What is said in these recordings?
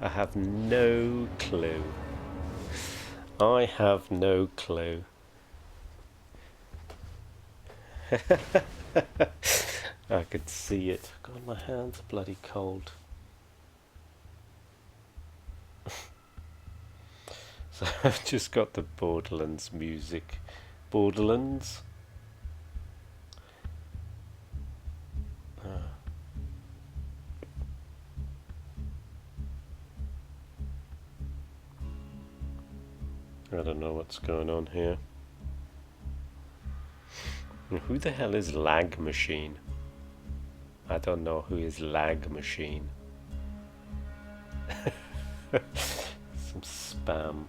I have no clue. I have no clue. I could see it. God, my hands are bloody cold. So I've just got the Borderlands music. Borderlands? I don't know what's going on here. Who the hell is Lag Machine? I don't know who is Lag Machine. Some spam.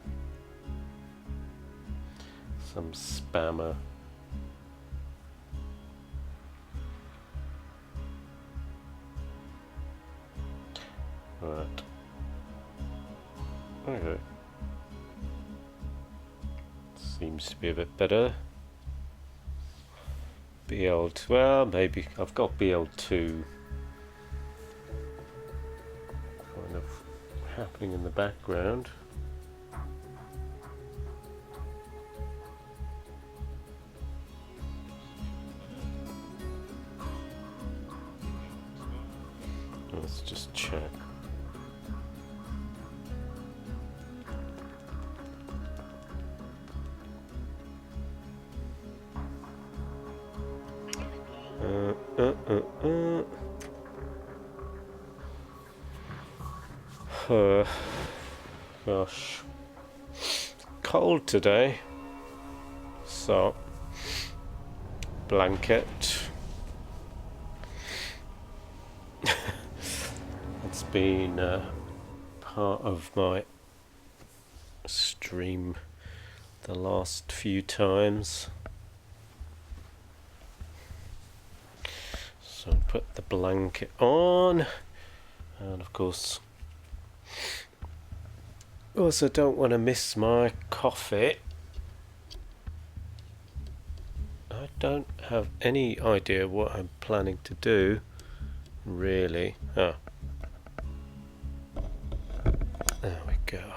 Some spammer. Right. Okay. Seems to be a bit better. BL2, well, maybe. I've got BL2 kind of happening in the background. Let's just check. Gosh, cold today, so blanket. It's been part of my stream the last few times. So put the blanket on, and of course also don't want to miss my coffee. I don't have any idea what I'm planning to do, really. Oh, there we go.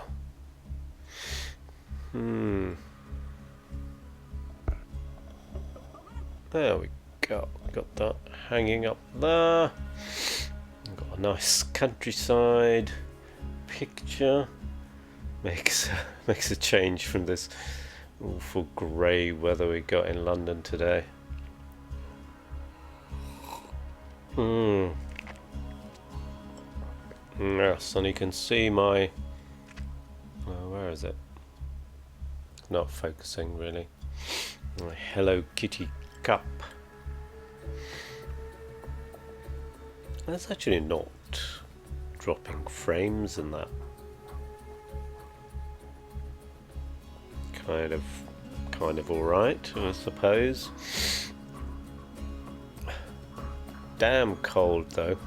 There we go. Got that hanging up there. Got a nice countryside picture. Makes a change from this awful grey weather we got in London today. Yes, and you can see my where is it? Not focusing really. My Hello Kitty cup. That's actually not dropping frames in that. Kind of alright, I suppose. Damn cold though.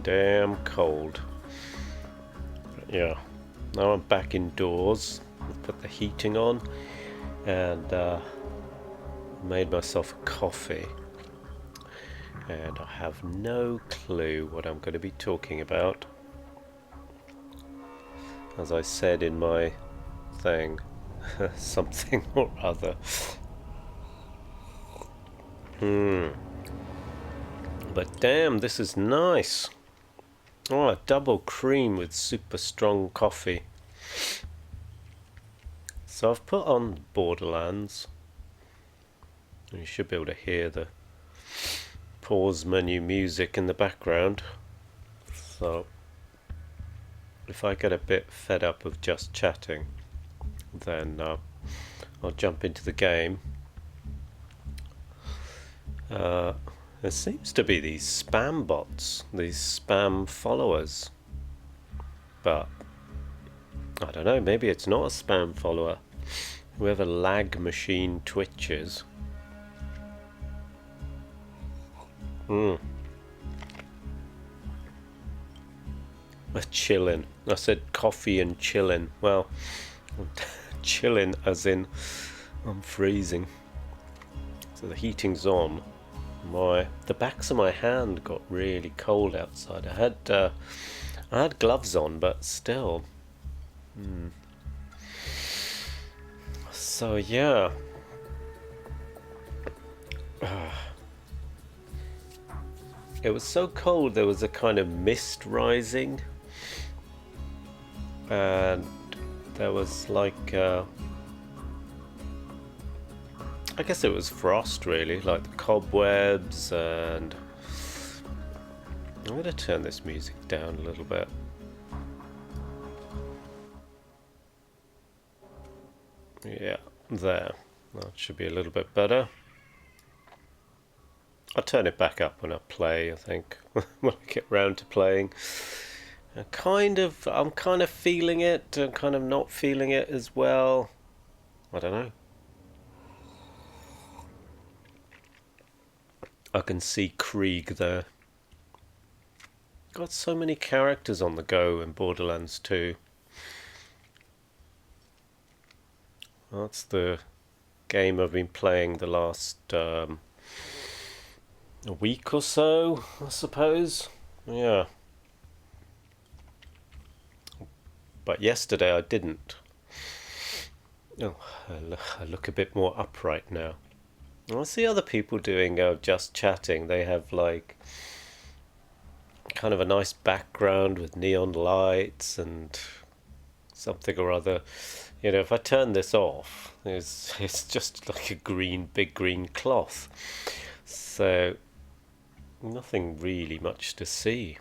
Damn cold. But yeah, now I'm back indoors. I've put the heating on and made myself a coffee. And I have no clue what I'm going to be talking about. As I said in my thing, something or other. But damn, this is nice. Oh, a double cream with super strong coffee. So I've put on Borderlands. You should be able to hear the pause menu music in the background. So if I get a bit fed up of just chatting, then I'll jump into the game. There seems to be these spam bots, these spam followers, but I don't know, maybe it's not a spam follower. Whoever Lag Machine twitches. A chillin. I said coffee and chillin. Well, chillin as in I'm freezing. So the heating's on. The backs of my hand got really cold outside. I I had gloves on, but still. So yeah. It was so cold there was a kind of mist rising, and there was like I guess it was frost really, like the cobwebs. And I'm going to turn this music down a little bit. Yeah, there. That should be a little bit better. I'll turn it back up when I play, I think. When I get round to playing. I'm kind of feeling it, and kind of not feeling it as well. I don't know. I can see Krieg there. Got so many characters on the go in Borderlands 2. That's the game I've been playing the last a week or so, I suppose. Yeah. But yesterday I didn't. Oh, I look a bit more upright now. I see other people doing just chatting. They have like kind of a nice background with neon lights and something or other. You know, if I turn this off, it's just like a big green cloth. So nothing really much to see.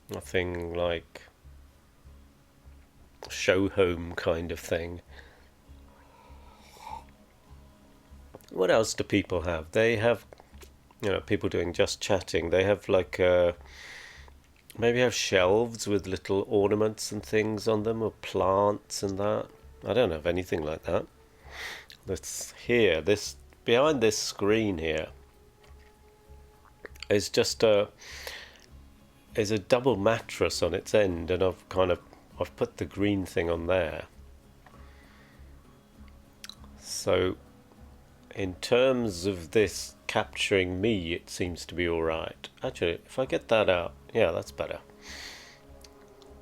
Nothing like show home kind of thing. What else do people have? They have, people doing just chatting. They have like maybe have shelves with little ornaments and things on them, or plants and that. I don't have anything like that. That's here. This behind this screen here is just a double mattress on its end, and I've put the green thing on there. So in terms of this capturing me, it seems to be alright. Actually, if I get that out, yeah, that's better.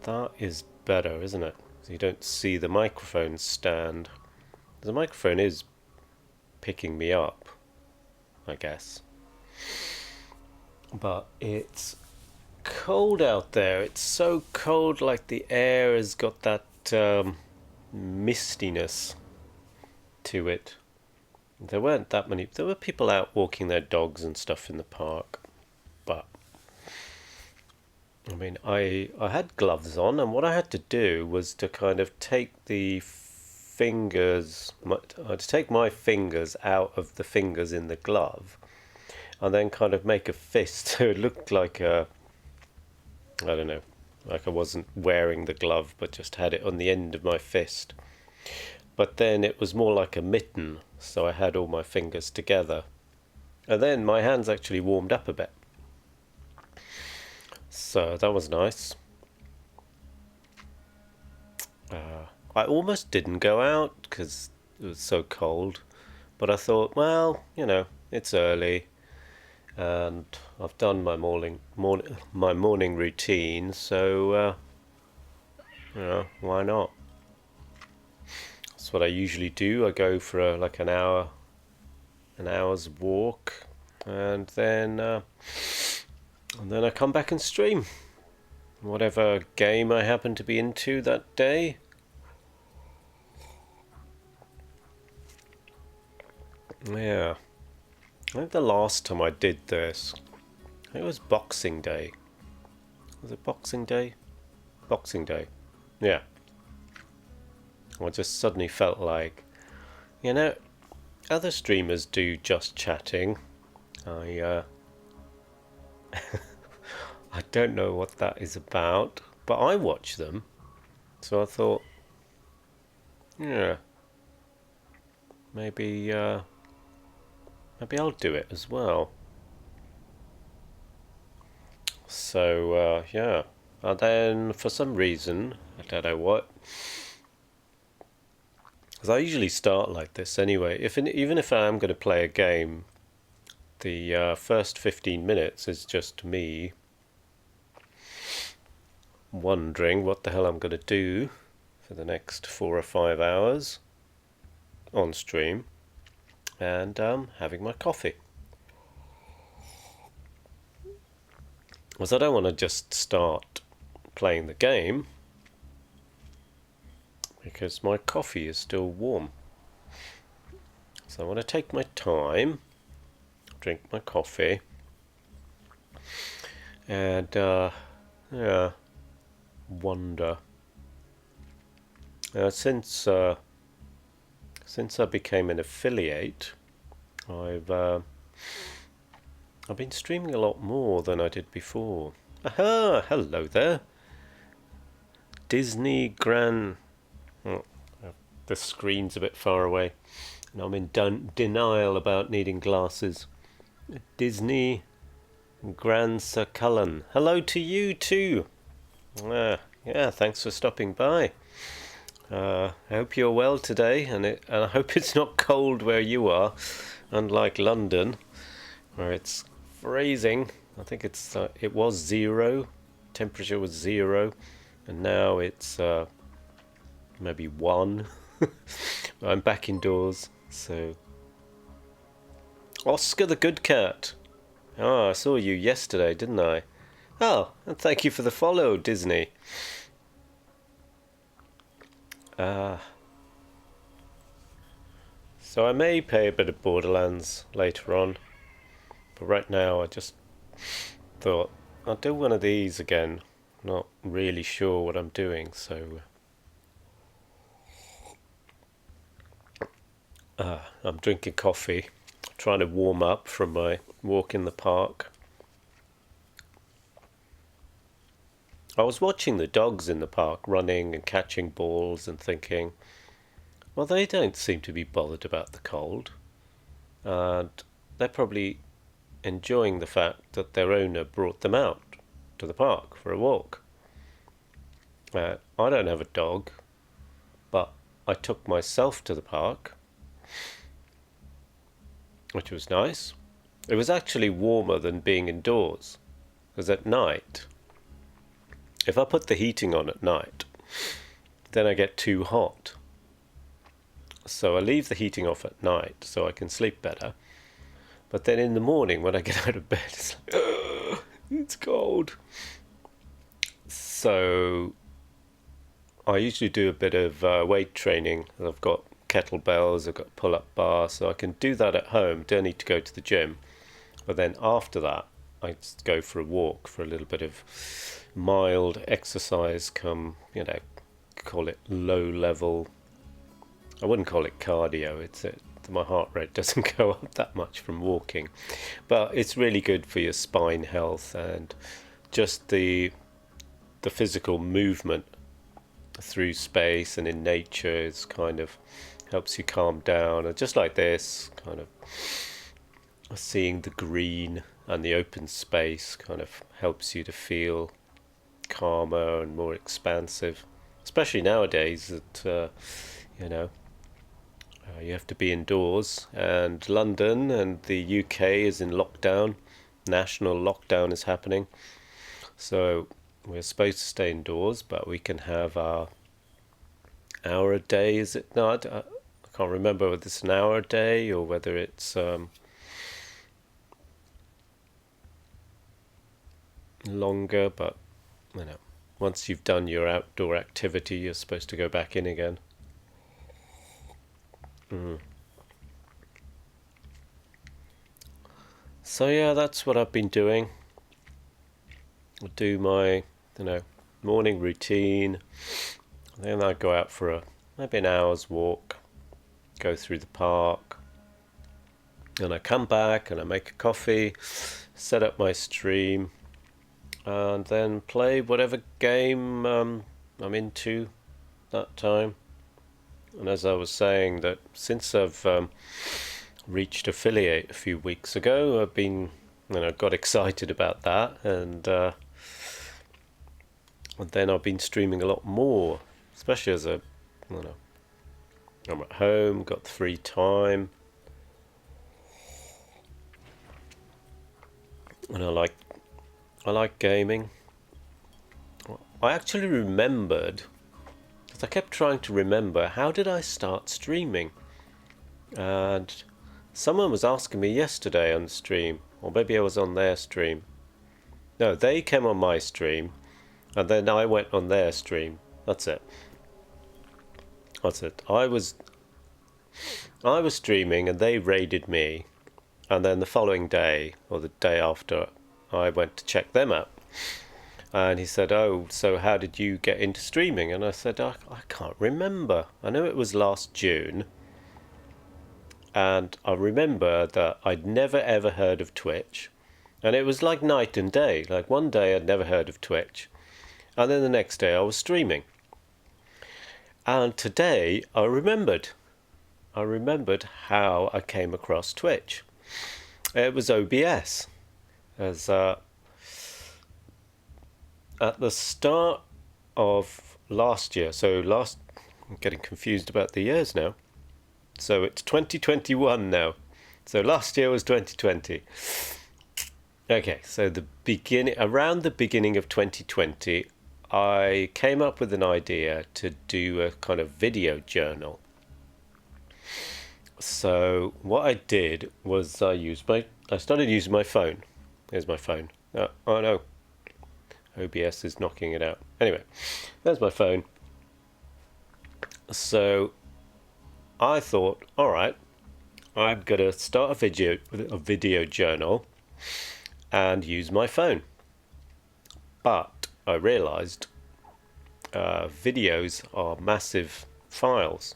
That is better, isn't it? So you don't see the microphone stand. The microphone is picking me up, I guess. But it's cold out there. It's so cold, like the air has got that mistiness to it. There weren't that many. There were people out walking their dogs and stuff in the park, but I mean, I had gloves on, and what I had to do was to kind of take the fingers, to take my fingers out of the fingers in the glove, and then kind of make a fist so it looked like I don't know, like I wasn't wearing the glove, but just had it on the end of my fist. But then it was more like a mitten, so I had all my fingers together. And then my hands actually warmed up a bit. So that was nice. I almost didn't go out because it was so cold. But I thought, well, it's early. And I've done my morning routine, so, why not? That's what I usually do. I go for an hour's walk, and then I come back and stream whatever game I happen to be into that day. Yeah, I think the last time I did this, I think it was Boxing Day. Was it Boxing Day? Boxing Day. Yeah. I just suddenly felt like, other streamers do just chatting. I I don't know what that is about, but I watch them. So I thought, yeah, maybe I'll do it as well. So yeah, and then for some reason, I don't know what, because I usually start like this anyway. Even if I am going to play a game, the first 15 minutes is just me wondering what the hell I'm going to do for the next 4 or 5 hours on stream, and having my coffee. Because I don't want to just start playing the game, because my coffee is still warm. So I want to take my time, drink my coffee, and yeah, wonder. Since I became an affiliate, I've been streaming a lot more than I did before. Aha! Hello there, Disney Grand. Oh, the screen's a bit far away, and I'm in denial about needing glasses. Disney Grand Sir Cullen. Hello to you too. Yeah, thanks for stopping by. I hope you're well today, and I hope it's not cold where you are, unlike London, where it's freezing. I think it was 0, temperature was 0, and now it's maybe 1. I'm back indoors, so. Oscar the Good Cat. Oh, I saw you yesterday, didn't I? Oh, and thank you for the follow, Disney. So I may play a bit of Borderlands later on, but right now I just thought I'll do one of these again. Not really sure what I'm doing, so I'm drinking coffee, trying to warm up from my walk in the park. I was watching the dogs in the park running and catching balls and thinking, well, they don't seem to be bothered about the cold, and they're probably enjoying the fact that their owner brought them out to the park for a walk. I don't have a dog, but I took myself to the park, which was nice. It was actually warmer than being indoors, because at night, if I put the heating on at night, then I get too hot. So I leave the heating off at night so I can sleep better. But then in the morning when I get out of bed, it's like, it's cold. So I usually do a bit of weight training. I've got kettlebells, I've got pull-up bar, so I can do that at home. Don't need to go to the gym. But then after that, I just go for a walk for a little bit of mild exercise, call it low level. I wouldn't call it cardio. My heart rate doesn't go up that much from walking, but it's really good for your spine health, and just the physical movement through space and in nature is kind of helps you calm down. And just like this, kind of seeing the green and the open space kind of helps you to feel calmer and more expansive, especially nowadays that you have to be indoors, and London and the UK is in lockdown. National lockdown is happening, so we're supposed to stay indoors, but we can have our hour a day. Is it? No, I can't remember whether it's an hour a day or whether it's longer, but once you've done your outdoor activity, you're supposed to go back in again. So yeah, that's what I've been doing. I do my morning routine, then I go out for maybe an hour's walk, go through the park, and I come back and I make a coffee, set up my stream, and then play whatever game I'm into that time. And as I was saying, that since I've reached affiliate a few weeks ago, I've been got excited about that, and then I've been streaming a lot more, especially as I'm at home, got the free time, and I like gaming. I actually remembered, because I kept trying to remember, how did I start streaming? And someone was asking me yesterday on the stream, or maybe I was on their stream. No, they came on my stream, and then I went on their stream. That's it. That's it. I was streaming, and they raided me, and then the following day, or the day after, I went to check them out. And he said, "Oh, so how did you get into streaming?" And I said, I can't remember. I know it was last June. And I remember that I'd never ever heard of Twitch. And it was like night and day. Like one day I'd never heard of Twitch. And then the next day I was streaming. And today I remembered. I remembered how I came across Twitch. It was OBS. As at the start of last year, I'm getting confused about the years now. So it's 2021 now. So last year was 2020. Okay, so around the beginning of 2020, I came up with an idea to do a kind of video journal. So what I did was I started using my phone. Here's my phone. Oh no. OBS is knocking it out. Anyway, there's my phone. So I thought, all right, I'm gonna start a video journal and use my phone. But I realized videos are massive files.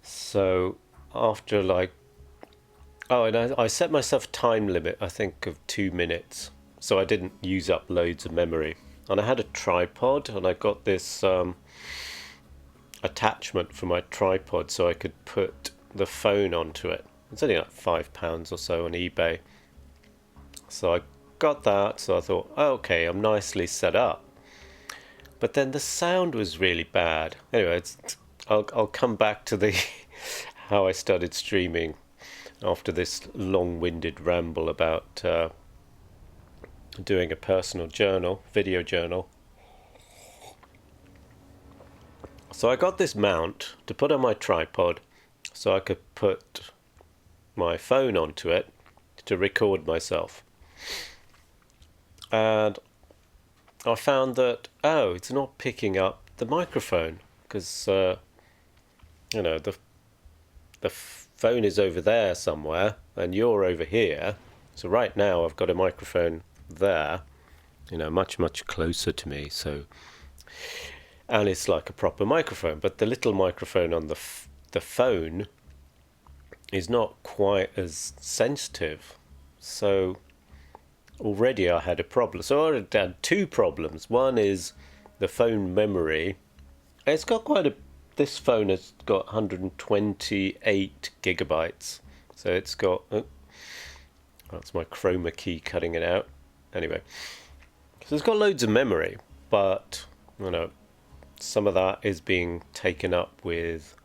So after and I set myself a time limit, I think, of 2 minutes. So I didn't use up loads of memory. And I had a tripod, and I got this attachment for my tripod so I could put the phone onto it. It's only like £5 or so on eBay. So I got that, so I thought, oh, okay, I'm nicely set up. But then the sound was really bad. Anyway, I'll come back to the how I started streaming after this long-winded ramble about doing a personal journal, video journal. So I got this mount to put on my tripod so I could put my phone onto it to record myself. And I found that, it's not picking up the microphone because, the phone is over there somewhere and you're over here. So right now I've got a microphone there, much, much closer to me. And it's like a proper microphone, but the little microphone on the phone is not quite as sensitive. So already I had a problem. So I had two problems. One is the phone memory. It's got this phone has got 128 gigabytes. So it's got, that's my chroma key cutting it out. Anyway, so it's got loads of memory, but, some of that is being taken up with,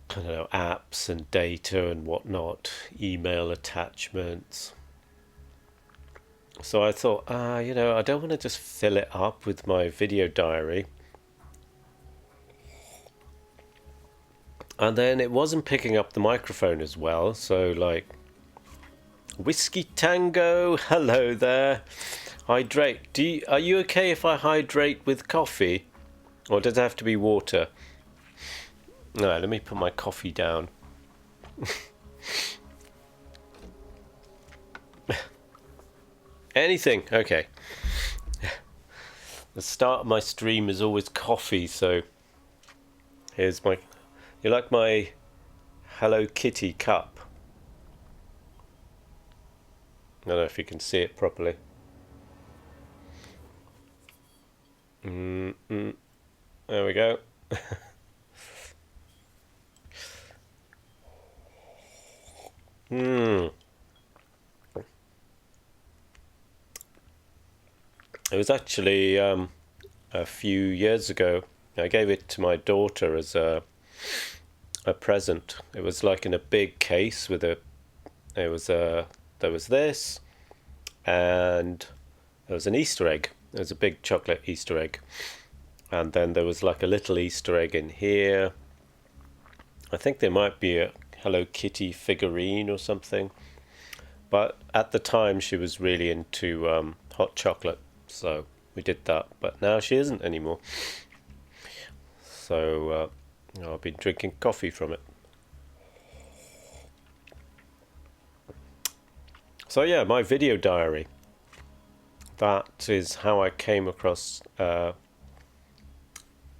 apps and data and whatnot, email attachments. So I thought, I don't want to just fill it up with my video diary. And then it wasn't picking up the microphone as well, so Whiskey Tango, hello there. Hydrate. Are you okay if I hydrate with coffee? Or does it have to be water? No, let me put my coffee down. Anything, okay. The start of my stream is always coffee, so here's you like my Hello Kitty cup? I don't know if you can see it properly. There we go. It was actually a few years ago. I gave it to my daughter as a present. It was like in a big case with there was this, and there was an Easter egg There's a big chocolate Easter egg, and then there was like a little Easter egg in here. I think there might be a Hello Kitty figurine or something, but at the time she was really into hot chocolate, so we did that. But now she isn't anymore, so I've been drinking coffee from it. So yeah, my video diary. That is how I came across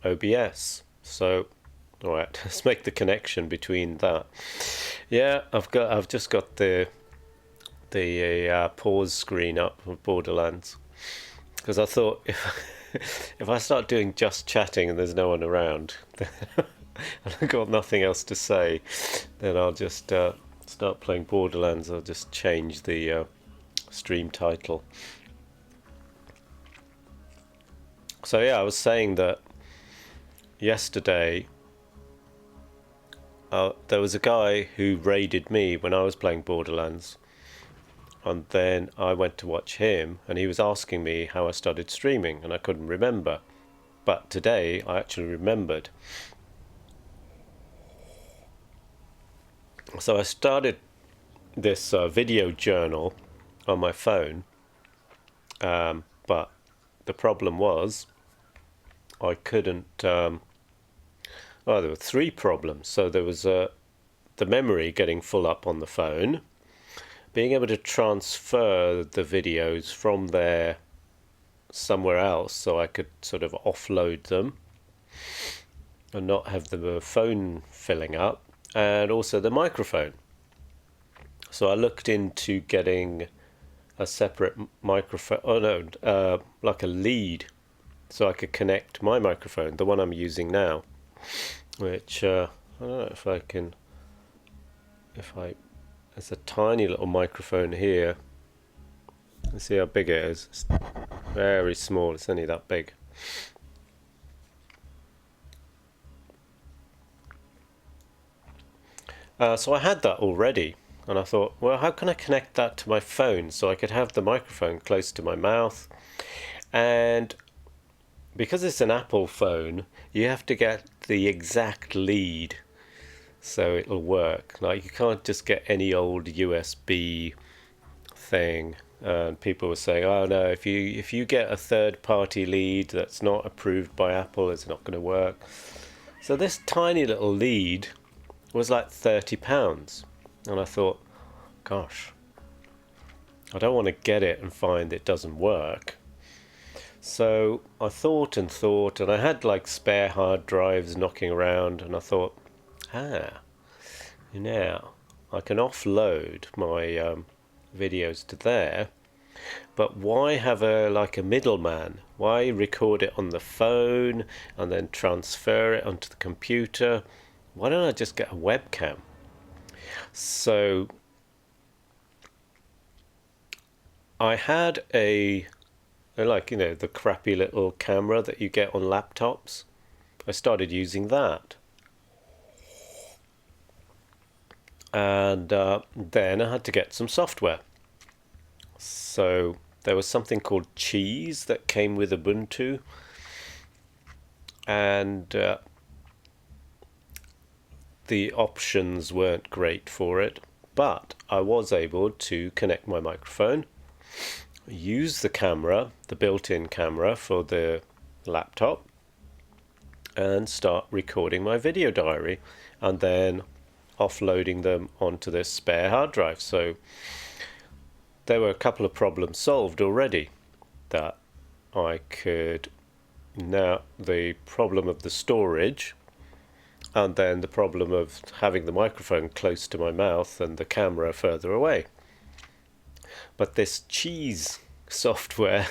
OBS. So, all right, let's make the connection between that. Yeah, I've just got the pause screen up of Borderlands, because I thought if I start doing just chatting and there's no one around, and I've got nothing else to say, then I'll just start playing Borderlands. I'll just change the stream title. So yeah, I was saying that yesterday there was a guy who raided me when I was playing Borderlands, and then I went to watch him, and he was asking me how I started streaming, and I couldn't remember. But today I actually remembered. So I started this video journal on my phone, but the problem was I couldn't. Well, there were three problems. So there was the memory getting full up on the phone, being able to transfer the videos from there somewhere else so I could sort of offload them and not have the phone filling up, and also the microphone. So I looked into getting a separate microphone, like a lead, so I could connect my microphone, the one I'm using now, which I don't know if I can, it's a tiny little microphone here. Let's see how big it is. It's very small, it's only that big. So I had that already, and I thought, well, how can I connect that to my phone so I could have the microphone close to my mouth? And because it's an Apple phone, you have to get the exact lead so it'll work. Like, you can't just get any old USB thing. And people were saying, oh no, if you get a third-party lead that's not approved by Apple, it's not going to work. So this tiny little lead was like £30, and I thought, gosh, I don't want to get it and find it doesn't work. So I thought, and I had like spare hard drives knocking around, and I thought, now I can offload my videos to there, but why have like a middleman? Why record it on the phone and then transfer it onto the computer? Why don't I just get a webcam? So I had the crappy little camera that you get on laptops. I started using that. And then I had to get some software. So there was something called Cheese that came with Ubuntu. And the options weren't great for it, but I was able to connect my microphone, use the camera, the built-in camera for the laptop, and start recording my video diary, and then offloading them onto this spare hard drive. So there were a couple of problems solved already. That I could now, the problem of the storage, and then the problem of having the microphone close to my mouth and the camera further away. But this Cheese software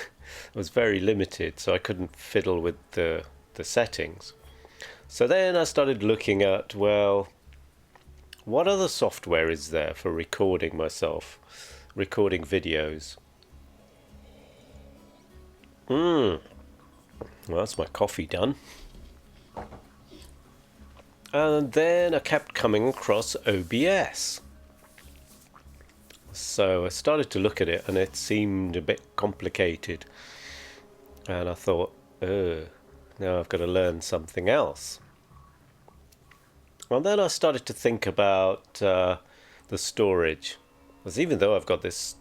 was very limited, so I couldn't fiddle with the settings. So then I started looking at, well, what other software is there for recording myself, recording videos? Well, that's my coffee done. And then I kept coming across OBS. So I started to look at it, and it seemed a bit complicated. And I thought, now I've got to learn something else. And then I started to think about the storage. Because even though I've got this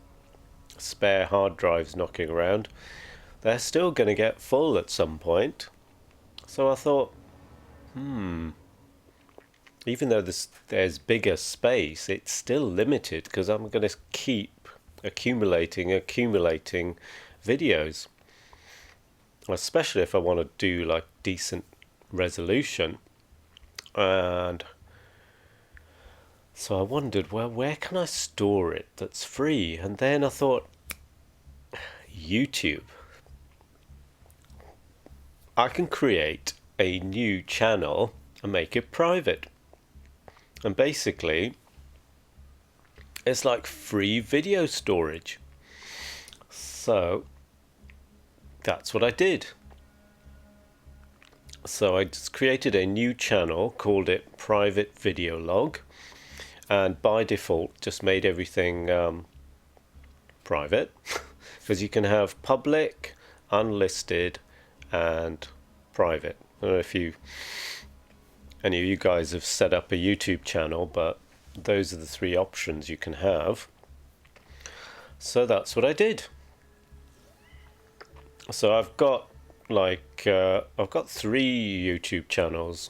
spare hard drives knocking around, they're still going to get full at some point. So I thought, even though there's bigger space, it's still limited because I'm going to keep accumulating videos, especially if I want to do like decent resolution. And so I wondered, well, where can I store it that's free? And then I thought, YouTube. I can create a new channel and make it private. And basically, it's like free video storage. So that's what I did. So I just created a new channel, called it Private Video Log, and by default just made everything private, because you can have public, unlisted, and private. I don't know if any of you guys have set up a YouTube channel, but those are the three options you can have. So that's what I did. So I've got I've got 3 YouTube channels,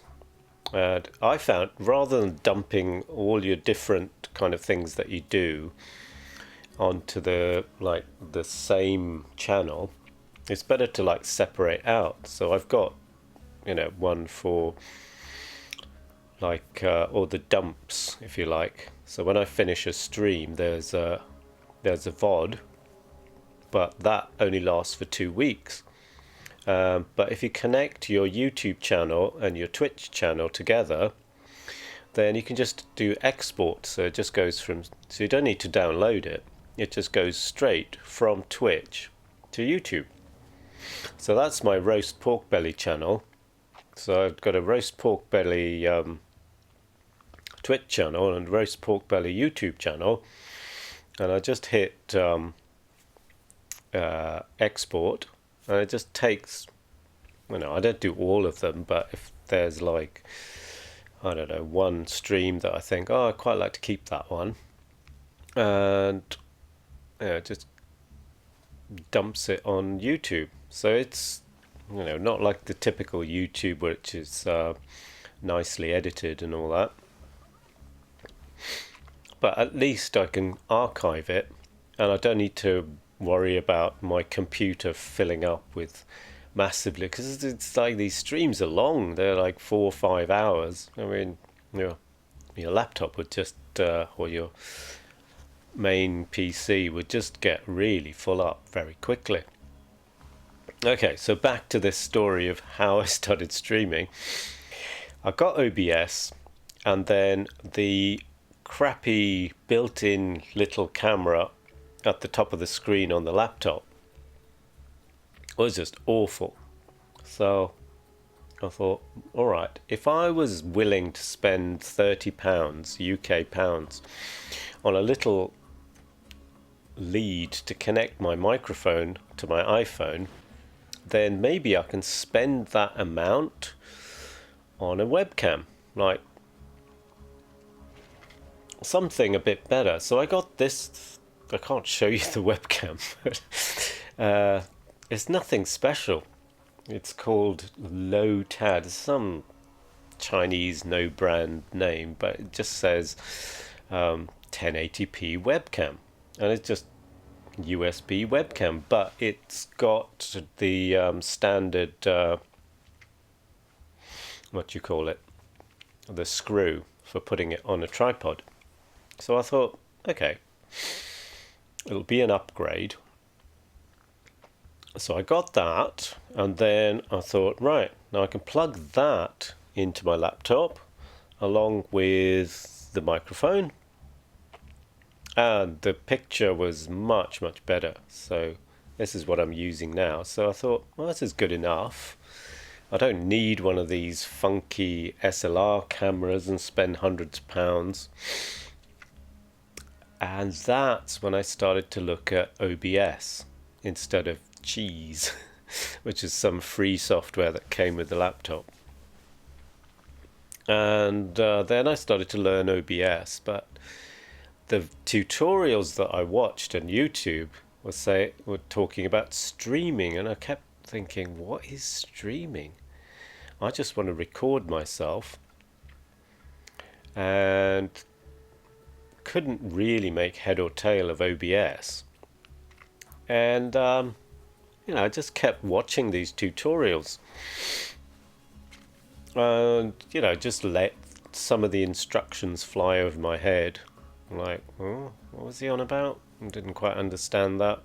and I found rather than dumping all your different kind of things that you do onto the same channel, it's better to separate out. So I've got one for all the dumps, if you like. So when I finish a stream, there's a VOD, but that only lasts for 2 weeks. But if you connect your YouTube channel and your Twitch channel together, then you can just do export. So it just goes so you don't need to download it. It just goes straight from Twitch to YouTube. So that's my roast pork belly channel. So I've got a roast pork belly Twitch channel and roast pork belly YouTube channel. And I just hit export. And it just takes, I don't do all of them, but if there's I don't know, one stream that I think, I quite like to keep that one, and it just dumps it on YouTube. So it's, not like the typical YouTube, which is nicely edited and all that. But at least I can archive it, and I don't need to worry about my computer filling up with massively, because it's like these streams are long. They're like 4 or 5 hours. I mean, your laptop would just or your main PC would just get really full up very quickly. Okay, so back to this story of how I started streaming. I got OBS, and then the crappy built-in little camera at the top of the screen on the laptop was just awful. So I thought, all right, if I was willing to spend £30 UK pounds on a little lead to connect my microphone to my iPhone, then maybe I can spend that amount on a webcam, like something a bit better. So I got this. I can't show you the webcam, but it's nothing special. It's called Low Tad. It's some Chinese no brand name, but it just says 1080p webcam, and it's just USB webcam, but it's got the standard what do you call it, the screw for putting it on a tripod. So I thought, okay, it'll be an upgrade. So I got that, and then I thought, right, now I can plug that into my laptop along with the microphone, and the picture was much better. So this is what I'm using now. So I thought, well, this is good enough. I don't need one of these funky SLR cameras and spend hundreds of pounds. And that's when I started to look at OBS instead of cheese. which is some free software that came with the laptop. And then I started to learn OBS, but the tutorials that I watched on YouTube were talking about streaming, and I kept thinking, what is streaming? I just want to record myself, and couldn't really make head or tail of OBS. And I just kept watching these tutorials, and just let some of the instructions fly over my head. I'm like, oh, what was he on about? I didn't quite understand that.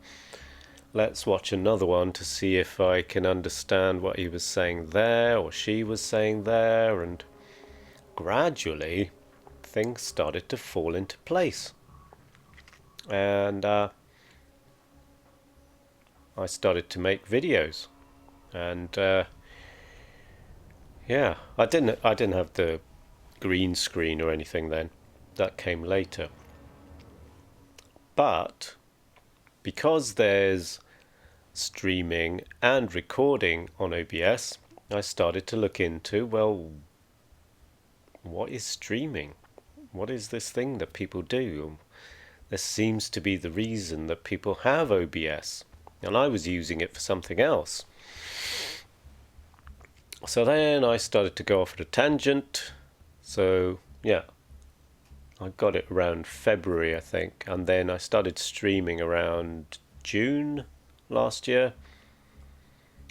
Let's watch another one to see if I can understand what he was saying there, or she was saying there. And gradually things started to fall into place, and I started to make videos. And I didn't have the green screen or anything then. That came later. But because there's streaming and recording on OBS, I started to look into, well, what is streaming? What is this thing that people do? This seems to be the reason that people have OBS, and I was using it for something else. So then I started to go off at a tangent. So yeah, I got it around February, I think, and then I started streaming around June last year.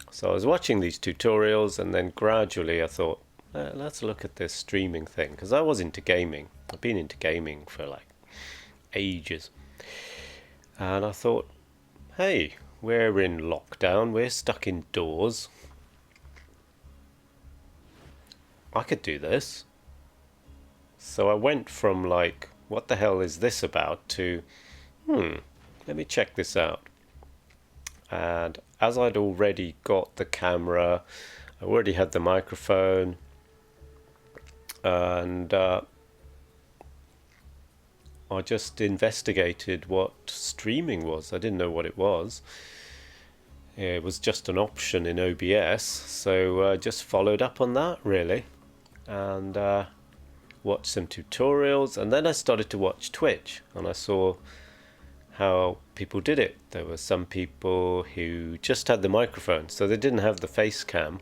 So I was watching these tutorials, and then gradually I thought, let's look at this streaming thing, because I was into gaming. I've been into gaming for like ages. And I thought, hey, we're in lockdown, we're stuck indoors. I could do this. So I went from like, what the hell is this about, to, let me check this out. And as I'd already got the camera, I already had the microphone, and I just investigated what streaming was. I didn't know what it was. It was just an option in OBS, so I just followed up on that, really, and watched some tutorials. And then I started to watch Twitch, and I saw how people did it. There were some people who just had the microphone, so they didn't have the face cam.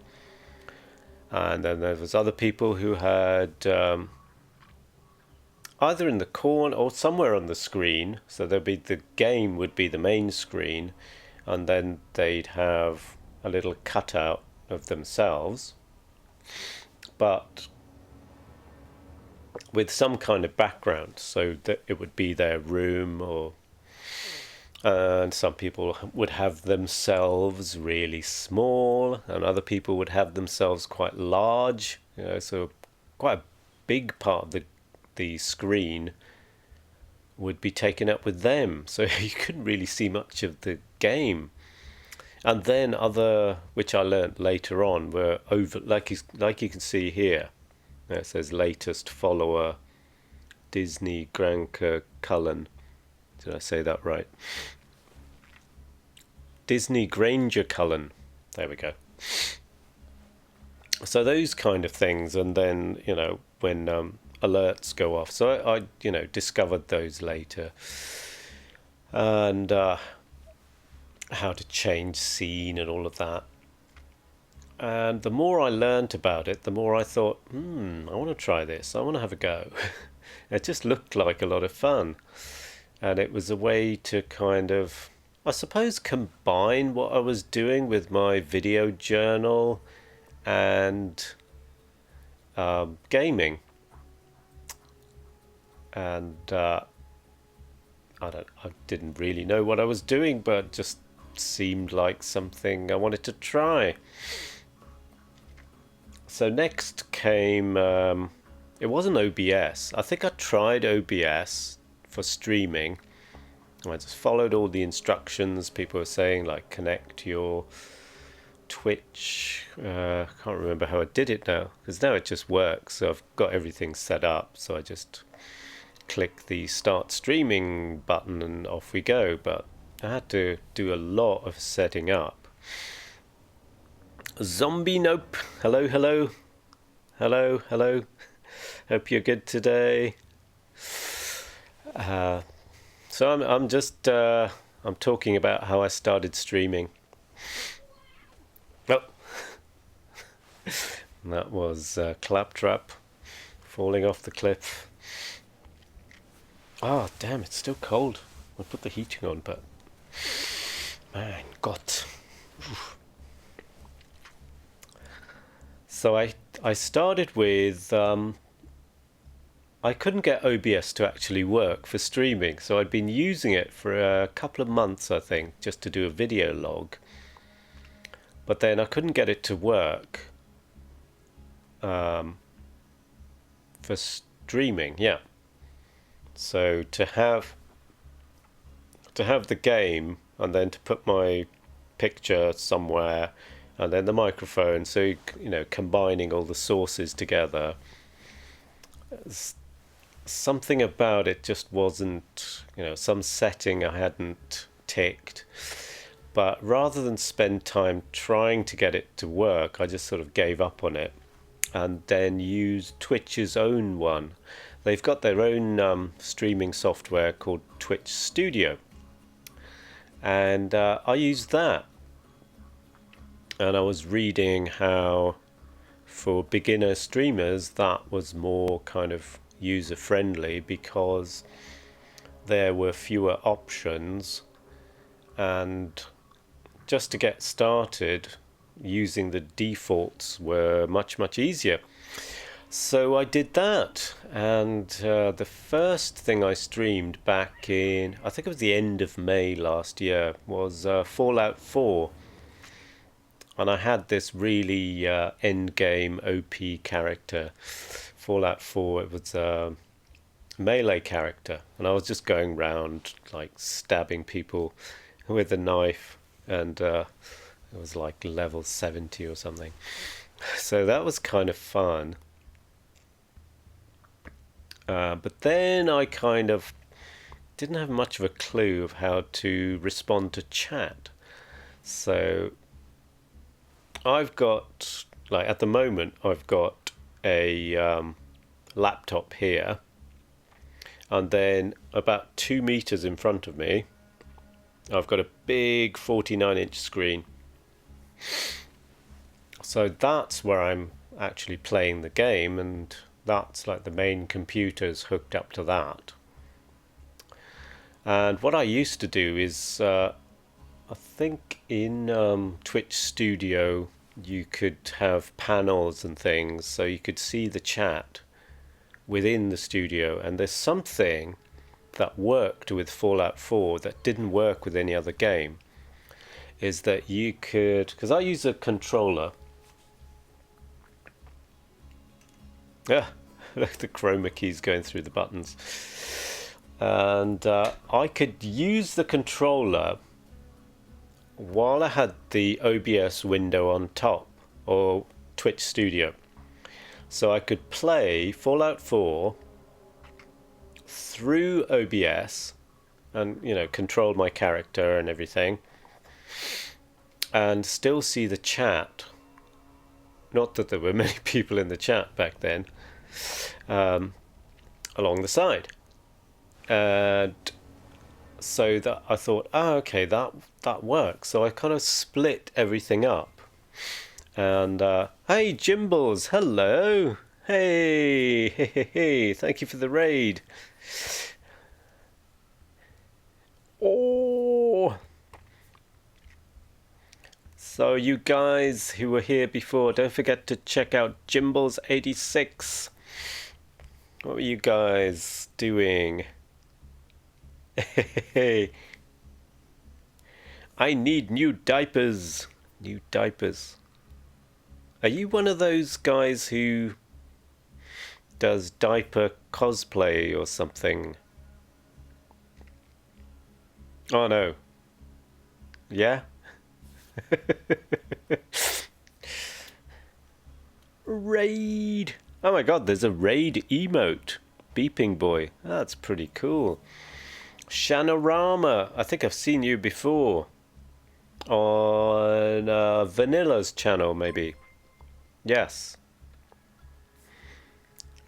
And then there was other people who had either in the corner or somewhere on the screen. So there'd be, the game would be the main screen, and then they'd have a little cutout of themselves, but with some kind of background, so that it would be their room, or and some people would have themselves really small, and other people would have themselves quite large, so quite a big part of the screen would be taken up with them, so you couldn't really see much of the game. And then other, which I learnt later on, were over, like you can see here. It says latest follower, Disney Granca Cullen. Did I say that right? Disney Granger Cullen. There we go. So those kind of things, and then when alerts go off. So I discovered those later, and how to change scene and all of that. And the more I learnt about it, the more I thought, I want to try this. I want to have a go. It just looked like a lot of fun. And it was a way to kind of, I suppose, combine what I was doing with my video journal and gaming. And I didn't really know what I was doing, but just seemed like something I wanted to try. So next came, it wasn't OBS. I think I tried OBS for streaming. I just followed all the instructions people were saying, like connect your Twitch. I can't remember how I did it now, because now it just works. So I've got everything set up. So I just click the start streaming button and off we go. But I had to do a lot of setting up. Zombie Nope. Hello, hello. Hello, hello. Hope you're good today. So I'm just I'm talking about how I started streaming. Oh, that was Claptrap falling off the cliff. Oh, damn! It's still cold. I put the heating on, but man, God. So I started with I couldn't get OBS to actually work for streaming, so I'd been using it for a couple of months, I think, just to do a video log. But then I couldn't get it to work for streaming, yeah. So to have the game and then to put my picture somewhere and then the microphone, so combining all the sources together, something about it just wasn't, some setting I hadn't ticked. But rather than spend time trying to get it to work, I just sort of gave up on it and then used Twitch's own one. They've got their own streaming software called Twitch Studio. And I used that. And I was reading how for beginner streamers that was more kind of user friendly because there were fewer options, and just to get started using the defaults were much easier. So I did that, and the first thing I streamed back in, I think it was the end of May last year, was Fallout 4. And I had this really endgame OP character. Fallout 4, it was a melee character. And I was just going around like stabbing people with a knife. And it was like level 70 or something. So that was kind of fun. But then I kind of didn't have much of a clue of how to respond to chat. So I've got, like at the moment, I've got a laptop here, and then about 2 meters in front of me, I've got a big 49-inch screen. So that's where I'm actually playing the game, and that's like the main computer's hooked up to that. And what I used to do is I think in Twitch Studio you could have panels and things, so you could see the chat within the studio. And there's something that worked with Fallout 4 that didn't work with any other game, is that you could, because I use a controller. Yeah, look, the chroma keys going through the buttons. And I could use the controller while I had the OBS window on top, or Twitch Studio. So I could play Fallout 4 through OBS and, control my character and everything, and still see the chat. Not that there were many people in the chat back then, along the side. And so that I thought, okay, that works. So I kind of split everything up. And hey, Jimbles, hello. Hey, thank you for the raid. Oh, so you guys who were here before, don't forget to check out Jimbles86. What were you guys doing? Hey, I need new diapers. New diapers. Are you one of those guys who does diaper cosplay or something? Oh no. Yeah? Raid. Oh my god, there's a raid emote. Beeping boy. That's pretty cool. Shanorama, I think I've seen you before. On Vanilla's channel, maybe. Yes.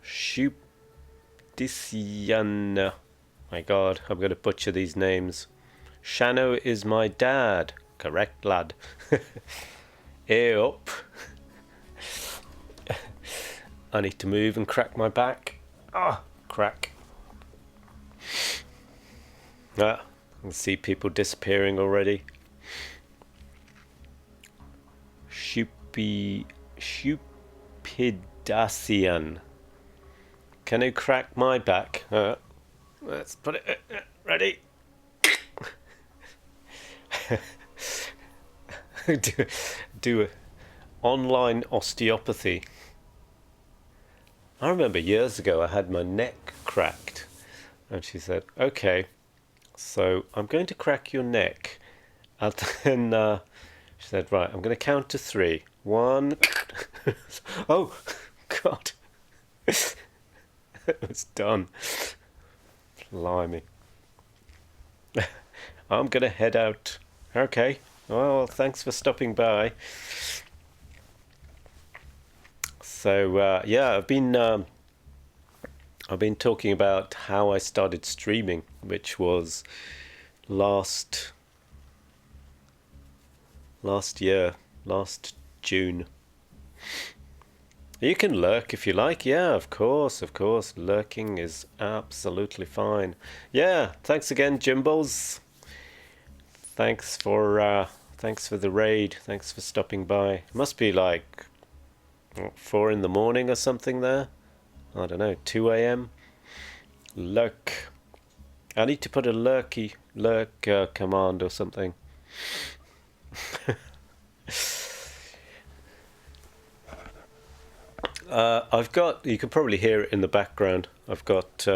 Shupdisian. My God, I'm going to butcher these names. Shano is my dad. Correct, lad. Ear up. I need to move and crack my back. Ah, crack. Ah, I can see people disappearing already. Shupidasian. Can you crack my back? Let's put it. Ready? do online osteopathy. I remember years ago I had my neck cracked, and she said, "Okay, so I'm going to crack your neck," and then she said, "Right, I'm going to count to 3. 1." Oh, God! It was done. Blimey. I'm going to head out. Okay. Well, thanks for stopping by. So yeah, I've been talking about how I started streaming, which was last year, last June. You can lurk if you like. Yeah, of course. Lurking is absolutely fine. Yeah, thanks again, Jimbles. Thanks for the raid. Thanks for stopping by. It must be like 4 in the morning or something there. I don't know, 2 a.m. Lurk. I need to put a lurk command or something. I've got, you can probably hear it in the background, I've got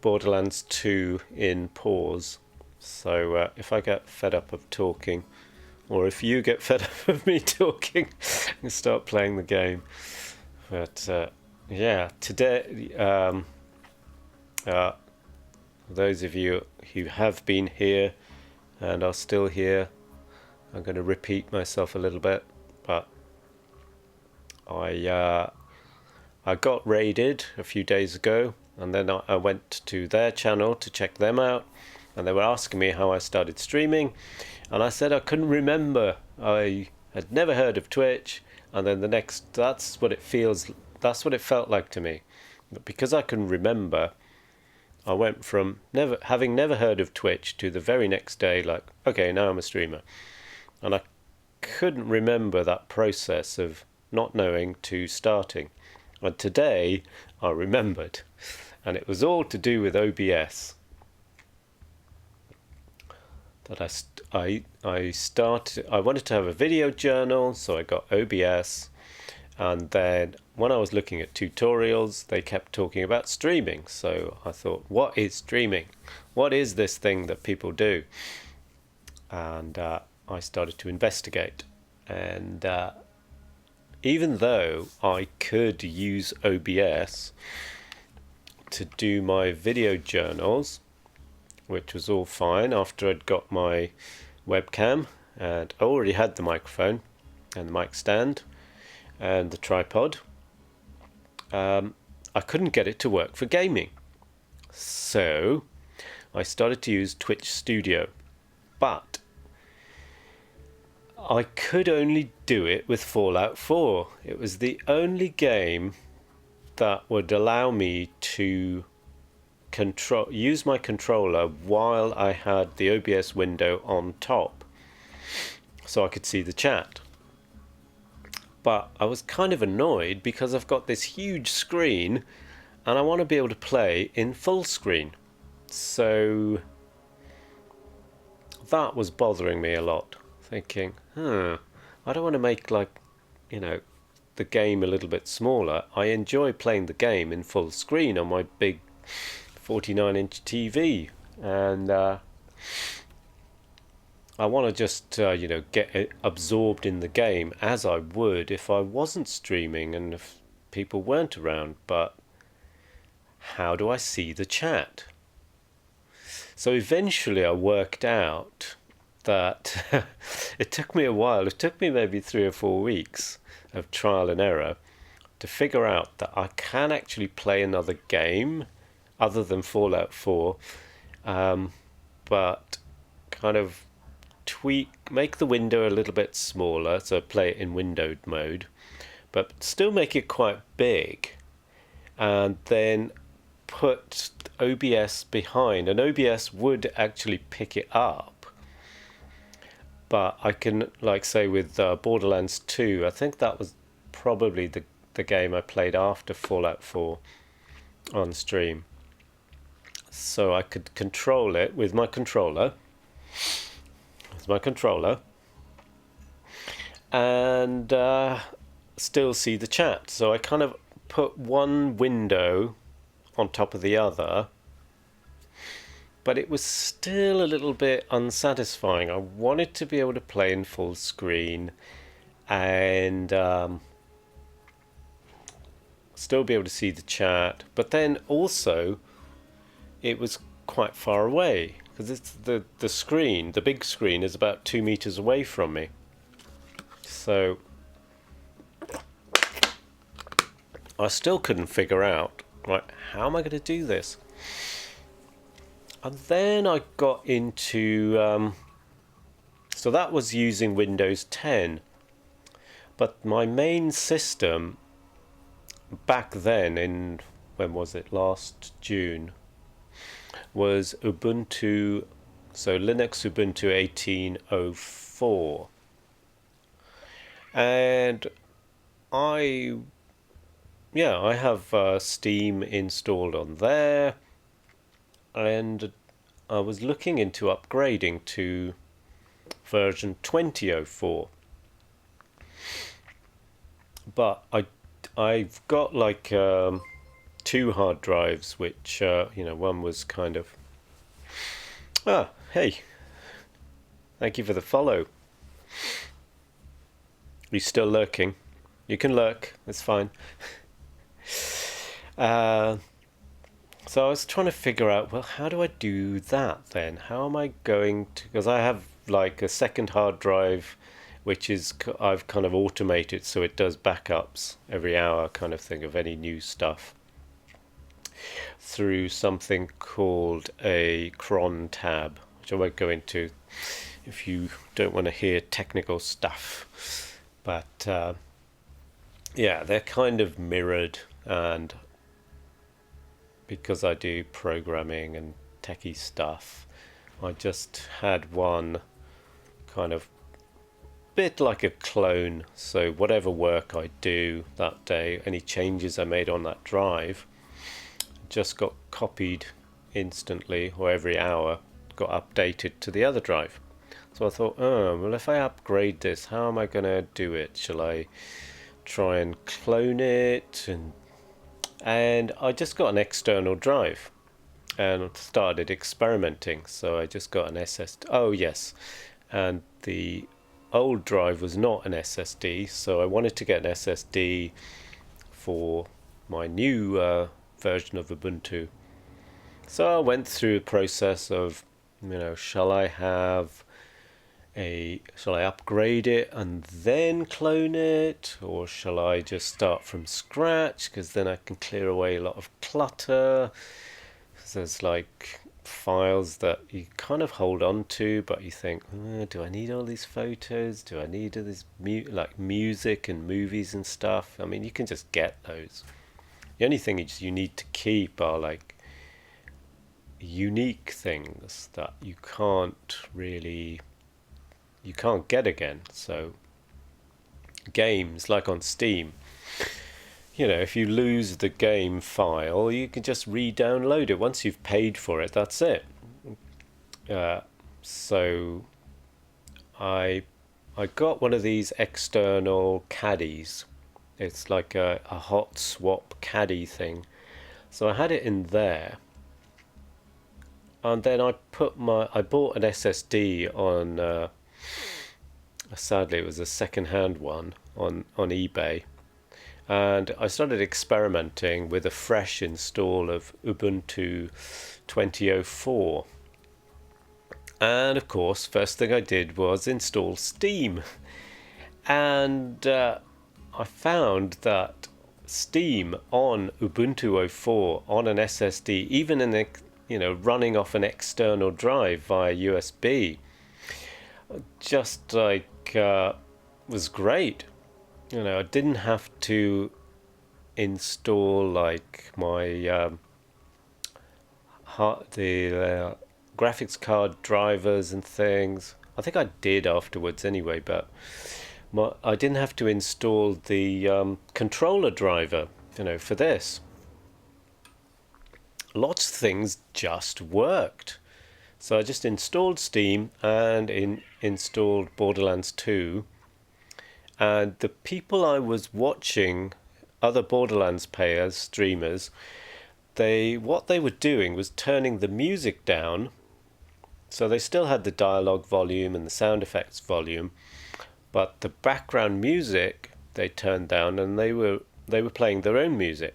Borderlands 2 in pause. So if I get fed up of talking, or if you get fed up of me talking, and start playing the game. But yeah, today, those of you who have been here and are still here, I'm going to repeat myself a little bit, but I got raided a few days ago, and then I went to their channel to check them out, and they were asking me how I started streaming, and I said I couldn't remember. I had never heard of Twitch, and then that's what it felt like to me. But because I couldn't remember, I went from having never heard of Twitch to the very next day, like, okay, now I'm a streamer. And I couldn't remember that process of not knowing to starting. And today I remembered, and it was all to do with OBS. That I wanted to have a video journal, so I got OBS, and then when I was looking at tutorials, they kept talking about streaming. So I thought, what is streaming? What is this thing that people do? And I started to investigate. And even though I could use OBS to do my video journals, which was all fine after I'd got my webcam, and I already had the microphone and the mic stand and the tripod, I couldn't get it to work for gaming. So I started to use Twitch Studio, but I could only do it with Fallout 4. It was the only game that would allow me to use my controller while I had the OBS window on top, so I could see the chat. But I was kind of annoyed because I've got this huge screen and I want to be able to play in full screen. So that was bothering me a lot, thinking, I don't want to make, like, the game a little bit smaller. I enjoy playing the game in full screen on my big 49-inch TV, and I want to just get absorbed in the game as I would if I wasn't streaming and if people weren't around. But how do I see the chat? So eventually I worked out that it took me a while. It took me maybe 3 or 4 weeks of trial and error to figure out that I can actually play another game other than Fallout 4, but kind of make the window a little bit smaller, so play it in windowed mode, but still make it quite big, and then put OBS behind, and OBS would actually pick it up. But I can, like say with Borderlands 2, I think that was probably the game I played after Fallout 4 on stream. So I could control it with my controller. And still see the chat. So I kind of put one window on top of the other, but it was still a little bit unsatisfying. I wanted to be able to play in full screen and still be able to see the chat, but then also it was quite far away because it's the screen, the big screen, is about 2 meters away from me. So I still couldn't figure out, right, how am I going to do this? And then I got into so that was using Windows 10, but my main system back then, in when was it, last June, was Ubuntu, so Linux Ubuntu 18.04, and I have Steam installed on there, and I was looking into upgrading to version 20.04, but I've got like 2 hard drives, which one was kind of hey, thank you for the follow. You still lurking? You can lurk, it's fine. So I was trying to figure out, well, how do I do that then? How am I going to, because I have like a second hard drive which is I've kind of automated, so it does backups every hour kind of thing of any new stuff through something called a cron tab, which I won't go into if you don't want to hear technical stuff. But yeah, they're kind of mirrored, and because I do programming and techie stuff, I just had one kind of bit like a clone, so whatever work I do that day, any changes I made on that drive just got copied instantly, or every hour got updated to the other drive. So I thought, oh, well, if I upgrade this, how am I going to do it? Shall I try and clone it? And I just got an external drive and started experimenting. So I just got an SSD. Oh yes, and the old drive was not an SSD, so I wanted to get an SSD for my new version of Ubuntu. So I went through the process of, shall I upgrade it and then clone it, or shall I just start from scratch, because then I can clear away a lot of clutter, because there's like files that you kind of hold on to, but you think, do I need all these photos? Do I need all this like music and movies and stuff? I mean, you can just get those. The only thing you need to keep are like unique things that you can't get again. So games like on Steam, if you lose the game file, you can just re-download it. Once you've paid for it, that's it. So I got one of these external caddies. It's like a hot swap caddy thing. So I had it in there, and then I bought an SSD on sadly it was a second-hand one on eBay. And I started experimenting with a fresh install of Ubuntu 20.04. And of course, first thing I did was install Steam. And I found that Steam on Ubuntu 04 on an SSD, even in running off an external drive via USB, just like was great. I didn't have to install like my the graphics card drivers and things. I think I did afterwards anyway, but I didn't have to install the controller driver, for this. Lots of things just worked. So I just installed Steam and installed Borderlands 2. And the people I was watching, other Borderlands players, streamers, what they were doing was turning the music down. So they still had the dialogue volume and the sound effects volume, but the background music they turned down, and they were playing their own music.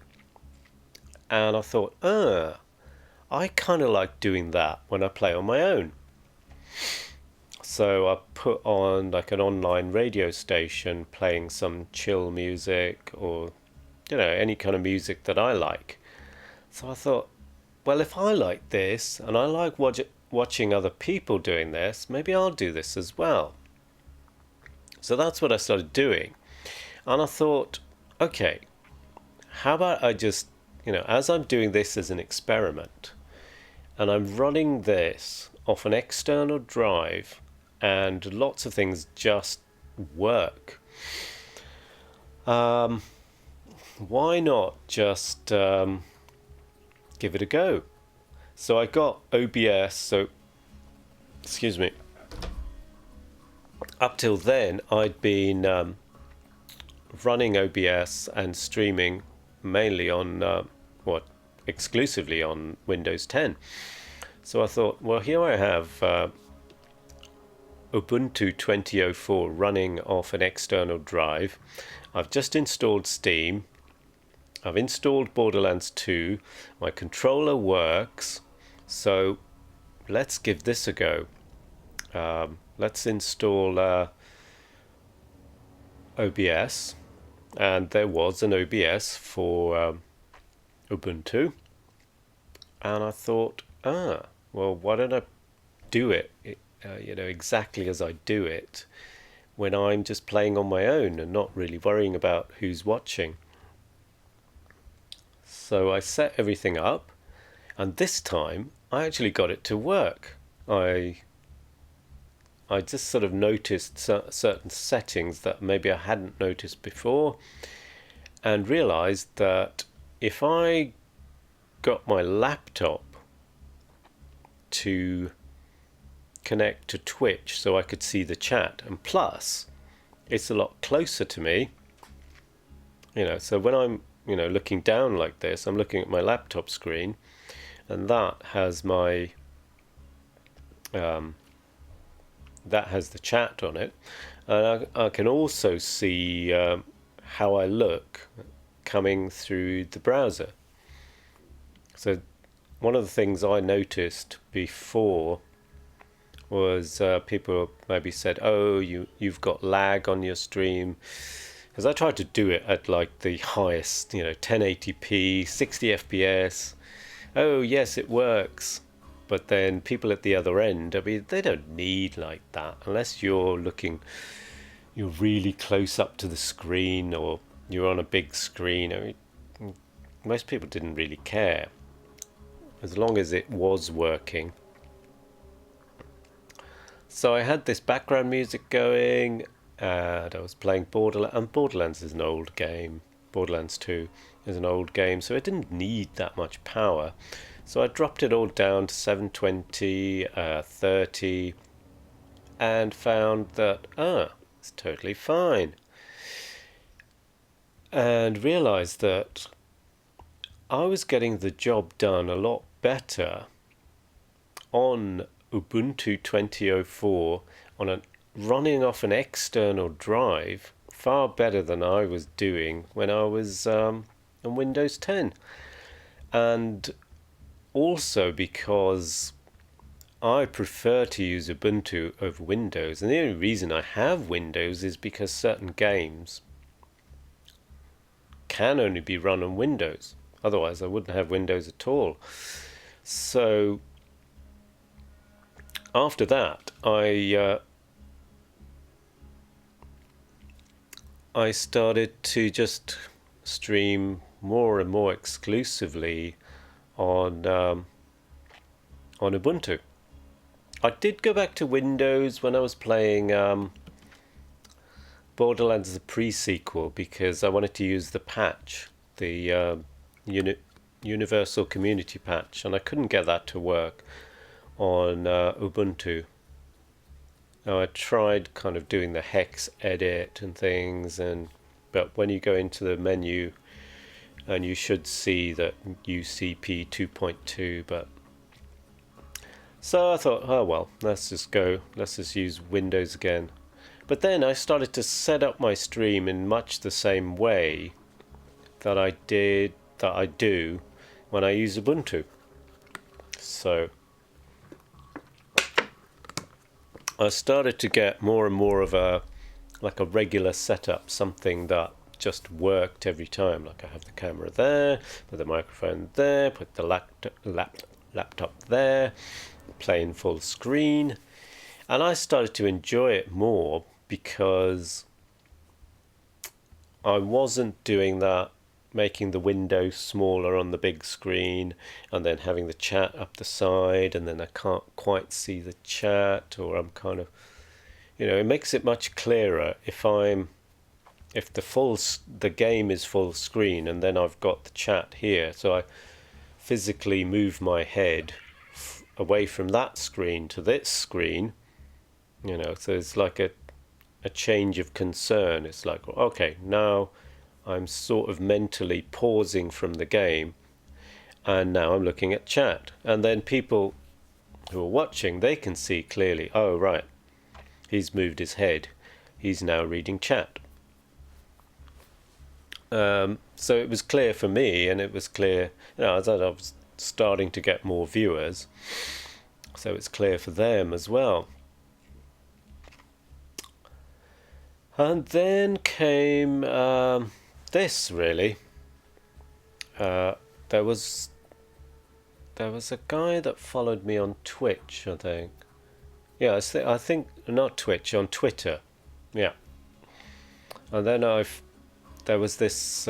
And I thought, I kind of like doing that when I play on my own. So I put on like an online radio station playing some chill music, or any kind of music that I like. So I thought, well, if I like this and I like watching other people doing this, maybe I'll do this as well. So that's what I started doing. And I thought, okay, how about I just, as I'm doing this as an experiment, and I'm running this off an external drive, and lots of things just work. Why not just give it a go? So I got OBS. So, excuse me. Up till then, I'd been running OBS and streaming mainly on exclusively on Windows 10. So I thought, well, here I have Ubuntu 2004 running off an external drive. I've just installed Steam. I've installed Borderlands 2. My controller works. So let's give this a go. Let's install OBS. And there was an OBS for Ubuntu. And I thought, well, why don't I do it, exactly as I do it when I'm just playing on my own and not really worrying about who's watching. So I set everything up, and this time I actually got it to work. I just sort of noticed certain settings that maybe I hadn't noticed before, and realized that if I got my laptop to connect to Twitch so I could see the chat, and plus it's a lot closer to me, so when I'm looking down like this, I'm looking at my laptop screen, and that has my that has the chat on it, and I can also see how I look coming through the browser. So one of the things I noticed before was people maybe said, oh, you've got lag on your stream, because I tried to do it at like the highest, 1080p, 60 FPS. Oh yes, it works. But then people at the other end, they don't need like that unless you're really close up to the screen, or you're on a big screen. Most people didn't really care as long as it was working. So I had this background music going, and I was playing Borderlands, and Borderlands is an old game. Borderlands 2 is an old game, so it didn't need that much power. So I dropped it all down to 720, 30, and found that, it's totally fine. And realized that I was getting the job done a lot better on Ubuntu 2004 running off an external drive, far better than I was doing when I was on Windows 10. And also because I prefer to use Ubuntu over Windows, and the only reason I have Windows is because certain games can only be run on Windows. Otherwise, I wouldn't have Windows at all. So after that, I started to just stream more and more exclusively on Ubuntu. I did go back to Windows when I was playing Borderlands the pre-sequel because I wanted to use the patch, the Universal Community Patch, and I couldn't get that to work on Ubuntu. Now, I tried kind of doing the hex edit and things, but when you go into the menu, and you should see that UCP 2.2, but so I thought, oh well, let's just use Windows again. But then I started to set up my stream in much the same way that I do when I use Ubuntu. So I started to get more and more of a regular setup, something that just worked every time. Like I have the camera there, put the microphone there, put the laptop there, play in full screen, and I started to enjoy it more because I wasn't doing that, making the window smaller on the big screen and then having the chat up the side, and then I can't quite see the chat, or I'm kind of, it makes it much clearer if the game is full screen and then I've got the chat here, so I physically move my head away from that screen to this screen, so it's like a change of concern. It's like, okay, now I'm sort of mentally pausing from the game and now I'm looking at chat, and then people who are watching, they can see clearly, oh right, he's moved his head, he's now reading chat. So it was clear for me, and it was clear, as I was starting to get more viewers, so it's clear for them as well. And then came this, really. There was a guy that followed me on Twitch, I think. Yeah, I think not Twitch, on Twitter. Yeah. And then there was this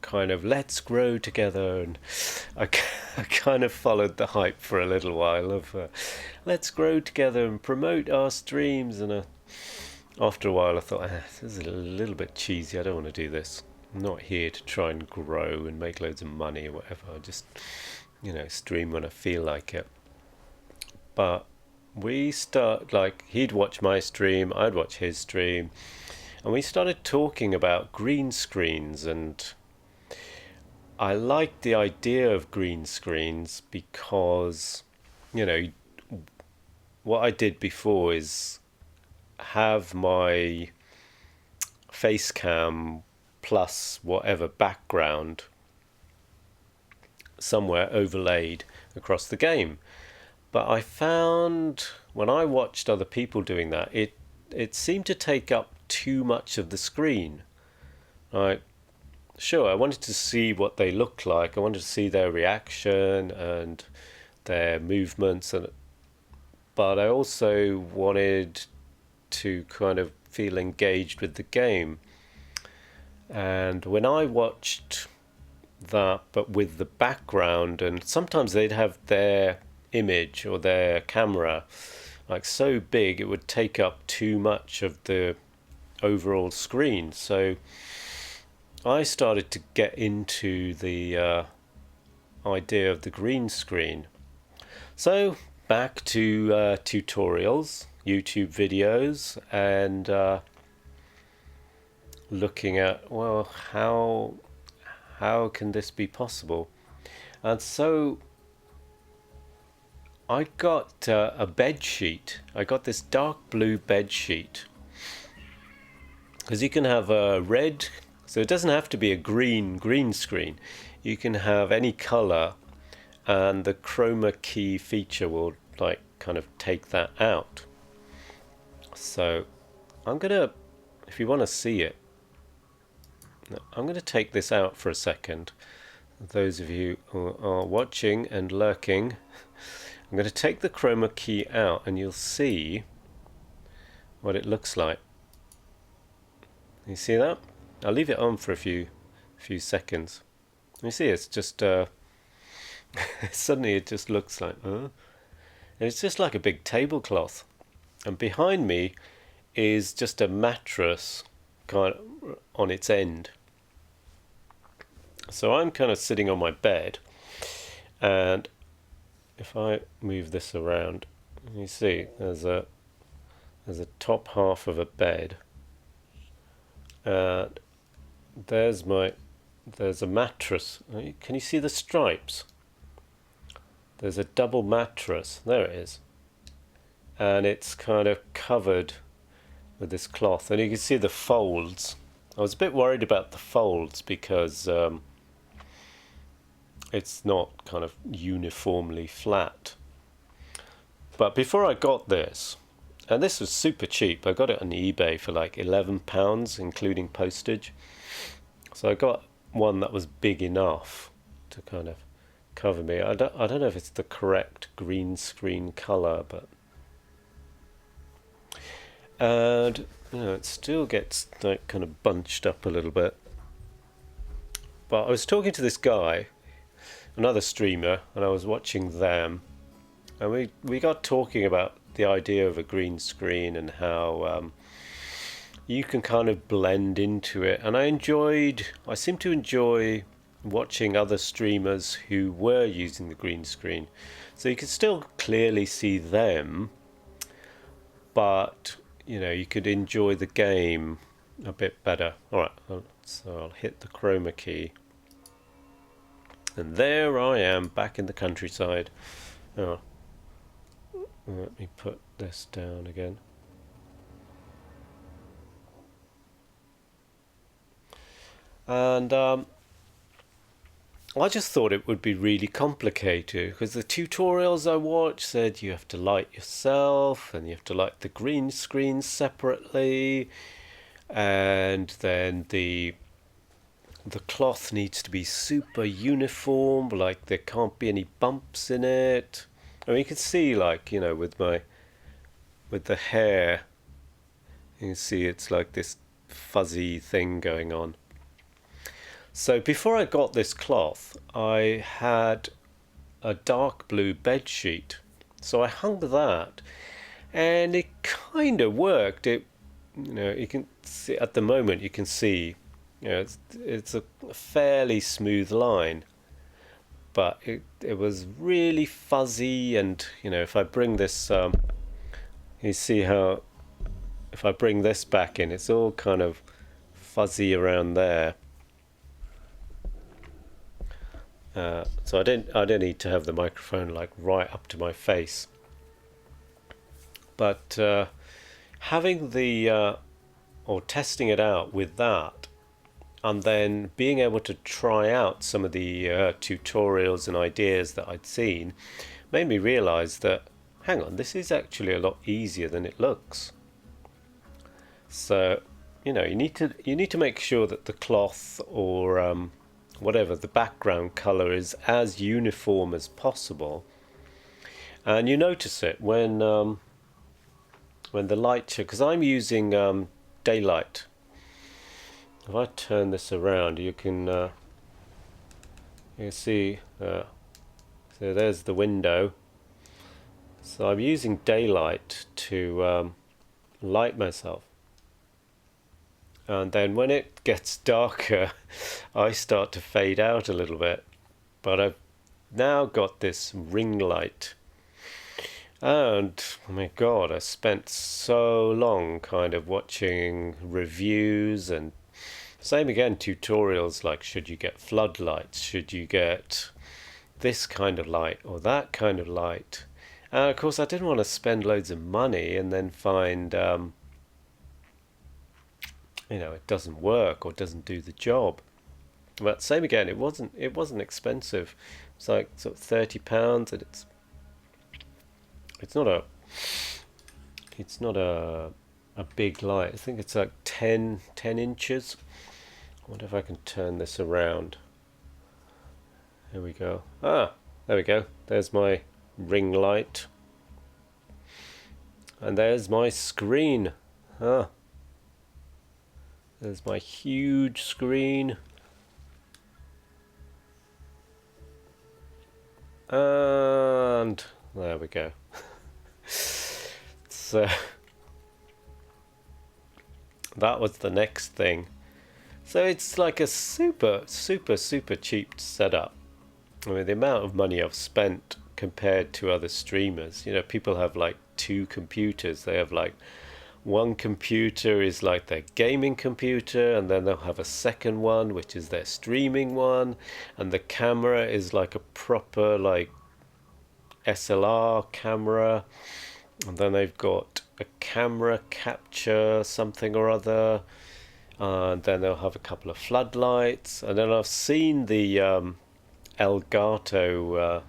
kind of let's grow together, and I kind of followed the hype for a little while of let's grow together and promote our streams, and after a while I thought, this is a little bit cheesy, I don't want to do this. I'm not here to try and grow and make loads of money or whatever. I just stream when I feel like it. But we he'd watch my stream, I'd watch his stream, and we started talking about green screens, and I liked the idea of green screens because, what I did before is have my face cam plus whatever background somewhere overlaid across the game. But I found when I watched other people doing that, it seemed to take up too much of the screen. Right? Sure, I wanted to see what they looked like. I wanted to see their reaction and their movements, but I also wanted to kind of feel engaged with the game. And when I watched that, but with the background, and sometimes they'd have their image or their camera like so big it would take up too much of the overall screen. So I started to get into the idea of the green screen. So back to tutorials, YouTube videos, and looking at, well, how can this be possible? And so I got a bed sheet. I got this dark blue bed sheet, because you can have a red, so it doesn't have to be a green screen. You can have any color, and the chroma key feature will like kind of take that out. So I'm gonna, if you want to see it, I'm gonna take this out for a second. Those of you who are watching and lurking, I'm going to take the chroma key out and you'll see what it looks like. You see that? I'll leave it on for a few seconds. You see, it's just suddenly it just looks like it's just like a big tablecloth, and behind me is just a mattress kind of on its end. So I'm kind of sitting on my bed, and if I move this around, you see there's a top half of a bed, and there's a mattress. Can you see the stripes? There's a double mattress. There it is, and it's kind of covered with this cloth, and you can see the folds. I was a bit worried about the folds because it's not kind of uniformly flat. But before I got this, and this was super cheap, I got it on eBay for like £11 including postage. So I got one that was big enough to kind of cover me. I don't know if it's the correct green screen colour, but and it still gets like kind of bunched up a little bit. But I was talking to this guy, another streamer, and I was watching them, and we got talking about the idea of a green screen and how you can kind of blend into it. And I seem to enjoy watching other streamers who were using the green screen, so you can still clearly see them, but you could enjoy the game a bit better. Alright, so I'll hit the chroma key. And there I am, back in the countryside. Oh, let me put this down again. And I just thought it would be really complicated, because the tutorials I watched said you have to light yourself, and you have to light the green screen separately, and then the cloth needs to be super uniform, like there can't be any bumps in it. I mean, you can see, like, with the hair, you can see it's like this fuzzy thing going on. So before I got this cloth, I had a dark blue bed sheet, so I hung that, and it kind of worked. You can see at the moment, you can see it's a fairly smooth line, but it was really fuzzy. And if I bring this you see how if I bring this back in, it's all kind of fuzzy around there. So I don't need to have the microphone like right up to my face, but having or testing it out with that, and then being able to try out some of the tutorials and ideas that I'd seen, made me realize that, hang on, this is actually a lot easier than it looks. So you need to make sure that the cloth or whatever the background color is as uniform as possible, and you notice it when the light, because I'm using daylight. If I turn this around, you can see so there's the window. So I'm using daylight to light myself, and then when it gets darker I start to fade out a little bit. But I've now got this ring light, and oh my god, I spent so long kind of watching reviews and same again tutorials, like should you get floodlights, should you get this kind of light or that kind of light. And of course I didn't want to spend loads of money and then find it doesn't work or doesn't do the job. But same again, it wasn't expensive. It's like sort of £30, and It's not a a big light. I think it's like 10 inches. I wonder if I can turn this around. There we go. Ah, there we go. There's my ring light. And there's my screen. Ah, there's my huge screen. And there we go. So that was the next thing. So it's like a super cheap setup. I mean, the amount of money I've spent compared to other streamers, you know, people have like 2 computers. They have like one computer is like their gaming computer, and then they'll have a second one which is their streaming one, and the camera is like a proper like SLR camera, and then they've got a camera capture something or other, and then they'll have a couple of floodlights, and then I've seen the Elgato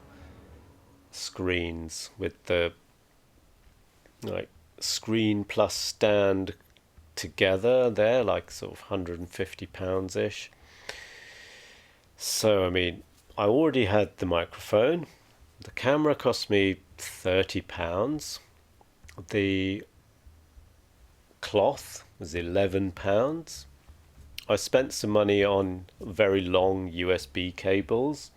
screens with the like screen plus stand together. They're like sort of £150 ish. So I mean, I already had the microphone. The camera cost me £30. The cloth was £11. I spent some money on very long USB cables.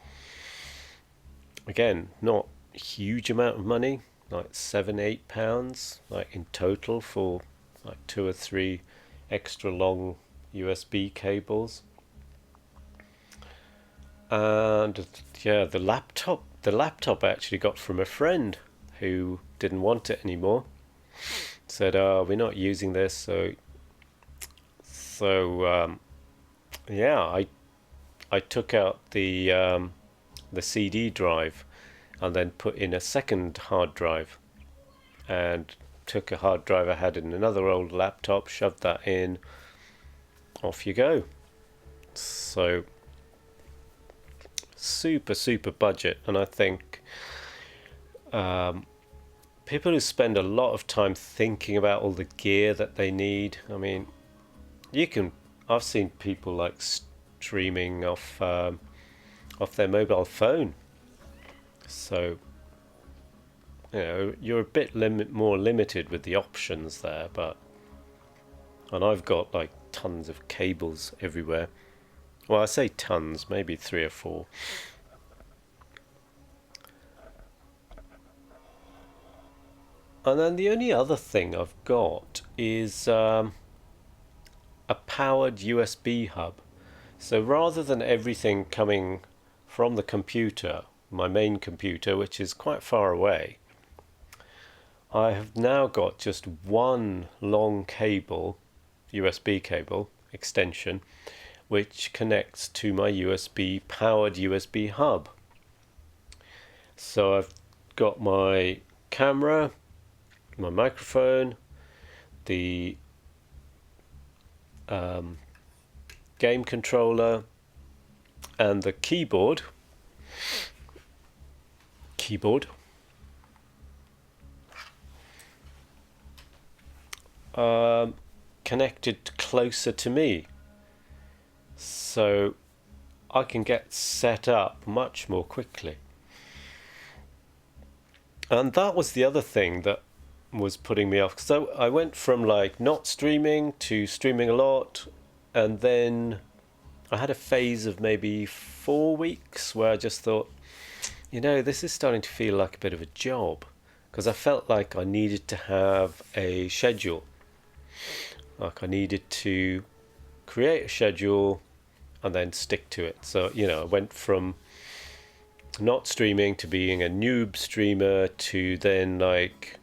Again, not a huge amount of money, like £7-8, like in total for like 2 or 3 extra long USB cables. And yeah, the laptop I actually got from a friend who didn't want it anymore. Said, "Oh, we're not using this." So yeah, I took out the CD drive and then put in a second hard drive, and took a hard drive I had in another old laptop, shoved that in, off you go. So super budget. And I think people who spend a lot of time thinking about all the gear that they need, I mean, I've seen people like streaming off their mobile phone. So, you know, you're a bit more limited with the options there, and I've got like tons of cables everywhere. Well, I say tons, maybe 3 or 4. And then the only other thing I've got is a powered USB hub. So rather than everything coming from the computer, my main computer, which is quite far away, I have now got just one long cable, USB cable extension, which connects to my powered USB hub. So I've got my camera, my microphone, the game controller, and the keyboard connected closer to me, so I can get set up much more quickly. And that was the other thing that was putting me off. So I went from like not streaming to streaming a lot, and then I had a phase of maybe 4 weeks where I just thought, you know, this is starting to feel like a bit of a job, because I felt like I needed to have a schedule. Like I needed to create a schedule and then stick to it. So, you know, I went from not streaming to being a noob streamer to then like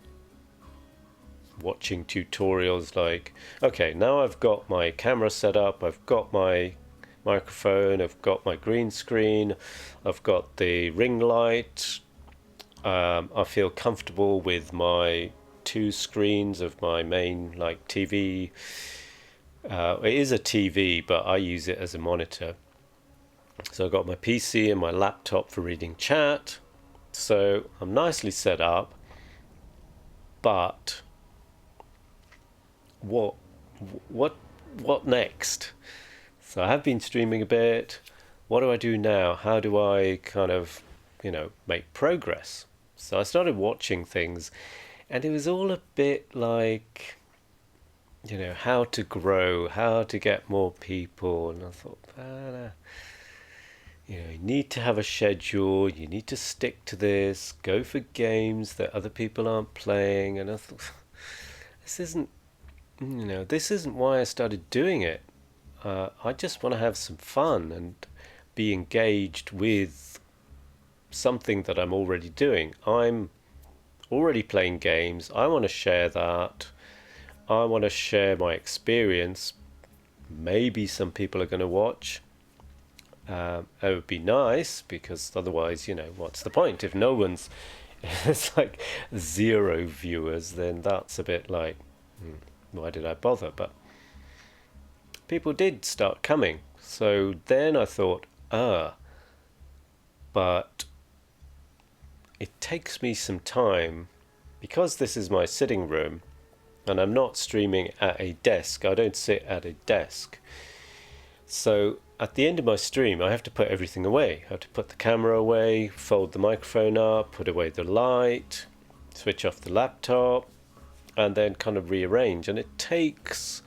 watching tutorials. Like, okay, now I've got my camera set up, I've got my microphone, I've got my green screen, I've got the ring light, I feel comfortable with my 2 screens of my main like TV. It is a TV, but I use it as a monitor. So I've got my PC and my laptop for reading chat. So I'm nicely set up. But what what what next? So I have been streaming a bit. What do I do now? How do I kind of, make progress? So I started watching things, and it was all a bit like, how to grow, how to get more people. And I thought, you need to have a schedule, you need to stick to this, go for games that other people aren't playing. And I thought, this isn't, this isn't why I started doing it. I just want to have some fun and be engaged with something that I'm already doing. I'm already playing games. I want to share that. I want to share my experience. Maybe some people are going to watch. It would be nice, because otherwise, what's the point? If no one's, it's like 0 viewers, then that's a bit like, why did I bother? But people did start coming. So then I thought, but it takes me some time, because this is my sitting room and I'm not streaming at a desk. I don't sit at a desk. So at the end of my stream, I have to put everything away. I have to put the camera away, fold the microphone up, put away the light, switch off the laptop, and then kind of rearrange. And it takes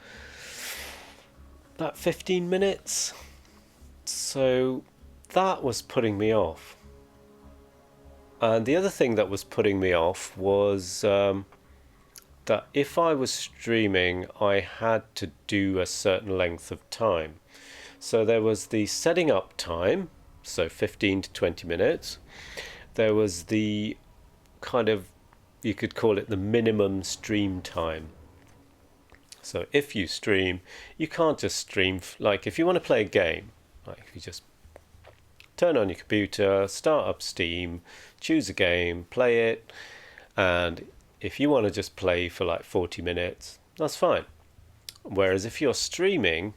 about 15 minutes. So that was putting me off. And the other thing that was putting me off was that if I was streaming, I had to do a certain length of time. So there was the setting up time, so 15 to 20 minutes. There was the kind of, you could call it the minimum stream time. So if you stream, you can't just stream, like if you want to play a game, like if you just turn on your computer, start up Steam, choose a game, play it, and if you want to just play for like 40 minutes, that's fine. Whereas if you're streaming,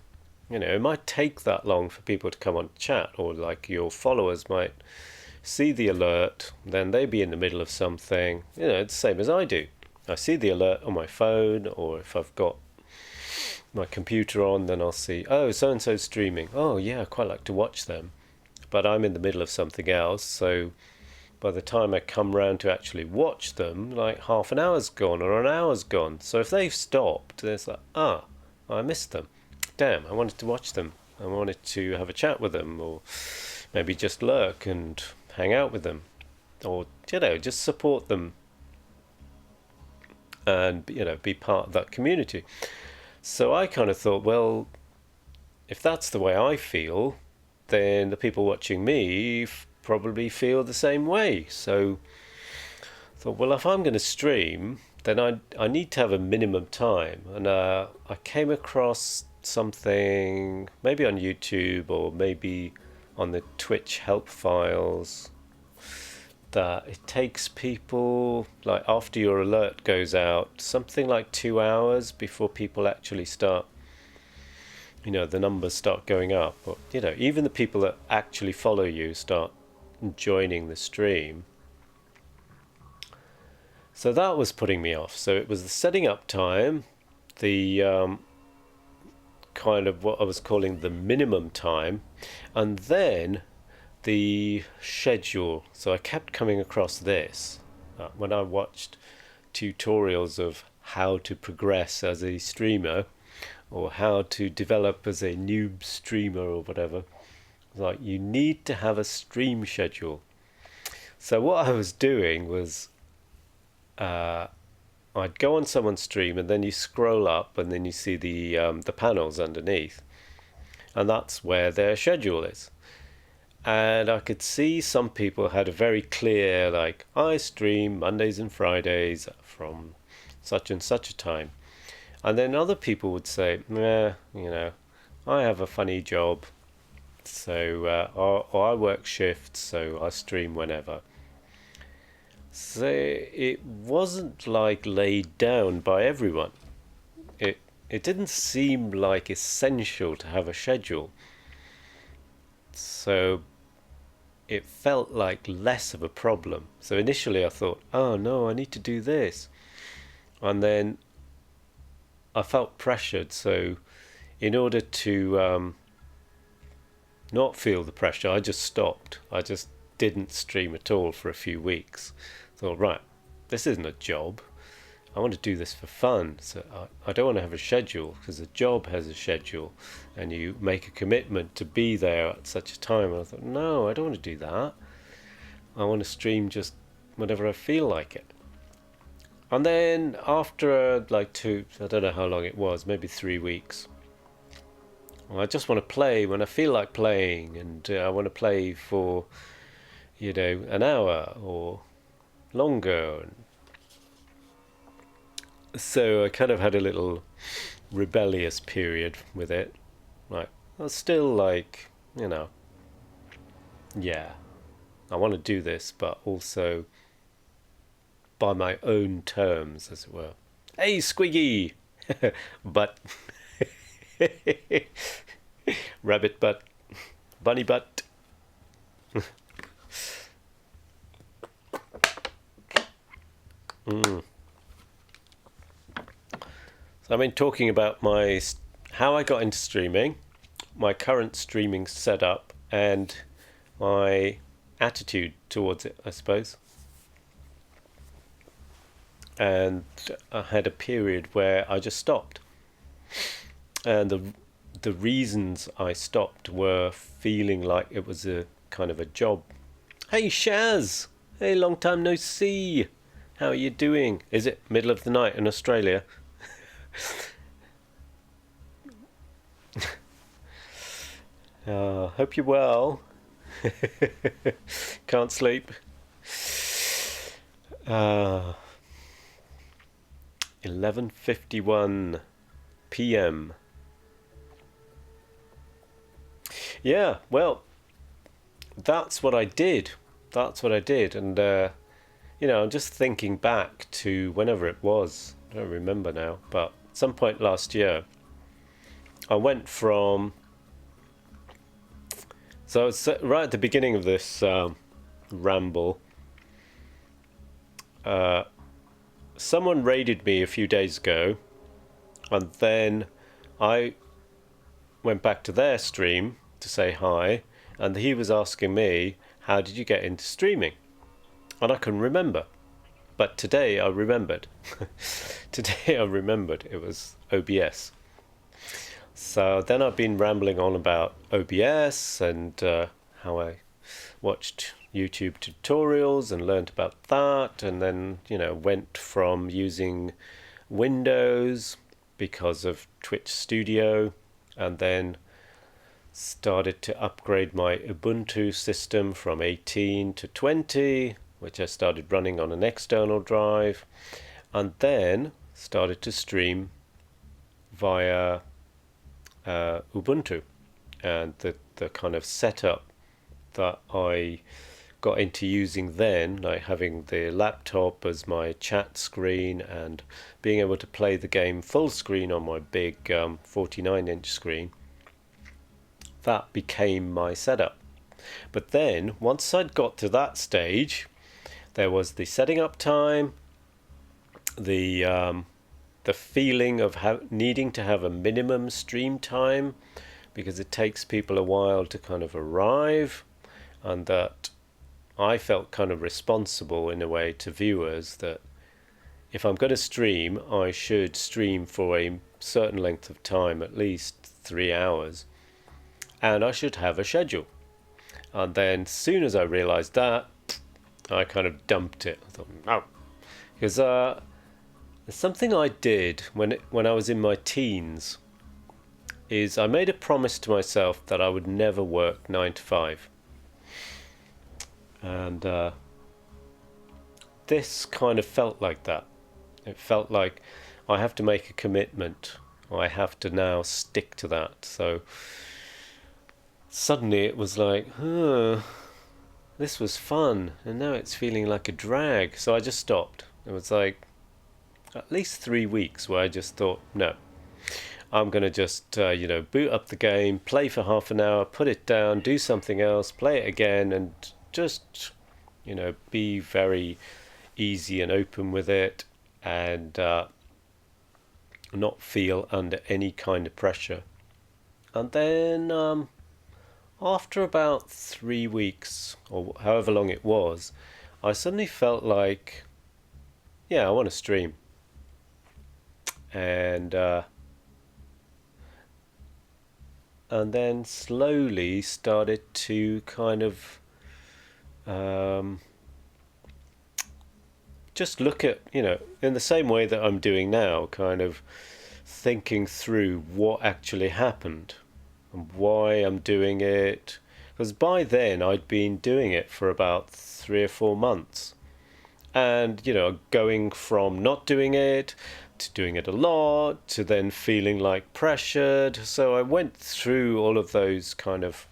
it might take that long for people to come on chat, or like your followers might see the alert, then they be in the middle of something. It's the same as I do. I see the alert on my phone, or if I've got my computer on, then I'll see, oh, so-and-so's streaming. Oh, yeah, I quite like to watch them. But I'm in the middle of something else, so by the time I come round to actually watch them, like half an hour's gone or an hour's gone. So if they've stopped, it's like, I missed them. Damn, I wanted to watch them. I wanted to have a chat with them, or maybe just lurk and hang out with them, or just support them and be part of that community. So I kind of thought, well, if that's the way I feel, then the people watching me probably feel the same way. So I thought, well, if I'm going to stream, then I need to have a minimum time. And I came across something, maybe on YouTube or maybe on the Twitch help files, that it takes people, like after your alert goes out, something like 2 hours before people actually start, the numbers start going up. Or, even the people that actually follow you start joining the stream. So that was putting me off. So it was the setting up time, the kind of what I was calling the minimum time, and then the schedule. So I kept coming across this when I watched tutorials of how to progress as a streamer, or how to develop as a noob streamer or whatever. Like, you need to have a stream schedule. So what I was doing was I'd go on someone's stream, and then you scroll up, and then you see the panels underneath, and that's where their schedule is. And I could see some people had a very clear, like, I stream Mondays and Fridays from such and such a time. And then other people would say, I have a funny job, so or I work shifts, so I stream whenever. So it wasn't like laid down by everyone. It didn't seem like essential to have a schedule. So it felt like less of a problem. So initially I thought, oh no, I need to do this. And then I felt pressured, so in order to not feel the pressure, I just stopped. I just didn't stream at all for a few weeks. Thought, right, this isn't a job. I want to do this for fun. So I don't want to have a schedule, because a job has a schedule and you make a commitment to be there at such a time. And I thought, no, I don't want to do that. I want to stream just whenever I feel like it. And then after like I don't know how long it was, maybe 3 weeks, I just want to play when I feel like playing, and I want to play for, an hour or longer. So I kind of had a little rebellious period with it. Like, I was still like, yeah, I want to do this, but also by my own terms, as it were. Hey, Squiggy! Butt. Rabbit butt. Bunny butt. So I've been talking about how I got into streaming, my current streaming setup, and my attitude towards it, I suppose. And I had a period where I just stopped. And the reasons I stopped were feeling like it was a kind of a job. Hey Shaz! Hey, long time no see! How are you doing? Is it middle of the night in Australia? Hope you're well. Can't sleep. 11:51 p.m. Yeah, well, that's what I did. And I'm just thinking back to whenever it was. I don't remember now, but at some point last year, I went from. So it's right at the beginning of this ramble. Someone raided me a few days ago, and then I went back to their stream to say hi, and he was asking me, how did you get into streaming? And I couldn't remember. But today I remembered. It was OBS. So then I've been rambling on about OBS and how I watched YouTube tutorials and learned about that, and then went from using Windows because of Twitch Studio, and then started to upgrade my Ubuntu system from 18 to 20, which I started running on an external drive, and then started to stream via Ubuntu. And the kind of setup that I got into using then, like having the laptop as my chat screen and being able to play the game full screen on my big 49-inch screen, that became my setup. But then once I'd got to that stage, there was the setting up time, the feeling of needing to have a minimum stream time, because it takes people a while to kind of arrive, and that I felt kind of responsible in a way to viewers that if I'm going to stream, I should stream for a certain length of time, at least 3 hours, and I should have a schedule. And then as soon as I realized that, I kind of dumped it. I thought, no. Because there's something I did when I was in my teens, is I made a promise to myself that I would never work 9 to 5. And this kind of felt like that. It felt like I have to make a commitment. I have to now stick to that. So suddenly it was like, this was fun, and now it's feeling like a drag. So I just stopped. It was like at least 3 weeks where I just thought, no, I'm going to just, boot up the game, play for half an hour, put it down, do something else, play it again, and just, be very easy and open with it. and not feel under any kind of pressure. And then after about 3 weeks, or however long it was, I suddenly felt like, yeah, I want to stream. And then slowly started to kind of just look at, in the same way that I'm doing now, kind of thinking through what actually happened and why I'm doing it. Because by then I'd been doing it for about 3 or 4 months. And, going from not doing it to doing it a lot to then feeling like pressured. So I went through all of those kind of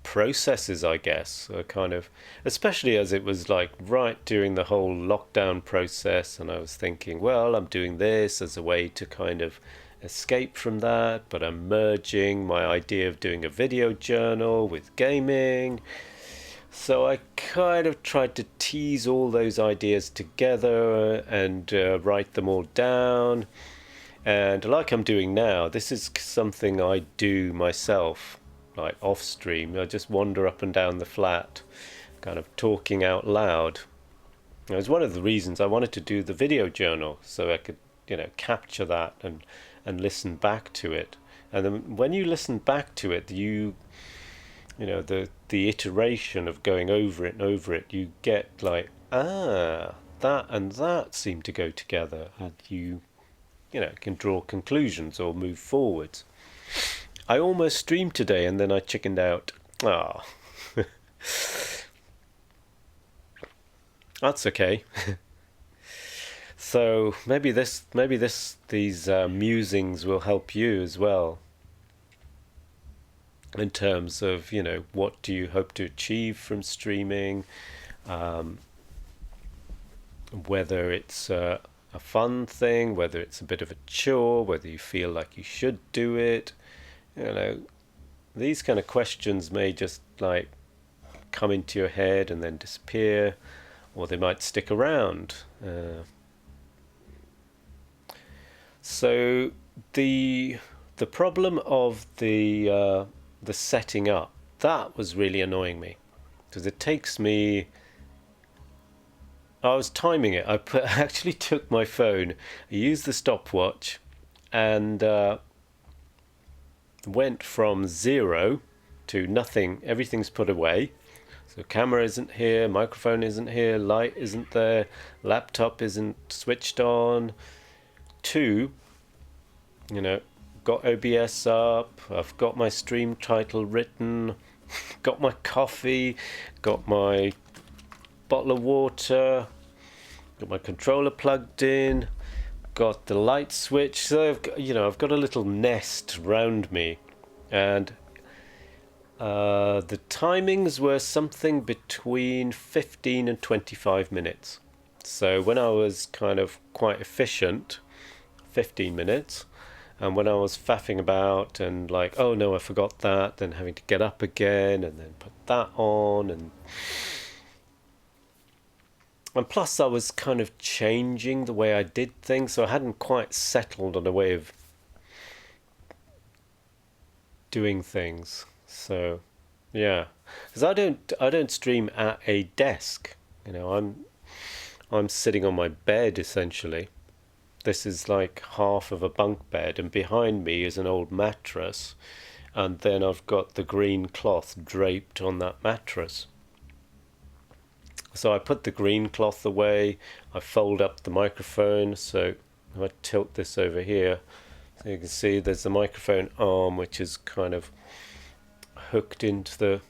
processes, I guess, kind of, especially as it was like right during the whole lockdown process, and I was thinking, well, I'm doing this as a way to kind of escape from that, but I'm merging my idea of doing a video journal with gaming. So I kind of tried to tease all those ideas together and write them all down. And like I'm doing now, this is something I do myself, like off stream. I just wander up and down the flat, kind of talking out loud. It was one of the reasons I wanted to do the video journal, so I could, capture that and listen back to it. And then when you listen back to it, the iteration of going over it and over it, you get like, that and that seem to go together, and you can draw conclusions or move forwards. I almost streamed today and then I chickened out. That's okay. So maybe these musings will help you as well, in terms of, what do you hope to achieve from streaming, whether it's a fun thing, whether it's a bit of a chore, whether you feel like you should do it. These kind of questions may just like come into your head and then disappear, or they might stick around. So the problem of the setting up, that was really annoying me, because it takes me. I was timing it. I actually took my phone, I used the stopwatch, and went from 0 to nothing. Everything's put away. So camera isn't here, microphone isn't here, light isn't there, laptop isn't switched on. 2, got OBS up, I've got my stream title written, got my coffee, got my bottle of water, got my controller plugged in, got the light switch. So I've got a little nest round me, and the timings were something between 15 and 25 minutes. So when I was kind of quite efficient, 15 minutes. And when I was faffing about and like, oh no, I forgot that, then having to get up again and then put that on, and plus I was kind of changing the way I did things, so I hadn't quite settled on a way of doing things. So yeah, because I don't stream at a desk. I'm sitting on my bed essentially. This is like half of a bunk bed, and behind me is an old mattress, and then I've got the green cloth draped on that mattress. So I put the green cloth away, I fold up the microphone, so if I tilt this over here, so you can see there's the microphone arm, which is kind of hooked into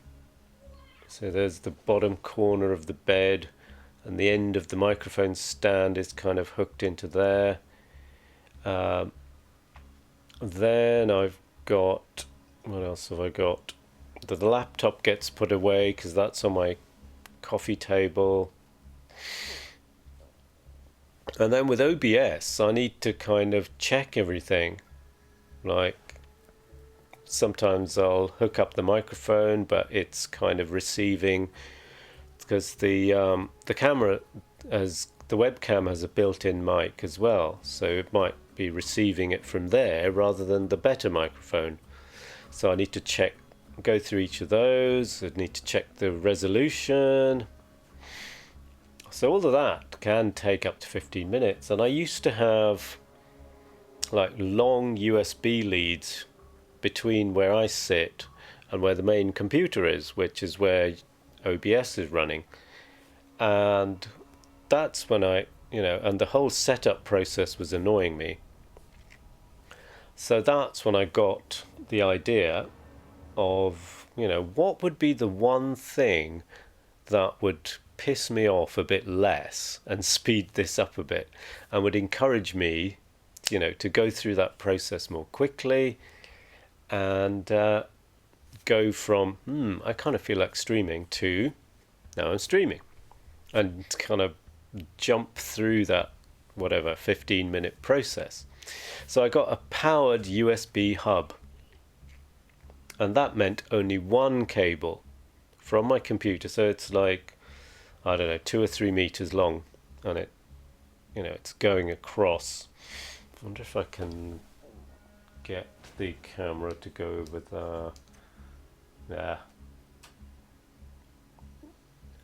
so there's the bottom corner of the bed, and the end of the microphone stand is kind of hooked into there. Then I've got, what else have I got? The laptop gets put away because that's on my coffee table. And then with OBS, I need to kind of check everything. Like, sometimes I'll hook up the microphone, but it's kind of receiving, because the camera has the webcam has a built-in mic as well, so it might be receiving it from there rather than the better microphone. So I need to go through each of those. I need to check the resolution. So all of that can take up to 15 minutes. And I used to have like long USB leads between where I sit and where the main computer is, which is where OBS is running. And that's when and the whole setup process was annoying me. So that's when I got the idea of, what would be the one thing that would piss me off a bit less and speed this up a bit and would encourage me, to go through that process more quickly and go from, I kind of feel like streaming to, now I'm streaming, and kind of jump through that, 15-minute process. So I got a powered USB hub, and that meant only one cable from my computer. So it's like, I don't know, 2 or 3 meters long, and it's going across. I wonder if I can get the camera to go over there.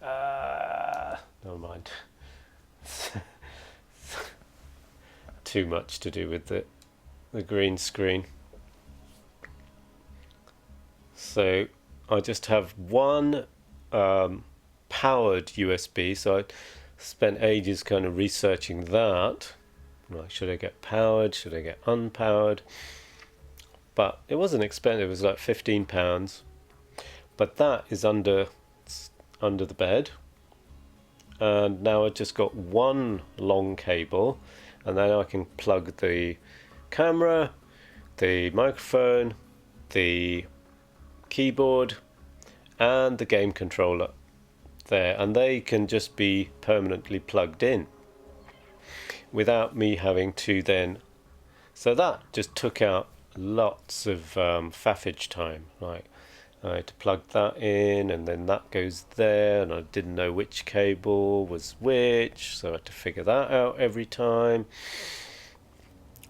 Yeah. Never mind. Too much to do with the green screen. So I just have one powered USB. So I spent ages kind of researching that. Like, should I get powered? Should I get unpowered? But it wasn't expensive. It was like £15. But that is under the bed. And now I've just got one long cable, and then I can plug the camera, the microphone, the keyboard, and the game controller there, and they can just be permanently plugged in without me having to then. So that just took out lots of faffage time. Like, I had to plug that in, and then that goes there, and I didn't know which cable was which, so I had to figure that out every time.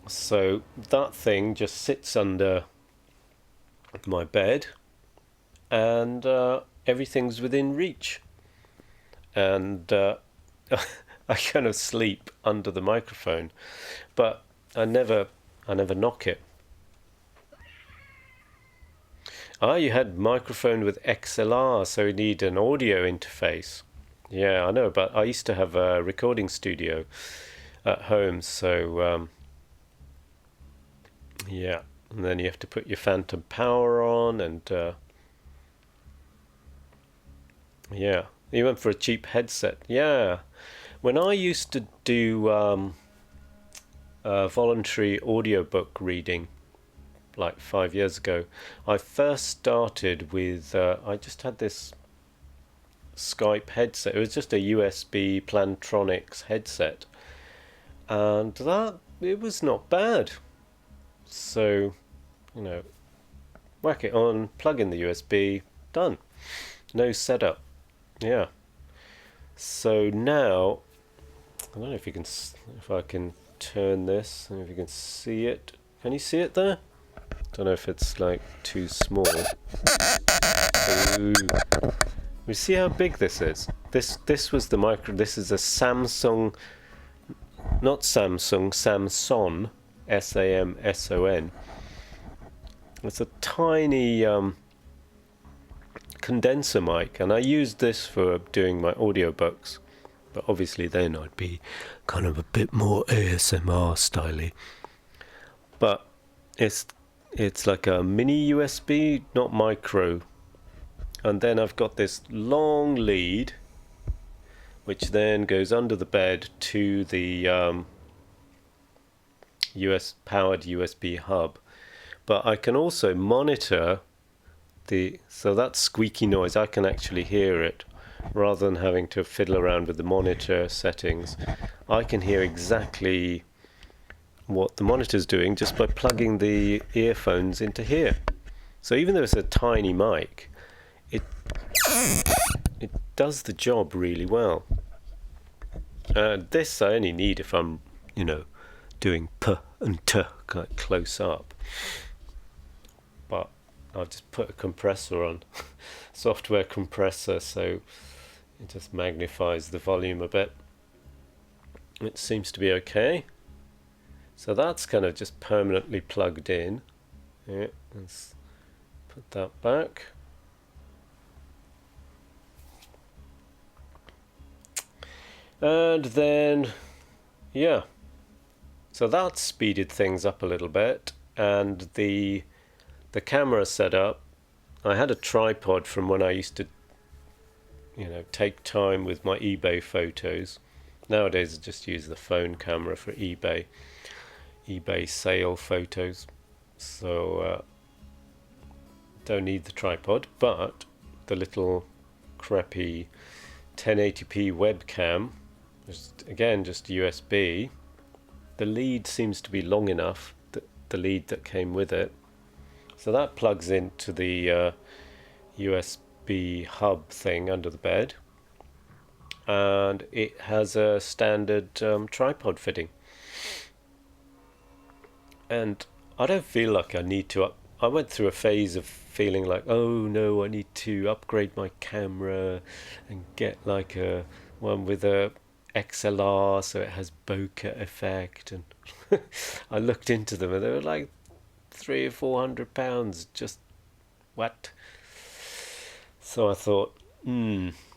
So that thing just sits under my bed, and everything's within reach. And I kind of sleep under the microphone, but I never knock it. You had microphone with XLR, so you need an audio interface. Yeah, I know, but I used to have a recording studio at home, so yeah, and then you have to put your phantom power on, and yeah, you went for a cheap headset. Yeah, when I used to do voluntary audiobook reading, like 5 years ago, I first started with I just had this Skype headset. It was just a USB Plantronics headset, and it was not bad. So, whack it on, plug in the USB, done. No setup. Yeah. So now, I don't know if I can turn this, and if you can see it. Can you see it there? Don't know if it's like too small. Ooh. We see how big this is. This was the micro. This is a Samsung, not Samsung, Samson, SAMSON. It's a tiny condenser mic, and I used this for doing my audiobooks. But obviously, then I'd be kind of a bit more ASMR styly. But it's like a mini USB, not micro. And then I've got this long lead, which then goes under the bed to the powered USB hub. But I can also monitor so that squeaky noise, I can actually hear it. Rather than having to fiddle around with the monitor settings, I can hear exactly what the monitor's doing just by plugging the earphones into here. So even though it's a tiny mic, it does the job really well. This I only need if I'm, doing p and t like close up. But I'll just put a compressor on, software compressor, so it just magnifies the volume a bit. It seems to be okay. So that's kind of just permanently plugged in. Yeah, let's put that back. And then, yeah, so that speeded things up a little bit. And the camera setup, I had a tripod from when I used to, take time with my eBay photos. Nowadays I just use the phone camera for eBay sale photos. So don't need the tripod, but the little crappy 1080p webcam, again just USB. The lead seems to be long enough, the lead that came with it. So that plugs into the USB hub thing under the bed, and it has a standard tripod fitting. And I don't feel like I need to I went through a phase of feeling like, oh no, I need to upgrade my camera and get like a one with a XLR so it has bokeh effect. And I looked into them and they were like £300 or £400. Just what? So I thought,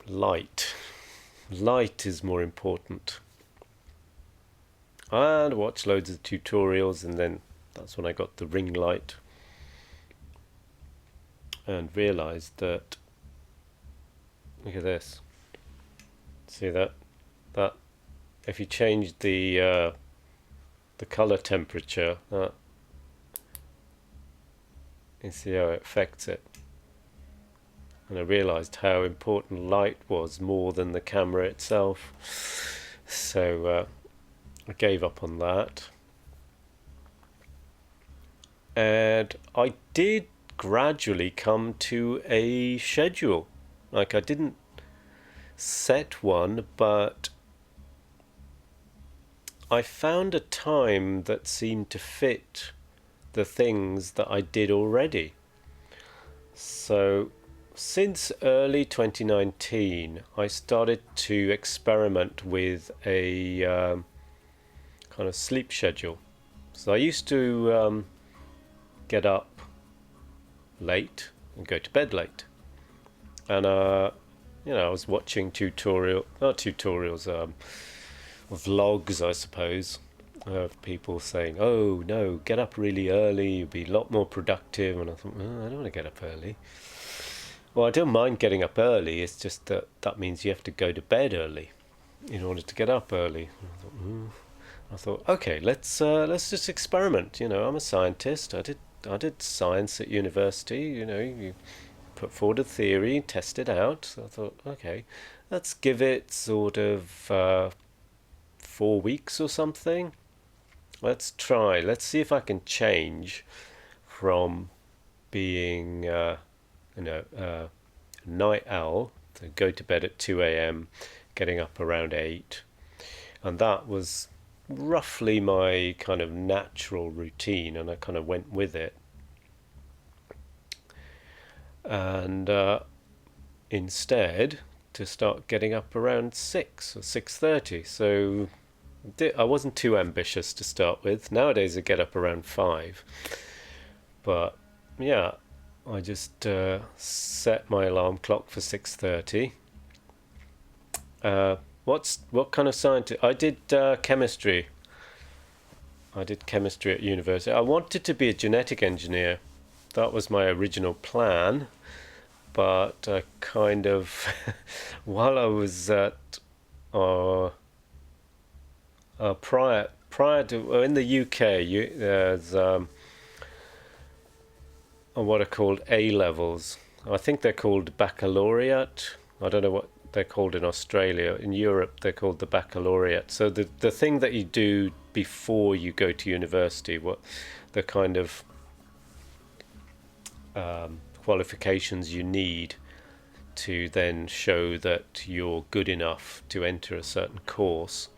light is more important. And watched loads of tutorials, and then that's when I got the ring light and realized that, look at this, see that if you change the color temperature, you see how it affects it. And I realized how important light was, more than the camera itself. So I gave up on that. And I did gradually come to a schedule. Like, I didn't set one, but I found a time that seemed to fit the things that I did already. So since early 2019, I started to experiment with a kind of sleep schedule. So I used to get up late and go to bed late. And I was watching vlogs, I suppose, of people saying, oh no, get up really early, you'll be a lot more productive. And I thought, I don't want to get up early. Well, I don't mind getting up early, it's just that means you have to go to bed early in order to get up early. I thought, okay, let's just experiment. I'm a scientist. I did science at university. You put forward a theory, test it out. So I thought, okay, let's give it sort of 4 weeks or something. Let's try. Let's see if I can change from being night owl to go to bed at 2 a.m., getting up around 8. And that was roughly my kind of natural routine, and I kind of went with it. And instead to start getting up around 6 or 6:30. So I wasn't too ambitious to start with. Nowadays I get up around 5. But yeah, I just set my alarm clock for 6:30. What kind of science? I did chemistry. I did chemistry at university. I wanted to be a genetic engineer. That was my original plan. But kind of, while I was at prior to in the UK, there's what are called A levels. I think they're called baccalaureate. I don't know what they're called in Australia. In Europe, they're called the baccalaureate. So the thing that you do before you go to university, what the kind of qualifications you need to then show that you're good enough to enter a certain course.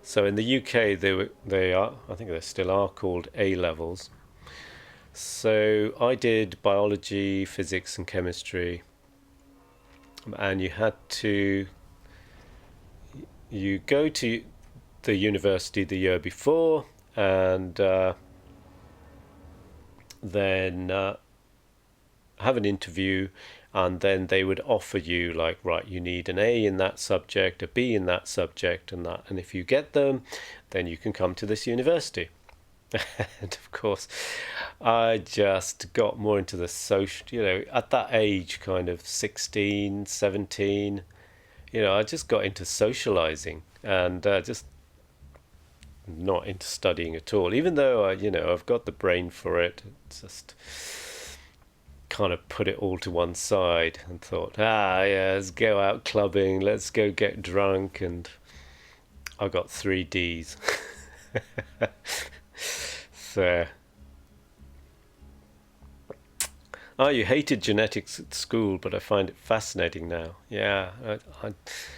So in the UK, they are, I think they still are, called A levels. So I did biology, physics, and chemistry, and you go to the university the year before, and then have an interview, and then they would offer you, like, right, you need an A in that subject, a B in that subject, and that, and if you get them, then you can come to this university. And of course, I just got more into the social, at that age, kind of 16, 17, I just got into socializing, and just not into studying at all, even though I've got the brain for it. Just kind of put it all to one side and thought, yeah, let's go out clubbing, let's go get drunk, and I got 3 Ds. So, you hated genetics at school, but I find it fascinating now. Yeah, I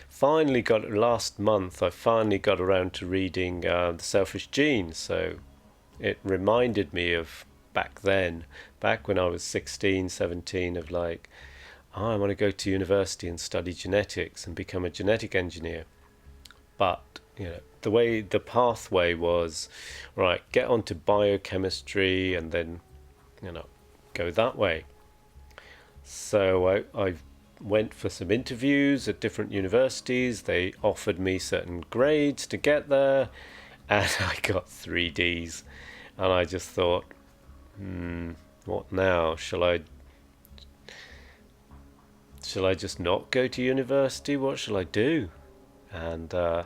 finally last month I finally got around to reading The Selfish Gene, so it reminded me of back when I was 16, 17, of like, I want to go to university and study genetics and become a genetic engineer. But, the pathway was, right, get onto biochemistry and then, go that way. So I went for some interviews at different universities. They offered me certain grades to get there, and I got 3 Ds. And I just thought, what now? Shall I just not go to university? What shall I do? And I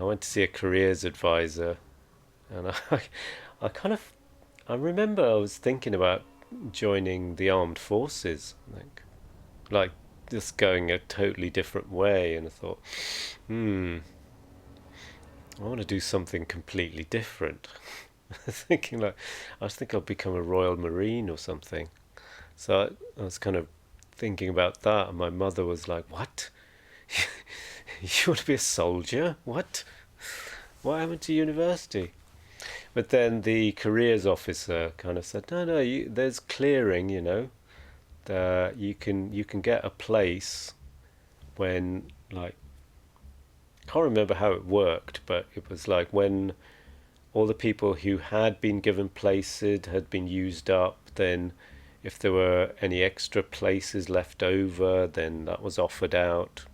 went to see a careers advisor, and I remember I was thinking about joining the armed forces, like just going a totally different way, and I thought, I want to do something completely different. I was thinking I'll become a Royal Marine or something. So I was kind of thinking about that, and my mother was like, "What? You want to be a soldier? What happened to university?" But then the careers officer kind of said, "No, there's clearing. You can get a place when, like, I can't remember how it worked, but it was like when all the people who had been given places had been used up, then if there were any extra places left over, then that was offered out."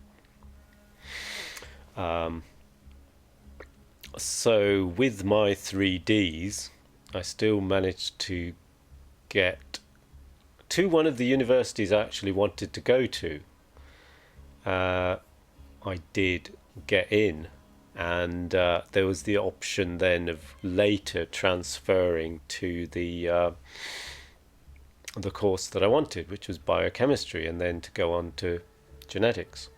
So with my 3 Ds, I still managed to get to one of the universities I actually wanted to go to. I did get in, and there was the option then of later transferring to the course that I wanted, which was biochemistry, and then to go on to genetics.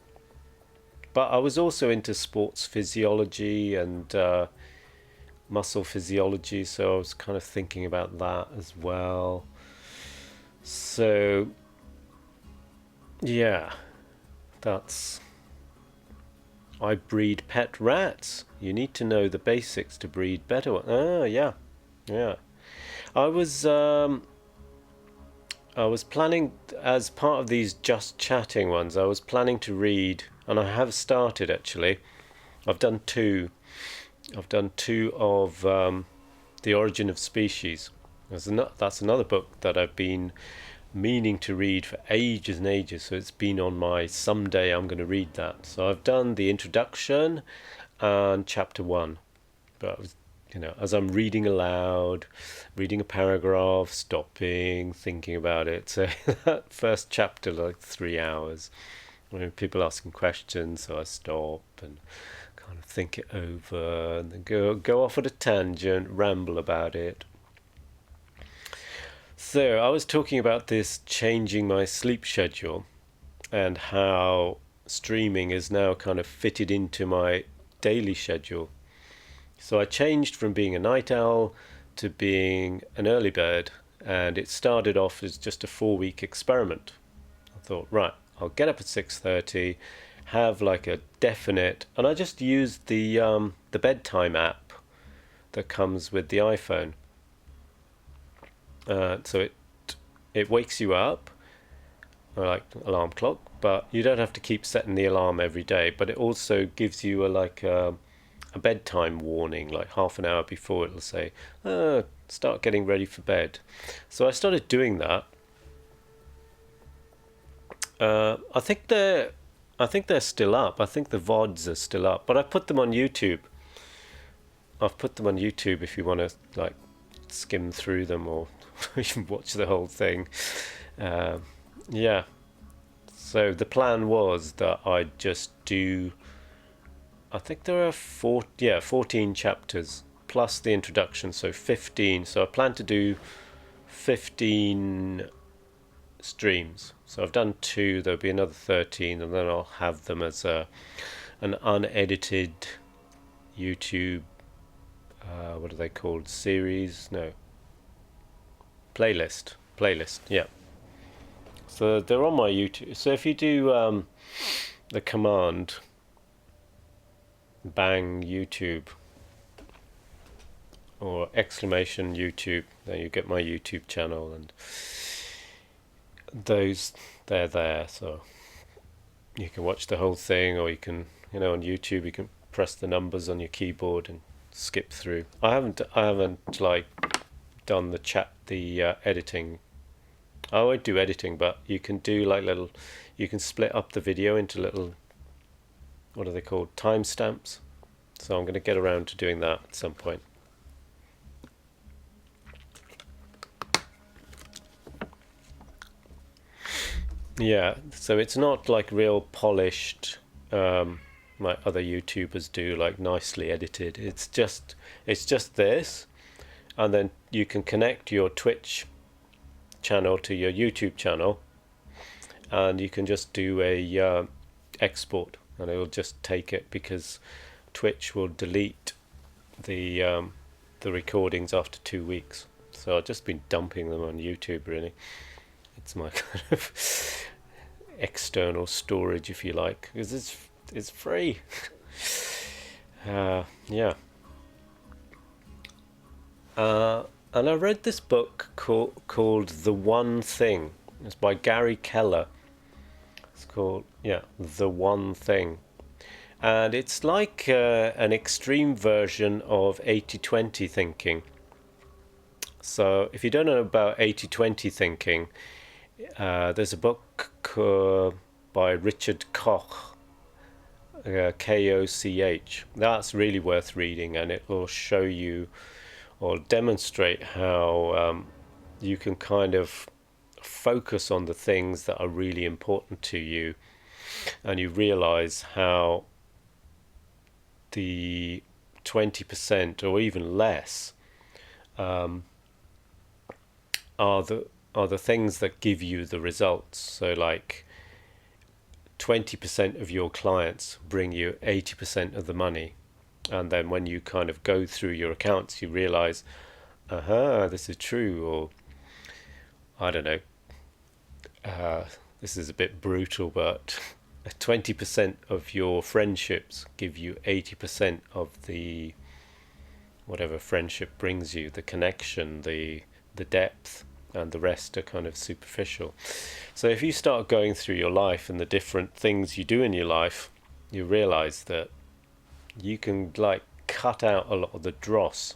But I was also into sports physiology and muscle physiology, so I was kind of thinking about that as well. So, yeah, I breed pet rats. You need to know the basics to breed better ones. Yeah. I was planning, as part of these Just Chatting ones, I was planning to read, and I have started actually. I've done 2. I've done 2 of The Origin of Species. That's another book that I've been meaning to read for ages and ages, so it's been on my someday I'm going to read that. So I've done the introduction and chapter 1, but I was, as I'm reading aloud, reading a paragraph, stopping, thinking about it. So that first chapter, like 3 hours, people asking questions, so I stop and kind of think it over, and then go off at a tangent, ramble about it. So I was talking about this changing my sleep schedule, and how streaming is now kind of fitted into my daily schedule. So I changed from being a night owl to being an early bird, and it started off as just a 4-week experiment. I thought, right, I'll get up at 6:30, have like a definite, and I just used the bedtime app that comes with the iPhone. So it wakes you up, like alarm clock, but you don't have to keep setting the alarm every day. But it also gives you a bedtime warning, like half an hour before. It'll say, start getting ready for bed. So I started doing that. I think they're still up. I think the VODs are still up, but I put them on YouTube. I've put them on YouTube if you want to like skim through them or even watch the whole thing. Yeah. So the plan was that I'd just do. I think there are 14 chapters plus the introduction, so 15. So I plan to do 15 streams. So I've done 2. There'll be another 13, and then I'll have them as an unedited YouTube. What are they called? Series? No. Playlist. Yeah. So they're on my YouTube. So if you do the command bang YouTube or exclamation YouTube, then you get my YouTube channel, and they're there. So you can watch the whole thing, or you can, on YouTube you can press the numbers on your keyboard and skip through. I haven't like done the editing. I won't do editing, but you can do like you can split up the video into little, what are they called, timestamps. So I'm going to get around to doing that at some point. Yeah, so it's not like real polished, like other YouTubers do, like nicely edited. It's just this, and then you can connect your Twitch channel to your YouTube channel, and you can just do a export, and it will just take it, because Twitch will delete the recordings after 2 weeks. So I've just been dumping them on YouTube, really. It's my kind of external storage, if you like, because it's free. Yeah. And I read this book called The One Thing. It's by Gary Keller. It's called, The One Thing. And it's like an extreme version of 80-20 thinking. So if you don't know about 80-20 thinking, there's a book by Richard Koch, Koch. That's really worth reading, and it will show you or demonstrate how you can kind of focus on the things that are really important to you, and you realize how the 20% or even less are the things that give you the results. So like 20% of your clients bring you 80% of the money. And then when you kind of go through your accounts, you realize, this is true, or I don't know, this is a bit brutal, but 20% of your friendships give you 80% of the whatever friendship brings you, the connection, the depth, and the rest are kind of superficial. So if you start going through your life and the different things you do in your life, you realize that you can like cut out a lot of the dross.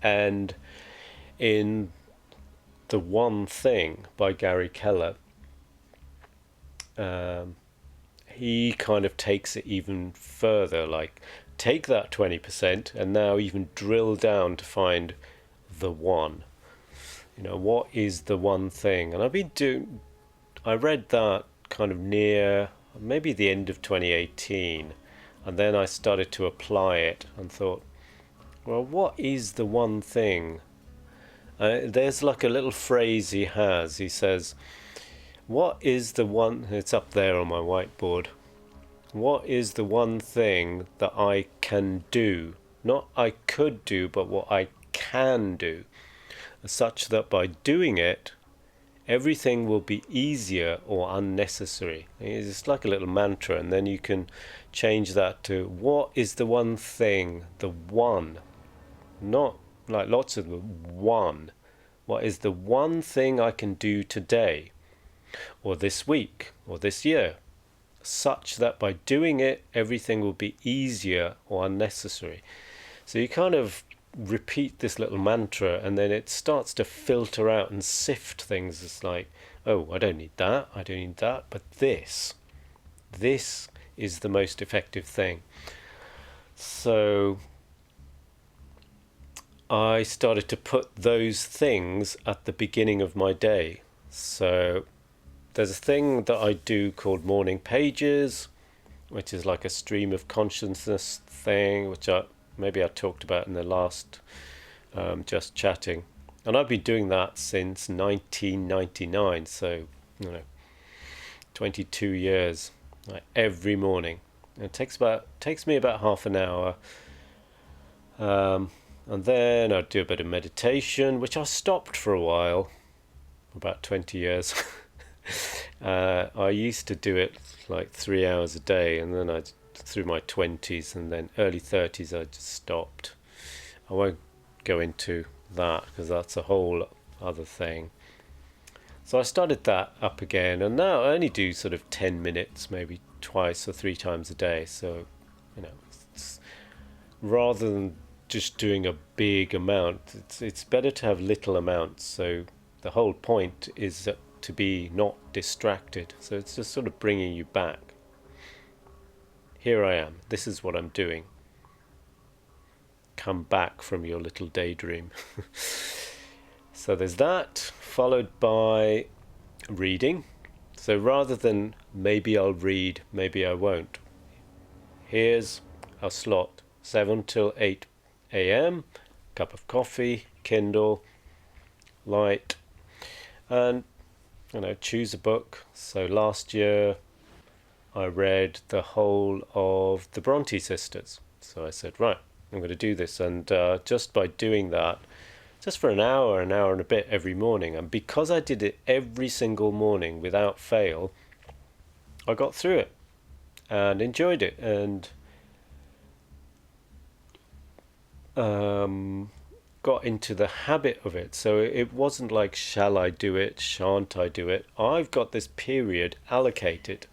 And in The One Thing by Gary Keller, he kind of takes it even further, like take that 20% and now even drill down to find the one. What is the one thing? And I read that kind of near maybe the end of 2018, and then I started to apply it and thought, well, what is the one thing? There's like a little phrase he has. He says, what is the one, it's up there on my whiteboard, what is the one thing that I can do? Not I could do, but what I can do. such that by doing it, everything will be easier or unnecessary. It's like a little mantra, and then you can change that to what is the one thing, the one, not like lots of the one. What is the one thing I can do today, or this week, or this year, such that by doing it, everything will be easier or unnecessary? So you kind of repeat this little mantra, and then it starts to filter out and sift things. It's like, oh, I don't need that, I don't need that, but this is the most effective thing. So I started to put those things at the beginning of my day. So there's a thing that I do called morning pages, which is like a stream of consciousness thing, which maybe I talked about in the last Just Chatting. And I've been doing that since 1999, so 22 years, like every morning. And it takes me about half an hour, and then I do a bit of meditation, which I stopped for a while, about 20 years. I used to do it like 3 hours a day, and then through my 20s and then early 30s I just stopped. I won't go into that because that's a whole other thing. So I started that up again, and now I only do sort of 10 minutes, maybe twice or 3 times a day. So, it's, rather than just doing a big amount, it's better to have little amounts. So the whole point is to be not distracted. So it's just sort of bringing you back. Here I am. This is what I'm doing. Come back from your little daydream. So there's that, followed by reading. So rather than maybe I'll read, maybe I won't, here's a slot, 7 till 8 a.m, cup of coffee, Kindle, light, and choose a book. So last year I read the whole of the Bronte sisters. So I said, right, I'm going to do this. And just by doing that, just for an hour and a bit every morning, and because I did it every single morning without fail, I got through it and enjoyed it, and got into the habit of it. So it wasn't like, shall I do it, shan't I do it? I've got this period allocated,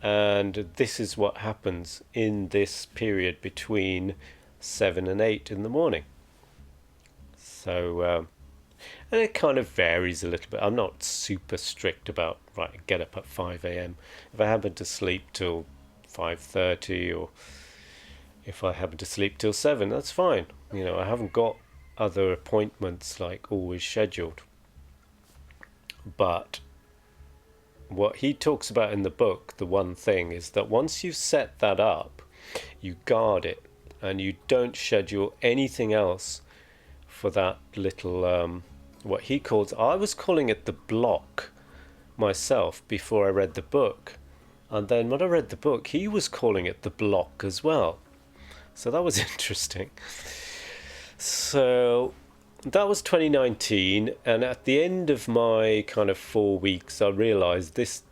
and this is what happens in this period between 7 and 8 in the morning. So and it kind of varies a little bit. I'm not super strict about, right, get up at 5 a.m. If I happen to sleep till 5:30, or if I happen to sleep till 7, that's fine. I haven't got other appointments like always scheduled. But what he talks about in the book, the one thing, is that once you've set that up, you guard it, and you don't schedule anything else for that little, what he calls, I was calling it the block myself before I read the book. And then when I read the book, he was calling it the block as well. So that was interesting. So that was 2019, and at the end of my kind of 4 weeks, I realized this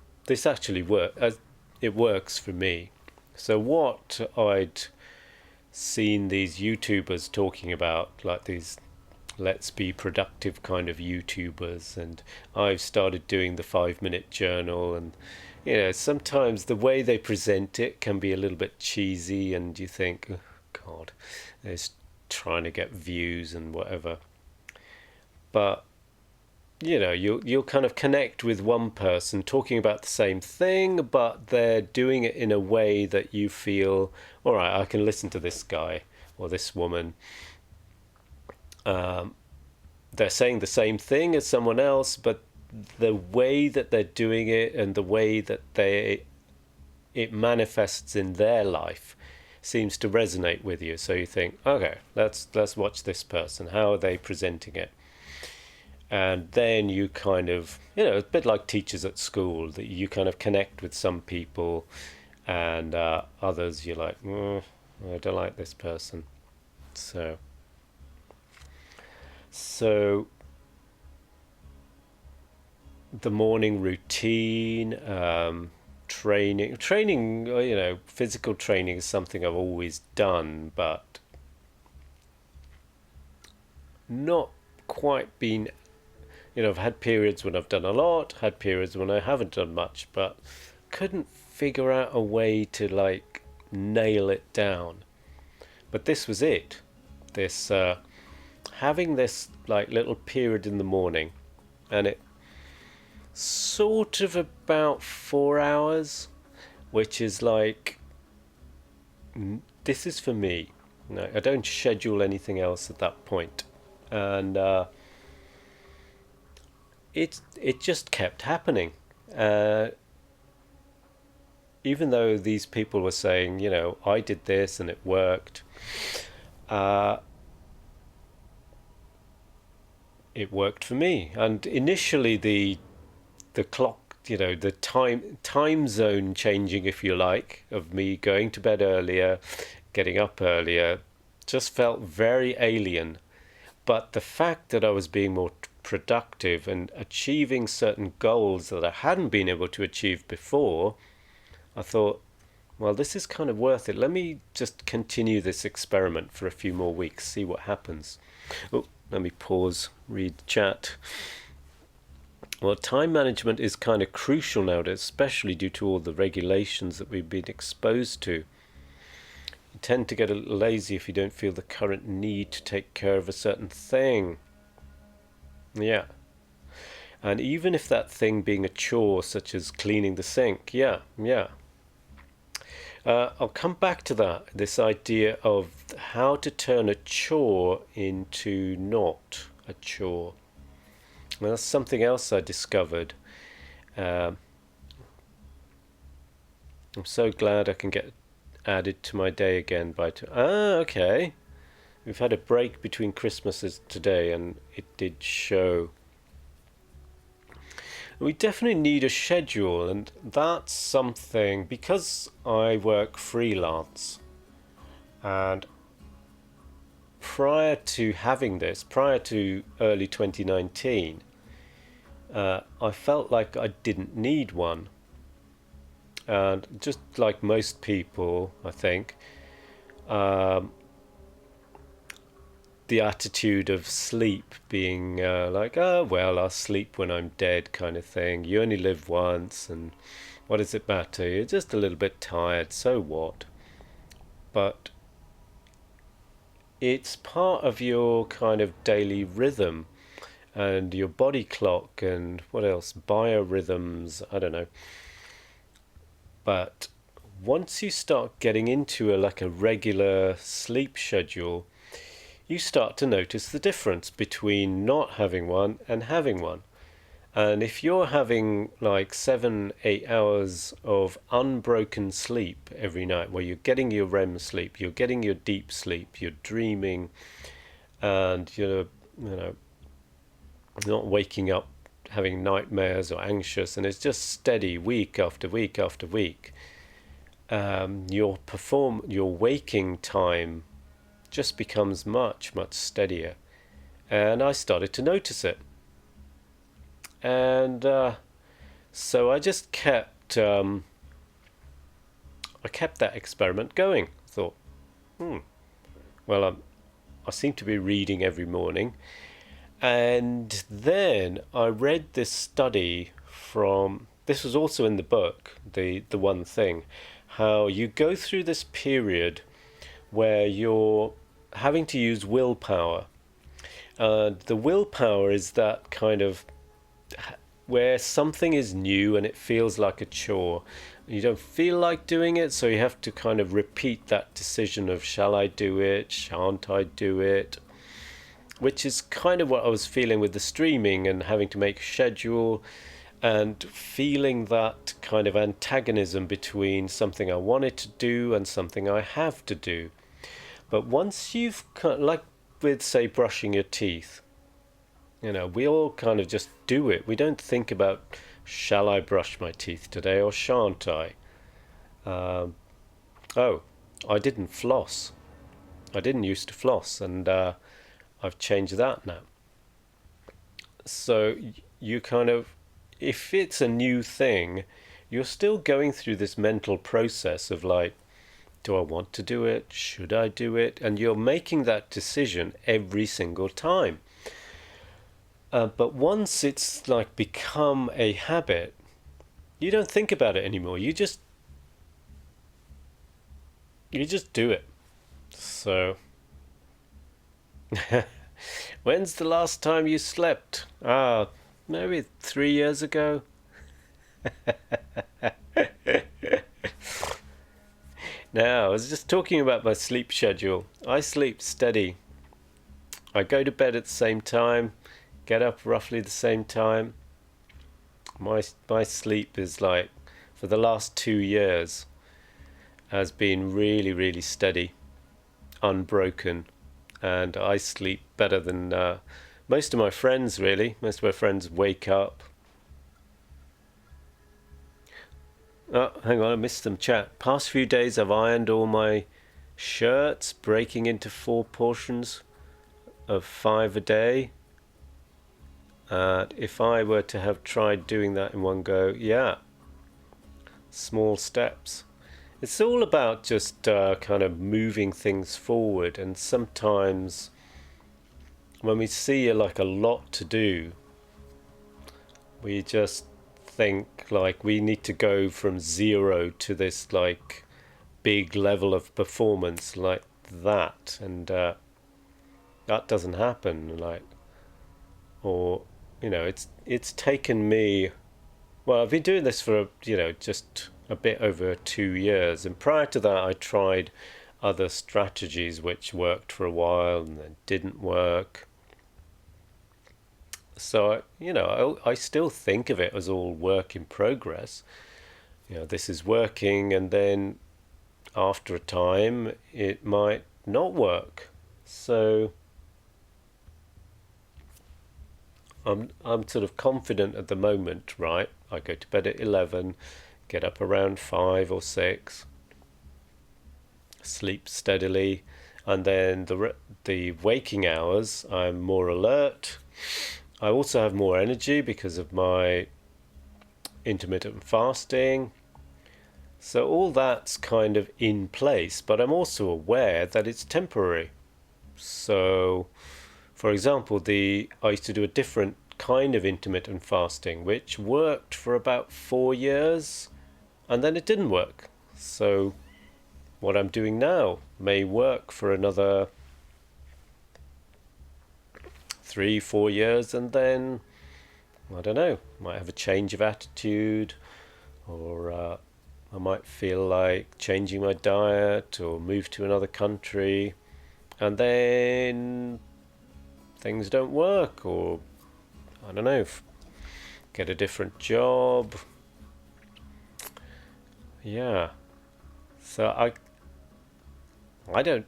actually works. It works for me. So what I'd seen these YouTubers talking about, like these let's be productive kind of YouTubers, and I've started doing the 5-minute journal, and sometimes the way they present it can be a little bit cheesy, and you think, oh, God, they're trying to get views and whatever. But you'll kind of connect with one person talking about the same thing, but they're doing it in a way that you feel, all right, I can listen to this guy or this woman. They're saying the same thing as someone else, but the way that they're doing it and the way that it manifests in their life seems to resonate with you. So you think, okay, let's watch this person. How are they presenting it? And then you kind of, it's a bit like teachers at school, that you kind of connect with some people, and others you're like, I don't like this person. So the morning routine, training, physical training is something I've always done, but not quite been, I've had periods when I've done a lot, had periods when I haven't done much, but couldn't figure out a way to like nail it down. But this was it. This having this like little period in the morning, and it sort of about 4 hours, which is like, this is for me. No, I don't schedule anything else at that point, and it just kept happening. Uh, Even though these people were saying, I did this and it worked, uh, it worked for me. And initially, the clock, the time zone changing, if you like, of me going to bed earlier, getting up earlier, just felt very alien. But the fact that I was being more productive and achieving certain goals that I hadn't been able to achieve before, I thought, well, this is kind of worth it. Let me just continue this experiment for a few more weeks, see what happens. Oh, let me pause, read the chat. Well, time management is kind of crucial nowadays, especially due to all the regulations that we've been exposed to. You tend to get a little lazy if you don't feel the current need to take care of a certain thing. Yeah. And even if that thing being a chore, such as cleaning the sink, yeah. I'll come back to that, this idea of how to turn a chore into not a chore. Well, that's something else I discovered. I'm so glad I can get added to my day again by okay. We've had a break between Christmases today, and it did show. We definitely need a schedule, and that's something, because I work freelance, and prior to having this, prior to early 2019, I felt like I didn't need one. And just like most people, I think, the attitude of sleep being like, oh, well, I'll sleep when I'm dead kind of thing. You only live once, and what does it matter? You're just a little bit tired, so what? But it's part of your kind of daily rhythm and your body clock and what else? Biorhythms, I don't know. But once you start getting into like a regular sleep schedule, you start to notice the difference between not having one and having one. And if you're having like 7-8 hours of unbroken sleep every night, where you're getting your REM sleep, you're getting your deep sleep, you're dreaming, and you're, not waking up having nightmares or anxious, and it's just steady week after week after week, your waking time just becomes much, much steadier. And I started to notice it. And so I just kept that experiment going. I thought, well, I seem to be reading every morning. And then I read this study this was also in the book, the one thing, how you go through this period where you're having to use willpower. The willpower is that kind of where something is new and it feels like a chore. You don't feel like doing it, so you have to kind of repeat that decision of, shall I do it, shan't I do it? Which is kind of what I was feeling with the streaming and having to make a schedule, and feeling that kind of antagonism between something I wanted to do and something I have to do. But once you've, like with, say, brushing your teeth, we all kind of just do it. We don't think about, shall I brush my teeth today or shan't I? Oh, I didn't floss. I didn't used to floss, and I've changed that now. So you kind of, if it's a new thing, you're still going through this mental process of like, do I want to do it? Should I do it? And you're making that decision every single time. But once it's like become a habit, you don't think about it anymore. You just do it. So, when's the last time you slept? Ah, maybe 3 years ago. Now, I was just talking about my sleep schedule. I sleep steady. I go to bed at the same time, get up roughly the same time. My sleep is like, for the last 2 years, has been really, really steady, unbroken, and I sleep better than most of my friends, really. Most of my friends wake up. Oh, hang on, I missed some chat. Past few days I've ironed all my shirts, breaking into 4 portions of 5 a day. If I were to have tried doing that in one go, yeah, small steps. It's all about just kind of moving things forward, and sometimes when we see like a lot to do, we just think like we need to go from zero to this like big level of performance like that, and that doesn't happen. Like, or it's taken me, well, I've been doing this for just a bit over 2 years, and prior to that I tried other strategies which worked for a while and then didn't work. So I still think of it as all work in progress. This is working, and then after a time it might not work. So I'm sort of confident at the moment, right? I go to bed at 11, get up around 5 or 6, sleep steadily, and then the waking hours I'm more alert. I also have more energy because of my intermittent fasting. So all that's kind of in place, but I'm also aware that it's temporary. So, for example, I used to do a different kind of intermittent fasting, which worked for about 4 years, and then it didn't work. So what I'm doing now may work for another 3, 4 years, and then I don't know, might have a change of attitude, or I might feel like changing my diet or move to another country, and then things don't work, or I don't know, get a different job. Yeah. So I don't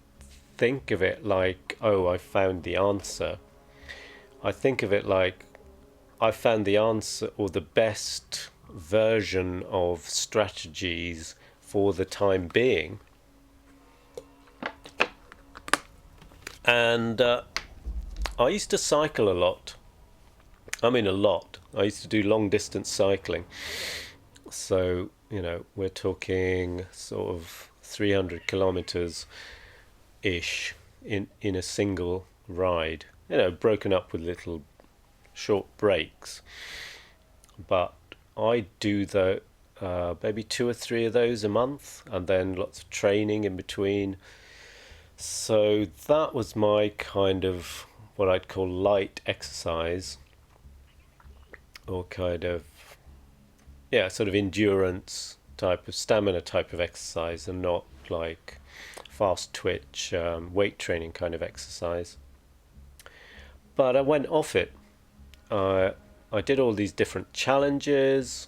think of it like, oh, I found the answer. I think of it like I found the answer, or the best version of strategies for the time being. And I used to cycle a lot. I mean, a lot. I used to do long distance cycling. So, we're talking sort of 300 kilometers ish in a single ride, broken up with little short breaks. But I do maybe 2 or 3 of those a month, and then lots of training in between. So that was my kind of what I'd call light exercise, or kind of, sort of endurance type of, stamina type of exercise, and not like fast twitch weight training kind of exercise. But I went off it. I did all these different challenges,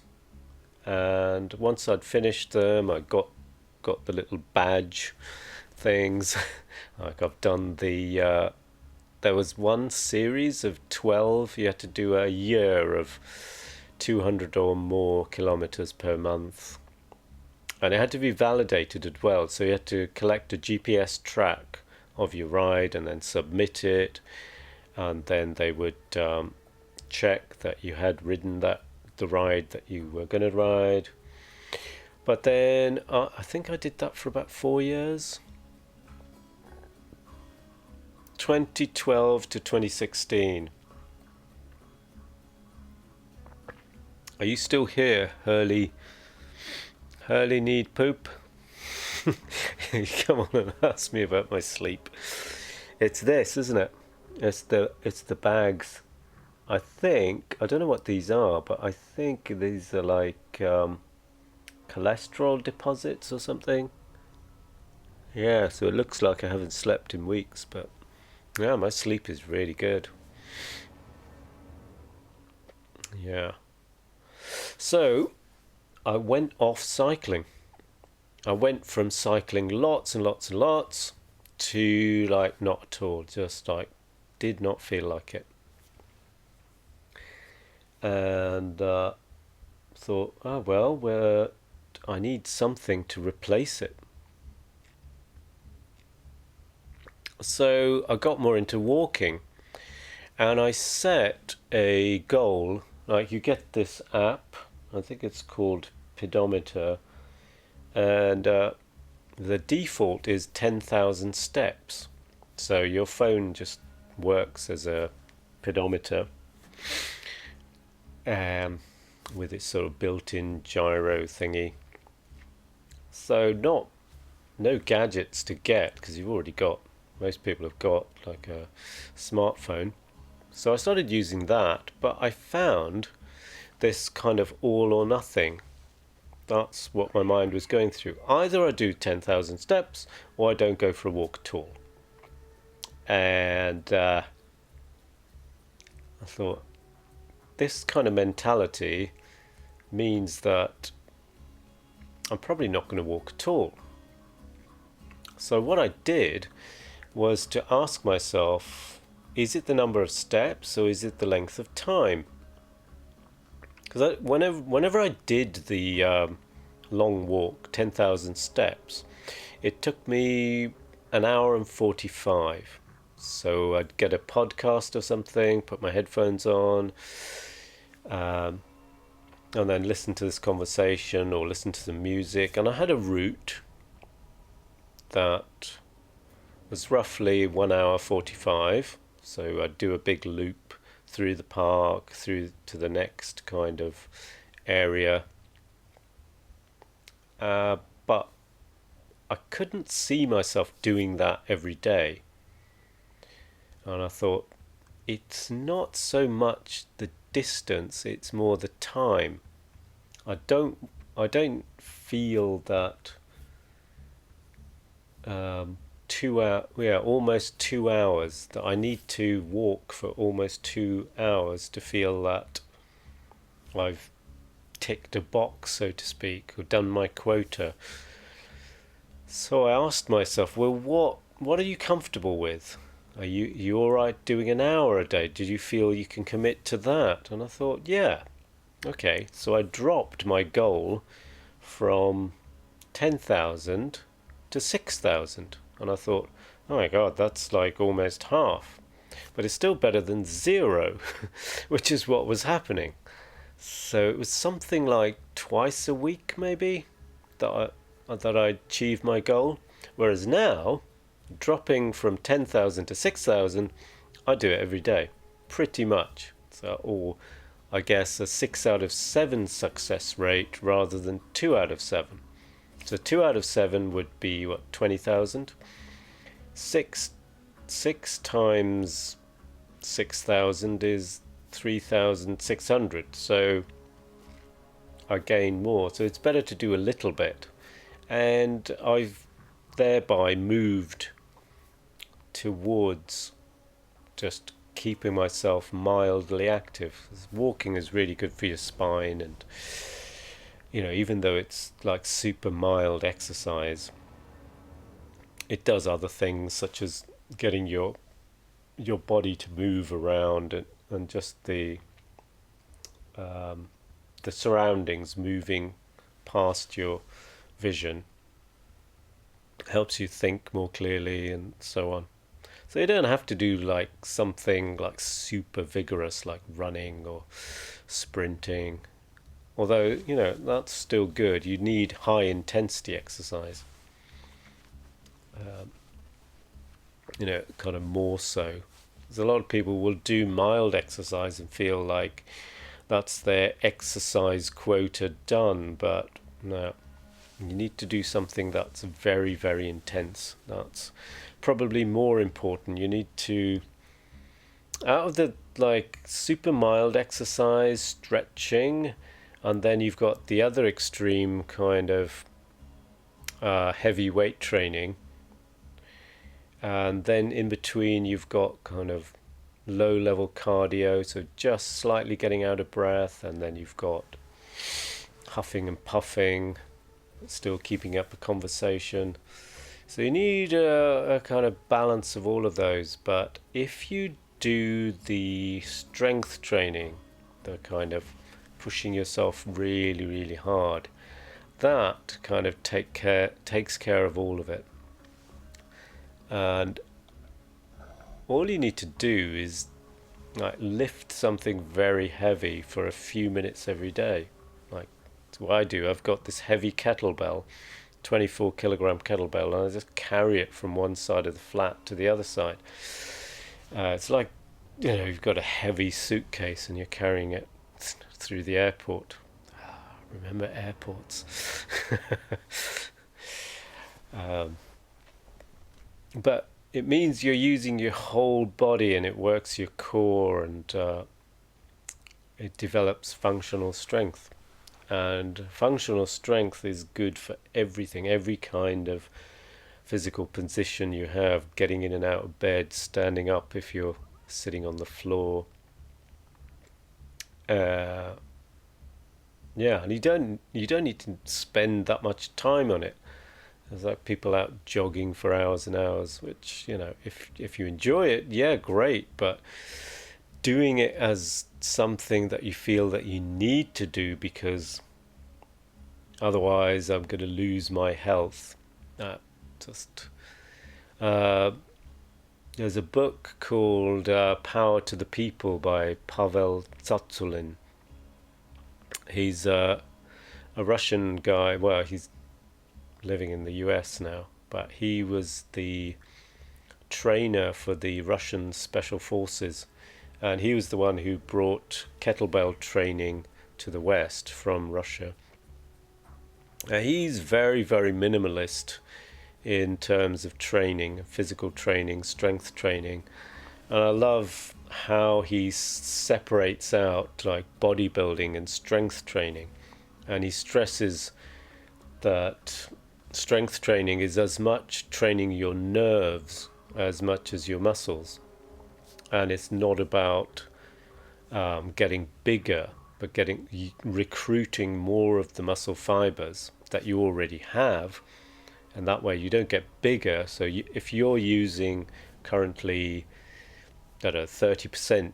and once I'd finished them, I got the little badge things. Like, I've done there was one series of 12. You had to do a year of 200 or more kilometers per month, and it had to be validated as well. So you had to collect a GPS track of your ride and then submit it, and then they would check that you had ridden that the ride that you were going to ride. But then I think I did that for about 4 years. 2012 to 2016. Are you still here, Hurley? Hurley need poop? You come on and ask me about my sleep. It's this, isn't it? It's the bags. I don't know what these are, but I think these are like cholesterol deposits or something. Yeah, so it looks like I haven't slept in weeks, but yeah, my sleep is really good. Yeah. So I went off cycling. I went from cycling lots and lots and lots to like not at all, just like did not feel like it. And thought, oh well, I need something to replace it. So I got more into walking, and I set a goal. Like, you get this app, I think it's called Pedometer, and the default is 10,000 steps. So your phone just works as a pedometer, with its sort of built-in gyro thingy. So no gadgets to get, because most people have got like a smartphone. So I started using that, but I found this kind of all or nothing. That's what my mind was going through. Either I do 10,000 steps or I don't go for a walk at all. And I thought, this kind of mentality means that I'm probably not going to walk at all. So what I did was to ask myself, is it the number of steps or is it the length of time? Because whenever I did the long walk, 10,000 steps, it took me an hour and 45. So I'd get a podcast or something, put my headphones on, and then listen to this conversation or listen to some music. And I had a route that was roughly 1 hour 45. So I'd do a big loop through the park, through to the next kind of area. But I couldn't see myself doing that every day. And I thought, it's not so much the distance, it's more the time. I don't feel that almost 2 hours, that I need to walk for almost 2 hours to feel that I've ticked a box, so to speak, or done my quota. So I asked myself, well, what are you comfortable with? Are you all right doing an hour a day? Did you feel you can commit to that? And I thought, yeah, okay. So I dropped my goal from 10,000 to 6,000. And I thought, oh my God, that's like almost half. But it's still better than 0, which is what was happening. So it was something like twice a week, maybe, that I achieved my goal. Whereas now, dropping from 10,000 to 6,000, I do it every day, pretty much. So, or I guess a 6 out of 7 success rate rather than 2 out of 7. So 2 out of 7 would be, what, 20,000? 6 times 6,000 is 3,600. So I gain more. So it's better to do a little bit. And I've thereby moved towards just keeping myself mildly active. Walking is really good for your spine, and even though it's like super mild exercise, it does other things such as getting your body to move around, and just the surroundings moving past your vision helps you think more clearly and so on. So you don't have to do like something like super vigorous like running or sprinting. Although, you know, that's still good. You need high intensity exercise. You know, kind of more so. Because a lot of people will do mild exercise and feel like that's their exercise quota done, but no, you need to do something that's very, very intense. That's probably more important. You need to, out of the like super mild exercise, stretching, and then you've got the other extreme kind of heavy weight training, and then in between you've got kind of low level cardio, so just slightly getting out of breath, and then you've got huffing and puffing, still keeping up a conversation. So you need a kind of balance of all of those. But if you do the strength training, the kind of pushing yourself really, really hard, that kind of takes care of all of it. And all you need to do is like lift something very heavy for a few minutes every day. Like that's what I do. I've got this heavy kettlebell, 24 kilogram kettlebell, and I just carry it from one side of the flat to the other side. It's like, you know, you've got a heavy suitcase and you're carrying it through the airport. Remember airports. But it means you're using your whole body, and it works your core, and it develops functional strength. And functional strength is good for everything, every kind of physical position you have, getting in and out of bed, standing up if you're sitting on the floor. Yeah, and you don't need to spend that much time on it. There's like people out jogging for hours and hours, which, you know, if you enjoy it, yeah, great. But doing it as something that you feel that you need to do because otherwise I'm going to lose my health. Just there's a book called Power to the People by Pavel Tsatsouline. He's a Russian guy. Well, he's living in the US now, but he was the trainer for the Russian special forces, and he was the one who brought kettlebell training to the West from Russia. He's very, very minimalist in terms of training, physical training, strength training, and I love how he separates out like bodybuilding and strength training, and he stresses that strength training is as much training your nerves as much as your muscles, and it's not about getting bigger, but recruiting more of the muscle fibers that you already have, and that way you don't get bigger. So if you're using currently, I don't know, 30%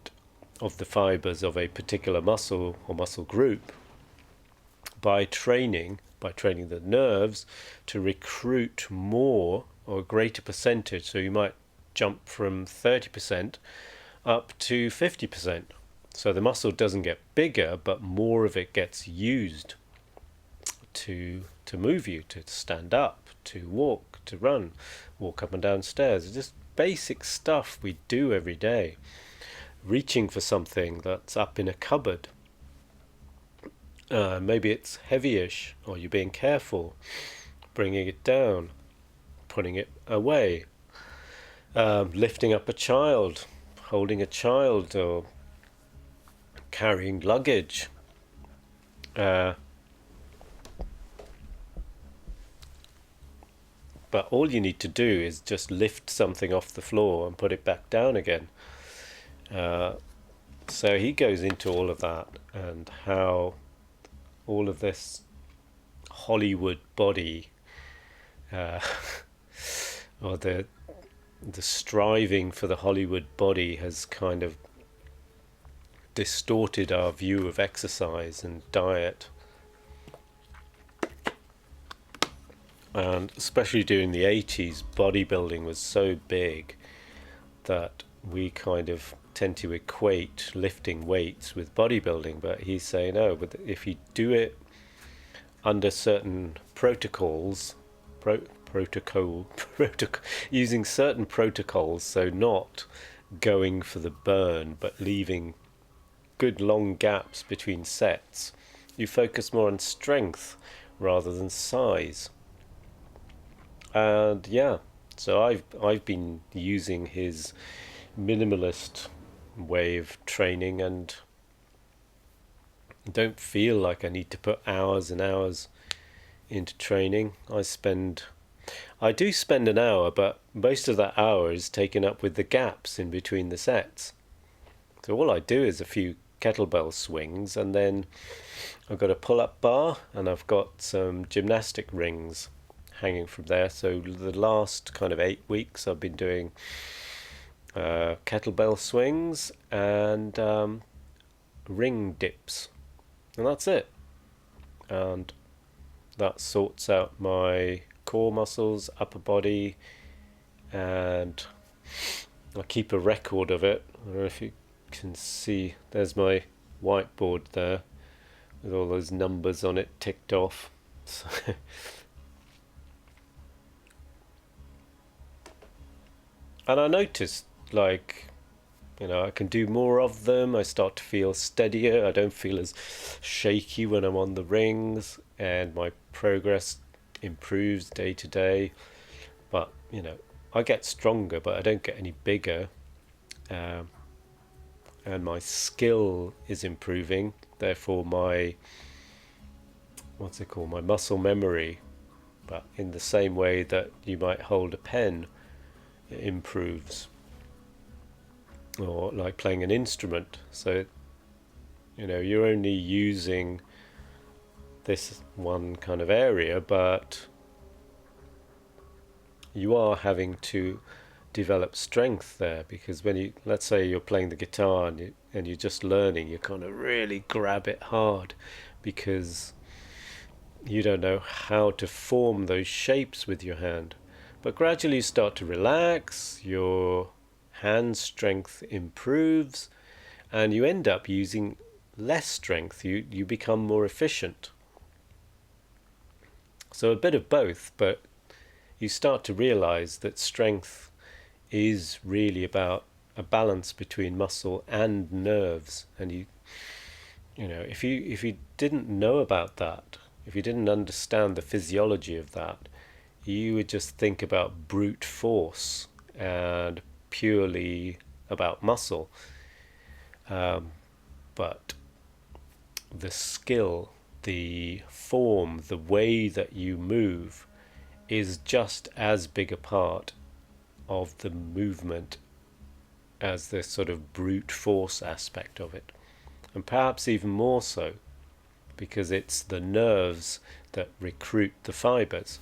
of the fibers of a particular muscle or muscle group, by training the nerves to recruit more or a greater percentage, so you might jump from 30% up to 50%. So the muscle doesn't get bigger, but more of it gets used to move you, to stand up, to walk, to run, walk up and down stairs. It's just basic stuff we do every day. Reaching for something that's up in a cupboard. Maybe it's heavy-ish, or you're being careful, bringing it down, putting it away, lifting up a child, holding a child, or carrying luggage. But all you need to do is just lift something off the floor and put it back down again. So he goes into all of that, and how all of this Hollywood body, or the striving for the Hollywood body, has kind of distorted our view of exercise and diet. And especially during the 80s, bodybuilding was so big that we kind of tend to equate lifting weights with bodybuilding, but he's saying no, but if you do it under certain protocols, using certain protocols, so not going for the burn but leaving good long gaps between sets, you focus more on strength rather than size. And yeah, so I've been using his minimalist way of training, and don't feel like I need to put hours and hours into training. I do spend an hour, but most of that hour is taken up with the gaps in between the sets. So all I do is a few kettlebell swings, and then I've got a pull-up bar, and I've got some gymnastic rings hanging from there. So the last kind of 8 weeks I've been doing kettlebell swings and ring dips, and that's it. And that sorts out my core muscles, upper body, and I keep a record of it. I don't know if you can see, there's my whiteboard there with all those numbers on it ticked off. So and I noticed, like, I can do more of them. I start to feel steadier. I don't feel as shaky when I'm on the rings, and my progress improves day to day. But, I get stronger, but I don't get any bigger. Um, and my skill is improving. Therefore, my muscle memory, but in the same way that you might hold a pen, it improves. Or like playing an instrument. So, you're only using this one kind of area, but you are having to develop strength there, because let's say you're playing the guitar and you're just learning, you kind of really grab it hard because you don't know how to form those shapes with your hand. But gradually you start to relax, your hand strength improves, and you end up using less strength. You become more efficient. So a bit of both, but you start to realize that strength is really about a balance between muscle and nerves. And if you didn't know about that, if you didn't understand the physiology of that, you would just think about brute force and purely about muscle. But the skill, the form, the way that you move is just as big a part of the movement as the sort of brute force aspect of it. And perhaps even more so, because it's the nerves that recruit the fibers.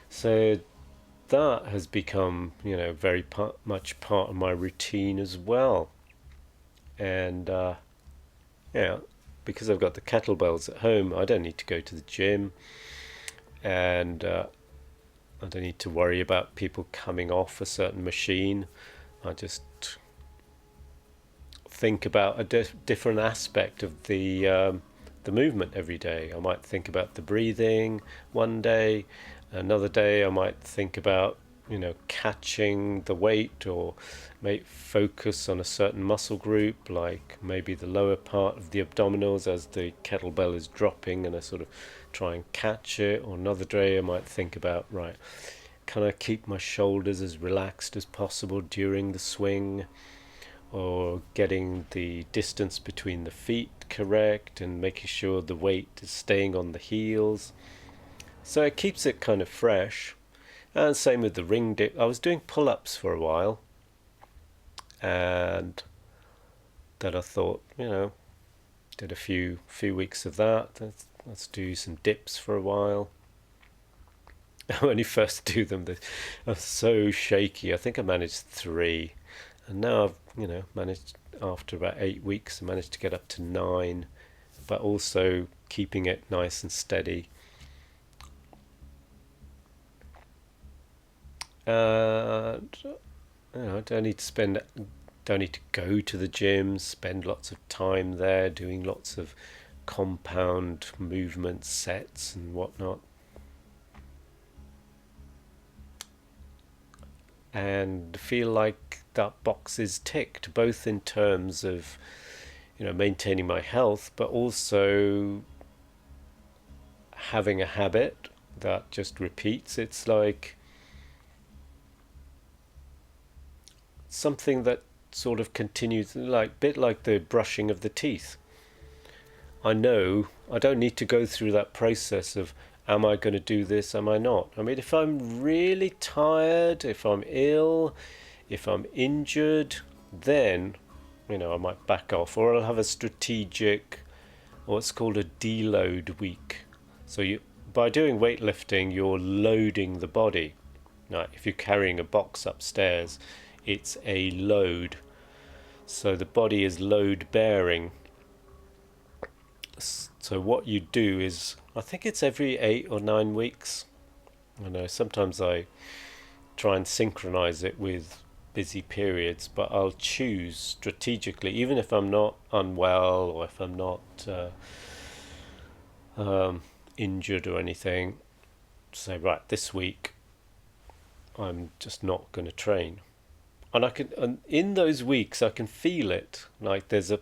So that has become, very much part of my routine as well. And because I've got the kettlebells at home, I don't need to go to the gym, and I don't need to worry about people coming off a certain machine. I just think about a different aspect of the movement every day. I might think about the breathing one day. Another day I might think about catching the weight, or may focus on a certain muscle group, like maybe the lower part of the abdominals as the kettlebell is dropping, and I sort of try and catch it. Or another day I might think about, right, can I keep my shoulders as relaxed as possible during the swing, or getting the distance between the feet correct and making sure the weight is staying on the heels. So it keeps it kind of fresh. And same with the ring dip. I was doing pull-ups for a while, and then I thought, did a few weeks of that. Let's do some dips for a while. When you first do them, I'm so shaky. I think I managed 3, and now I've managed, after about 8 weeks, I managed to get up to 9, but also keeping it nice and steady. And I don't need to go to the gym, spend lots of time there doing lots of compound movement sets and whatnot. And feel like that box is ticked, both in terms of maintaining my health, but also having a habit that just repeats. It's like something that sort of continues, like bit like the brushing of the teeth. I know I don't need to go through that process of am I going to do this, am I not? I mean, if I'm really tired, if I'm ill, if I'm injured, then I might back off, or I'll have a strategic, what's called a deload week. So by doing weightlifting, you're loading the body. Now, if you're carrying a box upstairs, it's a load. So the body is load bearing. So what you do is, I think it's every 8 or 9 weeks. I know sometimes I try and synchronize it with busy periods, but I'll choose strategically, even if I'm not unwell or if I'm not injured or anything, to say, right, this week I'm just not going to train. And in those weeks I can feel it. Like there's a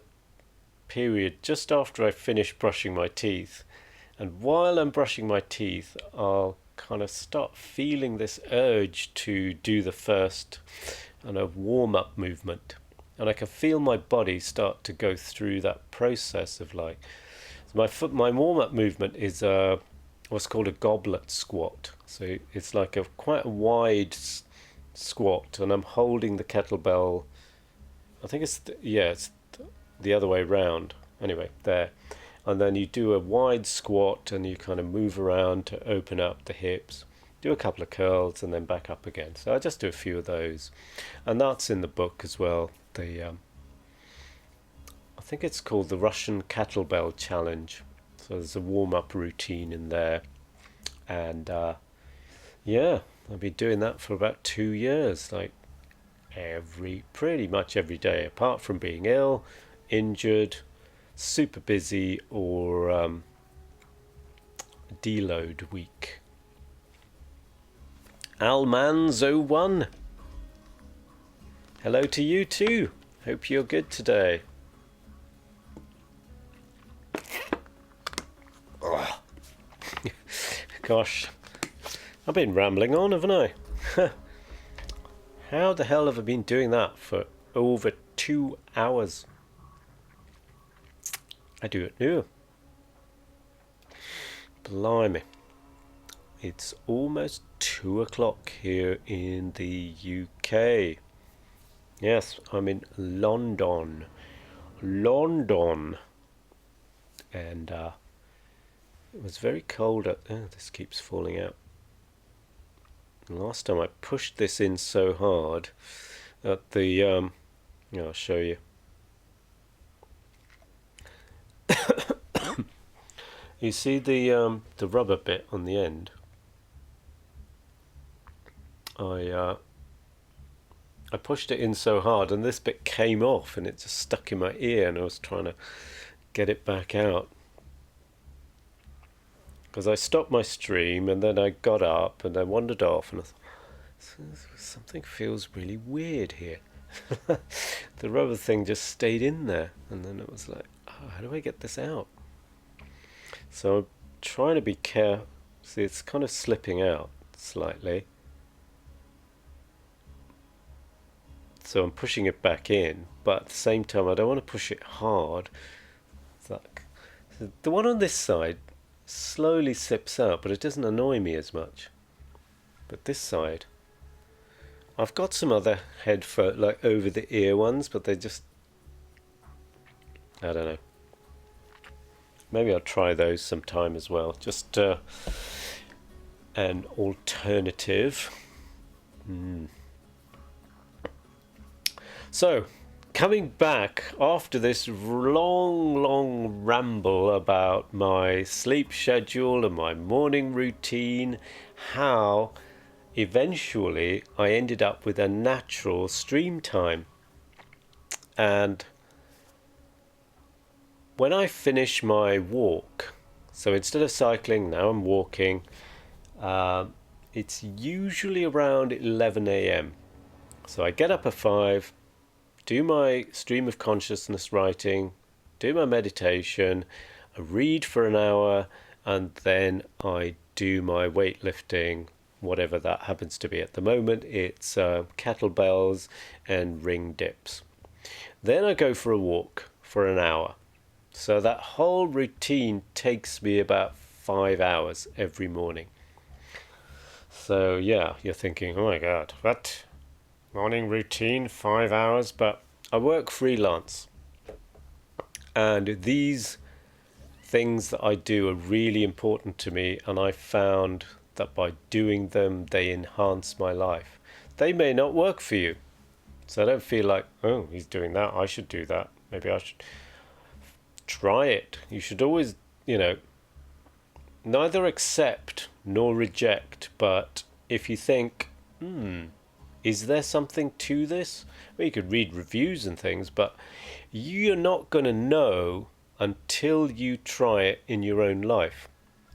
period just after I finish brushing my teeth, and while I'm brushing my teeth, I'll kind of start feeling this urge to do the first warm-up movement, and I can feel my body start to go through that process of like, my warm-up movement is what's called a goblet squat. So it's like quite a wide squat, and I'm holding the kettlebell. I think it's the other way round. Anyway, there. And then you do a wide squat and you kind of move around to open up the hips. Do a couple of curls and then back up again. So I just do a few of those. And that's in the book as well. I think it's called the Russian Kettlebell Challenge. So there's a warm-up routine in there. And I've been doing that for about 2 years, like pretty much every day, apart from being ill, injured, super busy, or deload week. Almanzo1, hello to you too. Hope you're good today. Oh. Gosh, I've been rambling on, haven't I? How the hell have I been doing that for over 2 hours? I do it new. Blimey. It's almost 2 o'clock here in the UK. Yes, I'm in London. And it was very cold. This keeps falling out. Last time I pushed this in so hard that I'll show you. You see the rubber bit on the end? I pushed it in so hard and this bit came off and it just stuck in my ear, and I was trying to get it back out. Because I stopped my stream and then I got up and I wandered off and I thought, something feels really weird here. The rubber thing just stayed in there, and then it was like, oh, how do I get this out? So I'm trying to be careful. See, it's kind of slipping out slightly. So I'm pushing it back in, but at the same time I don't want to push it hard. It's like, the one on this side slowly slips out, but it doesn't annoy me as much. But this side, I've got some other headphone, like over the ear ones, but they just, I don't know. Maybe I'll try those sometime as well. Just an alternative. So, coming back after this long ramble about my sleep schedule and my morning routine, how eventually I ended up with a natural stream time. And when I finish my walk, so instead of cycling, now I'm walking, it's usually around 11 a.m. So I get up at 5, do my stream of consciousness writing, do my meditation, I read for an hour, and then I do my weightlifting, whatever that happens to be. At the moment, it's kettlebells and ring dips. Then I go for a walk for an hour. So that whole routine takes me about 5 hours every morning. So yeah, you're thinking, oh my God, what? Morning routine, 5 hours? But I work freelance. And these things that I do are really important to me, and I found that by doing them, they enhance my life. They may not work for you. So I don't feel like, oh, he's doing that, I should do that. Maybe I should try it. You should always, neither accept nor reject, but if you think, is there something to this? Well, you could read reviews and things, but you're not going to know until you try it in your own life.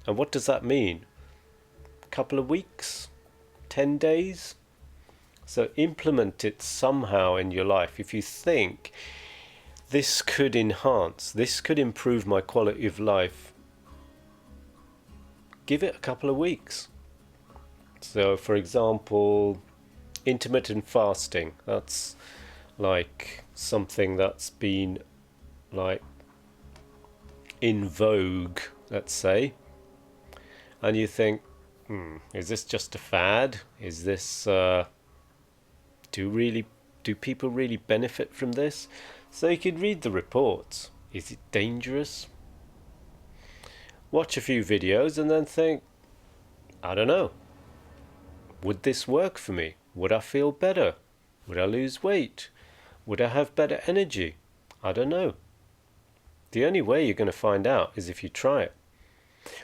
And what does that mean? A couple of weeks? 10 days? So implement it somehow in your life. If you think this could enhance, this could improve my quality of life, give it a couple of weeks. So for example, intermittent fasting, that's like something that's been like in vogue, let's say, and you think, is this just a fad? Is this do people really benefit from this? So you could read the reports. Is it dangerous? Watch a few videos and then think, I don't know, would this work for me? Would I feel better? Would I lose weight? Would I have better energy? I don't know. The only way you're going to find out is if you try it.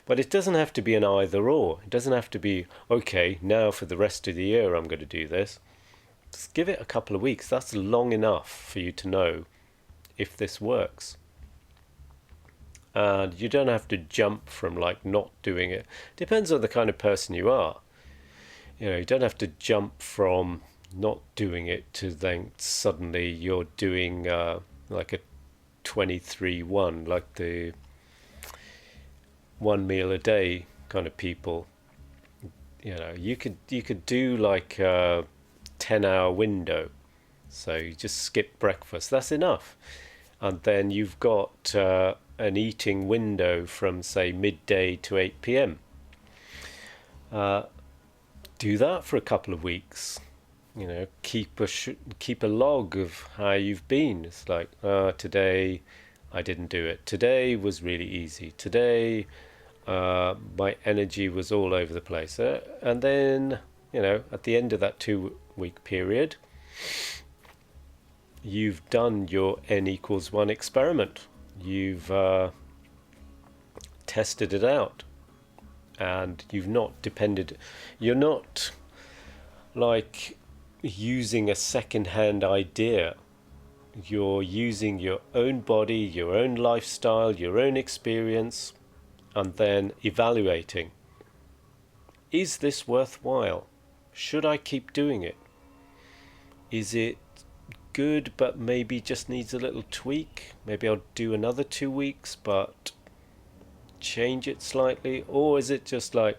But it doesn't have to be an either or. It doesn't have to be, okay, now for the rest of the year I'm going to do this. Just give it a couple of weeks. That's long enough for you to know if this works. And you don't have to jump from like not doing it. Depends on the kind of person you are. You don't have to jump from not doing it to then suddenly you're doing like a 23-1, like the one meal a day kind of people. You could do like a 10-hour window. So you just skip breakfast. That's enough. And then you've got an eating window from say midday to 8 p.m. Do that for a couple of weeks. Keep a log of how you've been. It's like, today I didn't do it. Today was really easy. Today my energy was all over the place. And then, at the end of that 2-week period, you've done your n=1 experiment. You've tested it out. And you've not depended, you're not like using a second-hand idea. You're using your own body, your own lifestyle, your own experience, and then evaluating. Is this worthwhile? Should I keep doing it? Is it good but maybe just needs a little tweak? Maybe I'll do another 2 weeks but change it slightly? Or is it just like,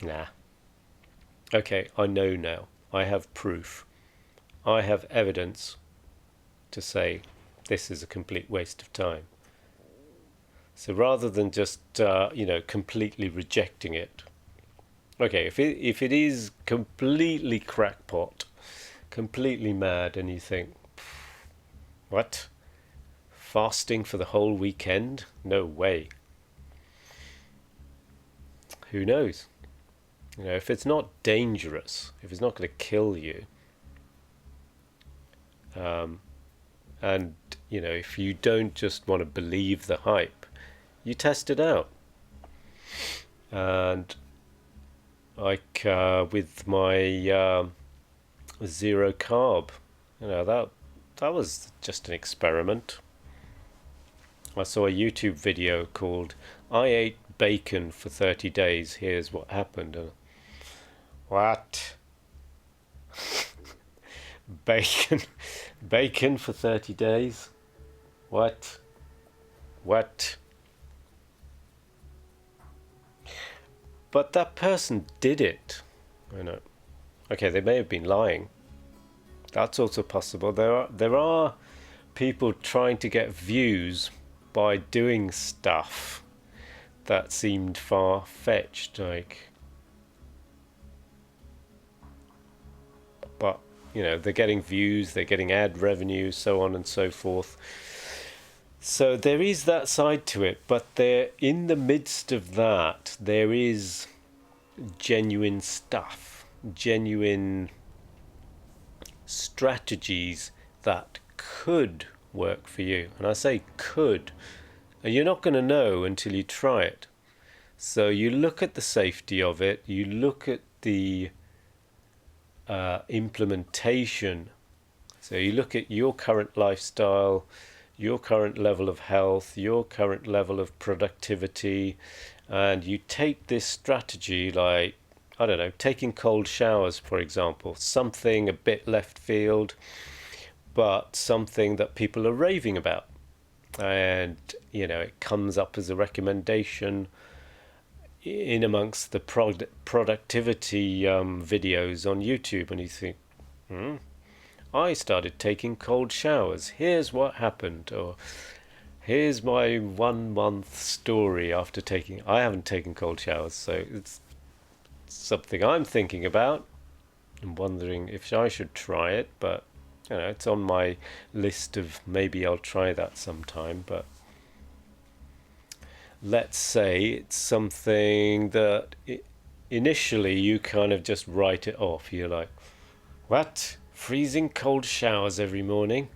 nah, okay, I know now, I have proof, I have evidence to say this is a complete waste of time. So rather than just completely rejecting it, okay, if it is completely crackpot, completely mad, and you think, what, fasting for the whole weekend? No way. Who knows? If it's not dangerous, if it's not going to kill you, and if you don't just want to believe the hype, you test it out. And like with my zero carb. That was just an experiment. I saw a YouTube video called "I ate bacon for 30 days. Here's what happened." What? Bacon? Bacon for 30 days? What? What? But that person did it. I know. Okay, they may have been lying. That's also possible. There are people trying to get views by doing stuff that seemed far-fetched, but they're getting views, they're getting ad revenue, so on and so forth. So there is that side to it, but there, in the midst of that, there is genuine stuff, genuine strategies that could work for you. And I say could, and you're not going to know until you try it. So you look at the safety of it, you look at the implementation. So you look at your current lifestyle, your current level of health, your current level of productivity, and you take this strategy, like, I don't know, taking cold showers, for example, something a bit left field, but something that people are raving about. And, it comes up as a recommendation in amongst the productivity videos on YouTube, and you think, I started taking cold showers. Here's what happened. Or here's my 1 month story after taking... I haven't taken cold showers, so it's something I'm thinking about. I'm wondering if I should try it, but it's on my list of maybe I'll try that sometime. But let's say it's something that initially you kind of just write it off. You're like, what? Freezing cold showers every morning?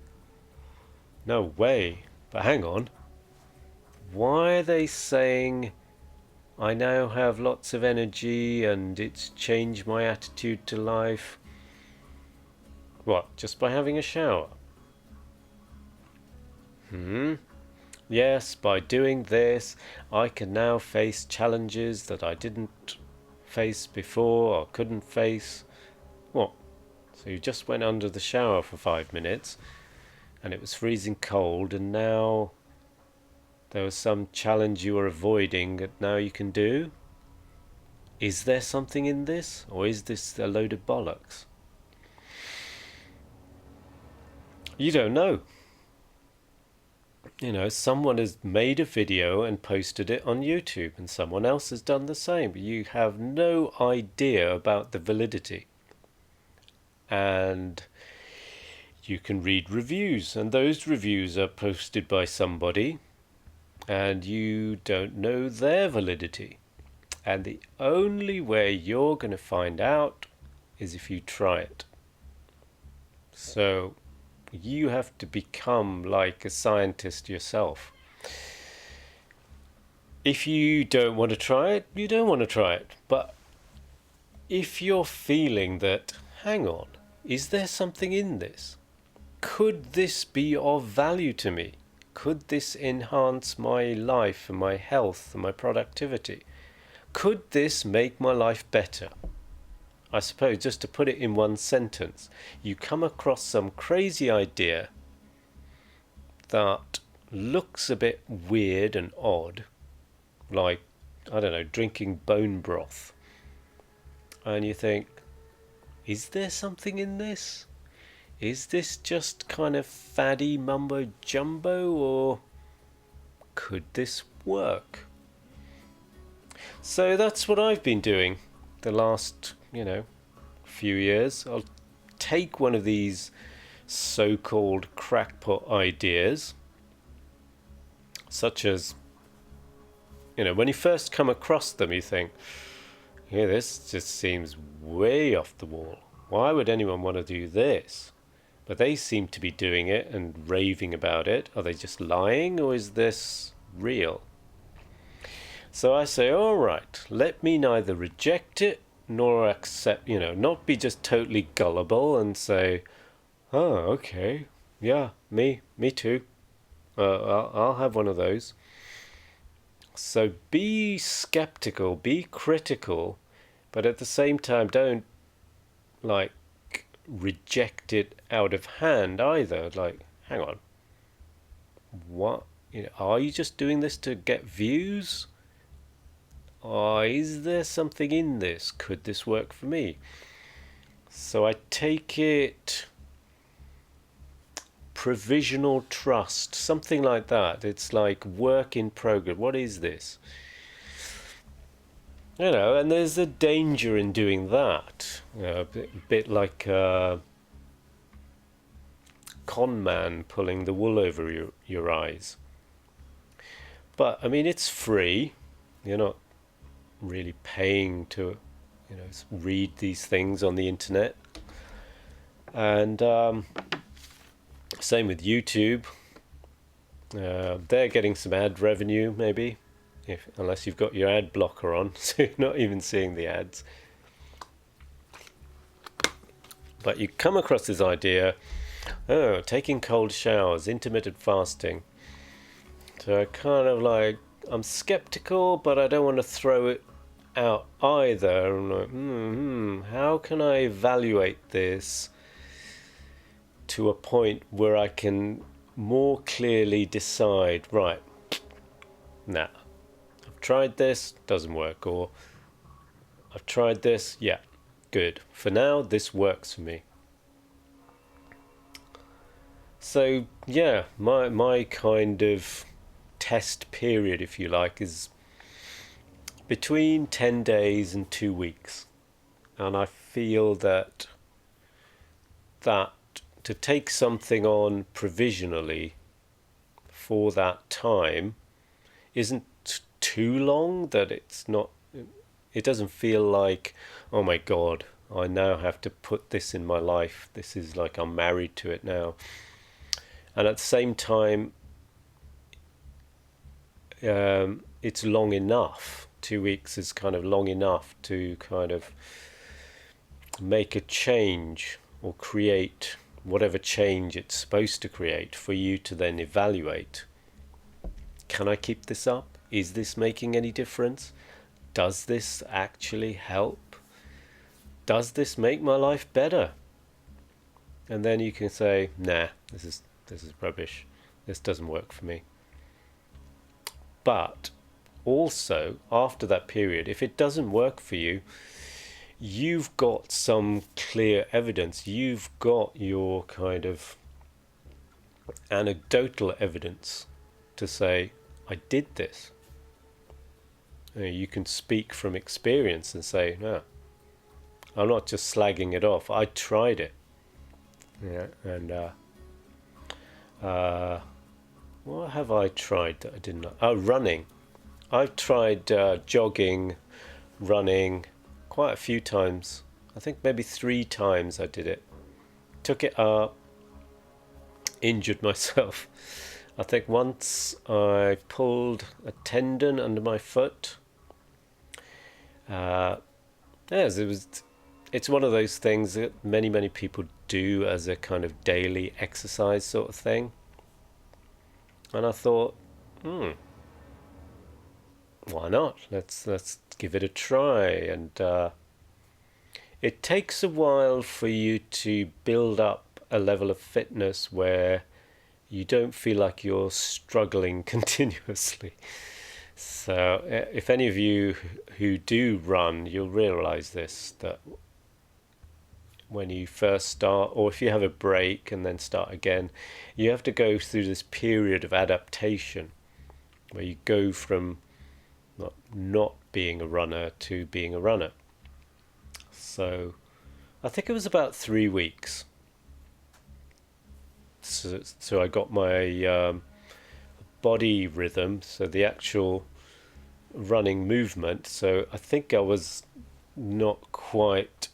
No way. But hang on. Why are they saying I now have lots of energy and it's changed my attitude to life? What, just by having a shower? Yes, by doing this, I can now face challenges that I didn't face before or couldn't face. What? So you just went under the shower for 5 minutes and it was freezing cold, and now there was some challenge you were avoiding that now you can do? Is there something in this, or is this a load of bollocks? You don't know. Someone has made a video and posted it on YouTube, and someone else has done the same, but you have no idea about the validity. And you can read reviews, and those reviews are posted by somebody, and you don't know their validity. And the only way you're going to find out is if you try it. So you have to become like a scientist yourself. If you don't want to try it, you don't want to try it. But if you're feeling that, hang on, is there something in this? Could this be of value to me? Could this enhance my life and my health and my productivity? Could this make my life better? I suppose, just to put it in one sentence, you come across some crazy idea that looks a bit weird and odd, like, I don't know, drinking bone broth. And you think, is there something in this? Is this just kind of faddy mumbo jumbo, or could this work? So that's what I've been doing the last, few years. I'll take one of these so-called crackpot ideas, such as, when you first come across them, you think, yeah, this just seems way off the wall. Why would anyone want to do this? But they seem to be doing it and raving about it. Are they just lying, or is this real? So I say, all right, let me neither reject it nor accept, not be just totally gullible and say, oh, okay, yeah, me too. I'll have one of those. So be skeptical, be critical, but at the same time, don't like reject it out of hand either. Like, hang on, what? Are you just doing this to get views? Or is there something in this? Could this work for me? So I take it provisional trust, something like that. It's like work in progress. What is this? And there's a danger in doing that. A bit like a con man pulling the wool over your eyes. But I mean, it's free. You're not really paying to, read these things on the internet. And same with YouTube. They're getting some ad revenue, maybe, unless you've got your ad blocker on, so you're not even seeing the ads. But you come across this idea, taking cold showers, intermittent fasting. So I kind of like, I'm skeptical, but I don't want to throw it out either. I'm like, how can I evaluate this to a point where I can more clearly decide, right, nah, I've tried this, doesn't work, or I've tried this, yeah, good. For now, this works for me. So yeah, my kind of test period, if you like, is between 10 days and 2 weeks. And I feel that to take something on provisionally for that time isn't too long, that it doesn't feel like, oh my God, I now have to put this in my life. This is like I'm married to it now. And at the same time, it's long enough. 2 weeks is kind of long enough to kind of make a change or create whatever change it's supposed to create for you to then evaluate. Can I keep this up? Is this making any difference? Does this actually help? Does this make my life better? And then you can say, nah, this is rubbish. This doesn't work for me. But also, after that period, if it doesn't work for you, you've got some clear evidence. You've got your kind of anecdotal evidence to say, I did this. You can speak from experience and say, no, I'm not just slagging it off. I tried it. Yeah, and what have I tried that I didn't? Running. I've tried jogging, running, quite a few times. I think maybe 3 times I did it. Took it up, injured myself. I think once I pulled a tendon under my foot. It's one of those things that many people do as a kind of daily exercise sort of thing. And I thought, why not? Let's give it a try. And it takes a while for you to build up a level of fitness where you don't feel like you're struggling continuously. So if any of you who do run, you'll realize this, that when you first start, or if you have a break and then start again, you have to go through this period of adaptation where you go from not being a runner to being a runner. So I think it was about 3 weeks. So I got my body rhythm, so the actual running movement. So I think I was not quite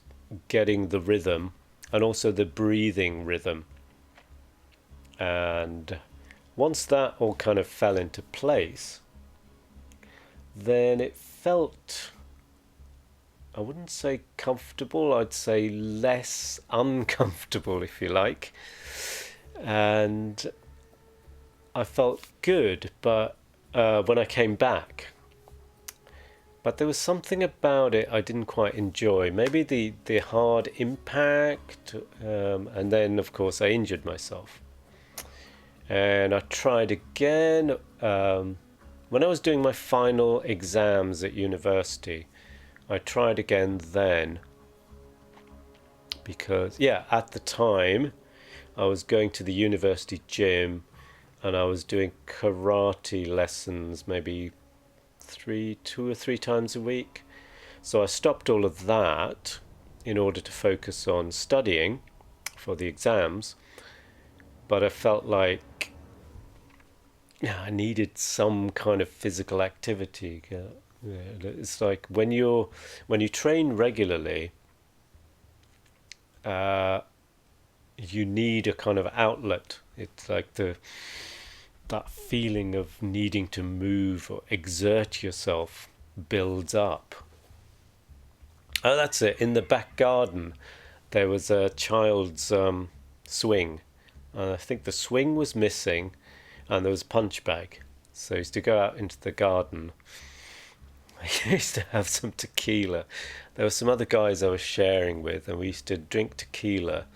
getting the rhythm, and also the breathing rhythm. And once that all kind of fell into place, then it felt I wouldn't say comfortable, I'd say less uncomfortable, if you like. And I felt good, but when I came back, but there was something about it I didn't quite enjoy. Maybe the hard impact, and then of course I injured myself. And I tried again when I was doing my final exams at university. I tried again then because, yeah, at the time I was going to the university gym and I was doing karate lessons maybe 2 or 3 times a week. So I stopped all of that in order to focus on studying for the exams. But I felt like, yeah, I needed some kind of physical activity. It's like when you train regularly, uh, you need a kind of outlet. It's like that feeling of needing to move or exert yourself builds up. Oh, that's it. In the back garden, there was a child's swing. And I think the swing was missing, and there was a punch bag. So I used to go out into the garden. I used to have some tequila. There were some other guys I was sharing with, and we used to drink tequila,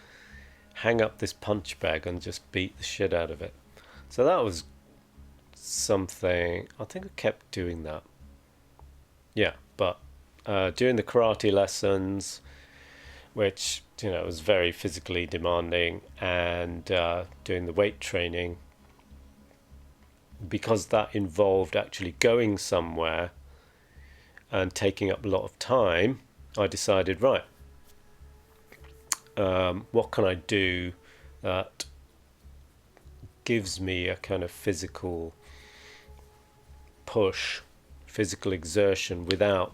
hang up this punch bag, and just beat the shit out of it. So that was something. I think I kept doing that. Yeah, but during the karate lessons, which was very physically demanding, and doing the weight training, because that involved actually going somewhere and taking up a lot of time, I decided, right, what can I do that gives me a kind of physical push, physical exertion without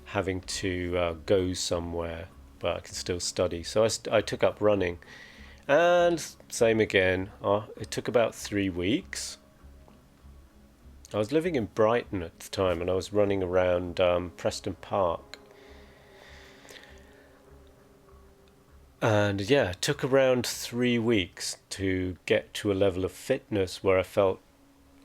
having to go somewhere, but I can still study. So I took up running, and same again. It took about 3 weeks. I was living in Brighton at the time, and I was running around Preston Park. And yeah, it took around 3 weeks to get to a level of fitness where I felt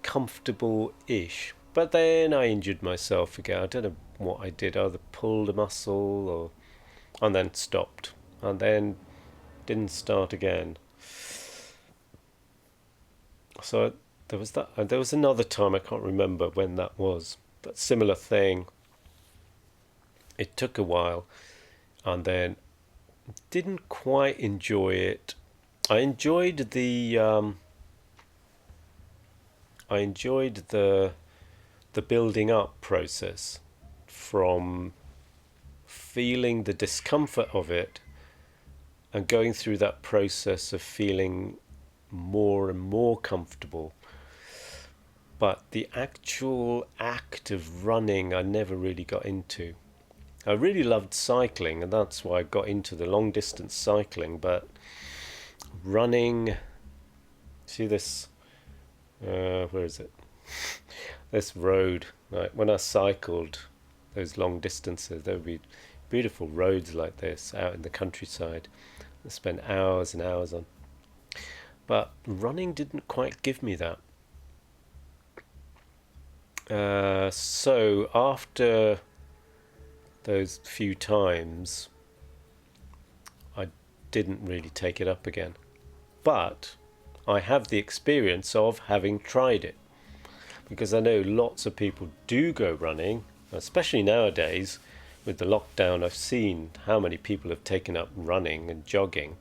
comfortable-ish. But then I injured myself again. I don't know what I did. I either pulled a muscle and then stopped, and then didn't start again. So there was that. And there was another time, I can't remember when that was, but similar thing. It took a while, and then didn't quite enjoy it. I enjoyed the building up process, from feeling the discomfort of it and going through that process of feeling more and more comfortable. But the actual act of running, I never really got into. I really loved cycling, and that's why I got into the long distance cycling. But running, see this, where is it? This road. Like when I cycled those long distances, there would be beautiful roads like this out in the countryside. I spent hours and hours on. But running didn't quite give me that. So after those few times, I didn't really take it up again. But I have the experience of having tried it, because I know lots of people do go running, especially nowadays with the lockdown. I've seen how many people have taken up running and jogging.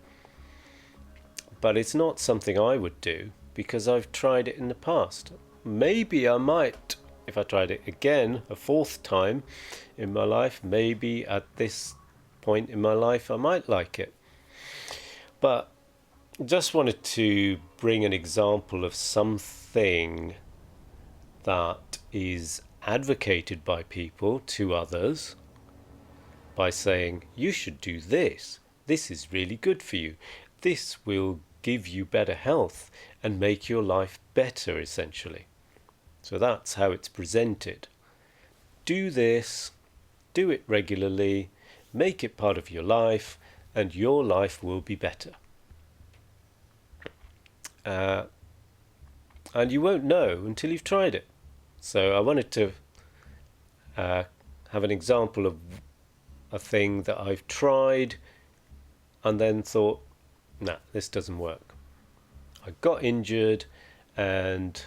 But it's not something I would do because I've tried it in the past. Maybe I might, if I tried it again a fourth time in my life, maybe at this point in my life I might like it. But just wanted to bring an example of something that is advocated by people to others by saying, you should do this. This is really good for you. This will give you better health and make your life better, essentially. So that's how it's presented. Do this do it regularly, make it part of your life, and your life will be better. And you won't know until you've tried it. So I wanted to have an example of a thing that I've tried and then thought, nah, this doesn't work. I got injured and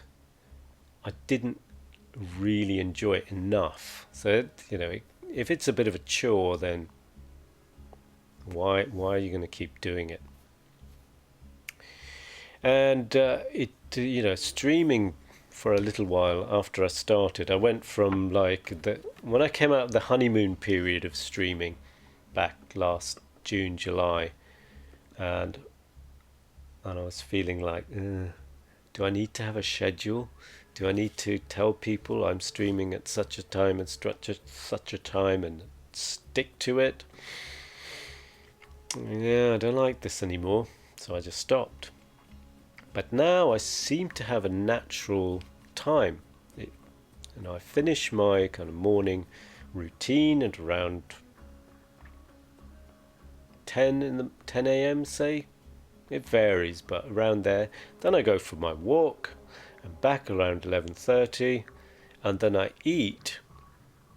I didn't really enjoy it enough. So, if it's a bit of a chore, then why are you going to keep doing it? And streaming for a little while after I started, I went from when I came out of the honeymoon period of streaming back last June, July, and I was feeling like, do I need to have a schedule? Do I need to tell people I'm streaming at such a time and such a time and stick to it? Yeah, I don't like this anymore, so I just stopped. But now I seem to have a natural time. I finish my kind of morning routine at around 10 a.m. say. It varies, but around there. Then I go for my walk and back around 11:30, and then I eat.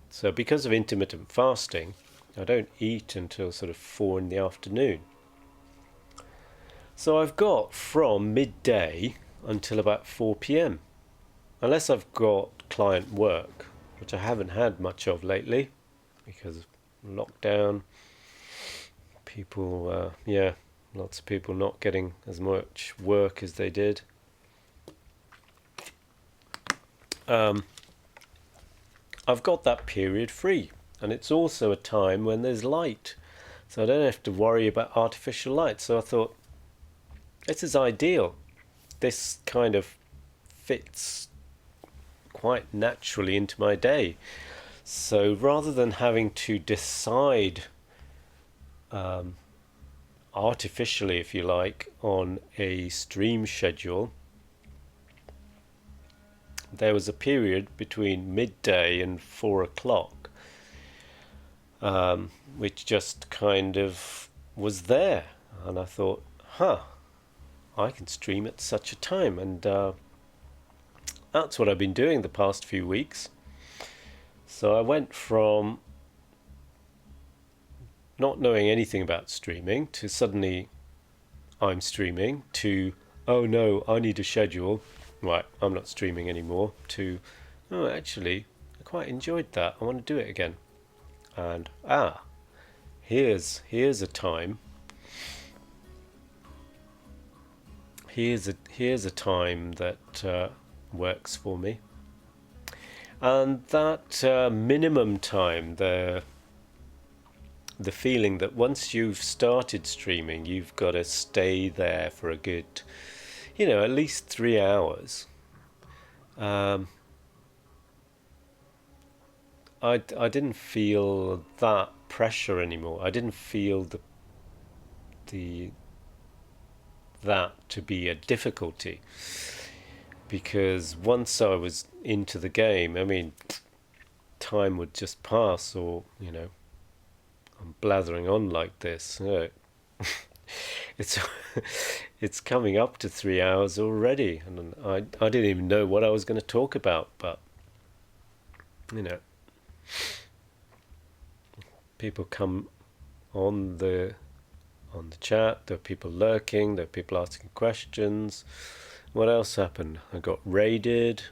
So because of intermittent fasting, I don't eat until sort of 4 in the afternoon. So I've got from midday until about 4 p.m. Unless I've got client work, which I haven't had much of lately because of lockdown. People, lots of people not getting as much work as they did. I've got that period free, and it's also a time when there's light, so I don't have to worry about artificial light. So I thought, this is ideal. This kind of fits quite naturally into my day. So rather than having to decide artificially, if you like, on a stream schedule, there was a period between midday and 4 o'clock, which just kind of was there. And I thought, I can stream at such a time. And that's what I've been doing the past few weeks. So I went from not knowing anything about streaming to suddenly I'm streaming to, oh no, I need a schedule. Right, I'm not streaming anymore, to, oh, actually, I quite enjoyed that. I want to do it again. And, here's a time. Here's a time that works for me. And that minimum time, the feeling that once you've started streaming, you've got to stay there for a good, at least 3 hours. I didn't feel that pressure anymore. I didn't feel that to be a difficulty, because once I was into the game, I mean, time would just pass, or I'm blathering on like this. It's coming up to 3 hours already, and I didn't even know what I was going to talk about, but people come on the chat, there are people lurking, there are people asking questions. What else happened? I got raided.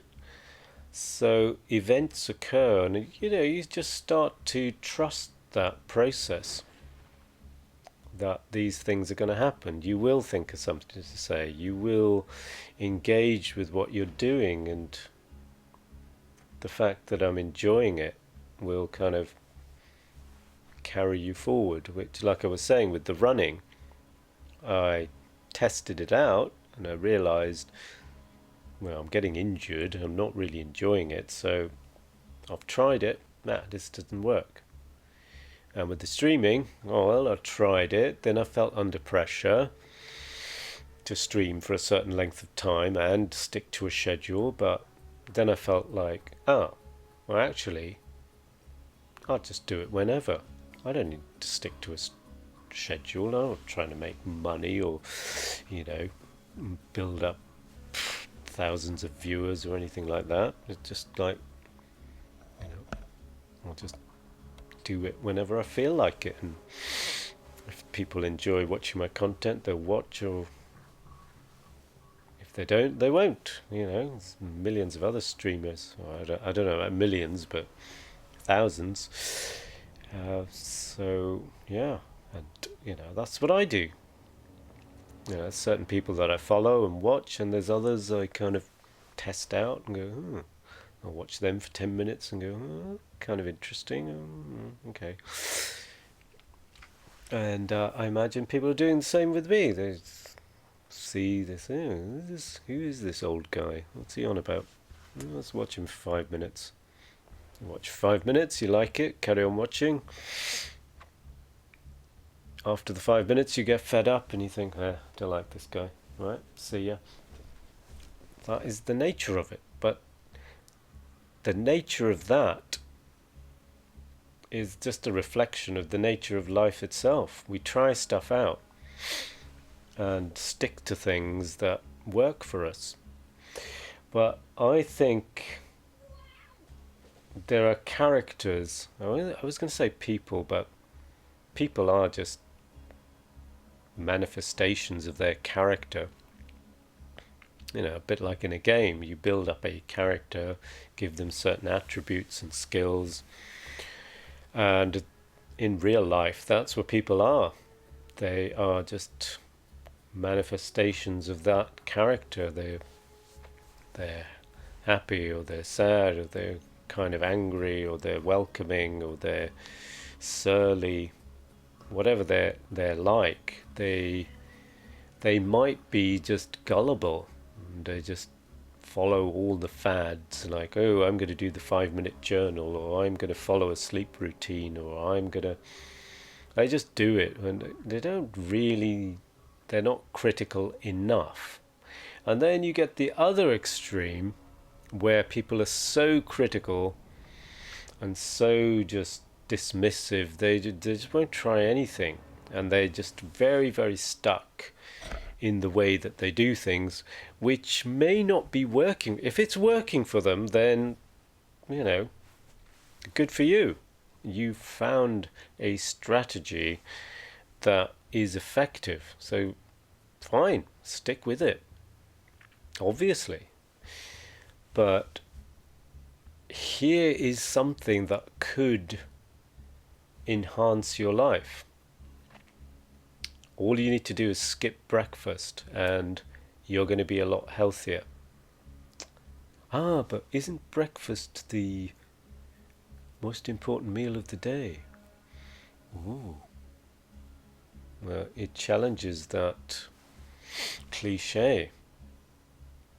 So events occur, and you just start to trust that process, that these things are going to happen. You will think of something to say, you will engage with what you're doing, and the fact that I'm enjoying it will kind of carry you forward. Which, like I was saying with the running, I tested it out and I realized, well, I'm getting injured, I'm not really enjoying it, so I've tried it. This doesn't work. And with the streaming, I tried it, then I felt under pressure to stream for a certain length of time and stick to a schedule, but then I felt like, well, actually, I'll just do it whenever. I don't need to stick to a schedule. I'm not trying to make money or, you know, build up thousands of viewers or anything like that. It's just like, you know, I'll just do it whenever I feel like it. And if people enjoy watching my content, they'll watch, or if they don't, they won't. You know, there's millions of other streamers. Well, I don't know about millions, but thousands. So yeah, and you know, that's what I do. You know, there's certain people that I follow and watch, and there's others I kind of test out and go, I'll watch them for 10 minutes and go, kind of interesting. Okay. And I imagine people are doing the same with me. They see this, who is this old guy? What's he on about? Let's watch him for 5 minutes. You watch 5 minutes, you like it, carry on watching. After the 5 minutes, you get fed up and you think, don't like this guy. Right, see ya. That is the nature of it. But the nature of that is just a reflection of the nature of life itself. We try stuff out and stick to things that work for us. But I think there are characters. I was going to say people, but people are just manifestations of their character. You know, a bit like in a game, you build up a character, give them certain attributes and skills, and in real life, that's what people are. They are just manifestations of that character. They're happy, or they're sad, or they're kind of angry, or they're welcoming, or they're surly. Whatever they're like, they might be just gullible. And they just follow all the fads, like, oh, I'm going to do the 5 minute journal, or I'm going to follow a sleep routine, or I just do it, and they're not critical enough. And then you get the other extreme where people are so critical and so just dismissive, they just won't try anything, and they're just very, very stuck in the way that they do things, which may not be working. If it's working for them, then, you know, good for you. You found a strategy that is effective. So, fine, stick with it. Obviously. But here is something that could enhance your life. All you need to do is skip breakfast and you're going to be a lot healthier. But isn't breakfast the most important meal of the day? Ooh. Well, it challenges that cliche.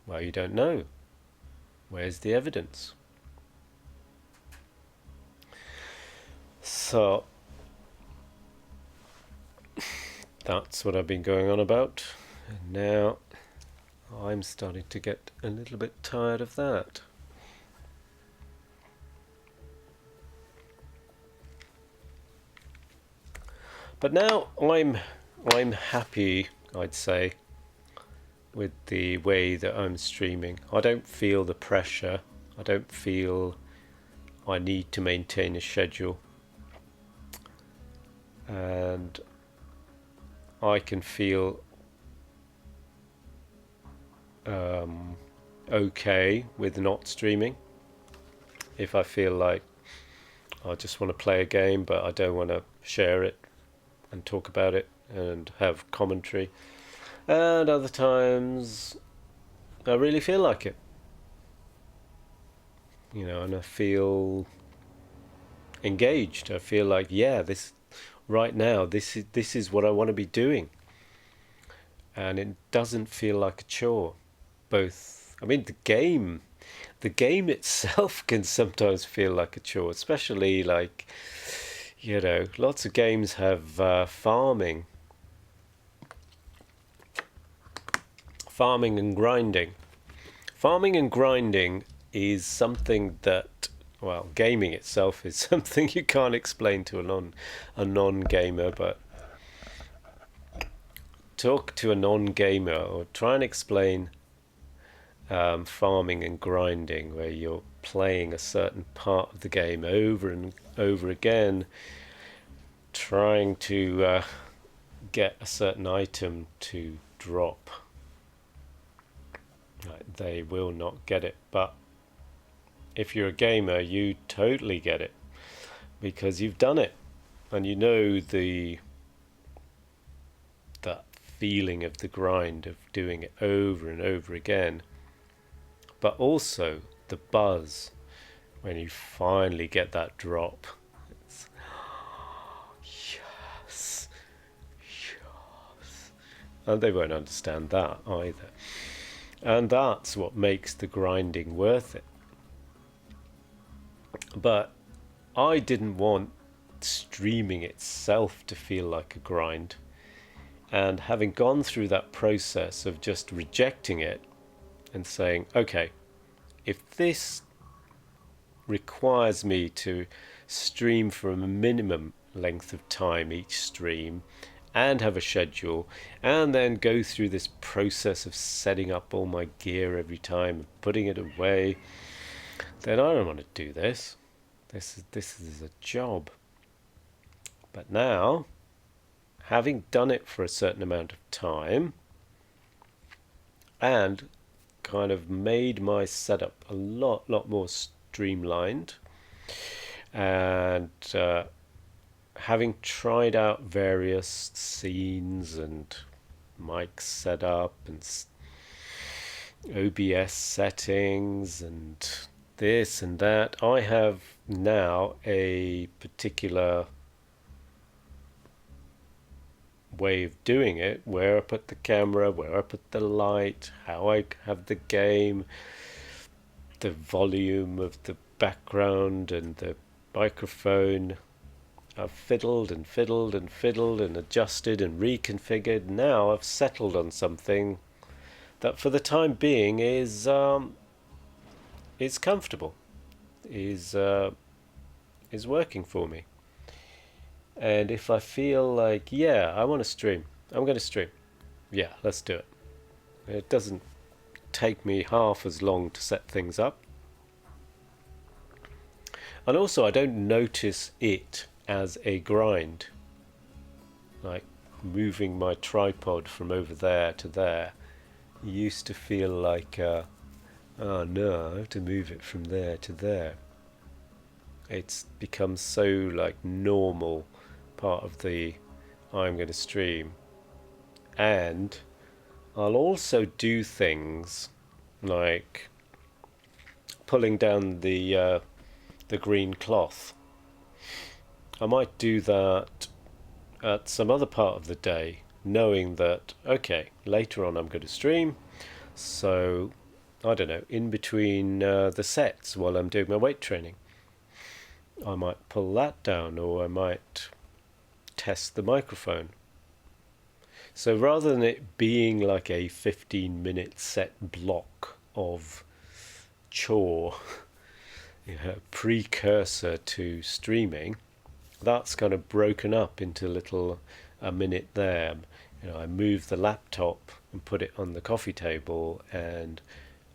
Well, you don't know. Where's the evidence? So that's what I've been going on about. And now I'm starting to get a little bit tired of that. But now I'm happy, I'd say, with the way that I'm streaming. I don't feel the pressure. I don't feel I need to maintain a schedule. And I can feel okay with not streaming. If I feel like I just want to play a game but I don't want to share it and talk about it and have commentary. And other times I really feel like it. You know, and I feel engaged. I feel like, yeah, this right now, this is what I want to be doing. And it doesn't feel like a chore. Both, I mean, the game itself can sometimes feel like a chore, especially like, you know, lots of games have farming and grinding. Farming and grinding is something that well, gaming itself is something you can't explain to a non-gamer, but talk to a non-gamer or try and explain farming and grinding, where you're playing a certain part of the game over and over again, trying to get a certain item to drop. They will not get it, but if you're a gamer, you totally get it because you've done it and you know that feeling of the grind of doing it over and over again, but also the buzz when you finally get that drop. It's, yes, yes. And they won't understand that either. And that's what makes the grinding worth it. But I didn't want streaming itself to feel like a grind. And having gone through that process of just rejecting it and saying, okay, if this requires me to stream for a minimum length of time each stream and have a schedule and then go through this process of setting up all my gear every time and putting it away, then I don't want to do this. This is a job. But now, having done it for a certain amount of time and kind of made my setup a lot more streamlined, and having tried out various scenes and mic setup and OBS settings and this and that, I have now a particular way of doing it, where I put the camera, where I put the light, how I have the game, the volume of the background and the microphone. I've fiddled and fiddled and fiddled and adjusted and reconfigured. Now I've settled on something that for the time being is comfortable, is working for me. And if I feel like, yeah, I want to stream, I'm going to stream. Yeah, let's do it. It doesn't take me half as long to set things up. And also, I don't notice it as a grind. Like moving my tripod from over there to there used to feel like, oh no, I have to move it from there to there. It's become so like normal part of the I'm going to stream. And I'll also do things like pulling down the green cloth. I might do that at some other part of the day, knowing that, okay, later on I'm going to stream, so I don't know, in between the sets while I'm doing my weight training, I might pull that down, or I might test the microphone. So rather than it being like a 15-minute set block of chore, precursor to streaming, that's kind of broken up into a minute there. I move the laptop and put it on the coffee table and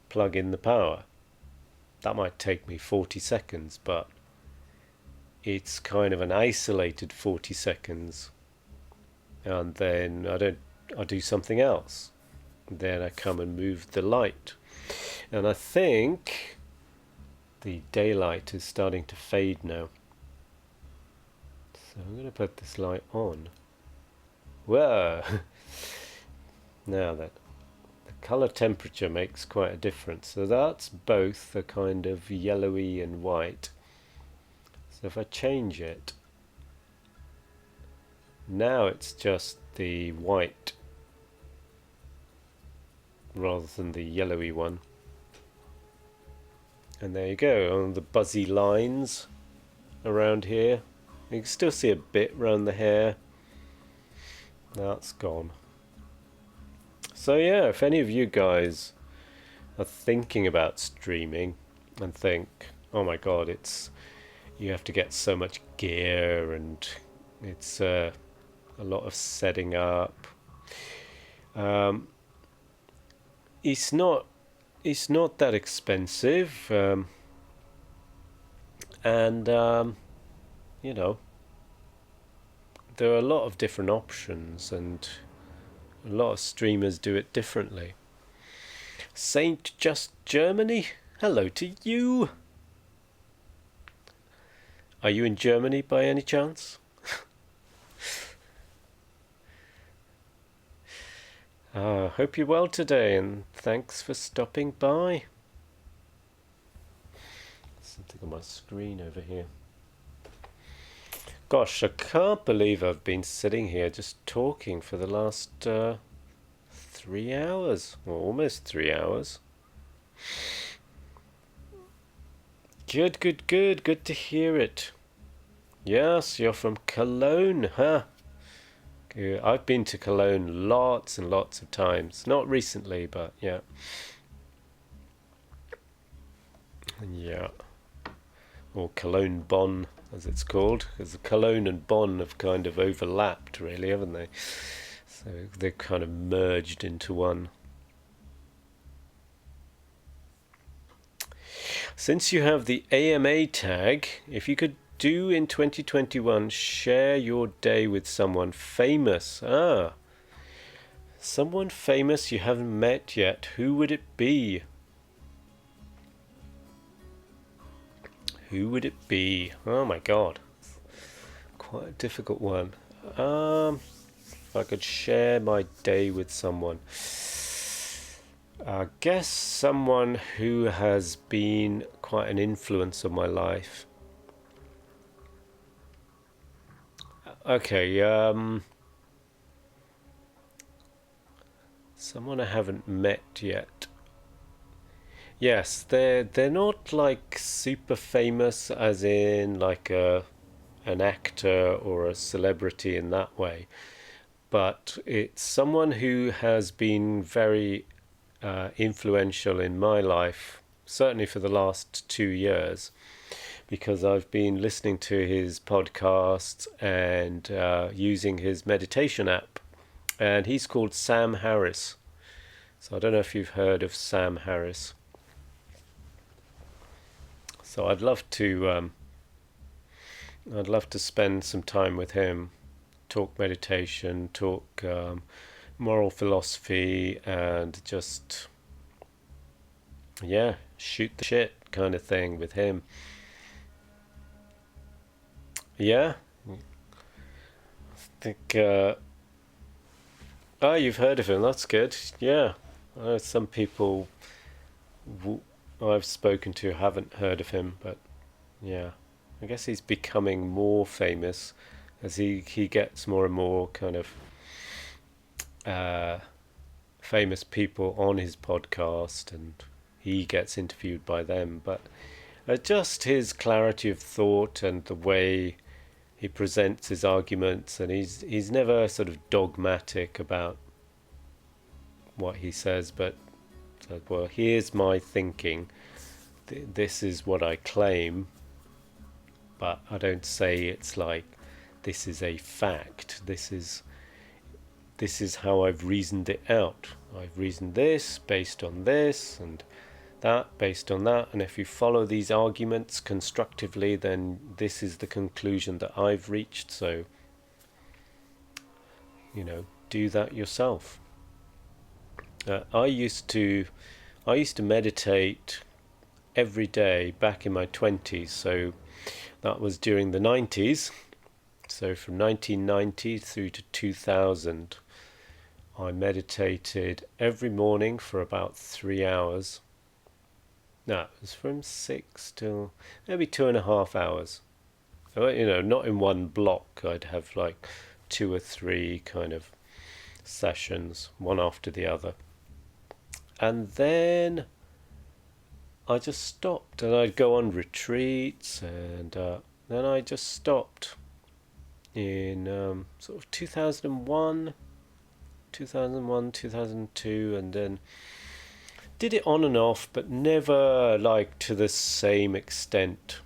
plug in the power. That might take me 40 seconds, but it's kind of an isolated 40 seconds. And then I do something else. Then I come and move the light. And I think the daylight is starting to fade now. So I'm going to put this light on. Whoa! Now that the color temperature makes quite a difference. So that's both a kind of yellowy and white. So if I change it, now it's just the white rather than the yellowy one. And there you go, on the buzzy lines around here. You can still see a bit around the hair. That's gone. So yeah, if any of you guys are thinking about streaming and think, oh my god, you have to get so much gear, and it's a lot of setting up. Um, it's not that expensive, and you know, there are a lot of different options, and a lot of streamers do it differently. Saint Just Germany, hello to you. Are you in Germany by any chance? Hope you're well today, and thanks for stopping by. Something on my screen over here. Gosh, I can't believe I've been sitting here just talking for the last 3 hours, or almost 3 hours. Good, good, good. Good to hear it. Yes, you're from Cologne, huh? I've been to Cologne lots and lots of times. Not recently, but yeah. Yeah. Or Cologne Bonn, as it's called, because Cologne and Bonn have kind of overlapped, really, haven't they? So they've kind of merged into one. Since you have the AMA tag, if you could do in 2021, share your day with someone famous. Someone famous you haven't met yet. Who would it be? Who would it be? Oh my god. Quite a difficult one. If I could share my day with someone. I guess someone who has been quite an influence on my life. Okay, someone I haven't met yet. Yes, they're not like super famous, as in like an actor or a celebrity in that way, but it's someone who has been very influential in my life, certainly for the last 2 years, because I've been listening to his podcasts and using his meditation app, and he's called Sam Harris. So I don't know if you've heard of Sam Harris. So I'd love to spend some time with him, talk meditation, talk moral philosophy, and just shoot the shit kind of thing with him. Yeah, I think. You've heard of him. That's good. Yeah, some people I've spoken to haven't heard of him, but yeah, I guess he's becoming more famous as he gets more and more kind of famous people on his podcast, and he gets interviewed by them. But just his clarity of thought and the way he presents his arguments, and he's never sort of dogmatic about what he says, but well, here's my thinking. This is what I claim, but I don't say it's like this is a fact. This is how I've reasoned it out. I've reasoned this based on this, and that based on that, and if you follow these arguments constructively, then this is the conclusion that I've reached. So, do that yourself. I used to meditate every day back in my 20s, so that was during the 90s. So from 1990 through to 2000, I meditated every morning for about 3 hours. No, it was from 6 till maybe 2.5 hours. Not in one block. I'd have like 2 or 3 kind of sessions, one after the other. And then I just stopped, and I'd go on retreats, and then I just stopped in sort of 2001, 2002, and then did it on and off, but never like to the same extent.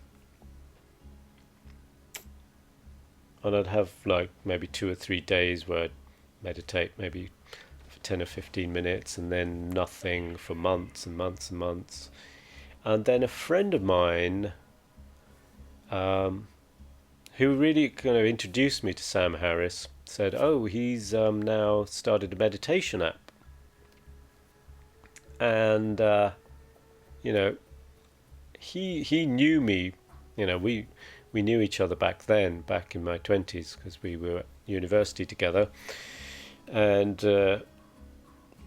And I'd have like maybe 2 or 3 days where I'd meditate maybe for 10 or 15 minutes and then nothing for months and months and months. And then a friend of mine, who really kind of introduced me to Sam Harris, said, "Oh, he's now started a meditation app." And he knew me. We knew each other back then, back in my 20s, because we were at university together. And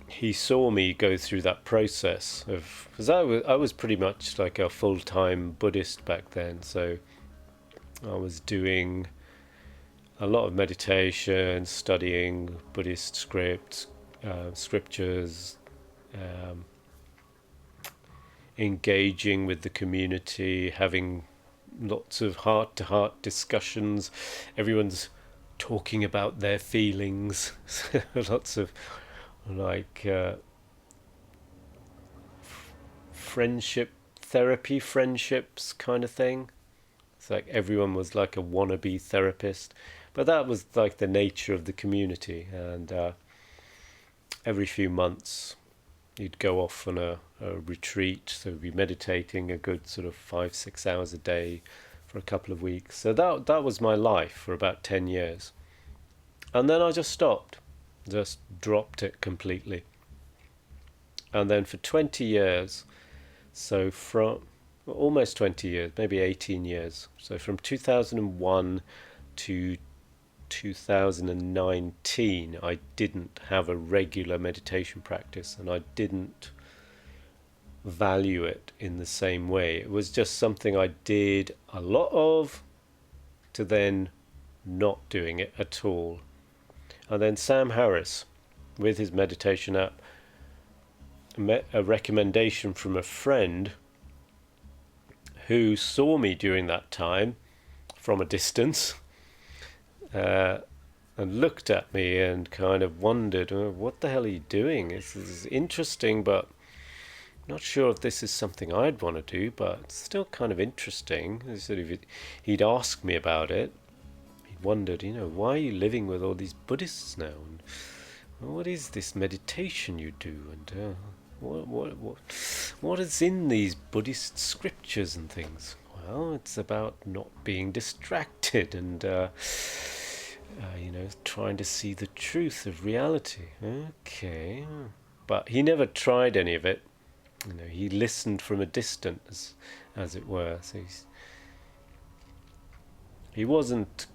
he saw me go through that process of, because I was pretty much like a full-time Buddhist back then, so I was doing a lot of meditation, studying Buddhist scriptures, engaging with the community, having lots of heart-to-heart discussions. Everyone's talking about their feelings. Lots of like friendships kind of thing. It's like everyone was like a wannabe therapist, but that was like the nature of the community. And every few months you'd go off on a retreat, so we'd be meditating a good sort of 5-6 hours a day for a couple of weeks. So that was my life for about 10 years. And then I just stopped, just dropped it completely. And then for 20 years, so from almost 20 years, maybe 18 years, so from 2001 to 2019, I didn't have a regular meditation practice, and I didn't value it in the same way. It was just something I did a lot of, to then not doing it at all. And then Sam Harris, with his meditation app, a recommendation from a friend who saw me during that time from a distance, and looked at me and kind of wondered, what the hell are you doing? This is interesting, but not sure if this is something I'd want to do, but it's still kind of interesting. He said if he'd asked me about it, he'd wondered, why are you living with all these Buddhists now? And what is this meditation you do? And what is in these Buddhist scriptures and things? Well, it's about not being distracted and trying to see the truth of reality. Okay. But he never tried any of it. He listened from a distance, as it were. So he wasn't,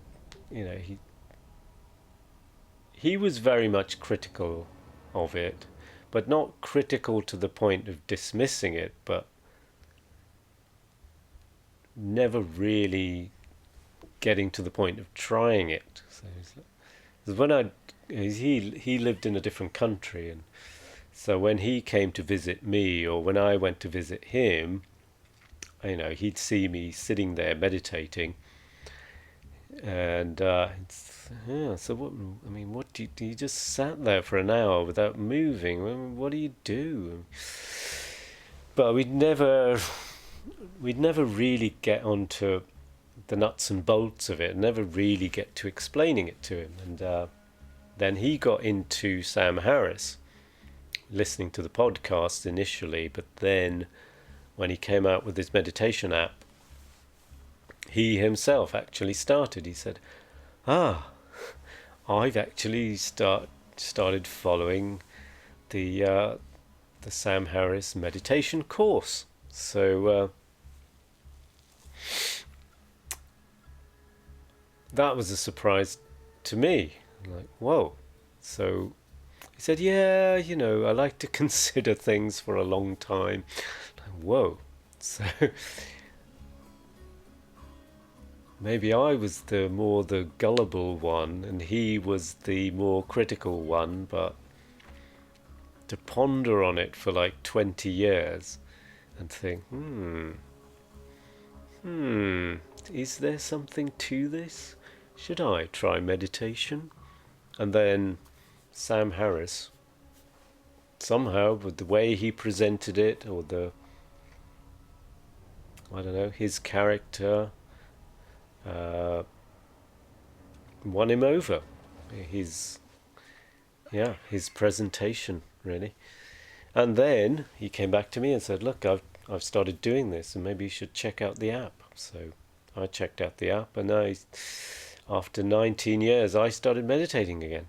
he was very much critical of it, but not critical to the point of dismissing it, but never really getting to the point of trying it. So when he lived in a different country, and so when he came to visit me, or when I went to visit him, he'd see me sitting there meditating, and so what do you just sat there for an hour without moving? What do you do? But we'd never really get onto the nuts and bolts of it, never really get to explaining it to him. And then he got into Sam Harris, listening to the podcast initially, but then when he came out with his meditation app, he himself actually started. He said, I've actually started following the Sam Harris meditation course. So that was a surprise to me. Like, whoa. So he said, yeah, I like to consider things for a long time. Like, whoa. So maybe I was the gullible one and he was the more critical one, but to ponder on it for like 20 years and think, is there something to this? Should I try meditation? And then Sam Harris somehow with the way he presented it, or I don't know, his character uh, won him over. His his presentation really. And then he came back to me and said, "Look, I've started doing this, and maybe you should check out the app." So I checked out the app, and after 19 years, I started meditating again.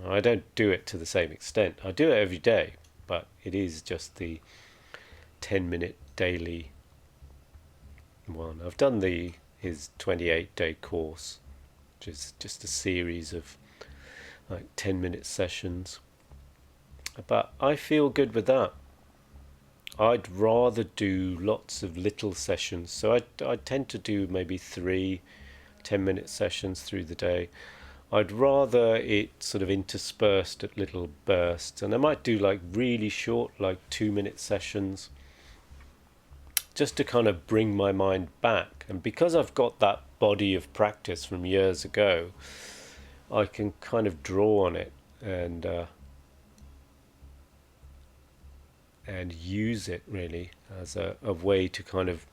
I don't do it to the same extent. I do it every day, but it is just the 10-minute daily one. I've done his 28-day course, which is just a series of like 10-minute sessions. But I feel good with that. I'd rather do lots of little sessions. So I tend to do maybe 3 10-minute sessions through the day. I'd rather it sort of interspersed at little bursts. And I might do like really short, like 2-minute sessions, just to kind of bring my mind back. And because I've got that body of practice from years ago, I can kind of draw on it and use it really as a way to kind of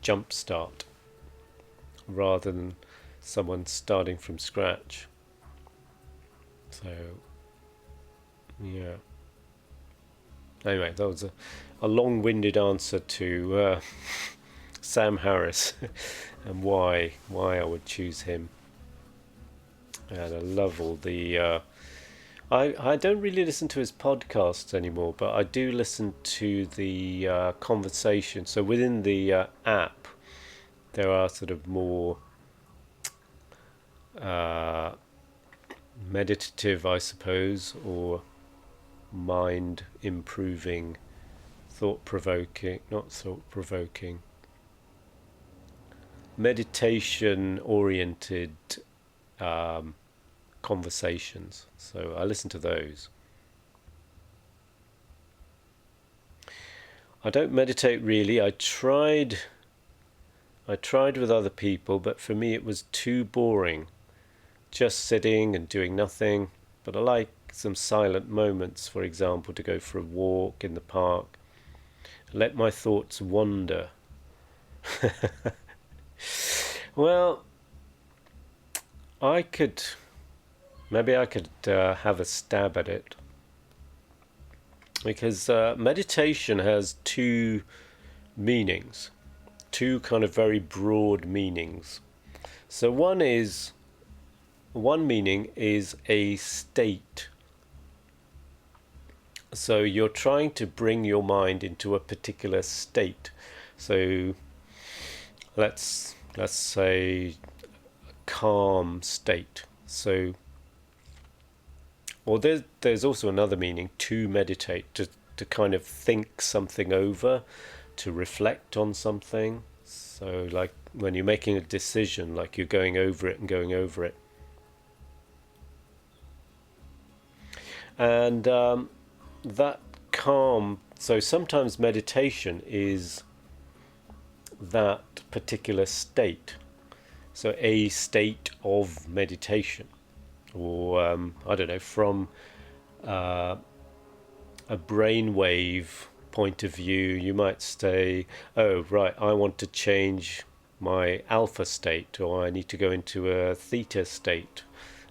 jumpstart, rather than someone starting from scratch. So yeah, anyway, that was a long-winded answer to Sam Harris and why I would choose him. And I love all the I don't really listen to his podcasts anymore, but I do listen to the conversation. So within the app, there are sort of more meditative, I suppose, or mind improving, meditation oriented conversations. So I listen to those. I don't meditate really. I tried with other people, but for me it was too boring, just sitting and doing nothing. But I like some silent moments, for example, to go for a walk in the park, let my thoughts wander. Well, maybe I could have a stab at it, because meditation has 2 meanings, 2 kind of very broad meanings. So one meaning is a state. So you're trying to bring your mind into a particular state. So let's say calm state. So, or there's also another meaning, to meditate, to kind of think something over, to reflect on something. So like when you're making a decision, like you're going over it and going over it. And that calm, so sometimes meditation is that particular state. So a state of meditation, or I don't know, from a brainwave point of view, you might say, oh right, I want to change my alpha state, or I need to go into a theta state,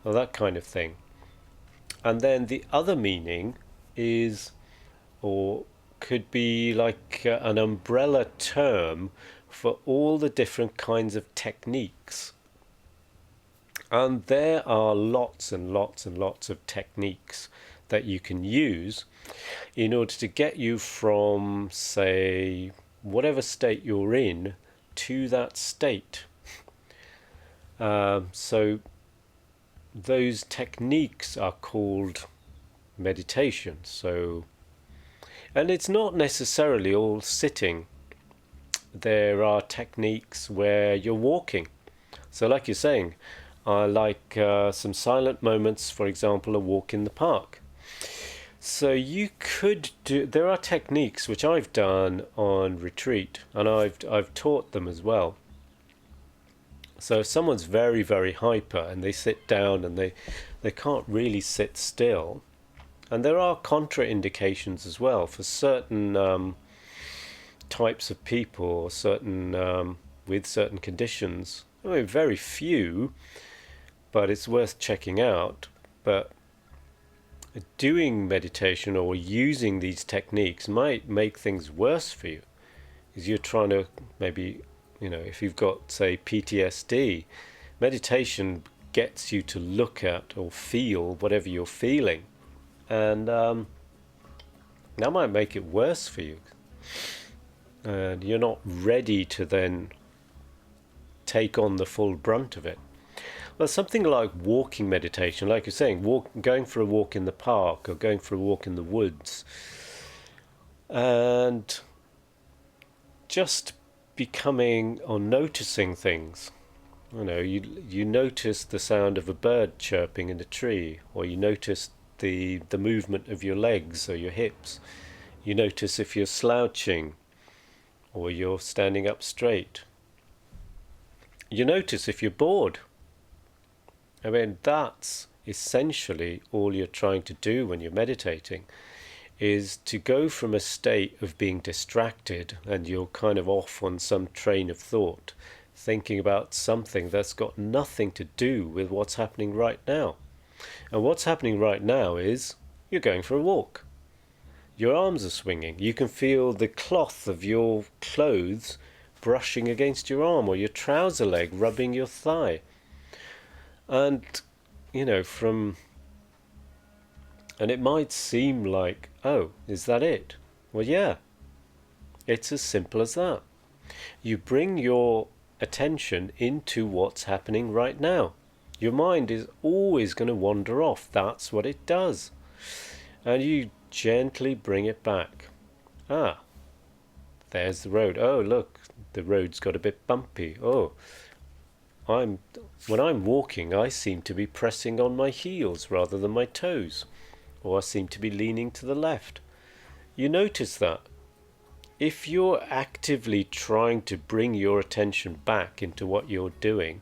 or that kind of thing. And then the other meaning is, or could be like an umbrella term for all the different kinds of techniques. And there are lots and lots and lots of techniques that you can use in order to get you from, say, whatever state you're in to that state. So those techniques are called meditation. So, and it's not necessarily all sitting. There are techniques where you're walking. So like you're saying, I like some silent moments, for example, a walk in the park. So you could do, there are techniques which I've done on retreat, and I've taught them as well. So if someone's very, very hyper and they sit down and they can't really sit still, And there are contraindications as well for certain types of people, or certain with certain conditions. I mean, very few, but it's worth checking out. But doing meditation or using these techniques might make things worse for you, because you're trying to maybe, if you've got, say, PTSD, meditation gets you to look at or feel whatever you're feeling, and that might make it worse for you, and you're not ready to then take on the full brunt of it. Well, something like walking meditation, like you're saying, going for a walk in the park or going for a walk in the woods, and just becoming or noticing things. You notice the sound of a bird chirping in a tree, or you notice the movement of your legs or your hips. You notice if you're slouching or you're standing up straight. You notice if you're bored. I mean, that's essentially all you're trying to do when you're meditating, is to go from a state of being distracted and you're kind of off on some train of thought, thinking about something that's got nothing to do with what's happening right now. And what's happening right now is you're going for a walk. Your arms are swinging. You can feel the cloth of your clothes brushing against your arm, or your trouser leg rubbing your thigh. And, and it might seem like, oh, is that it? Well, yeah, it's as simple as that. You bring your attention into what's happening right now. Your mind is always going to wander off. That's what it does. And you gently bring it back. Ah, there's the road. Oh, look, the road's got a bit bumpy. Oh, when I'm walking, I seem to be pressing on my heels rather than my toes, or I seem to be leaning to the left. You notice that. If you're actively trying to bring your attention back into what you're doing,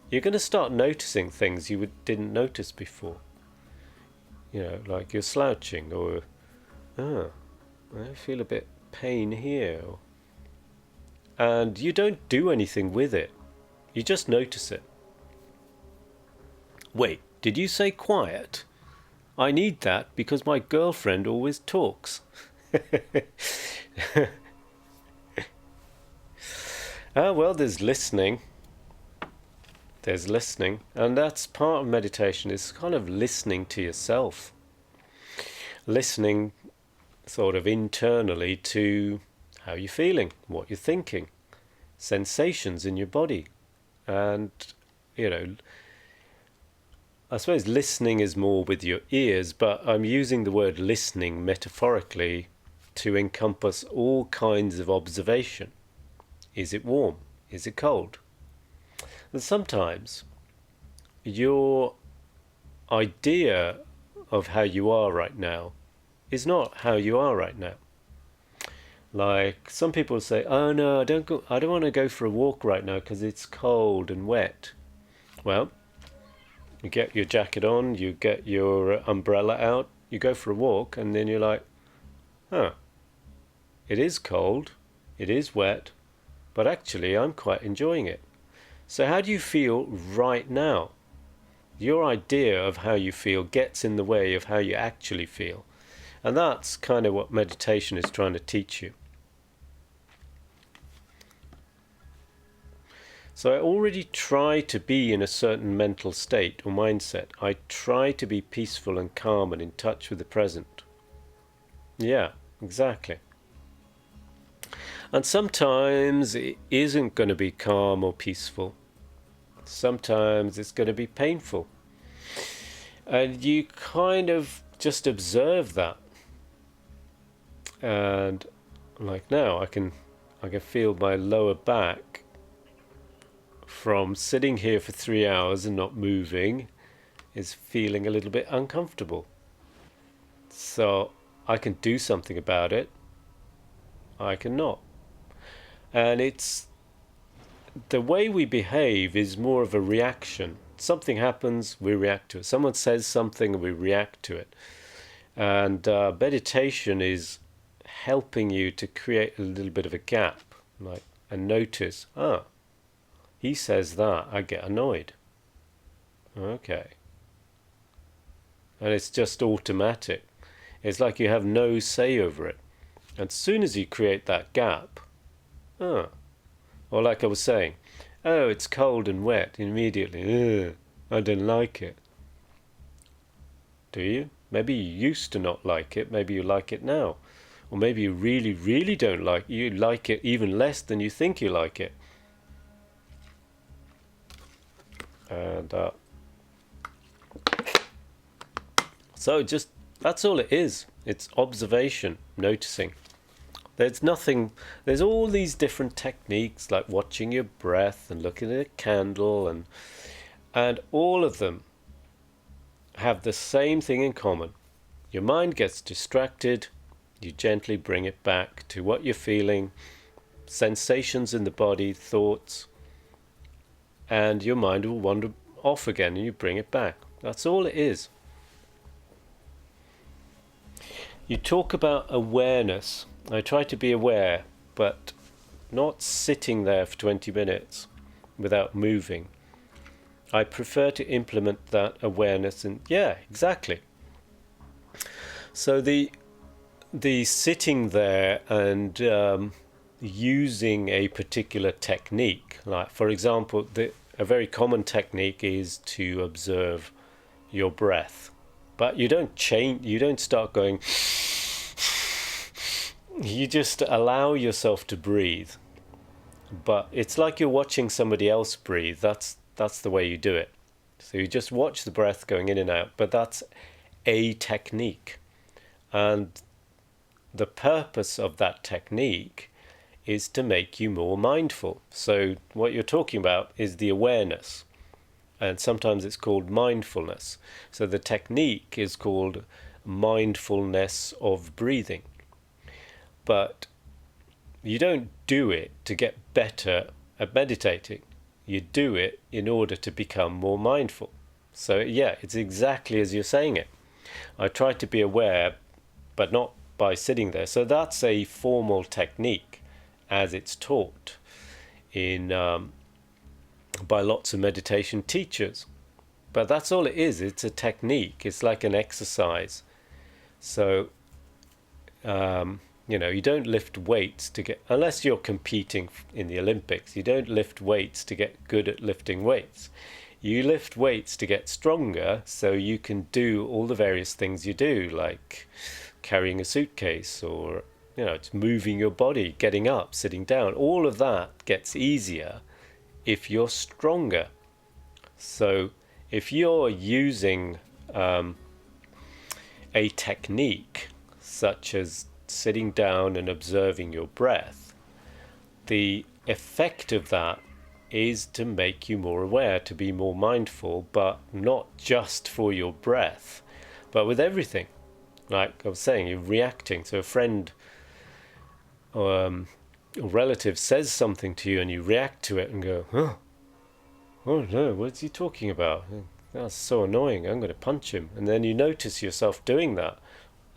you're going to start noticing things you didn't notice before. Like you're slouching, or I feel a bit pain here. And you don't do anything with it. You just notice it. Wait, did you say quiet? I need that because my girlfriend always talks. Well, there's listening. And that's part of meditation, is kind of listening to yourself. Listening sort of internally to how you're feeling, what you're thinking, sensations in your body. And, I suppose listening is more with your ears, but I'm using the word listening metaphorically to encompass all kinds of observation. Is it warm? Is it cold? And sometimes your idea of how you are right now is not how you are right now. Like some people say, oh no, I don't want to go for a walk right now because it's cold and wet. Well, you get your jacket on, you get your umbrella out, you go for a walk, and then you're like, it is cold, it is wet, but actually I'm quite enjoying it. So how do you feel right now? Your idea of how you feel gets in the way of how you actually feel. And that's kind of what meditation is trying to teach you. So I already try to be in a certain mental state or mindset. I try to be peaceful and calm and in touch with the present. Yeah, exactly. And sometimes it isn't going to be calm or peaceful. Sometimes it's going to be painful. And you kind of just observe that. And like now, I can feel my lower back from sitting here for 3 hours and not moving is feeling a little bit uncomfortable. So I can do something about it. I cannot. And it's the way we behave is more of a reaction. Something happens, we react to it. Someone says something and we react to it. And meditation is helping you to create a little bit of a gap, like, and notice, he says that, I get annoyed. Okay. And it's just automatic. It's like you have no say over it. And as soon as you create that gap, or like I was saying, it's cold and wet, immediately, I don't like it. Do you? Maybe you used to not like it, maybe you like it now. Or maybe you really, really don't like it. You like it even less than you think you like it. And so just, that's all it is. It's observation, noticing. There's nothing, there's all these different techniques, like watching your breath and looking at a candle, and all of them have the same thing in common. Your mind gets distracted, you gently bring it back to what you're feeling, sensations in the body, thoughts, and your mind will wander off again and you bring it back. That's all it is. You talk about awareness. I try to be aware, but not sitting there for 20 minutes without moving. I prefer to implement that awareness, and yeah, exactly. So the sitting there and using a particular technique, like for example, a very common technique is to observe your breath, but you don't change. You don't start going. You just allow yourself to breathe, but it's like you're watching somebody else breathe. That's the way you do it. So you just watch the breath going in and out, but that's a technique. And the purpose of that technique is to make you more mindful. So what you're talking about is the awareness, and sometimes it's called mindfulness. So the technique is called mindfulness of breathing. But you don't do it to get better at meditating. You do it in order to become more mindful. So yeah, it's exactly as you're saying it. I try to be aware, but not by sitting there. So that's a formal technique as it's taught in by lots of meditation teachers. But that's all it is. It's a technique. It's like an exercise. So you don't lift weights to get, unless you're competing in the Olympics, you don't lift weights to get good at lifting weights. You lift weights to get stronger so you can do all the various things you do, like carrying a suitcase, or it's moving your body, getting up, sitting down. All of that gets easier if you're stronger. So if you're using a technique such as sitting down and observing your breath, the effect of that is to make you more aware, to be more mindful, but not just for your breath, but with everything. Like I was saying, you're reacting. So a friend or a relative says something to you and you react to it and go, oh no, what's he talking about? That's so annoying, I'm going to punch him. And then you notice yourself doing that.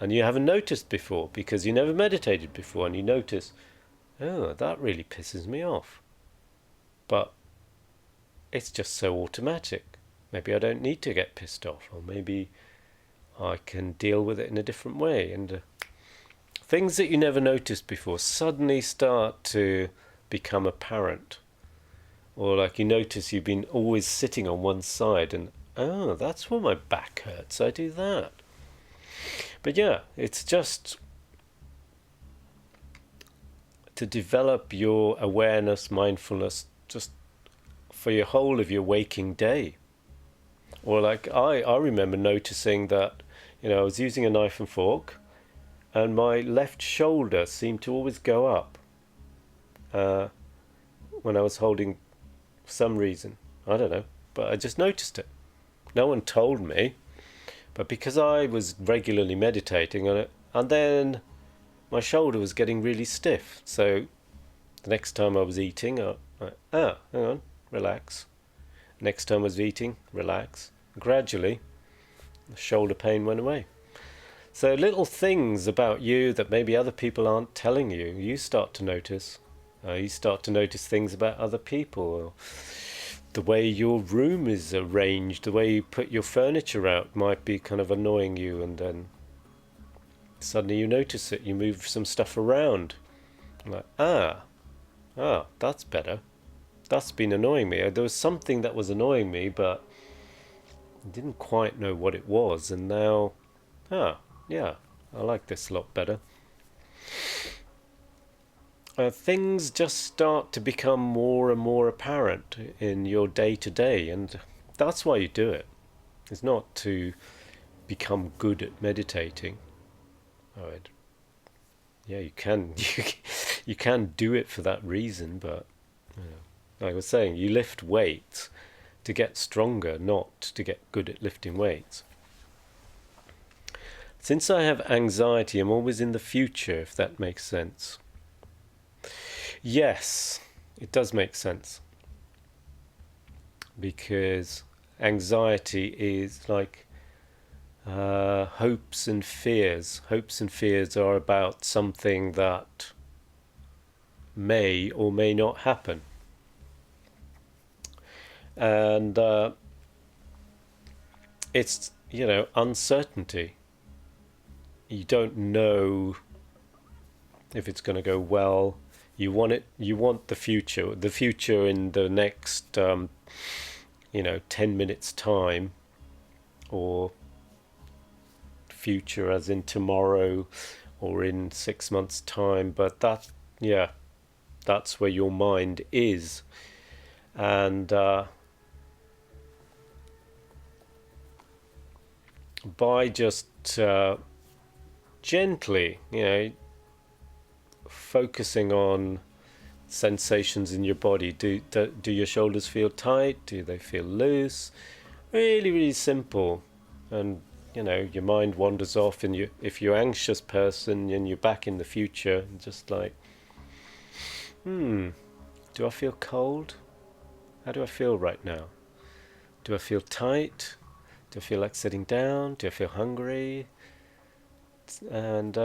And you haven't noticed before because you never meditated before, and you notice, that really pisses me off. But it's just so automatic. Maybe I don't need to get pissed off, or maybe I can deal with it in a different way. And things that you never noticed before suddenly start to become apparent. Or like you notice you've been always sitting on one side, and that's why my back hurts, I do that. But yeah, it's just to develop your awareness, mindfulness, just for your whole of your waking day. Or like I remember noticing that, I was using a knife and fork, and my left shoulder seemed to always go up when I was holding, for some reason. I don't know, but I just noticed it. No one told me. But because I was regularly meditating on it, and then my shoulder was getting really stiff. So the next time I was eating, hang on, relax. Next time I was eating, relax. Gradually, the shoulder pain went away. So little things about you that maybe other people aren't telling you, you start to notice. You start to notice things about other people, or the way your room is arranged, the way you put your furniture out might be kind of annoying you, and then suddenly you notice it, you move some stuff around. I'm like, that's better. That's been annoying me. There was something that was annoying me, but I didn't quite know what it was, and now, yeah, I like this a lot better. Things just start to become more and more apparent in your day-to-day, and that's why you do it. It's not to become good at meditating. Yeah, you can you can do it for that reason, but like I was saying, you lift weights to get stronger, not to get good at lifting weights. Since I have anxiety, I'm always in the future, if that makes sense. Yes, it does make sense. Because anxiety is like hopes and fears. Hopes and fears are about something that may or may not happen. And it's, uncertainty. You don't know if it's going to go well. You want the future in the next 10 minutes time, or future as in tomorrow or in 6 months time, but that's where your mind is. And by just gently, focusing on sensations in your body. Do your shoulders feel tight? Do they feel loose? Really, really simple. And your mind wanders off, and if you're an anxious person and you're back in the future, just like, do I feel cold? How do I feel right now? Do I feel tight? Do I feel like sitting down? Do I feel hungry? And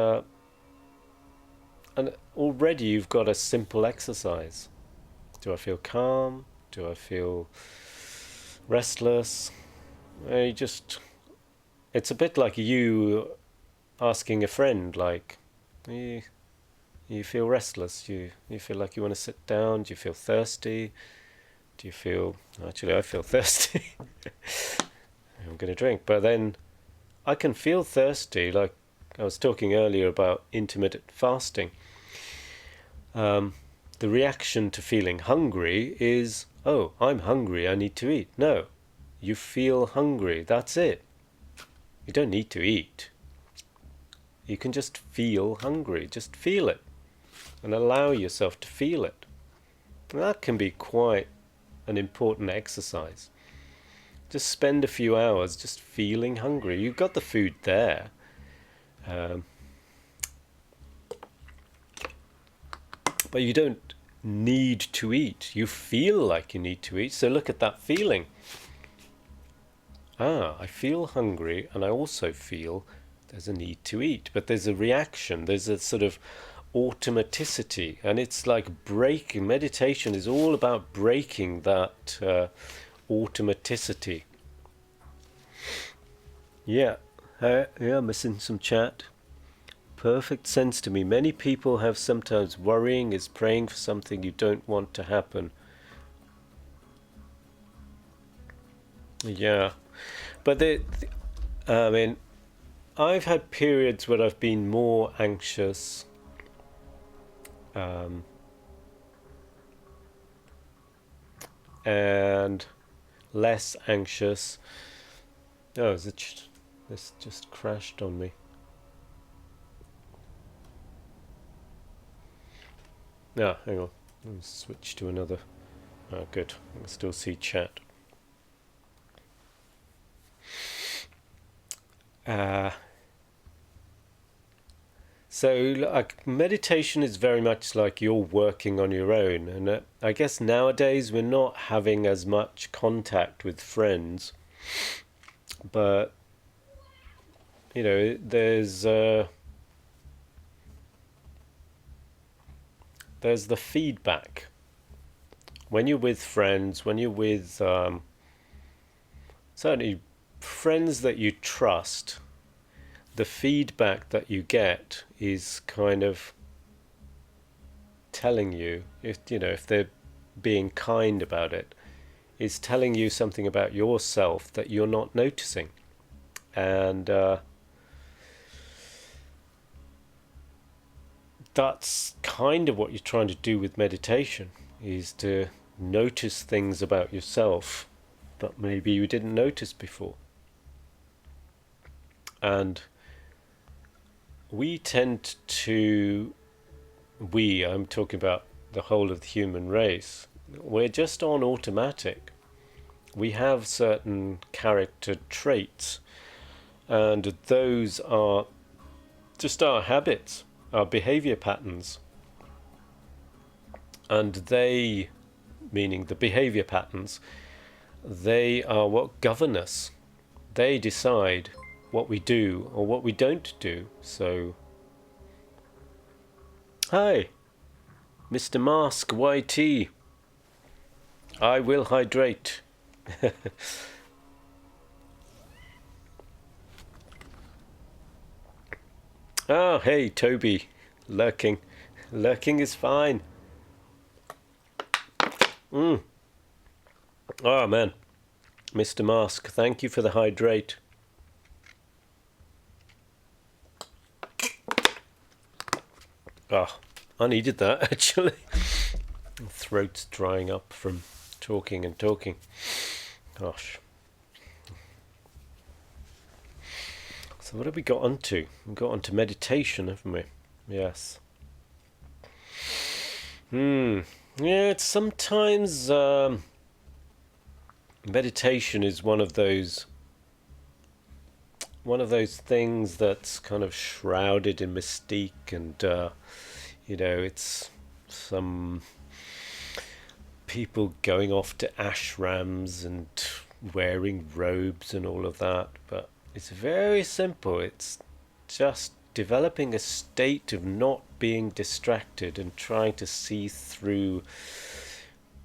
already you've got a simple exercise. Do I feel calm? Do I feel restless? It's a bit like you asking a friend, like, you feel restless? You feel like you want to sit down? Do you feel thirsty? Do you feel... Actually, I feel thirsty. I'm going to drink. But then I can feel thirsty, like I was talking earlier about intermittent fasting. The reaction to feeling hungry is, oh, I'm hungry, I need to eat. No, you feel hungry, that's it. You don't need to eat. You can just feel hungry, just feel it, and allow yourself to feel it. And that can be quite an important exercise. Just spend a few hours just feeling hungry. You've got the food there. But you don't need to eat. You feel like you need to eat, so look at that feeling. I feel hungry, and I also feel there's a need to eat. But there's a reaction, there's a sort of automaticity, and it's like breaking. Meditation is all about breaking that automaticity. Yeah, missing some chat. Perfect sense to me. Many people have sometimes worrying is praying for something you don't want to happen. Yeah, but I mean, I've had periods where I've been more anxious. And less anxious. Oh, this just crashed on me. No, hang on. Let's switch to another. Oh, good. I can still see chat. So like, meditation is very much like you're working on your own, and I guess nowadays we're not having as much contact with friends, but there's the feedback when you're with friends, when you're with certainly friends that you trust. The feedback that you get is kind of telling you, if they're being kind about it, is telling you something about yourself that you're not noticing. And that's kind of what you're trying to do with meditation, is to notice things about yourself that maybe you didn't notice before. And we tend to, I'm talking about the whole of the human race, we're just on automatic. We have certain character traits, and those are just our habits, our behavior patterns. And they, meaning the behavior patterns, they are what govern us. They decide what we do or what we don't do. So, hi, Mr. Mask YT. I will hydrate. Oh, hey, Toby. Lurking. Lurking is fine. Oh, man. Mr. Mask, thank you for the hydrate. Oh, I needed that, actually. Throat's drying up from talking and talking. Gosh. So what have we got onto? We've got onto meditation, haven't we? Yes. Yeah, it's sometimes meditation is one of those things that's kind of shrouded in mystique, and it's some people going off to ashrams and wearing robes and all of that, but it's very simple. It's just developing a state of not being distracted and trying to see through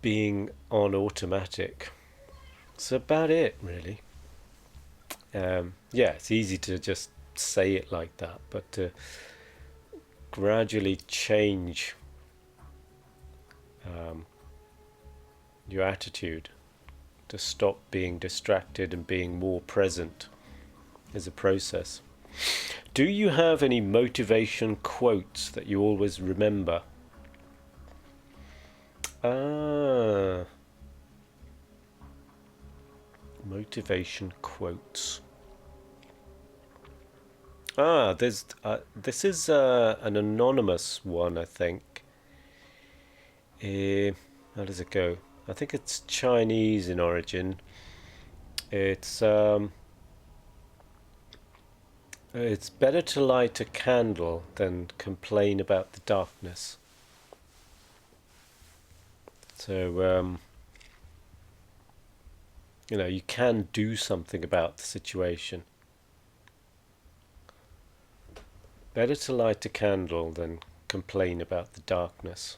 being on automatic. That's about it, really. Yeah, it's easy to just say it like that, but to gradually change your attitude, to stop being distracted and being more present, is a process. Do you have any motivation quotes that you always remember? Motivation quotes. There's this is an anonymous one, I think. How does it go? I think it's Chinese in origin. It's better to light a candle than complain about the darkness. So, you can do something about the situation. Better to light a candle than complain about the darkness.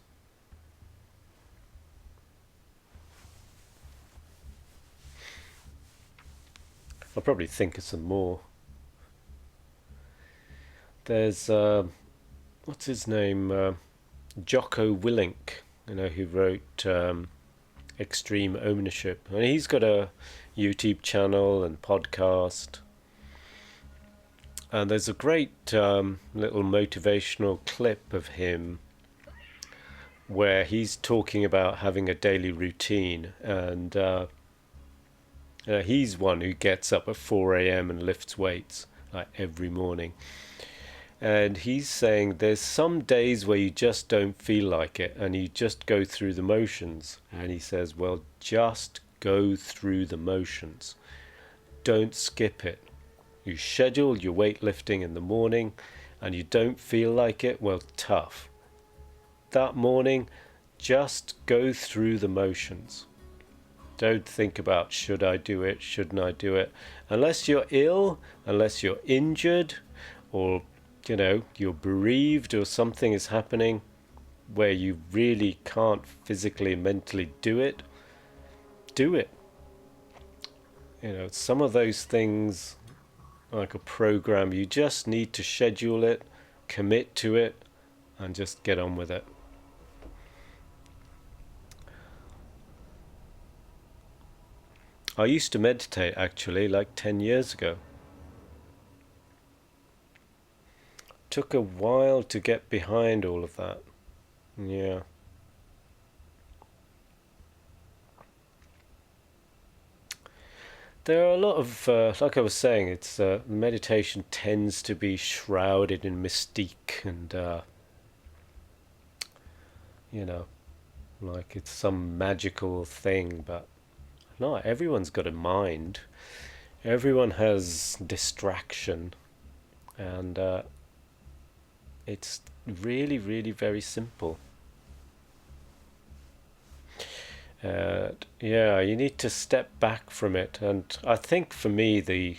I'll probably think of some more. There's what's his name? Jocko Willink, who wrote Extreme Ownership. And he's got a YouTube channel and podcast. And there's a great little motivational clip of him where he's talking about having a daily routine. And he's one who gets up at 4 a.m. and lifts weights like every morning. And he's saying there's some days where you just don't feel like it and you just go through the motions. And he says, well, just go through the motions. Don't skip it. You schedule your weightlifting in the morning and you don't feel like it, well, tough. That morning, just go through the motions. Don't think about should I do it, shouldn't I do it. Unless you're ill, unless you're injured, or you're bereaved or something is happening where you really can't physically and mentally do it, do it. Some of those things, like a program, you just need to schedule it, commit to it, and just get on with it. I used to meditate actually like 10 years ago. Took a while to get behind all of that. Yeah. There are a lot of, like I was saying, it's meditation tends to be shrouded in mystique and, like it's some magical thing, but no, everyone's got a mind. Everyone has distraction, and it's really, really very simple. Yeah, you need to step back from it, and I think for me, the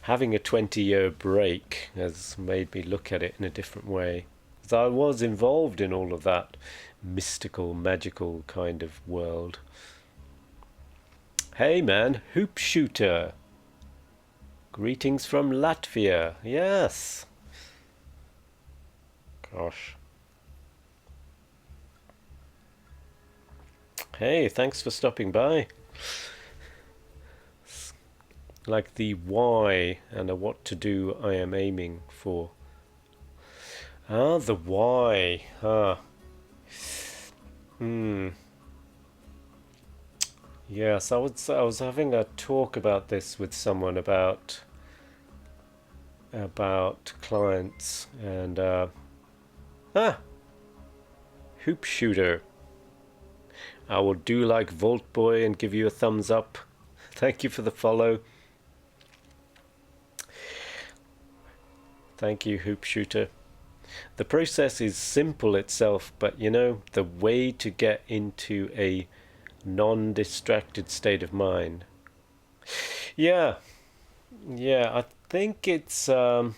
having a 20-year break has made me look at it in a different way. 'Cause I was involved in all of that mystical, magical kind of world. Hey man, hoop shooter. Greetings from Latvia. Yes. Gosh. Hey, thanks for stopping by. Like the why and the what to do I am aiming for. Ah, the why. Yes, I was having a talk about this with someone about clients and hoop shooter. I will do like Vault Boy and give you a thumbs up. Thank you for the follow. Thank you, hoop shooter. The process is simple itself, but the way to get into a non-distracted state of mind. Yeah, I think it's the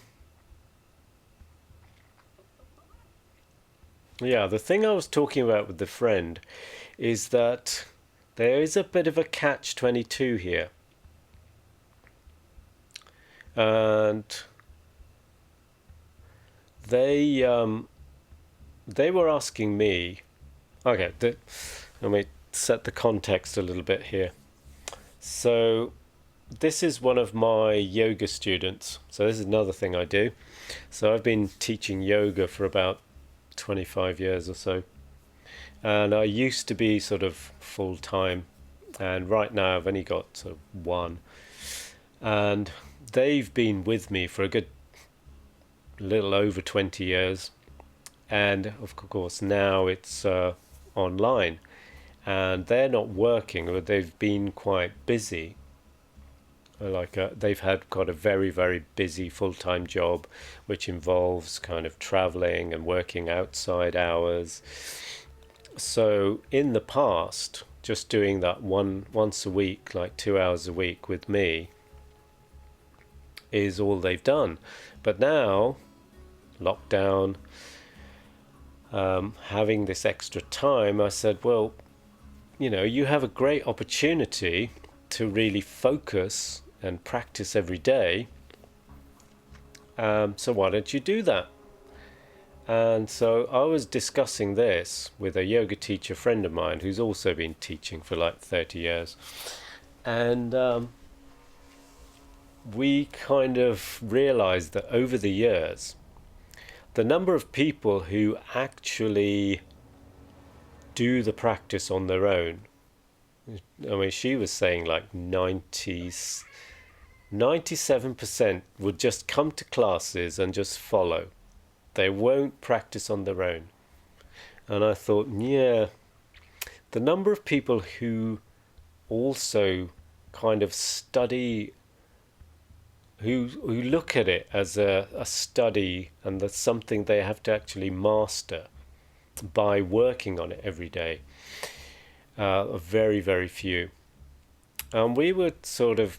thing I was talking about with the friend is that there is a bit of a catch-22 here, and they were asking me. Okay, let me set the context a little bit here. So this is one of my yoga students. So this is another thing I do. So I've been teaching yoga for about 25 years or so. And I used to be sort of full-time. And right now I've only got sort of one. And they've been with me for a good little over 20 years. And of course now it's online. And they're not working, but they've been quite busy. They've got a very, very busy full-time job, which involves kind of traveling and working outside hours. So in the past, just doing that once a week, like 2 hours a week with me, is all they've done. But now, lockdown, having this extra time, I said, well, you have a great opportunity to really focus and practice every day. So why don't you do that? And so I was discussing this with a yoga teacher friend of mine who's also been teaching for like 30 years. And we kind of realized that over the years, the number of people who actually do the practice on their own, I mean, she was saying like 97% would just come to classes and just follow. They won't practice on their own. And I thought, yeah, the number of people who also kind of study, who look at it as a study and that's something they have to actually master by working on it every day. Very, very few. And we were sort of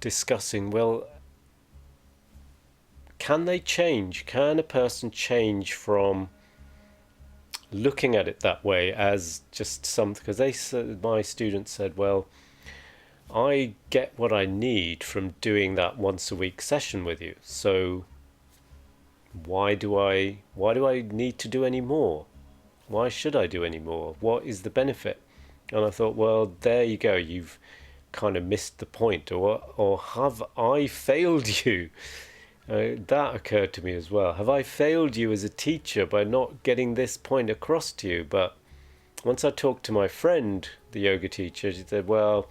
discussing, well, can they change? Can a person change from looking at it that way as just something? Because they said, my students said, well, I get what I need from doing that once a week session with you. So why do I need to do any more? Why should I do any more? What is the benefit? And I thought, well, there you go. You've kind of missed the point, or have I failed you? That occurred to me as well. Have I failed you as a teacher by not getting this point across to you? But once I talked to my friend, the yoga teacher, she said, well,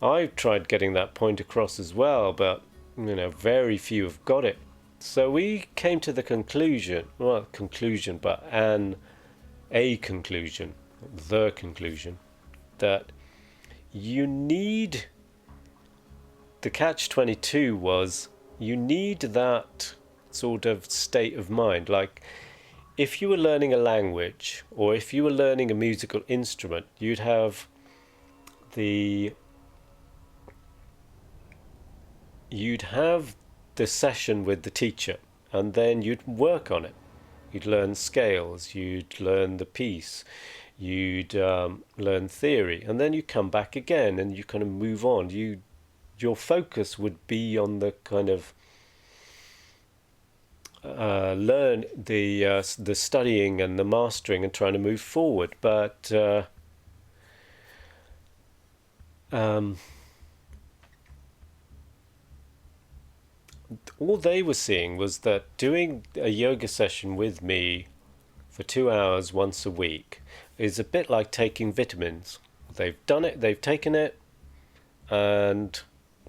I've tried getting that point across as well, but very few have got it. So we came to the conclusion, the conclusion, that you need, the catch-22 was, you need that sort of state of mind. Like, if you were learning a language, or if you were learning a musical instrument, you'd have the session with the teacher, and then you'd work on it. You'd learn scales, you'd learn the piece, you'd learn theory, and then you come back again and you kind of move on. Your focus would be on the kind of learn the studying and the mastering and trying to move forward. But all they were seeing was that doing a yoga session with me for 2 hours once a week is a bit like taking vitamins. They've done it, they've taken it, and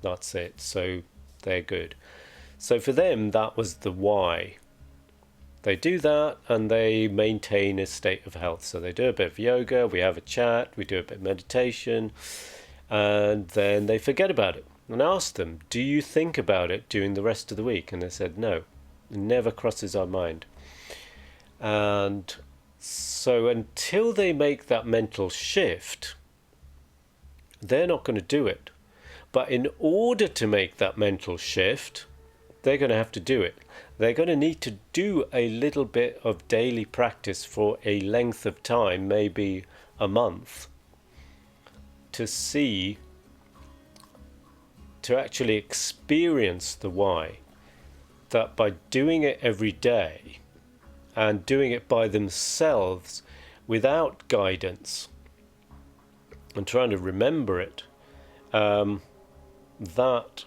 that's it. So they're good. So for them, that was the why. They do that and they maintain a state of health. So they do a bit of yoga, we have a chat, we do a bit of meditation, and then they forget about it. And I asked them, do you think about it during the rest of the week? And they said, no, it never crosses our mind. And so until they make that mental shift, they're not going to do it. But in order to make that mental shift, they're going to have to do it. They're going to need to do a little bit of daily practice for a length of time, maybe a month, to actually experience the why. That by doing it every day and doing it by themselves without guidance and trying to remember it, that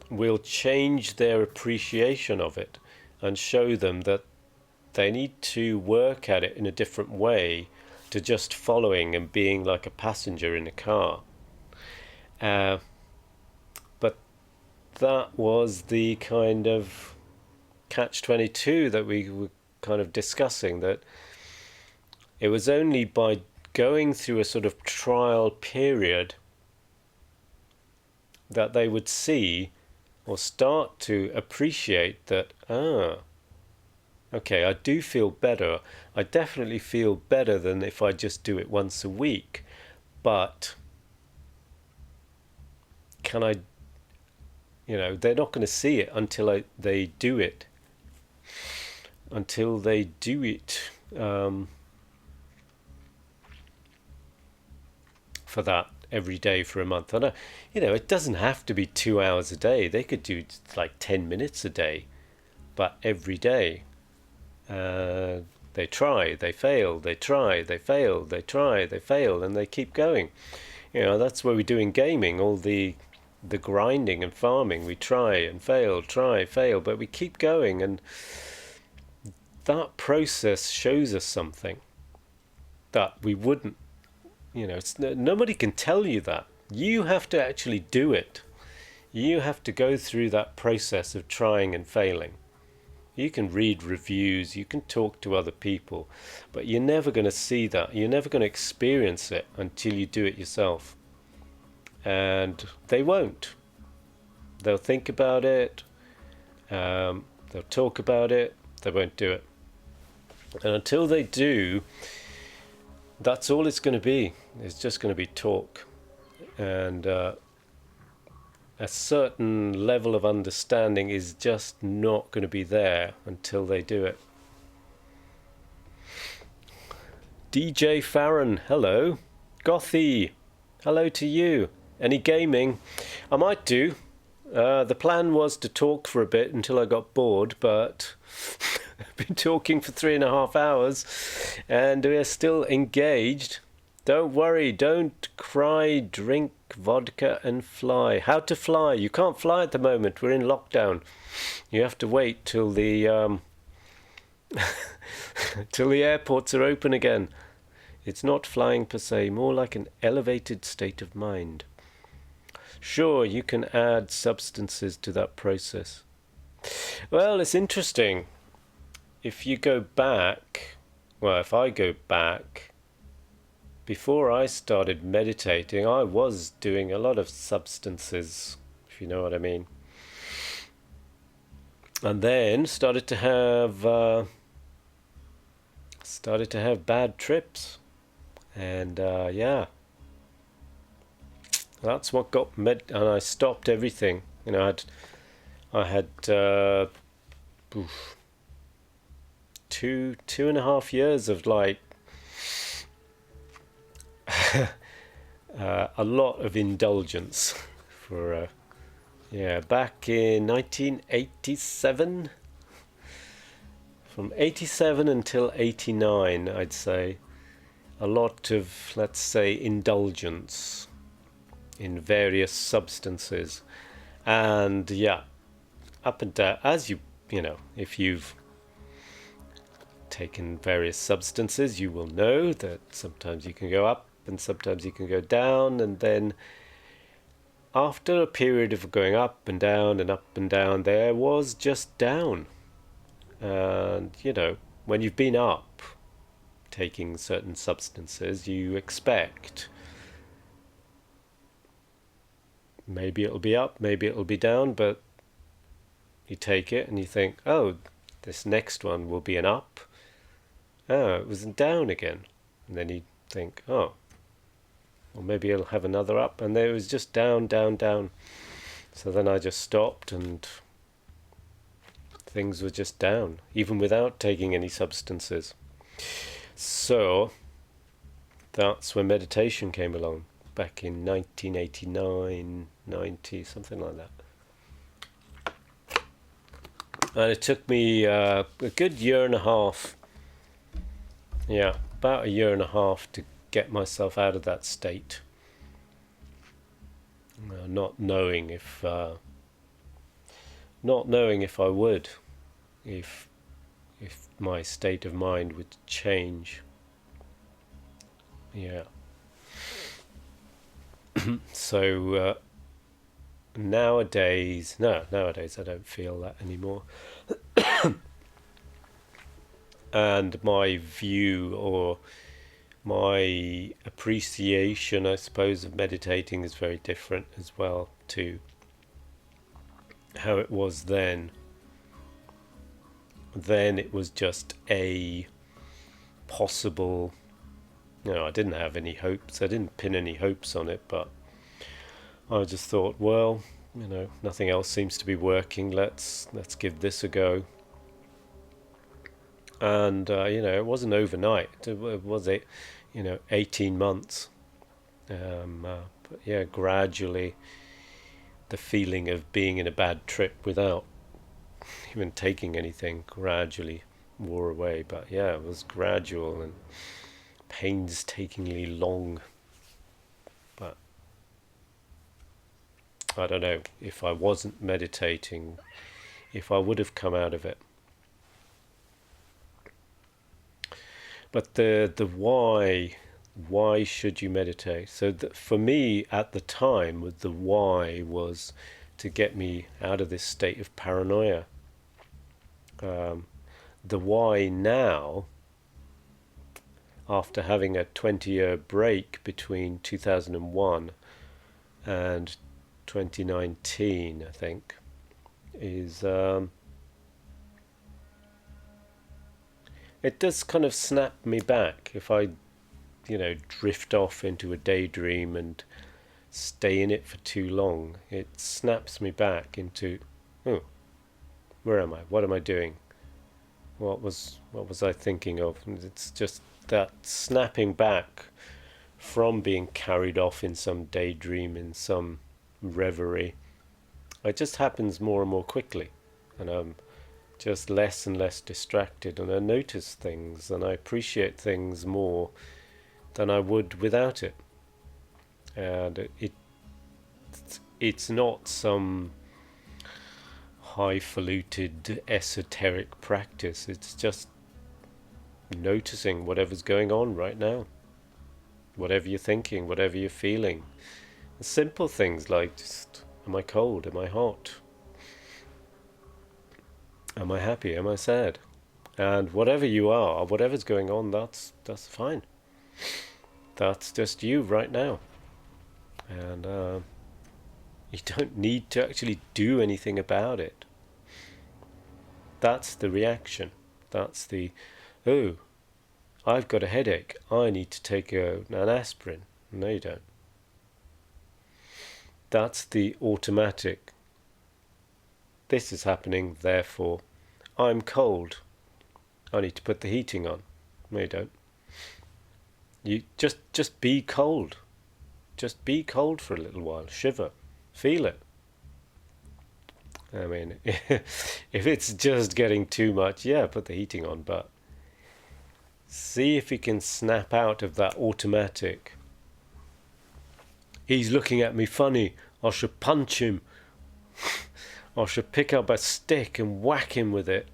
will change their appreciation of it and show them that they need to work at it in a different way to just following and being like a passenger in a car. But that was the kind of catch-22 that we were kind of discussing, that it was only by going through a sort of trial period that they would see or start to appreciate that, okay, I do feel better. I definitely feel better than if I just do it once a week. But can I, they're not going to see it until they do it. Until they do it for that every day for a month. And it doesn't have to be 2 hours a day. They could do like 10 minutes a day, but every day. They try, they fail, they try, they fail, they try, they fail, and they keep going. That's what we do in gaming, all the grinding and farming. We try and fail, try, fail, but we keep going, and that process shows us something that we wouldn't, nobody can tell you that. You have to actually do it. You have to go through that process of trying and failing. You can read reviews, you can talk to other people, but you're never going to see that. You're never going to experience it until you do it yourself. And they won't. They'll think about it, they'll talk about it, they won't do it. And until they do, that's all it's going to be. It's just going to be talk, and a certain level of understanding is just not going to be there until they do it. DJ Farron, hello. Gothy, hello to you. Any gaming? I might do. The plan was to talk for a bit until I got bored, but I've been talking for 3.5 hours and we're still engaged. Don't worry, don't cry, drink vodka and fly. How to fly? You can't fly at the moment, we're in lockdown. You have to wait till the till the airports are open again. It's not flying per se, more like an elevated state of mind. Sure, you can add substances to that process. Well, it's interesting. If you go back, well, if I go back, before I started meditating, I was doing a lot of substances, if you know what I mean. And then started to have bad trips. And yeah, that's what got and I stopped everything. You know, I had 2.5 years of like a lot of indulgence for yeah, back in 1987, from 87 until 89, I'd say. A lot of, let's say, indulgence in various substances. And yeah, up and down, as you know, if you've taken various substances, you will know that sometimes you can go up and sometimes you can go down, and then after a period of going up and down and up and down, there was just down. And you know, when you've been up taking certain substances, you expect maybe it'll be up, maybe it'll be down, but you take it and you think, oh, this next one will be an up. Oh, it was down again. And then you think, oh, well, maybe it'll have another up. And then it was just down, down, down. So then I just stopped and things were just down, even without taking any substances. So that's when meditation came along, back in 1989, 90, something like that. And it took me a good year and a half, yeah, about a year and a half to get myself out of that state. Not knowing if I would, if my state of mind would change. Yeah. So nowadays I don't feel that anymore. And my view, or my appreciation, I suppose, of meditating is very different as well to how it was then. Then it was just a possible, you know, I didn't have any hopes, I didn't pin any hopes on it, but I just thought, well, you know, nothing else seems to be working, let's give this a go. And you know, it wasn't overnight, it was 18 months. But yeah, gradually the feeling of being in a bad trip without even taking anything gradually wore away. But yeah, it was gradual and painstakingly long. But I don't know, if I wasn't meditating, if I would have come out of it. But the why should you meditate? So for me at the time, the why was to get me out of this state of paranoia. The why now, after having a 20-year break between 2001 and 2019, I think, is it does kind of snap me back. If I drift off into a daydream and stay in it for too long. It snaps me back into, oh, where am I? What am I doing? What was I thinking of? And it's just that snapping back from being carried off in some daydream, in some reverie. It just happens more and more quickly, and I'm just less and less distracted, and I notice things and I appreciate things more than I would without it. And it's not some highfalutin esoteric practice. It's just noticing whatever's going on right now, whatever you're thinking, whatever you're feeling. Simple things like just, am I cold? Am I hot? Am I happy? Am I sad? And whatever you are, whatever's going on, that's fine. That's just you right now. And you don't need to actually do anything about it. That's the reaction. That's the, oh, I've got a headache. I need to take an aspirin. No, you don't. That's the automatic. This is happening, therefore, I'm cold. I need to put the heating on. No, you don't. You just be cold. Just be cold for a little while. Shiver. Feel it. I mean, if it's just getting too much, yeah, put the heating on, but see if you can snap out of that automatic. He's looking at me funny. I should punch him. I should pick up a stick and whack him with it.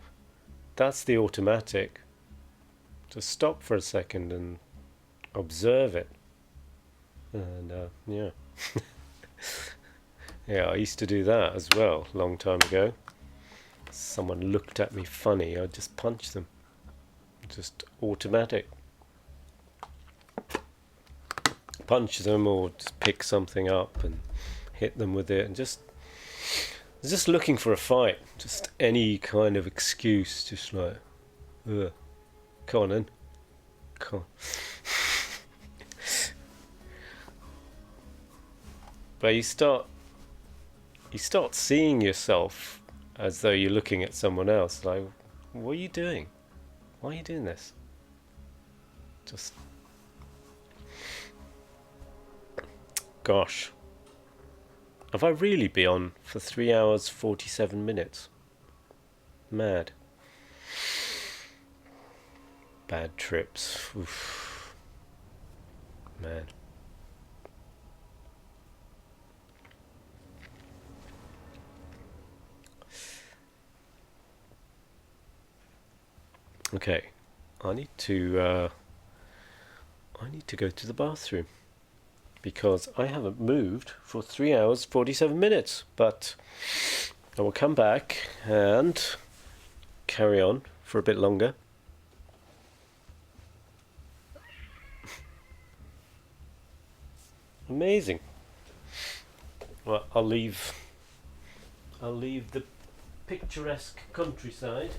That's the automatic. Just stop for a second and observe it. And yeah. Yeah, I used to do that as well a long time ago. Someone looked at me funny, I'd just punch them. Just automatic. Punch them or just pick something up and hit them with it, and just looking for a fight. Just any kind of excuse, just like, ugh. Come on then. Come on. But you start seeing yourself as though you're looking at someone else. Like, what are you doing? Why are you doing this? Just, gosh, have I really been on for 3 hours 47 minutes? Mad. Bad trips. Oof. Man. Okay, I need to go to the bathroom because I haven't moved for 3 hours 47 minutes, but I will come back and carry on for a bit longer. Amazing. Well, I'll leave the picturesque countryside.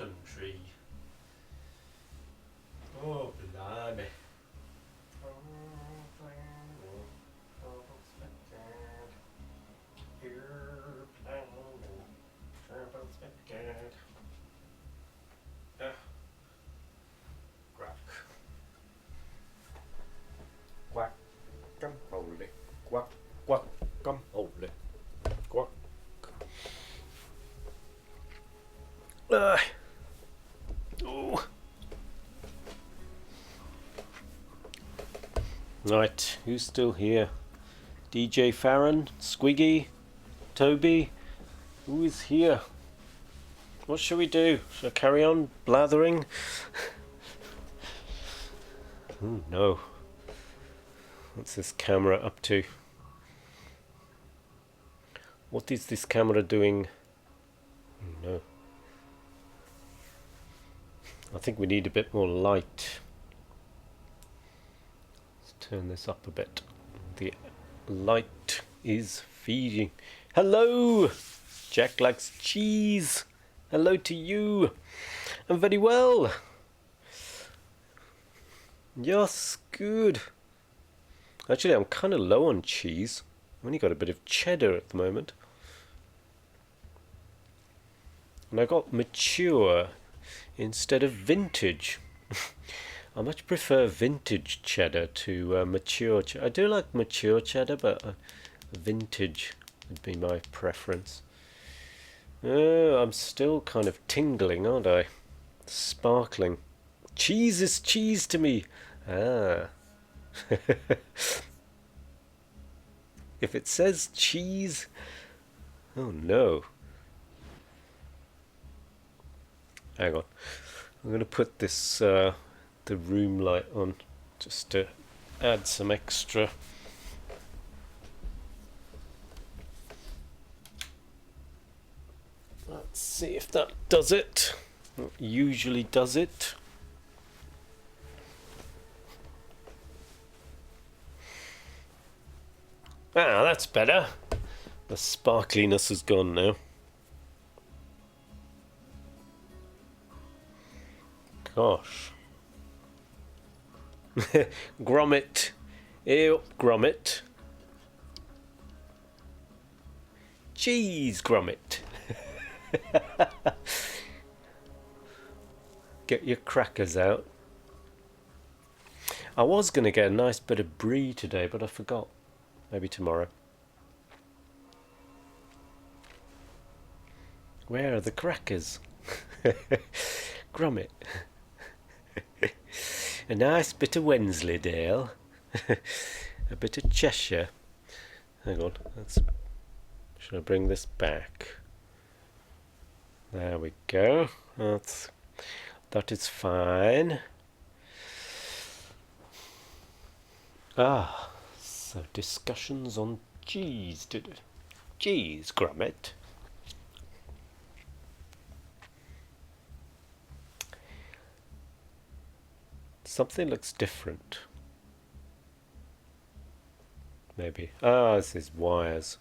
country. Oh, blimey. Quack, come hold it. Quack, quack, come hold it. Quack. Oh. Right, who's still here? DJ Farron, Squiggy, Toby, who is here? What shall we do? Shall I carry on blathering? Oh no. What's this camera up to? What is this camera doing? Oh no. I think we need a bit more light. Let's turn this up a bit. The light is feeding. Hello! Jack likes cheese. Hello to you. I'm very well. Yes, good. Actually, I'm kind of low on cheese. I've only got a bit of cheddar at the moment. And I got mature instead of vintage. I much prefer vintage cheddar to mature cheddar. I do like mature cheddar, but vintage would be my preference. I'm still kind of tingling, aren't I? Sparkling. Cheese is cheese to me. Ah. If it says cheese, oh no. Hang on. I'm going to put this the room light on just to add some extra. Let's see if that does it. It usually does it. Ah, that's better. The sparkliness is gone now. Gosh. Grommet. Ew, Grommet. Cheese Grommet. Get your crackers out. I was going to get a nice bit of brie today, but I forgot. Maybe tomorrow. Where are the crackers? Grommet. A nice bit of Wensleydale. A bit of Cheshire. Hang on. Should I bring this back? There we go. That is fine. Ah, so discussions on cheese. Cheese, Grommet. Something looks different. Maybe. Ah, this is wires.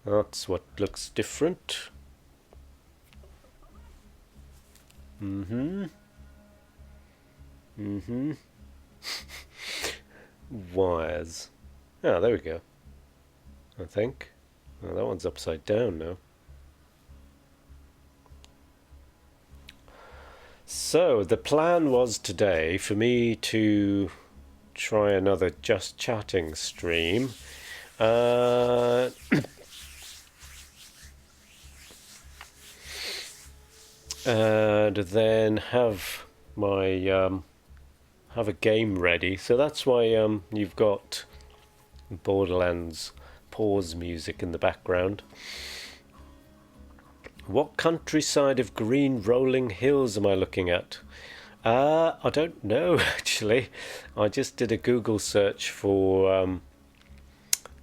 That's what looks different. Wires. Ah, there we go. I think. Oh, that one's upside down now. So, the plan was today for me to try another Just Chatting stream. And then have my have a game ready. So that's why you've got Borderlands pause music in the background. What countryside of green rolling hills am I looking at? I don't know actually. I just did a Google search for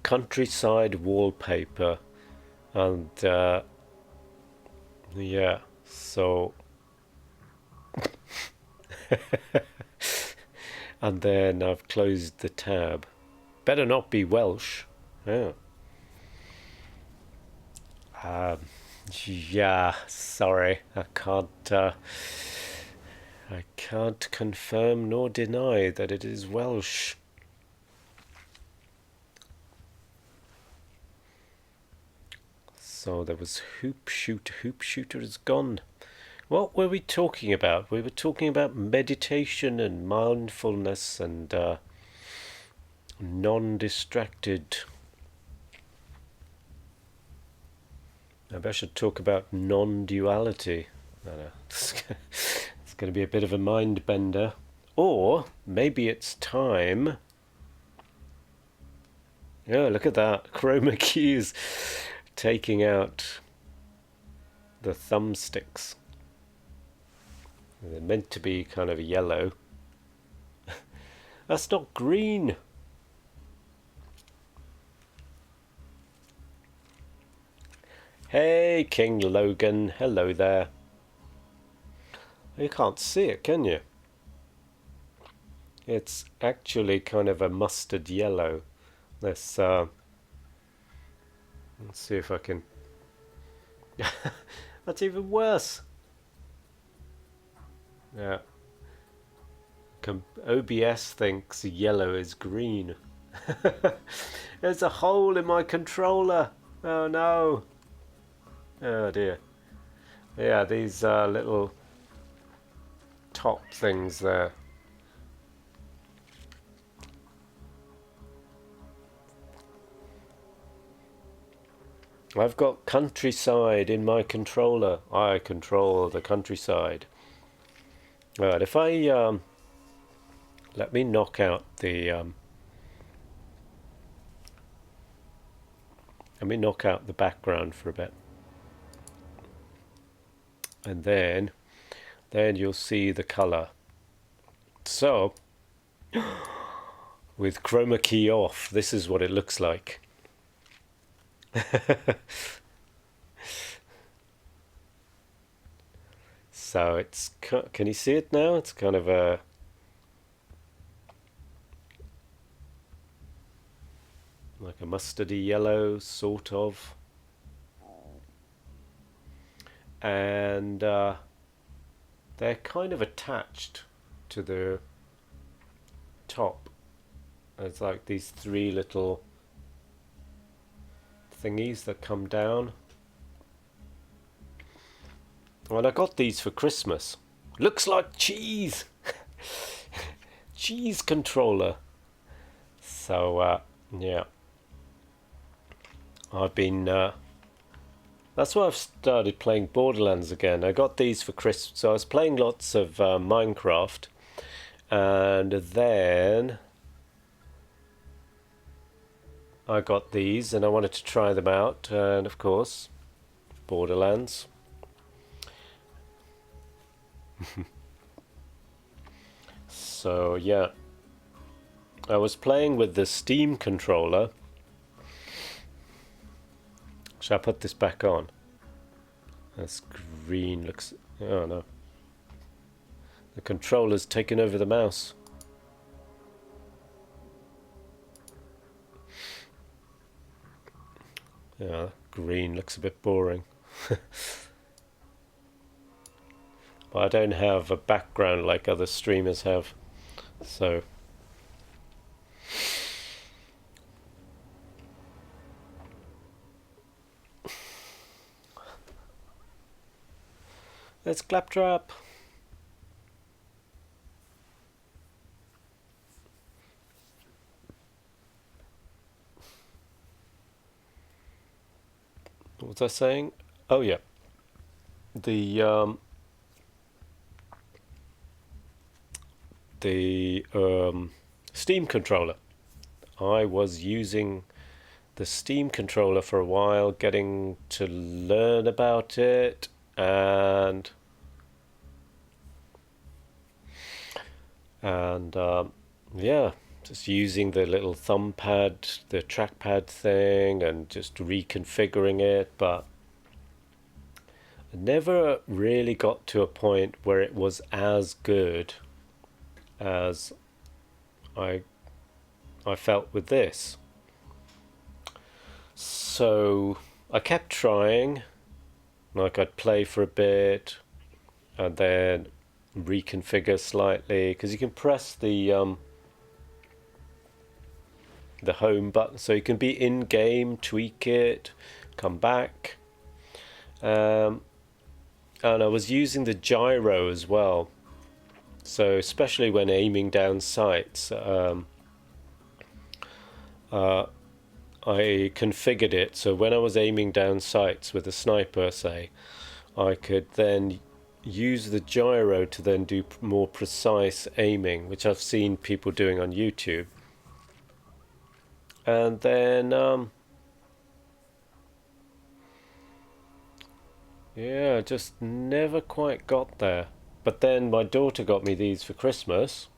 countryside wallpaper, and yeah, so and then I've closed the tab. Better not be Welsh. Yeah. Yeah, sorry, I can't confirm nor deny that it is Welsh. So there was Hoop Shooter. Hoop Shooter is gone. What were we talking about? We were talking about meditation and mindfulness and non-distracted. Maybe I should talk about non-duality. I don't know. It's going to be a bit of a mind bender. Or maybe it's time. Oh, look at that. Chroma keys taking out the thumbsticks. They're meant to be kind of yellow. That's not green. Hey, King Logan. Hello there. You can't see it, can you? It's actually kind of a mustard yellow. Let's see if I can. That's even worse. Yeah. OBS thinks yellow is green. There's a hole in my controller. Oh no. Oh dear. Yeah, these little top things there. I've got countryside in my controller. I control the countryside. Alright, if I let me knock out the let me knock out the background for a bit. And then you'll see the color. So with chroma key off, this is what it looks like. So it's, can you see it now? It's kind of a like a mustardy yellow, sort of. And they're kind of attached to the top. It's like these three little thingies that come down. Well, I got these for Christmas. Looks like cheese. Cheese controller. So yeah, I've been that's why I've started playing Borderlands again. I got these for Christmas. So I was playing lots of Minecraft, and then I got these and I wanted to try them out, and of course Borderlands. So yeah, I was playing with the Steam controller. Shall I put this back on? That's green. Looks, oh no, the controller's taken over the mouse. Yeah, green looks a bit boring. But I don't have a background like other streamers have, so let's claptrap. What was I saying? Oh yeah, the Steam controller. I was using the Steam controller for a while, getting to learn about it, and yeah, just using the little thumb pad, the trackpad thing, and just reconfiguring it, but I never really got to a point where it was as good as I felt with this. So I kept trying, Like I'd play for a bit and then reconfigure slightly, because you can press the home button, so you can be in game, tweak it, come back. And I was using the gyro as well, so especially when aiming down sights, I configured it so when I was aiming down sights with a sniper, say, I could then use the gyro to then do more precise aiming, which I've seen people doing on YouTube. And then yeah, just never quite got there. But then my daughter got me these for Christmas,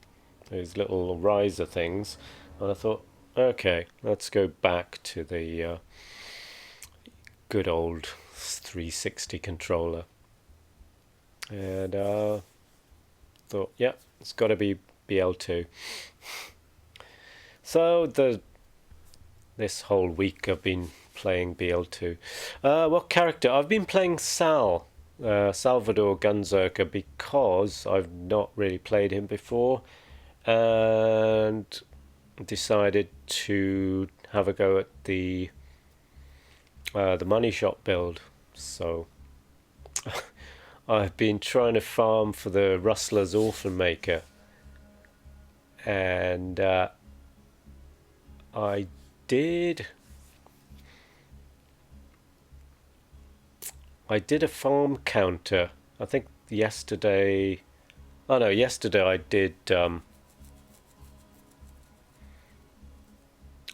these little riser things, and I thought, okay, let's go back to the good old 360 controller. And thought, yeah, it's got to be BL2. So this whole week I've been playing BL2. What character? I've been playing Sal, Salvador Gunzerker, because I've not really played him before, and decided to have a go at the money shot build. So I've been trying to farm for the Rustler's Orphan Maker, and I did a farm counter, I think yesterday. Oh no, yesterday I did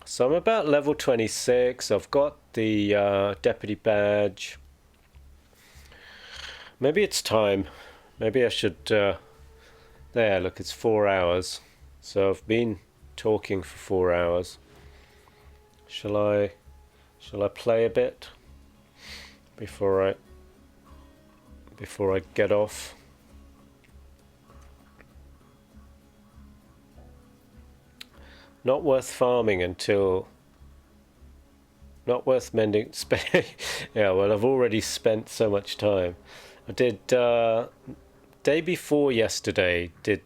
so I'm about level 26. I've got the deputy badge. Maybe it's time. Maybe I should there, look, it's 4 hours. So I've been talking for 4 hours. Shall I play a bit before I get off? Not worth farming until. Not worth mending. Yeah, well, I've already spent so much time. I did day before yesterday. Did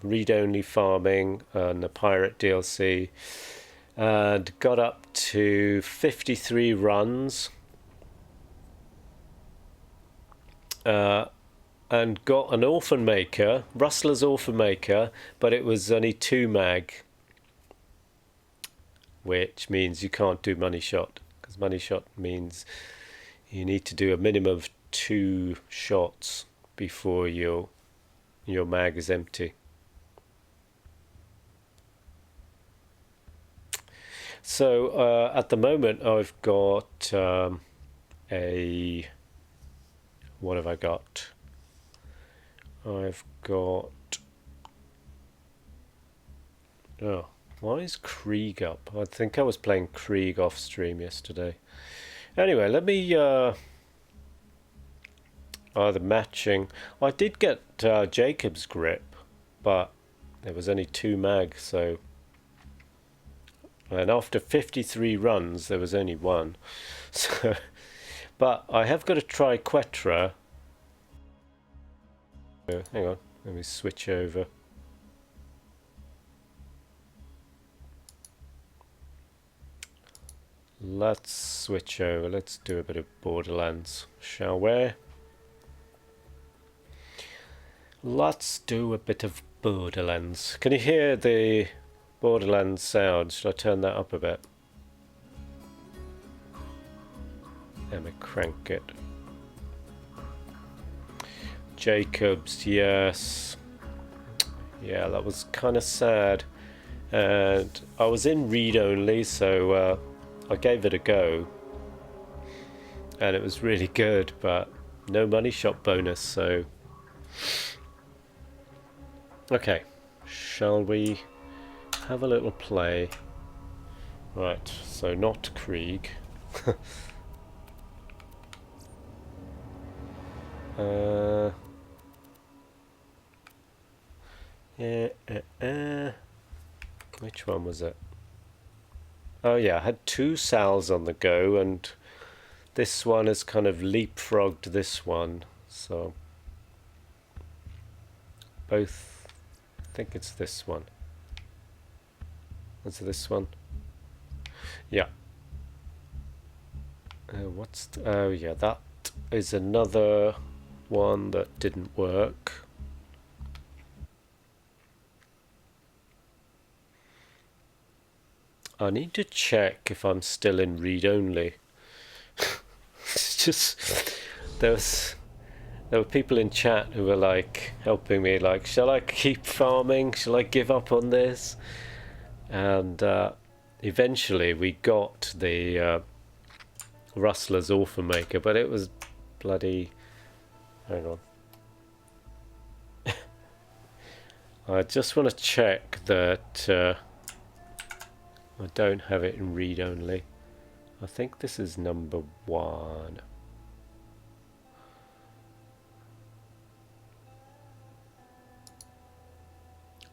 read-only farming on the Pirate DLC, and got up to 53 runs. And got an Orphan Maker, Rustler's Orphan Maker, but it was only 2 mag, which means you can't do money shot, because money shot means you need to do a minimum of 2 shots before your mag is empty. So at the moment I've got what have I got? I've got... Oh, why is Krieg up? I think I was playing Krieg off stream yesterday. Anyway, let me... the matching... I did get Jacob's grip, but there was only 2 mag, so... And after 53 runs, there was only 1. So... But I have got a Triquetra. Hang on, let me switch over. Let's switch over. Let's do a bit of Borderlands, shall we? Let's do a bit of Borderlands. Can you hear the Borderlands sound? Should I turn that up a bit? Let me crank it. Jacobs, yes. Yeah, that was kind of sad. And I was in read-only, so I gave it a go. And it was really good, but no money shot bonus, so... Okay, shall we have a little play? Right, so not Krieg. Which one was it? Oh yeah, I had 2 Sals on the go, and this one has kind of leapfrogged this one, so both, I think it's this one. Is it this one? Yeah. Oh yeah, that is another one that didn't work. I need to check if I'm still in read-only. It's just there were people in chat who were like helping me, like, shall I keep farming? Shall I give up on this? And eventually we got the Rustler's Orphan Maker, but it was bloody... Hang on. I just want to check that I don't have it in read-only. I think this is number 1.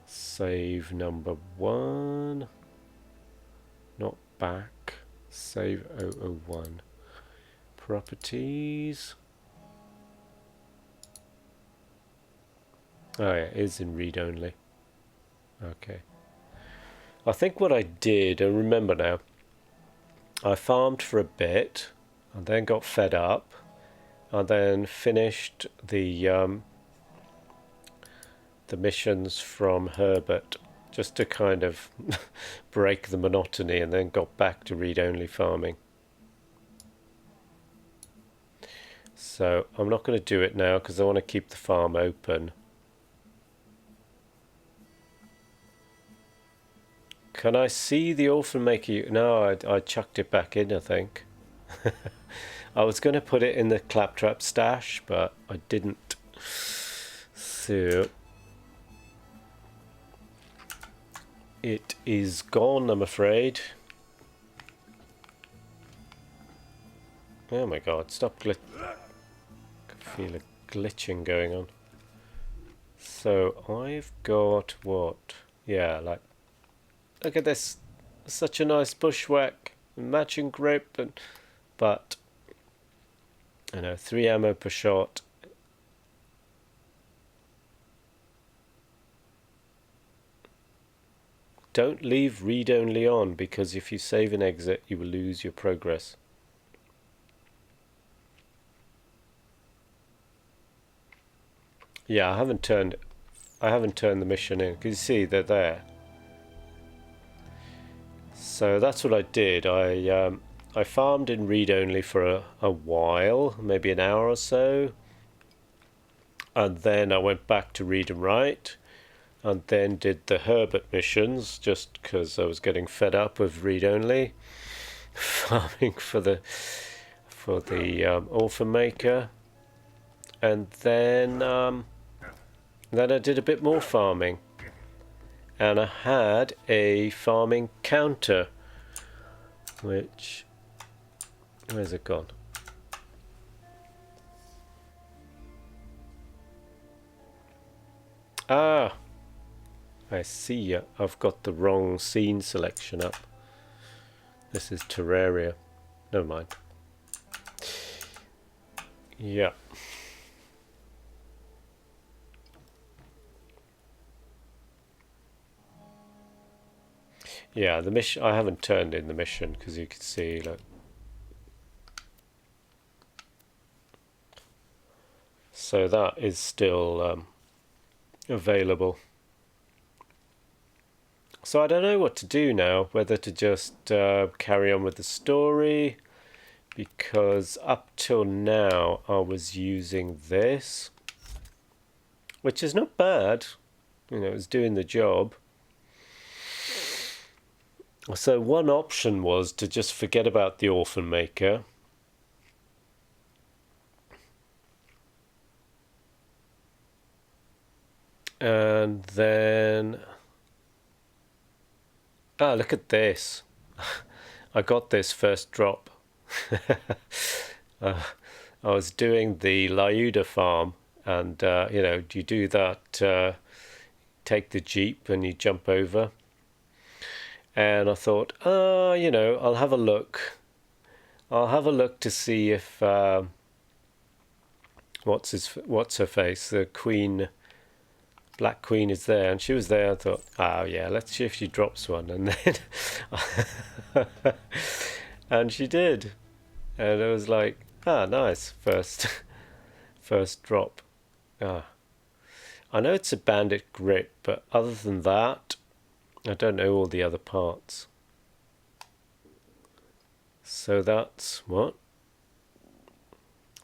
Save number 1. Not back. Save 001. Properties. Oh yeah, it is in read-only. Okay. I think what I did, I remember now, I farmed for a bit and then got fed up and then finished the missions from Herbert just to kind of break the monotony, and then got back to read-only farming. So I'm not going to do it now because I want to keep the farm open. Can I see the Orphan Maker? No, I chucked it back in, I think. I was going to put it in the Claptrap stash, but I didn't. So it is gone, I'm afraid. Oh my god, stop I can feel a glitching going on. So I've got what? Yeah, like, look at this, such a nice bushwhack, matching grip, and but I know 3 ammo per shot. Don't leave read-only on, because if you save and exit you will lose your progress. Yeah, I haven't turned the mission in, because you see they're there. So that's what I did. I farmed in read-only for a while, maybe an hour or so, and then I went back to read and write, and then did the Herbert missions just because I was getting fed up with read-only farming for the Orphan Maker, and then I did a bit more farming. And I had a farming counter, which, where's it gone? Ah, I see. I've got the wrong scene selection up. This is Terraria. Never mind. Yeah. Yeah, the mission, I haven't turned in the mission because you can see, look. So that is still available. So I don't know what to do now, whether to just carry on with the story, because up till now I was using this, which is not bad, you know, it's doing the job. So one option was to just forget about the Orphan Maker. And then... Ah, look at this. I got this first drop. I was doing the Lyuda farm, and you know, you do that, take the jeep and you jump over. And I thought, you know, I'll have a look. I'll have a look to see if what's her face, the Queen, Black Queen is there, and she was there. I thought, oh yeah, let's see if she drops one, and then and she did, and it was like, ah, nice, first drop. Ah, I know it's a bandit grip, but other than that, I don't know all the other parts. So that's what?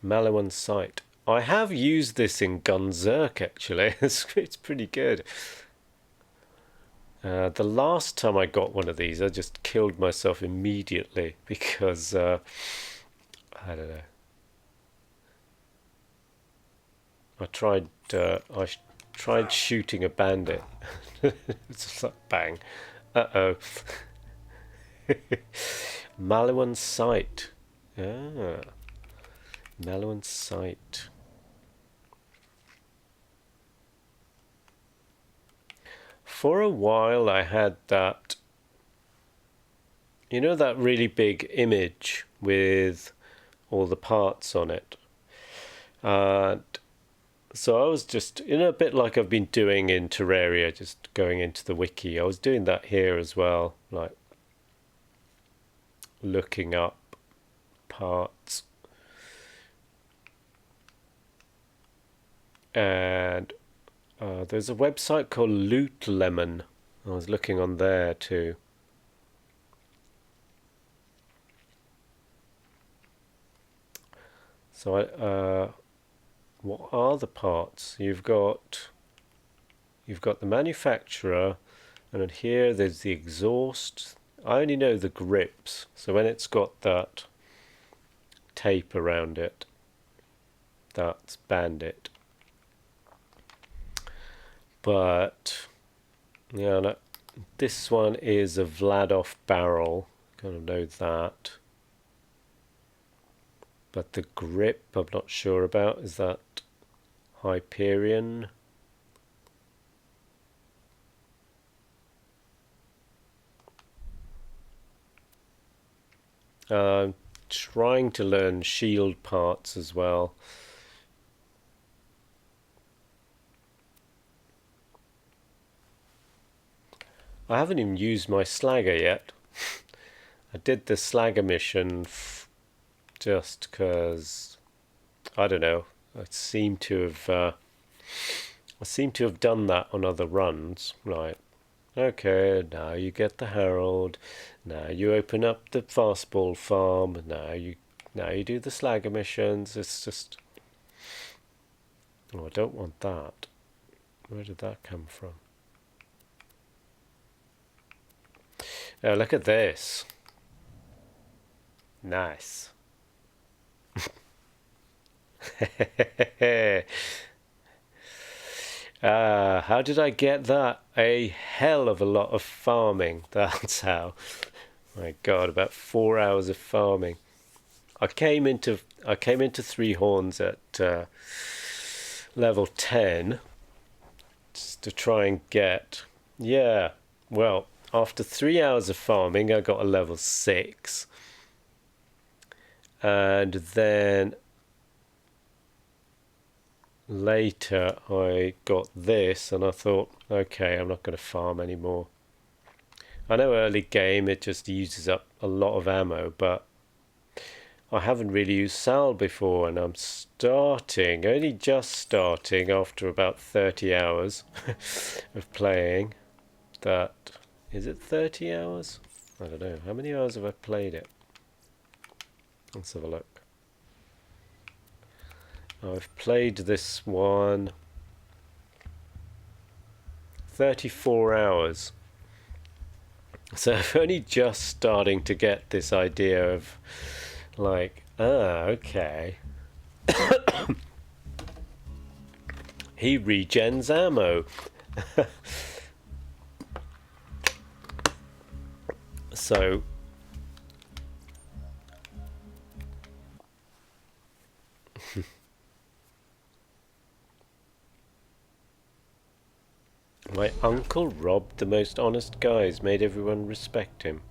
Maliwan Sight. I have used this in Gunzerk actually. It's pretty good. The last time I got one of these, I just killed myself immediately because I don't know. I tried shooting a bandit. It's just like bang. Uh-oh. Maliwan Sight. Ah. Maliwan Sight. For a while I had that, you know, that really big image with all the parts on it. And so I was just, you know, a bit like I've been doing in Terraria, just going into the wiki. I was doing that here as well, like looking up parts. And there's a website called Loot Lemon. I was looking on there too. So what are the parts? You've got the manufacturer, and here there's the exhaust. I only know the grips, so when it's got that tape around it, that's bandit. But yeah, no, this one is a Vladov barrel. Kind of know that. But the grip, I'm not sure about. Is that Hyperion? I'm trying to learn shield parts as well. I haven't even used my slagger yet. I did the slagger mission just because, I don't know, I seem to have done that on other runs. Like, okay, now you get the Herald, now you open up the fastball farm, now you do the slagger missions. It's just, oh, I don't want that. Where did that come from? Oh, look at this. Nice. How did I get that? A hell of a lot of farming. That's how. My God, about 4 hours of farming. I came into 3 horns at level 10 just to try and get. Yeah, well, after 3 hours of farming, I got a level 6. And then later I got this and I thought, okay, I'm not going to farm anymore. I know early game it just uses up a lot of ammo, but I haven't really used Sal before, and I'm only just starting after about 30 hours of playing. Is it 30 hours? I don't know. How many hours have I played it? Let's have a look. I've played this one 34 hours. So I'm only just starting to get this idea of like, okay. He regens ammo. So my uncle robbed the most honest guys, made everyone respect him.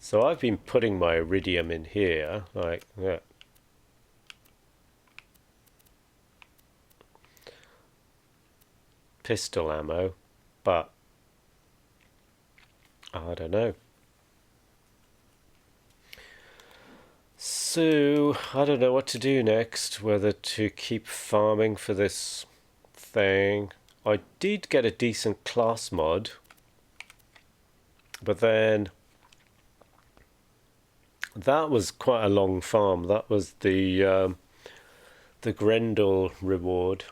So I've been putting my iridium in here, like that. Pistol ammo, but I don't know. So I don't know what to do next, whether to keep farming for this thing. I did get a decent class mod, but then that was quite a long farm. That was the Grendel reward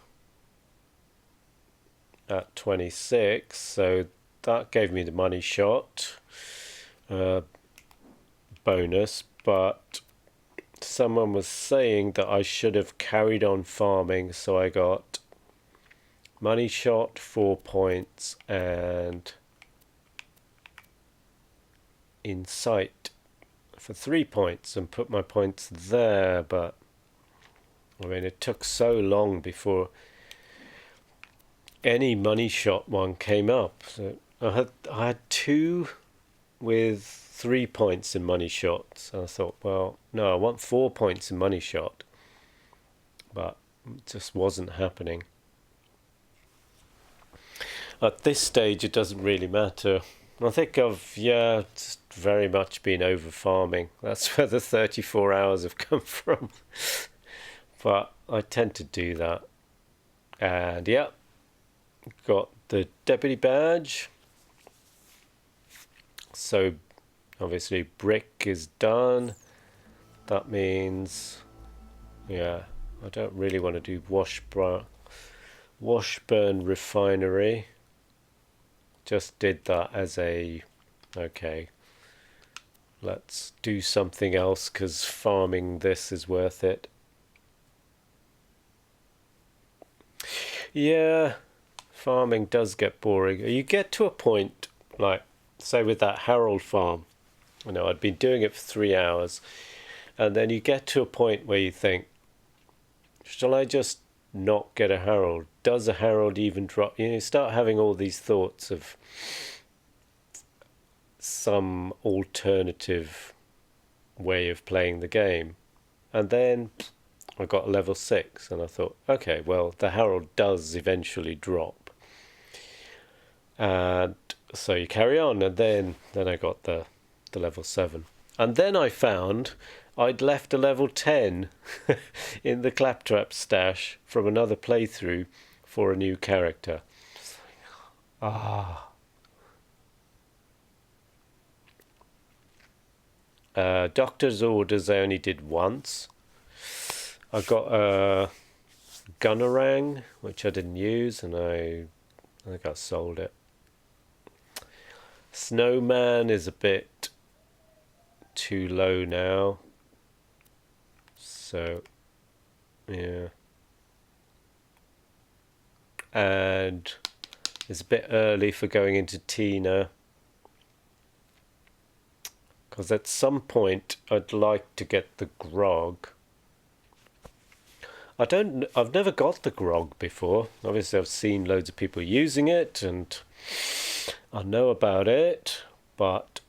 at 26, so that gave me the money shot bonus, but someone was saying that I should have carried on farming, so I got money shot 4 points and insight for 3 points and put my points there. But I mean, it took so long before any money shot one came up. So I had 2 with 3 points in money shots. And I thought, well, no, I want 4 points in money shot, but it just wasn't happening. At this stage, it doesn't really matter. I think I've just very much been over farming. That's where the 34 hours have come from. But I tend to do that. And yeah, got the deputy badge. So obviously brick is done. That means, yeah, I don't really want to do Washburn refinery. Just did that as a, okay, let's do something else because farming this is worth it. Yeah, farming does get boring. You get to a point, like, say with that Harold farm, you know, I'd been doing it for 3 hours, and then you get to a point where you think, shall I just not get a Harold? Does a Harold even drop? You start having all these thoughts of some alternative way of playing the game. And then I got level 6 and I thought, okay, well, the Harold does eventually drop. And so you carry on, and then I got the level 7. And then I found I'd left a level 10 in the Claptrap stash from another playthrough for a new character. Doctor's orders I only did once. I got a Gunnerang, which I didn't use, and I think I sold it. Snowman is a bit too low now. So, yeah. And it's a bit early for going into Tina, because at some point I'd like to get the grog. I've never got the grog before. Obviously I've seen loads of people using it and I know about it, but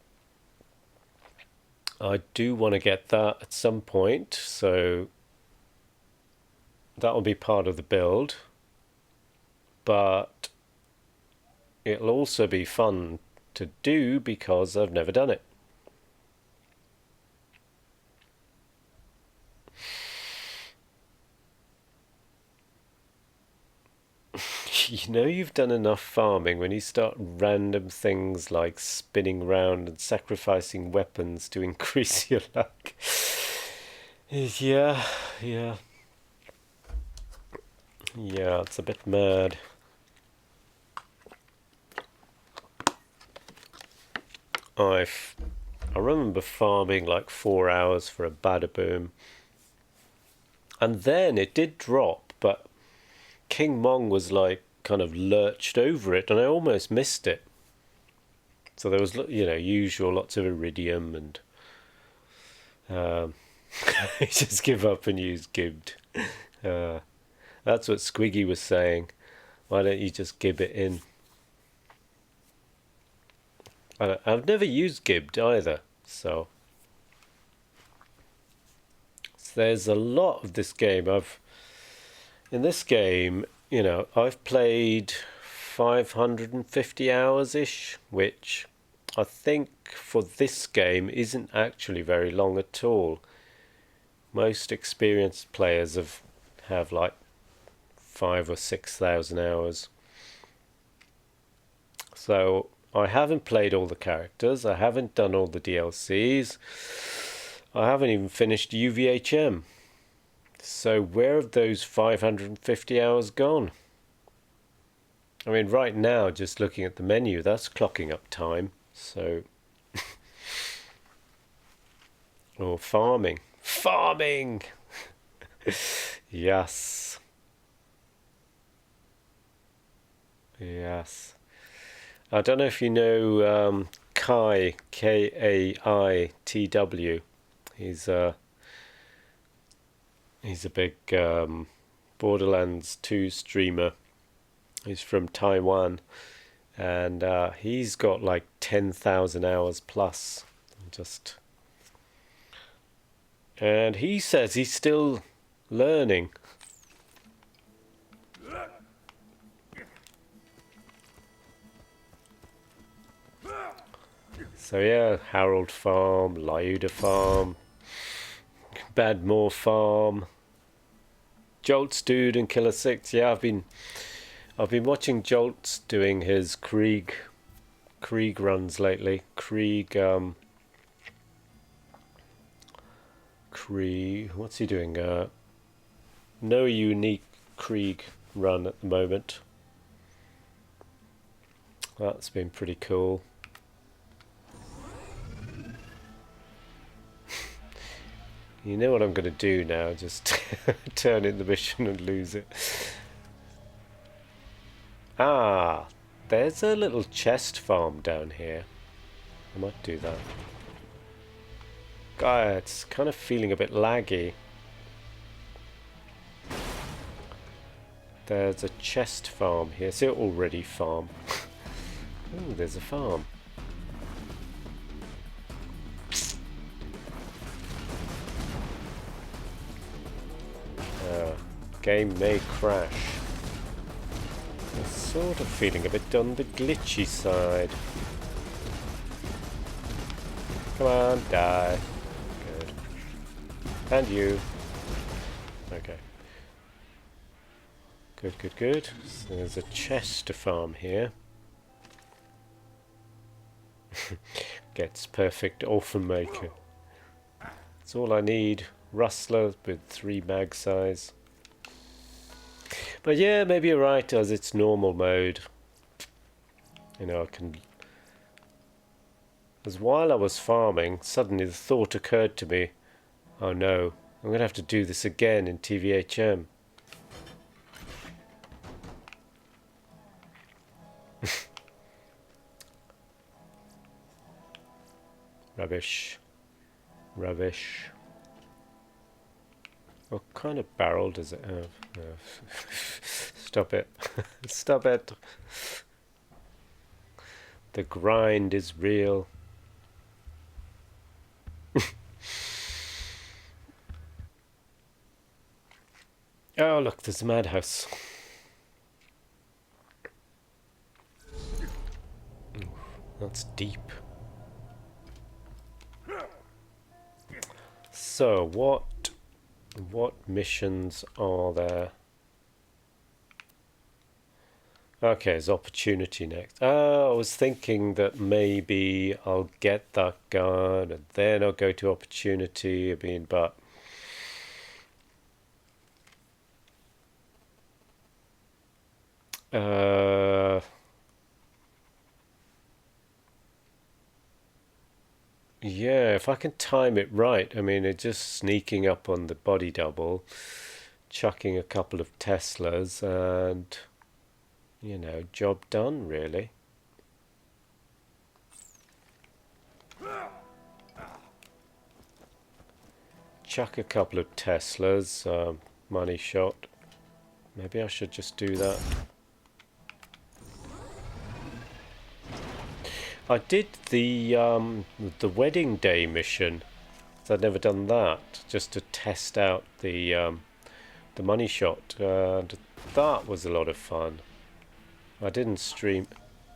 I do want to get that at some point, so that will be part of the build. But it'll also be fun to do because I've never done it. You know you've done enough farming when you start random things like spinning round and sacrificing weapons to increase your luck. Yeah, it's a bit mad. I remember farming like 4 hours for a Badaboom, and then it did drop, but King Mong was like kind of lurched over it, and I almost missed it. So there was, usual lots of iridium, and just give up and use gibbed. That's what Squiggy was saying. Why don't you just gib it in? I've never used gibbed either, So there's a lot of this game. In this game, you know, I've played 550 hours ish, which I think for this game isn't actually very long at all. Most experienced players have like 5,000 or 6,000 hours. So I haven't played all the characters, I haven't done all the DLCs, I haven't even finished UVHM. So where have those 550 hours gone? I mean, right now, just looking at the menu, that's clocking up time. So, or farming. Farming! Yes. Yes. I don't know if you know Kai, Kaitw. He's a big Borderlands 2 streamer. He's from Taiwan, and he's got like 10,000 hours plus. And he says he's still learning. So yeah, Harold Farm, Lyuda Farm, Badmore Farm, Jolt's Dude and Killer 6. Yeah, I've been watching Jolt's doing his Krieg runs lately. Krieg, what's he doing? No unique Krieg run at the moment. That's been pretty cool. You know what I'm going to do now, just turn in the mission and lose it. Ah, there's a little chest farm down here. I might do that. God, it's kind of feeling a bit laggy. There's a chest farm here. So already farm. Oh, there's a farm. Game may crash. I'm sort of feeling a bit on the glitchy side. Come on, die. Good. And you. Okay. Good, good, good. So there's a chest to farm here. Gets perfect orphan maker. That's all I need. Rustler with 3 mag size. But yeah, maybe you're right, as it's normal mode. You know, I can... As while I was farming, suddenly the thought occurred to me, oh no, I'm going to have to do this again in TVHM. Rubbish. Rubbish. What kind of barrel does it have? No. Stop it. Stop it. The grind is real. Oh, look, there's a madhouse. Ooh, that's deep. So, what missions are there? Okay, there's opportunity next. Oh, I was thinking that maybe I'll get that gun and then I'll go to opportunity. I mean, but... yeah, if I can time it right, I mean, it's just sneaking up on the body double, chucking a couple of Teslas, and, you know, job done, really. Chuck a couple of Teslas, money shot. Maybe I should just do that. I did the wedding day mission. So I'd never done that, just to test out the money shot, and that was a lot of fun. I didn't stream.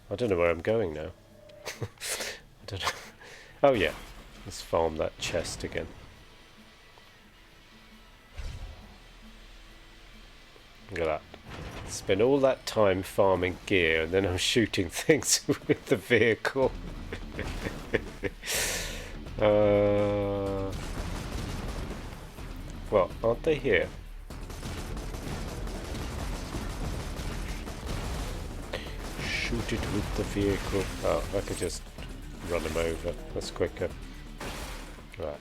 I don't know where I'm going now. I don't know. Oh yeah, let's farm that chest again. Look at that. Spend all that time farming gear, and then I'm shooting things with the vehicle. Well, aren't they here? Shoot it with the vehicle. Oh, I could just run them over. That's quicker. Right.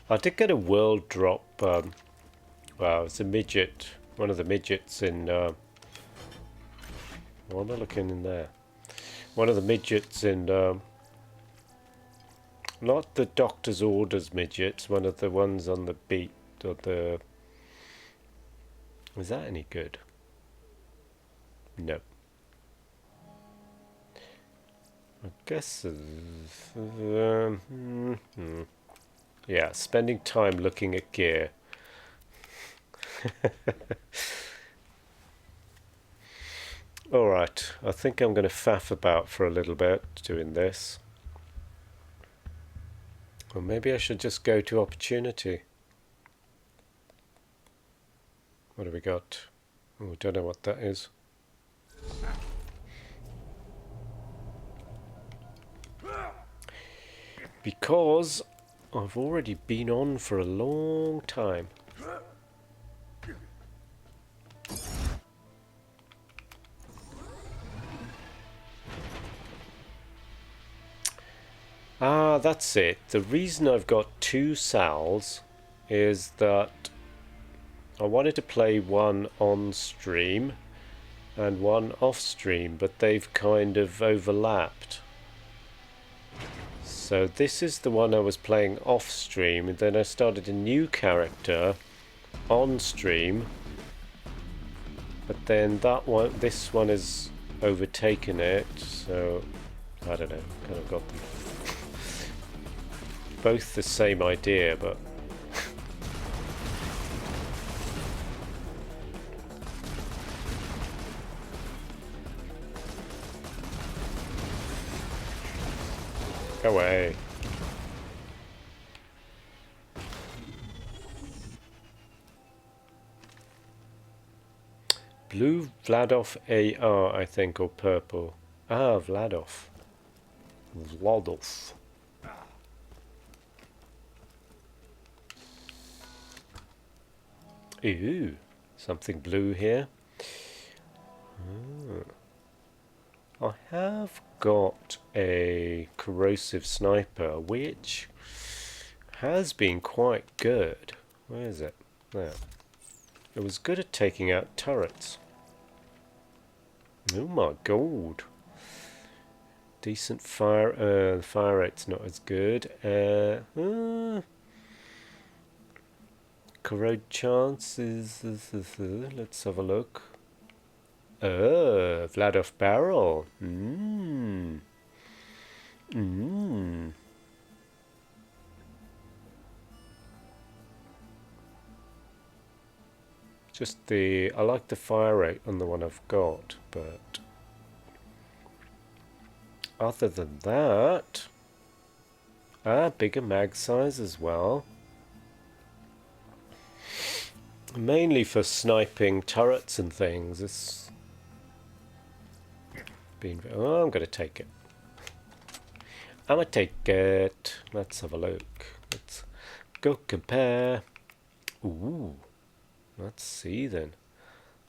I did get a world drop. Wow, it's a midget. One of the midgets in... why am I looking in there? One of the midgets in... not the doctor's orders midgets, one of the ones on the beat. Or the... is that any good? No. I guess... yeah, spending time looking at gear. Alright, I think I'm going to faff about for a little bit doing this. Or maybe I should just go to opportunity. What have we got? Oh, we don't know what that is. Because I've already been on for a long time. Ah, that's it. The reason I've got 2 Sals is that I wanted to play one on stream and one off stream, but they've kind of overlapped. So this is the one I was playing off stream, and then I started a new character on stream, but then that one, this one has overtaken it, so I don't know, kind of got them both the same idea, but go away. Blue Vladov AR, I think, or purple. Ah, Vladov. Vladov. Ooh, something blue here. I have got a corrosive sniper, which has been quite good. Where is it? There. It was good at taking out turrets. Oh my god. Decent fire. Fire rate's not as good. Corrode chances. Let's have a look. Vladov barrel. Just I like the fire rate on the one I've got, but other than that, bigger mag size as well. Mainly for sniping turrets and things. It's been. Oh, I'm going to take it. I'm going to take it. Let's have a look. Let's go compare. Ooh. Let's see then.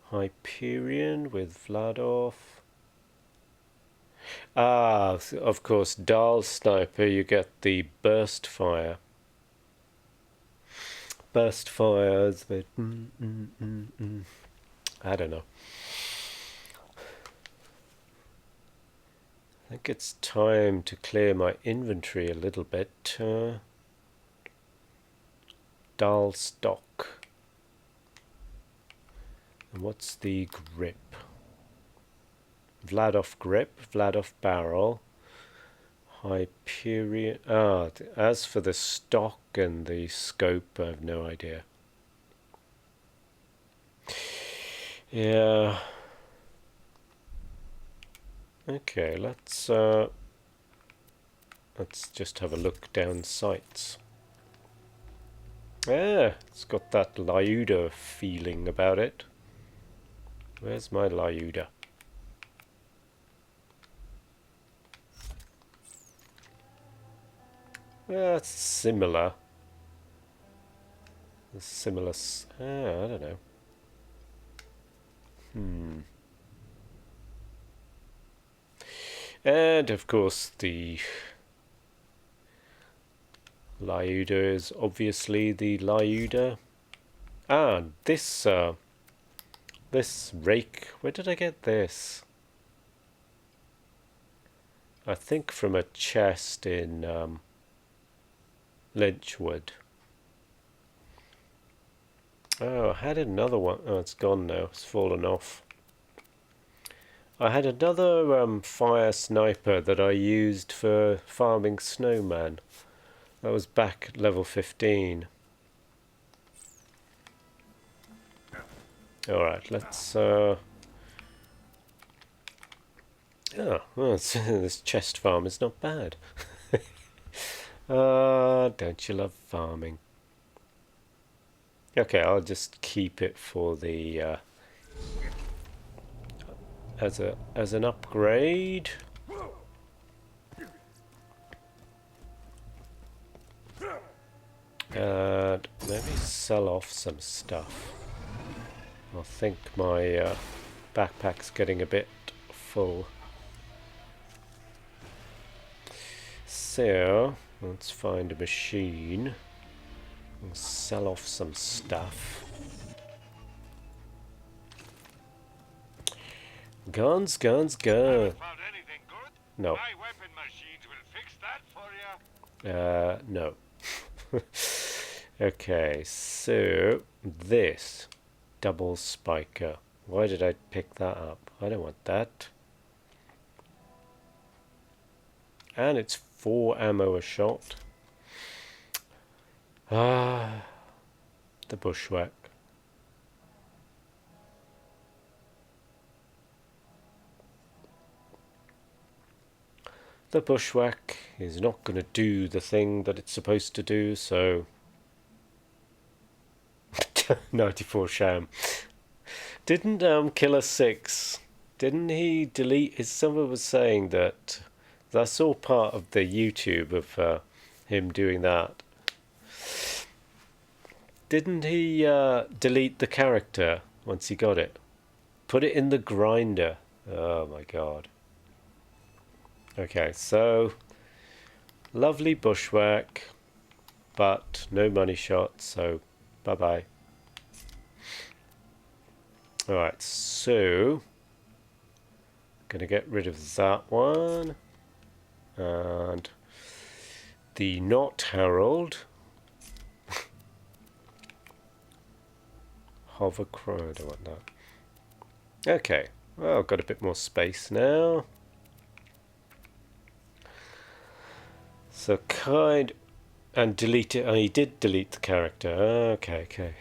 Hyperion with Vladov. Ah, of course, Dahl Sniper, you get the burst fire. Burst fires, but I don't know. I think it's time to clear my inventory a little bit. Dahl stock. And what's the grip? Vladoff grip, Vladoff barrel, Hyperion. Ah, as for the stock and the scope, I have no idea. Yeah. Okay, let's just have a look down sights. Yeah, it's got that Lyuda feeling about it. Where's my Lyuda? Yeah, it's similar. Similar. I don't know. And of course, the Lyuda is obviously the Lyuda. Ah, this rake. Where did I get this? I think from a chest in Lynchwood. Oh, I had another one. Oh, it's gone now. It's fallen off. I had another fire sniper that I used for farming snowman. That was back at level 15. Alright, let's... Oh, well, this chest farm is not bad. Don't you love farming? Okay, I'll just keep it for the... as an upgrade. And maybe sell off some stuff. I think my backpack's getting a bit full. So, let's find a machine and sell off some stuff. Guns, guns, guns. No. My weapon machines will fix that for you. No. Okay, so this double spiker. Why did I pick that up? I don't want that. And it's 4 ammo a shot. Ah, the bushwhack. The bushwhack is not going to do the thing that it's supposed to do, so 94 sham. Didn't Killer 6, didn't he delete his... Someone was saying that I saw part of the YouTube of him doing that. Didn't he delete the character once he got it? Put it in the grinder. Oh my god. Okay, so lovely bushwhack, but no money shot, so bye bye. Alright, so gonna get rid of that one. And the Not Herald. Hovercrow, I don't want that. Okay, well, I've got a bit more space now. So and delete it. Oh, he did delete the character. Okay, okay.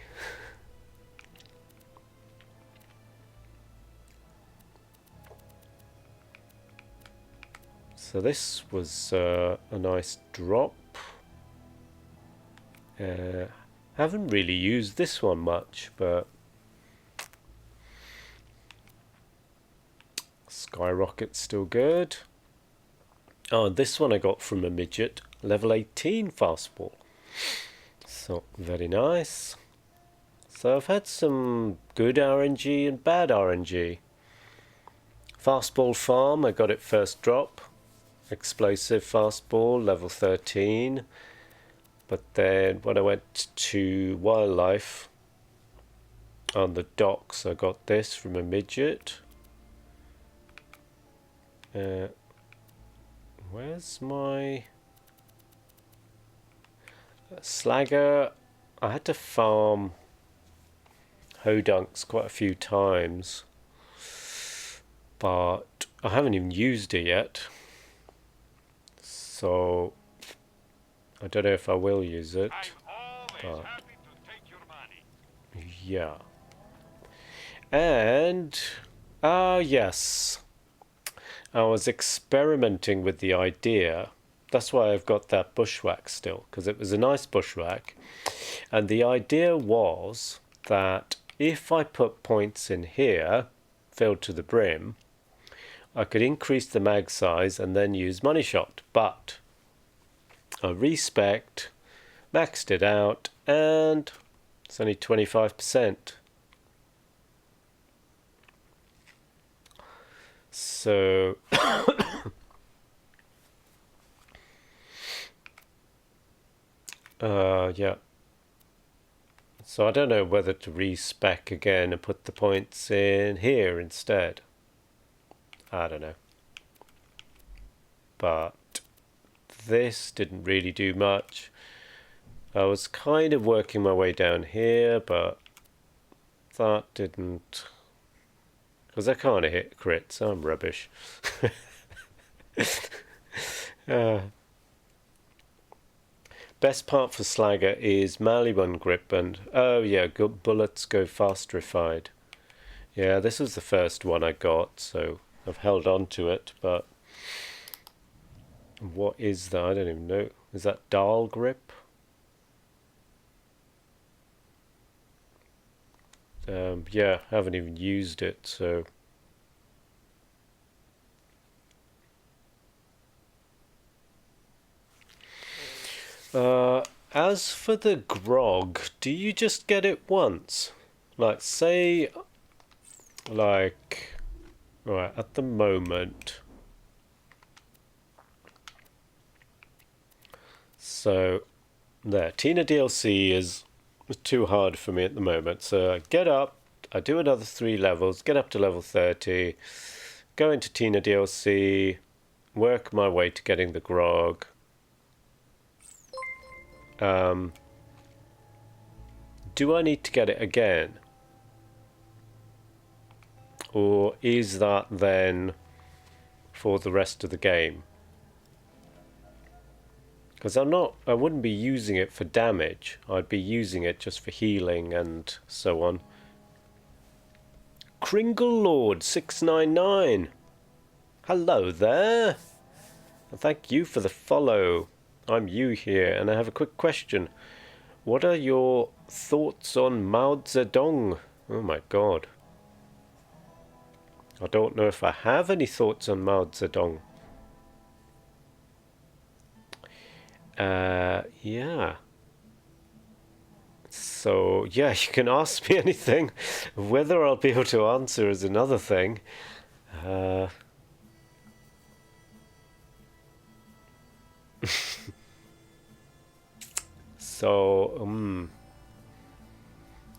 So this was a nice drop. Haven't really used this one much, but Skyrocket's still good. Oh, this one I got from a midget, level 18 fastball. So very nice. So I've had some good RNG and bad RNG. Fastball farm, I got it first drop. Explosive fastball, level 13. But then when I went to wildlife on the docks, I got this from a midget. Where's my slagger? I had to farm Hodunks quite a few times, but I haven't even used it yet, so I don't know if I will use it. I'm always happy to take your money. Yeah. And yes, I was experimenting with the idea. That's why I've got that bushwhack still, because it was a nice bushwhack. And the idea was that if I put points in here, filled to the brim, I could increase the mag size and then use money shot. But I respect, maxed it out, and it's only 25%. So yeah. So I don't know whether to respec again and put the points in here instead. I don't know. But this didn't really do much. I was kind of working my way down here, but that didn't... Because I can't hit crits, I'm rubbish. Best part for Slagger is Malibun grip and... Oh yeah, good bullets go fast refied. Yeah, this was the first one I got, so I've held on to it, but... What is that? I don't even know. Is that Dahl grip? Yeah, I haven't even used it, so... As for the grog, do you just get it once? Like, say... Like... Right, at the moment... So, there. Tina DLC is too hard for me at the moment. So I get up, I do another 3 levels, get up to level 30, go into Tina DLC, work my way to getting the grog. Do I need to get it again? Or is that then for the rest of the game? Because I wouldn't be using it for damage. I'd be using it just for healing and so on. Kringle Lord 699. Hello there. And thank you for the follow. I'm you here, and I have a quick question. What are your thoughts on Mao Zedong? Oh my god. I don't know if I have any thoughts on Mao Zedong. Yeah. So, yeah, you can ask me anything. Whether I'll be able to answer is another thing. So,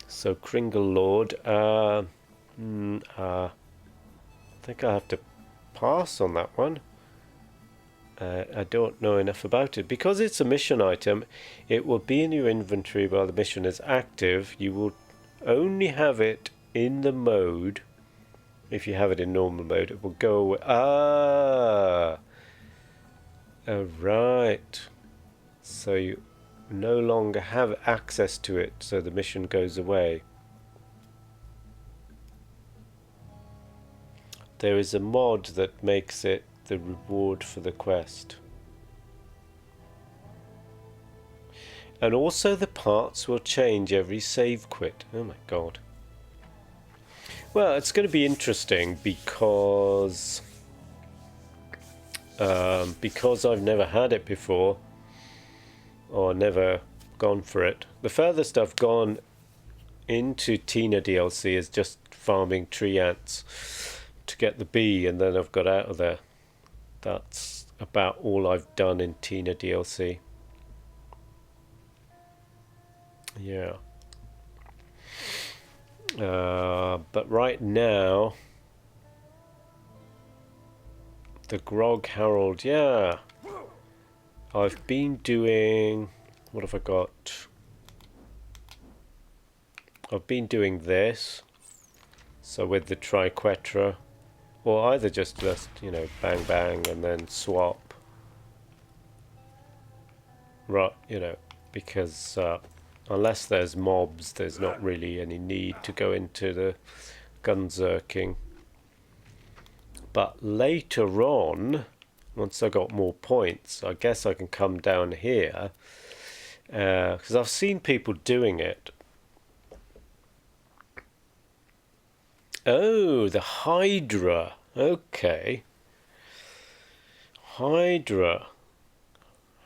so Kringle Lord, I think I have to pass on that one. I don't know enough about it. Because it's a mission item, it will be in your inventory while the mission is active. You will only have it in the mode. If you have it in normal mode, it will go away. Ah! Oh, right. So you no longer have access to it, so the mission goes away. There is a mod that makes it the reward for the quest. And also the parts will change every save quit. Oh my god. Well, it's going to be interesting because I've never had it before, or never gone for it. The furthest I've gone into Tina DLC is just farming tree ants to get the bee, and then I've got out of there. That's about all I've done in Tina DLC. Yeah. But right now, the Grog Herald, yeah. I've been doing... What have I got? I've been doing this. So with the Triquetra, or either just you know, bang bang and then swap. Right, you know, because unless there's mobs, there's not really any need to go into the gunzerking. But later on, once I got more points, I guess I can come down here, because I've seen people doing it. Oh, the Hydra. Okay. Hydra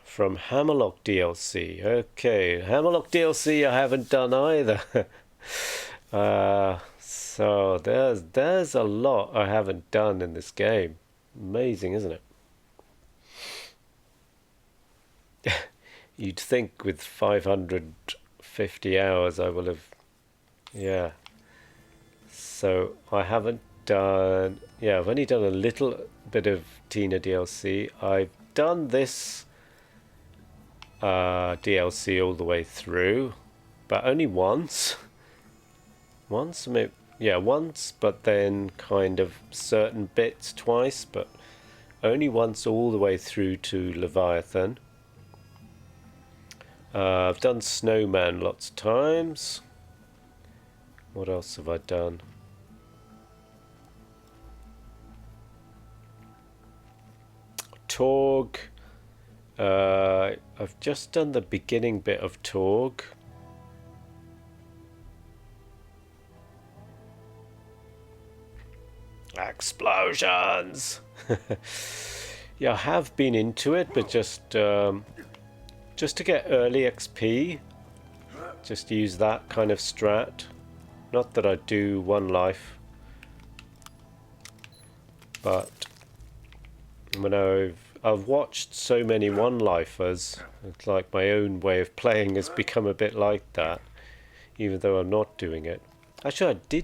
from Hammerlock DLC. Okay, Hammerlock DLC I haven't done either. So there's a lot I haven't done in this game. Amazing, isn't it? You'd think with 550 hours I will have, yeah. So I haven't done, yeah, I've only done a little bit of Tina DLC. I've done this DLC all the way through, but only once. Once, maybe, yeah, once, but then kind of certain bits twice, but only once all the way through to Leviathan. I've done Snowman lots of times. What else have I done? Torg. I've just done the beginning bit of Torg. Explosions! Yeah, I have been into it, but just to get early XP. Just use that kind of strat. Not that I do one life, but when I've watched so many one-lifers, it's like my own way of playing has become a bit like that, even though I'm not doing it. Actually, I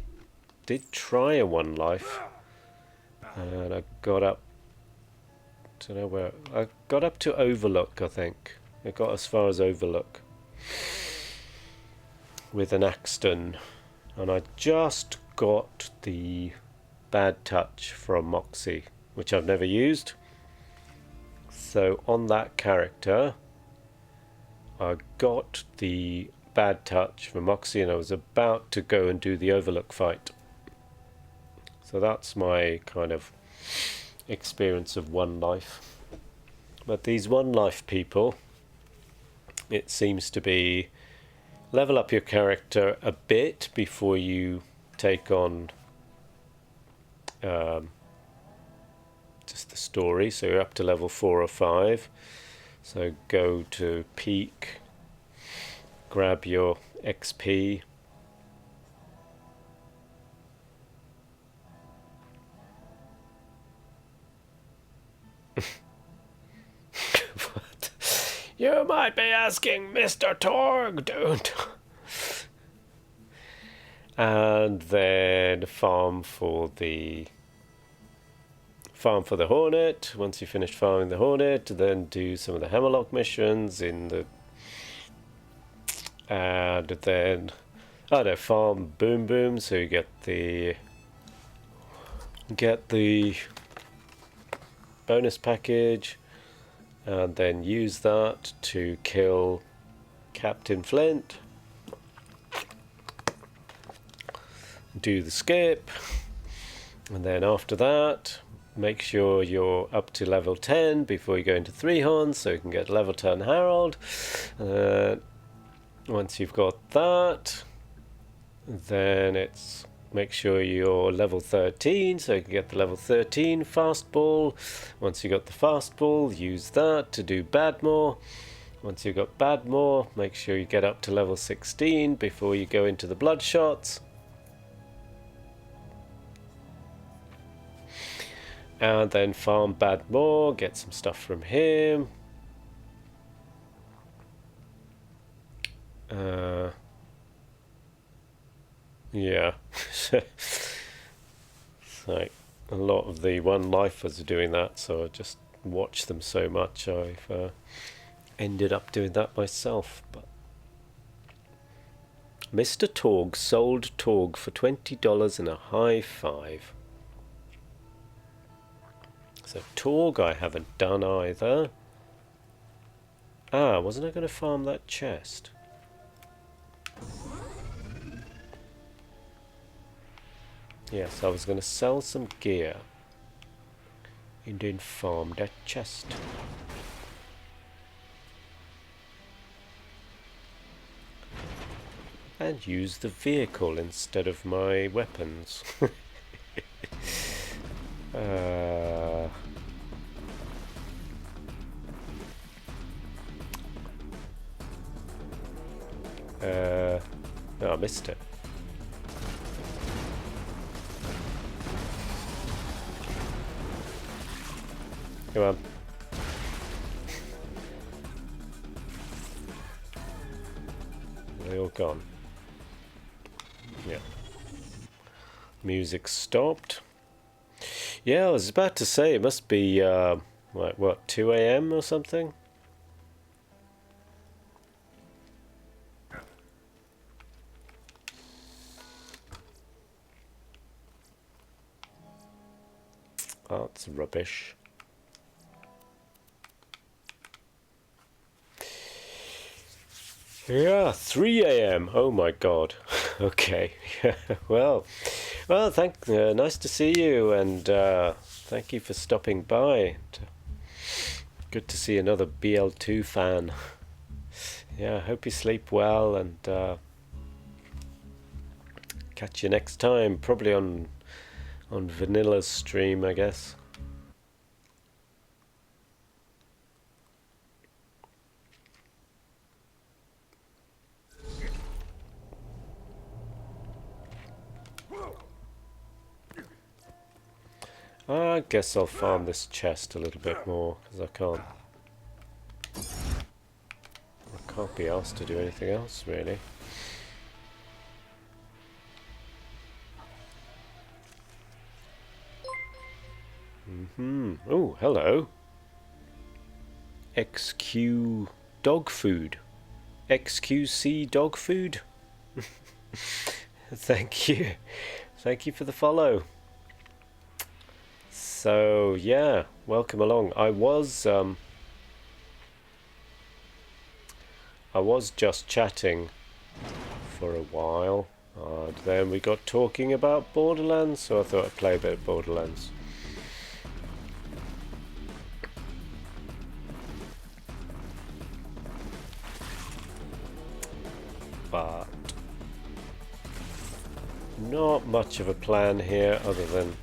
did try a one life, and I got up. Don't know where I got up to Overlook. I think I got as far as Overlook with an Axton, and I just got the Bad Touch from Moxie, which I've never used. So on that character, I got the Bad Touch from Moxie, and I was about to go and do the Overlook fight. So that's my kind of experience of one life. But these one life people, it seems to be level up your character a bit before you take on just the story. So you're up to level 4 or 5. So go to peak, grab your XP. What? You might be asking, Mr. Torg, don't. And then farm for the Hornet. Once you finish farming the Hornet, then do some of the Hammerlock missions in the, and then farm Boom Boom, so you get the bonus package, and then use that to kill Captain Flint. Do the skip, and then after that make sure you're up to level 10 before you go into 3 horns, so you can get level 10 Herald. Once you've got that, then it's make sure you're level 13, so you can get the level 13 fastball. Once you've got the fastball, use that to do Badmore. Once you've got Badmore, make sure you get up to level 16 before you go into the Bloodshots. And then farm Badmore, get some stuff from him. Yeah. So a lot of the one-lifers are doing that, so I just watch them so much I've ended up doing that myself. But Mr. Torg sold Torg for $20 and a high five. So Torg I haven't done either. Ah, wasn't I going to farm that chest? Yes, I was going to sell some gear and then farm that chest. And use the vehicle instead of my weapons. No, I missed it. Come on. Are they all gone? Yeah. Music stopped. Yeah, I was about to say it must be like what, 2 a.m. or something? Oh, that's rubbish. Yeah, 3 a.m. Oh my god. Okay. well, nice to see you, and thank you for stopping by. Good to see another BL2 fan. Yeah, hope you sleep well, and catch you next time, probably on Vanilla's stream, I guess. I guess I'll farm this chest a little bit more, because I can't be asked to do anything else, really. Oh, hello. XQ dog food. XQC dog food. Thank you. Thank you for the follow. So, yeah, welcome along. I was just chatting for a while. Then we got talking about Borderlands, so I thought I'd play a bit of Borderlands. But not much of a plan here other than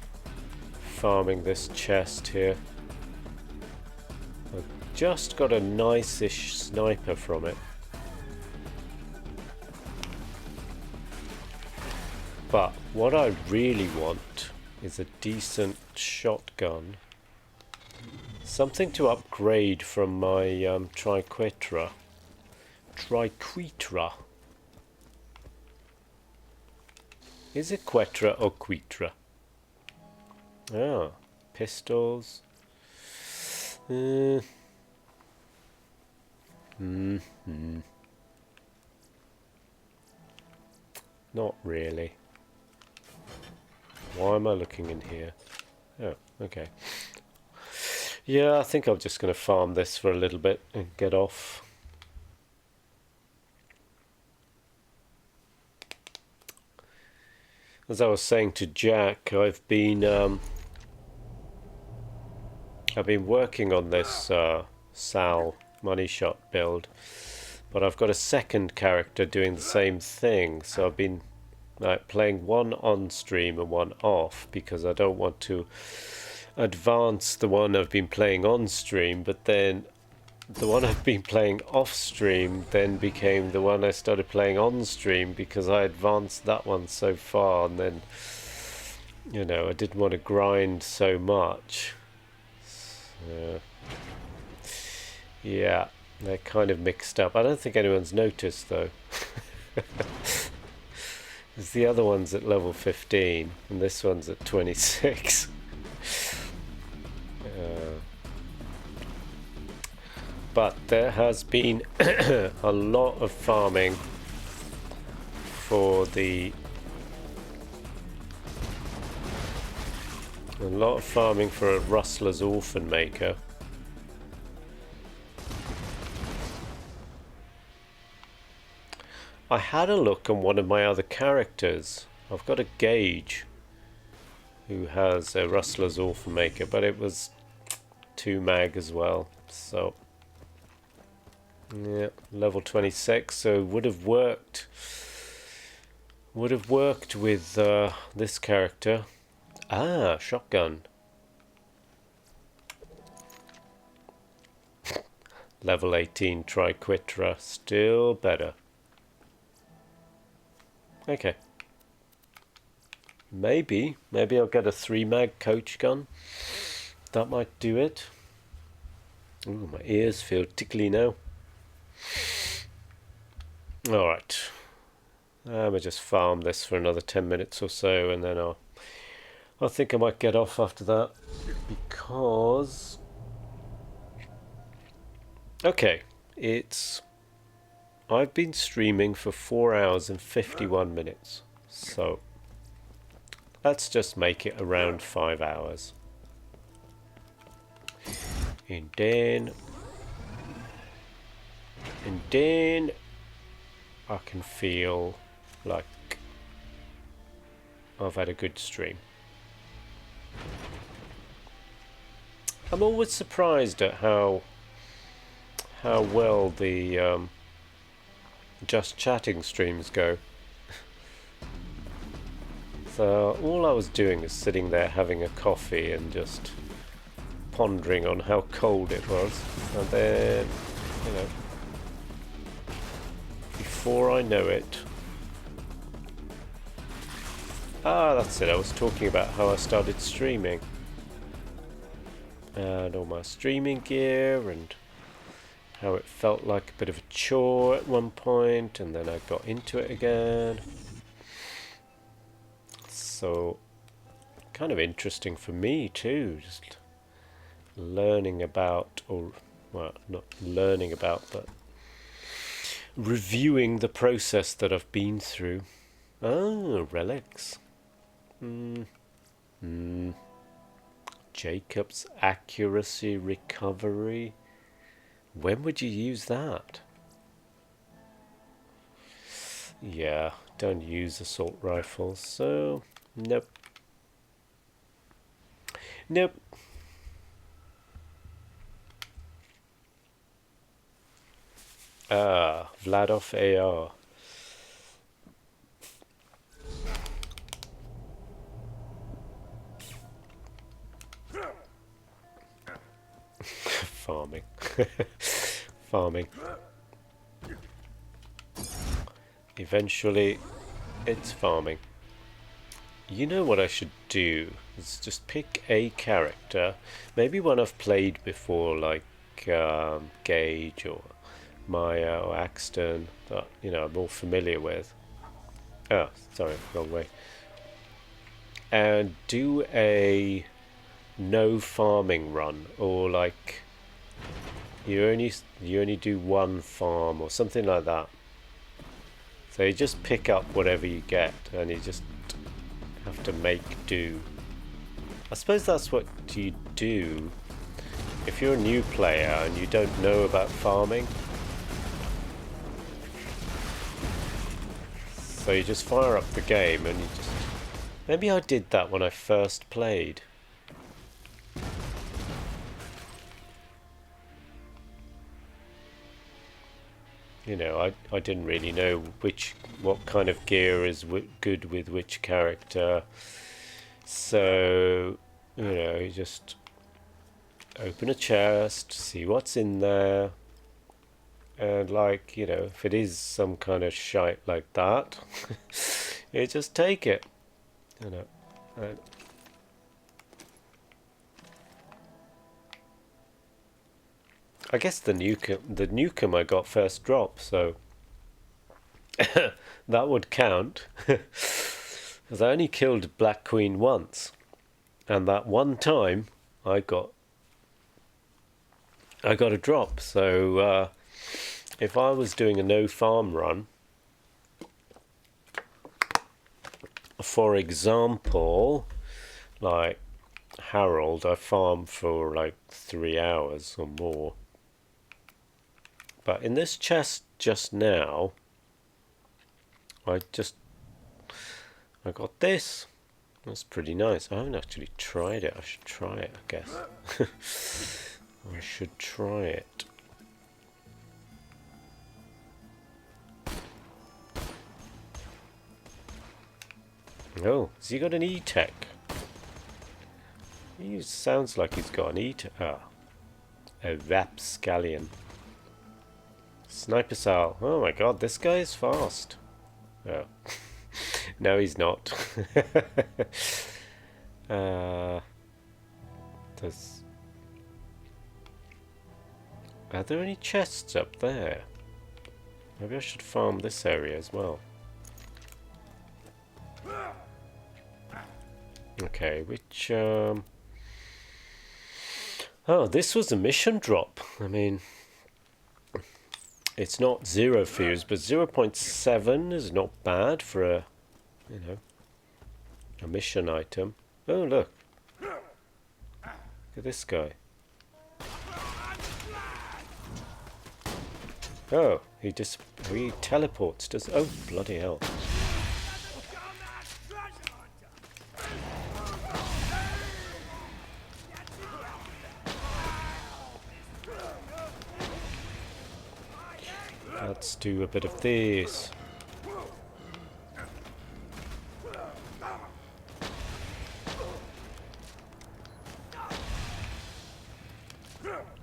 farming this chest here. I've just got a nice-ish sniper from it. But what I really want is a decent shotgun. Something to upgrade from my Triquetra. Is it Quetra or Quetra? Ah, pistols. Not really. Why am I looking in here? Oh, okay. Yeah, I think I'm just going to farm this for a little bit and get off. As I was saying to Jack, I've been working on this Sal money shot build, but I've got a second character doing the same thing, so I've been playing one on stream and one off because I don't want to advance the one I've been playing on stream, but then the one I've been playing off stream then became the one I started playing on stream because I advanced that one so far, and then, you know, I didn't want to grind so much. Yeah, they're kind of mixed up. I don't think anyone's noticed though. Because the other one's at level 15 and this one's at 26. But there has been a lot of farming for the A lot of farming for a rustler's orphan maker. I had a look on one of my other characters. I've got a Gauge who has a rustler's orphan maker, but it was 2 mag as well. So yeah, level 26, so would have worked. Would have worked with this character. Ah, shotgun. Level 18 Triquitra, still better. Okay. Maybe I'll get a 3 mag coach gun. That might do it. Ooh, my ears feel tickly now. Alright. I'm gonna just farm this for another 10 minutes or so, and then I think I might get off after that, because okay, I've been streaming for 4 hours and 51 minutes, so let's just make it around 5 hours. And then I can feel like I've had a good stream. I'm always surprised at how well the just chatting streams go. So all I was doing is sitting there having a coffee and just pondering on how cold it was, and then, you know, before I know it, that's it, I was talking about how I started streaming and all my streaming gear and how it felt like a bit of a chore at one point, and then I got into it again. So kind of interesting for me too, just learning about, or well, not learning about, but reviewing the process that I've been through. Oh, relics. Jacob's accuracy recovery. When would you use that? Yeah, don't use assault rifles, so nope. Nope. Ah, Vladov AR. Farming. Farming. Eventually, it's farming. You know what I should do? Is just pick a character, maybe one I've played before, like Gage or Maya or Axton, that, you know, I'm more familiar with. Oh, sorry, wrong way. And do a no farming run, or like you only do one farm or something like that. So you just pick up whatever you get and you just have to make do. I suppose that's what you do if you're a new player and you don't know about farming. So you just fire up the game and you just... Maybe I did that when I first played. You know, I didn't really know what kind of gear is good with which character. So, you know, you just open a chest, see what's in there. And like, you know, if it is some kind of shite like that, you just take it. You know. I guess the Nukem I got first drop, so that would count. Because I only killed Black Queen once, and that one time I got a drop. So if I was doing a no farm run, for example, like Harold, I farm for like 3 hours or more. But in this chest just now, I got this. That's pretty nice. I haven't actually tried it. I should try it, I guess. I should try it. Oh, has he got an E-Tech? He sounds like he's got an E-Tech. Ah, a rapscallion. Sniper Sal. Oh my god, this guy is fast. Oh. No, he's not. Are there any chests up there? Maybe I should farm this area as well. Okay, which oh, this was a mission drop. I mean, it's not 0 fuse, but 0.7 is not bad for a, you know, a mission item. Oh, look. Look at this guy. Oh, he teleports. Oh, bloody hell. Let's do a bit of this.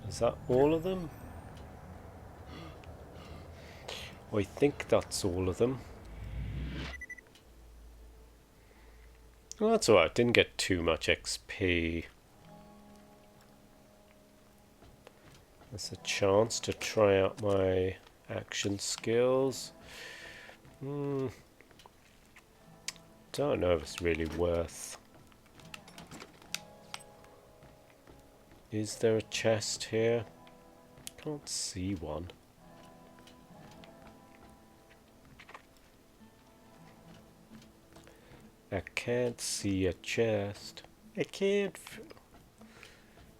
Is that all of them? I think that's all of them. Well, that's alright. Didn't get too much XP. That's a chance to try out my action skills. Don't know if it's really worth. Is there a chest here? Can't see one. I can't see a chest. I can't.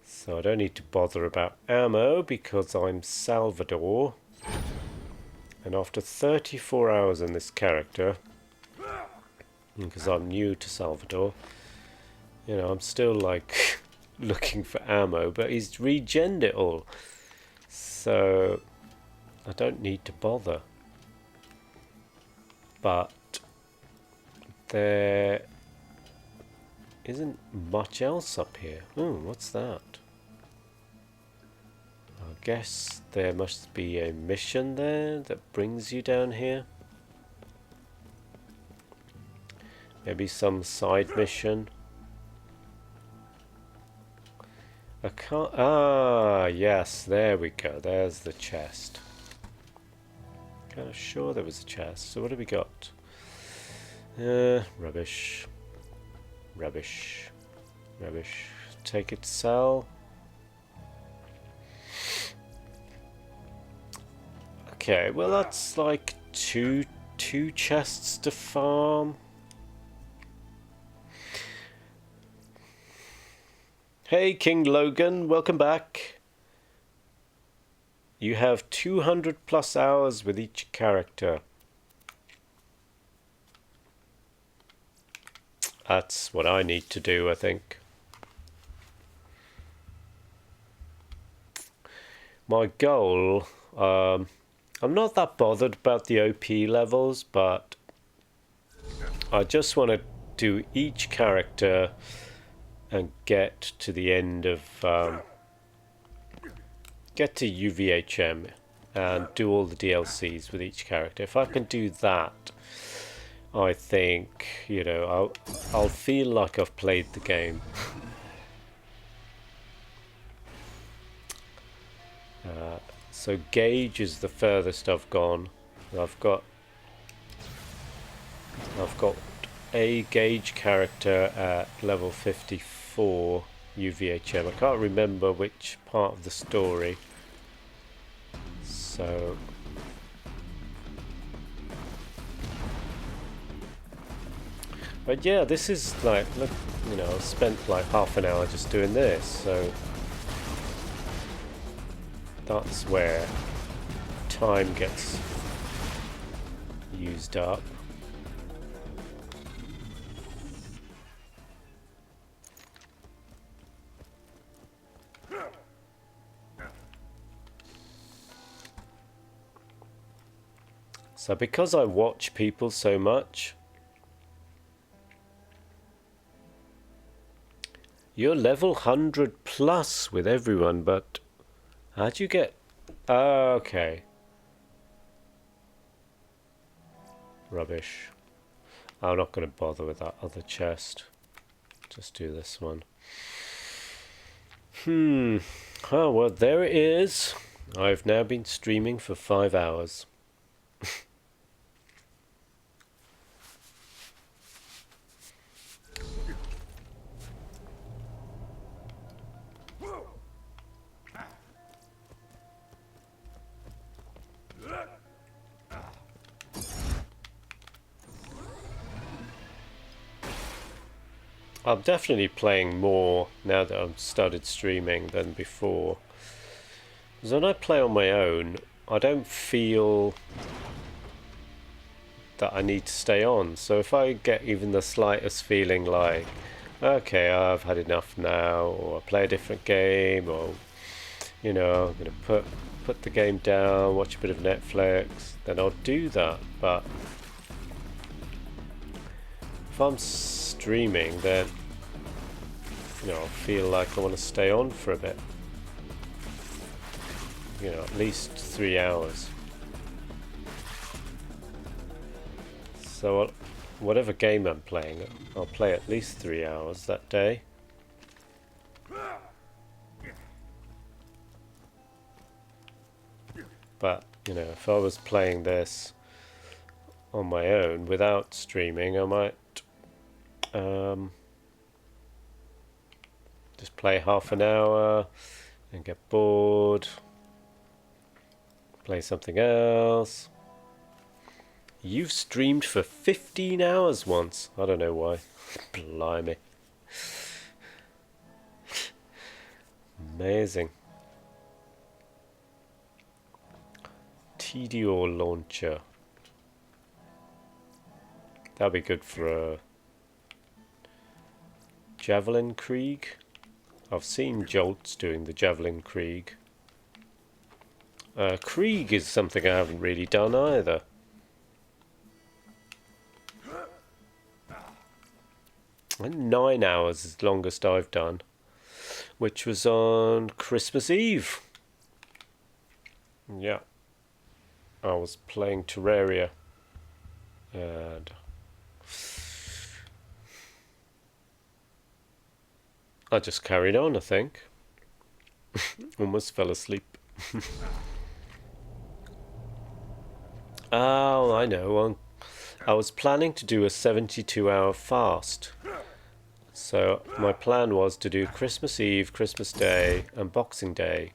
So I don't need to bother about ammo because I'm Salvador. And after 34 hours in this character, because I'm new to Salvador, you know, I'm still like looking for ammo, but he's regened it all. So I don't need to bother. But there isn't much else up here. Oh, what's that? I guess there must be a mission there that brings you down here. Maybe some side mission. I can't. Ah, yes, there we go. There's the chest. Kind of sure there was a chest. So what have we got? Rubbish. Rubbish. Rubbish. Take it, sell. Okay, well that's like two chests to farm. Hey King Logan, welcome back. You have 200 plus hours with each character. That's what I need to do, I think. My goal, I'm not that bothered about the OP levels, but I just want to do each character and get to the end of, get to UVHM and do all the DLCs with each character. If I can do that, I think, you know, I'll feel like I've played the game. So Gauge is the furthest I've gone. I've got a Gauge character at level 54 UVHM. I can't remember which part of the story. So But yeah, this is like, look, you know, I've spent like half an hour just doing this, so that's where time gets used up. So because I watch people so much, you're level 100 plus with everyone, but how'd you get... okay. Rubbish. I'm not going to bother with that other chest. Just do this one. Oh, well, there it is. I've now been streaming for 5 hours. I'm definitely playing more now that I've started streaming than before. Because when I play on my own, I don't feel that I need to stay on. So if I get even the slightest feeling like, okay, I've had enough now, or I play a different game, or, you know, I'm going to put the game down, watch a bit of Netflix, then I'll do that. But if I'm streaming, then, you know, I feel like I want to stay on for a bit. You know, at least 3 hours. So whatever game I'm playing, I'll play at least 3 hours that day. But, you know, if I was playing this on my own without streaming, I might just play half an hour and get bored, play something else. You've streamed for 15 hours once. I don't know why. Blimey. Amazing. TDO launcher. That'd be good for a Javelin Krieg. I've seen Jolts doing the Javelin Krieg. Krieg is something I haven't really done either. And 9 hours is the longest I've done, which was on Christmas Eve. Yeah, I was playing Terraria, and I just carried on, I think. Almost fell asleep. Oh, I know. I was planning to do a 72-hour fast. So my plan was to do Christmas Eve, Christmas Day, and Boxing Day.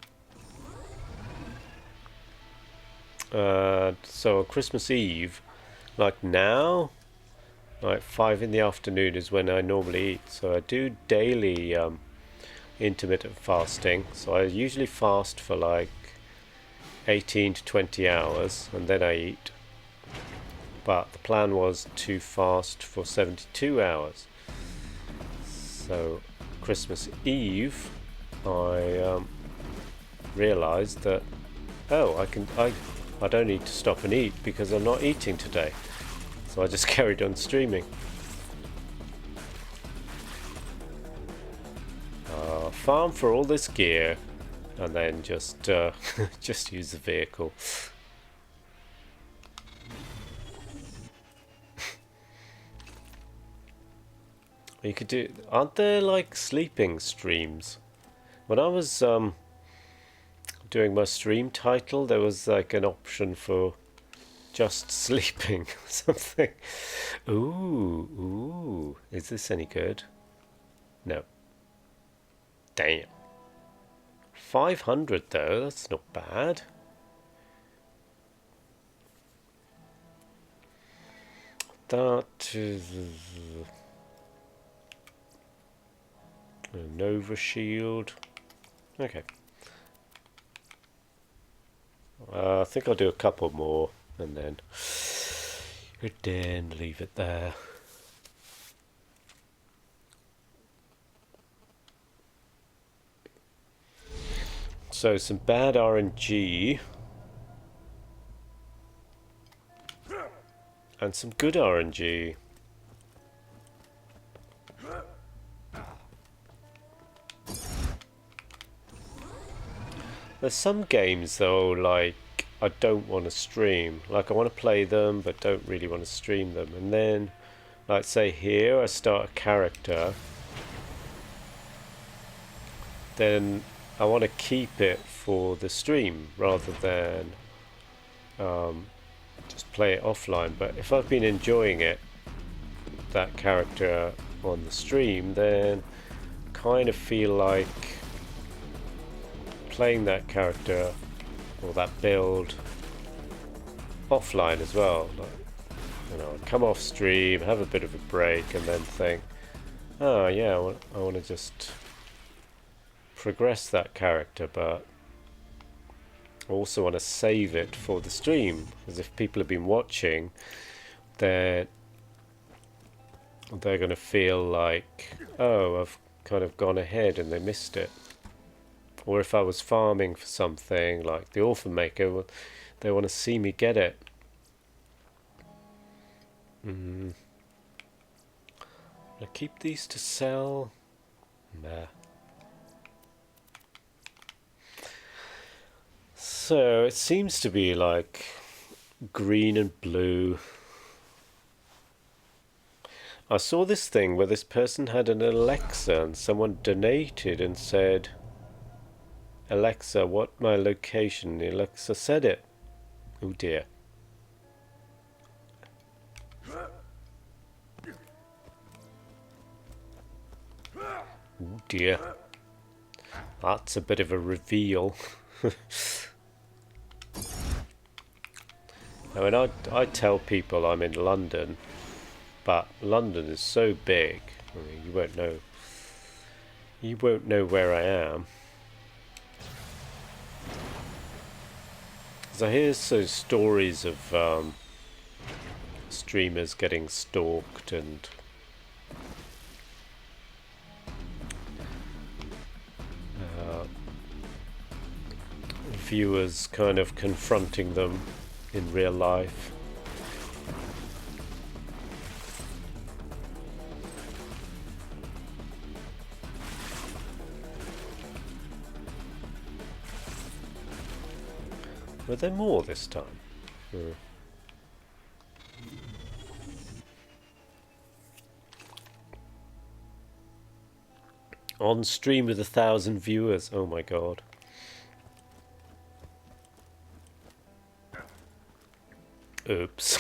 So on Christmas Eve, like now, like 5 in the afternoon is when I normally eat. So I do daily intermittent fasting. So I usually fast for like 18 to 20 hours and then I eat. But the plan was to fast for 72 hours. So Christmas Eve, I realised that, oh, I don't need to stop and eat because I'm not eating today. So I just carried on streaming. Farm for all this gear, and then just just use the vehicle. You could do. Aren't there like sleeping streams? When I was doing my stream title, there was like an option for just sleeping or something. Ooh, is this any good? No. Damn. 500 though, that's not bad. That is... A Nova shield. Okay. I think I'll do a couple more and then leave it there. So some bad RNG and some good RNG. There's some games though, like I don't want to stream. Like I want to play them but don't really want to stream them. And then, like say here, I start a character. Then I want to keep it for the stream rather than just play it offline. But if I've been enjoying it, that character on the stream, then kind of feel like playing that character or that build offline as well. Like, you know, come off stream, have a bit of a break, and then think, oh yeah, I want to just progress that character, but I also want to save it for the stream, because if people have been watching, then they're going to feel like, oh, I've kind of gone ahead and they missed it. Or if I was farming for something like the Orphan Maker, they want to see me get it. I keep these to sell. Nah. So it seems to be like green and blue. I saw this thing where this person had an Alexa and someone donated and said, Alexa, what my location? The Alexa said it. Oh dear. Oh dear. That's a bit of a reveal. I mean, I tell people I'm in London, but London is so big. I mean, you won't know where I am. Because I hear so stories of streamers getting stalked and viewers kind of confronting them in real life. Were there more this time? On stream with 1,000 viewers. Oh my god. Oops.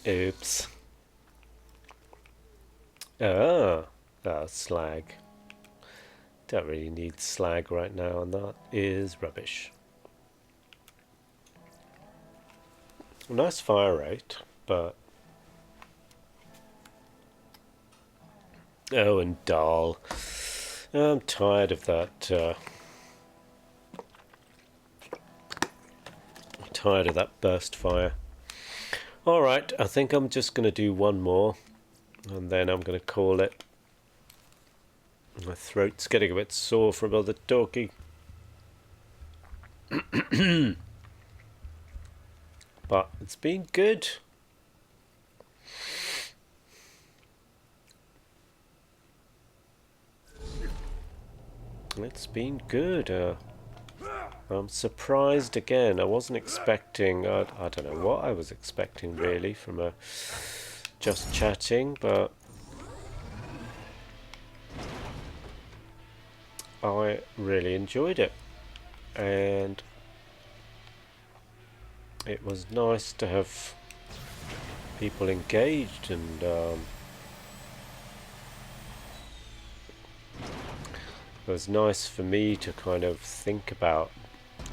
Oops. Slag. Don't really need slag right now, and that is rubbish. Nice fire rate, but... Oh, and dull. I'm tired of that, tired of that burst fire. Alright, I think I'm just going to do one more, and then I'm going to call it. My throat's getting a bit sore from all the talking. But it's been good. It's been good. I'm surprised again. I wasn't expecting, I don't know what I was expecting really from a just chatting, but I really enjoyed it. And it was nice to have people engaged, and it was nice for me to kind of think about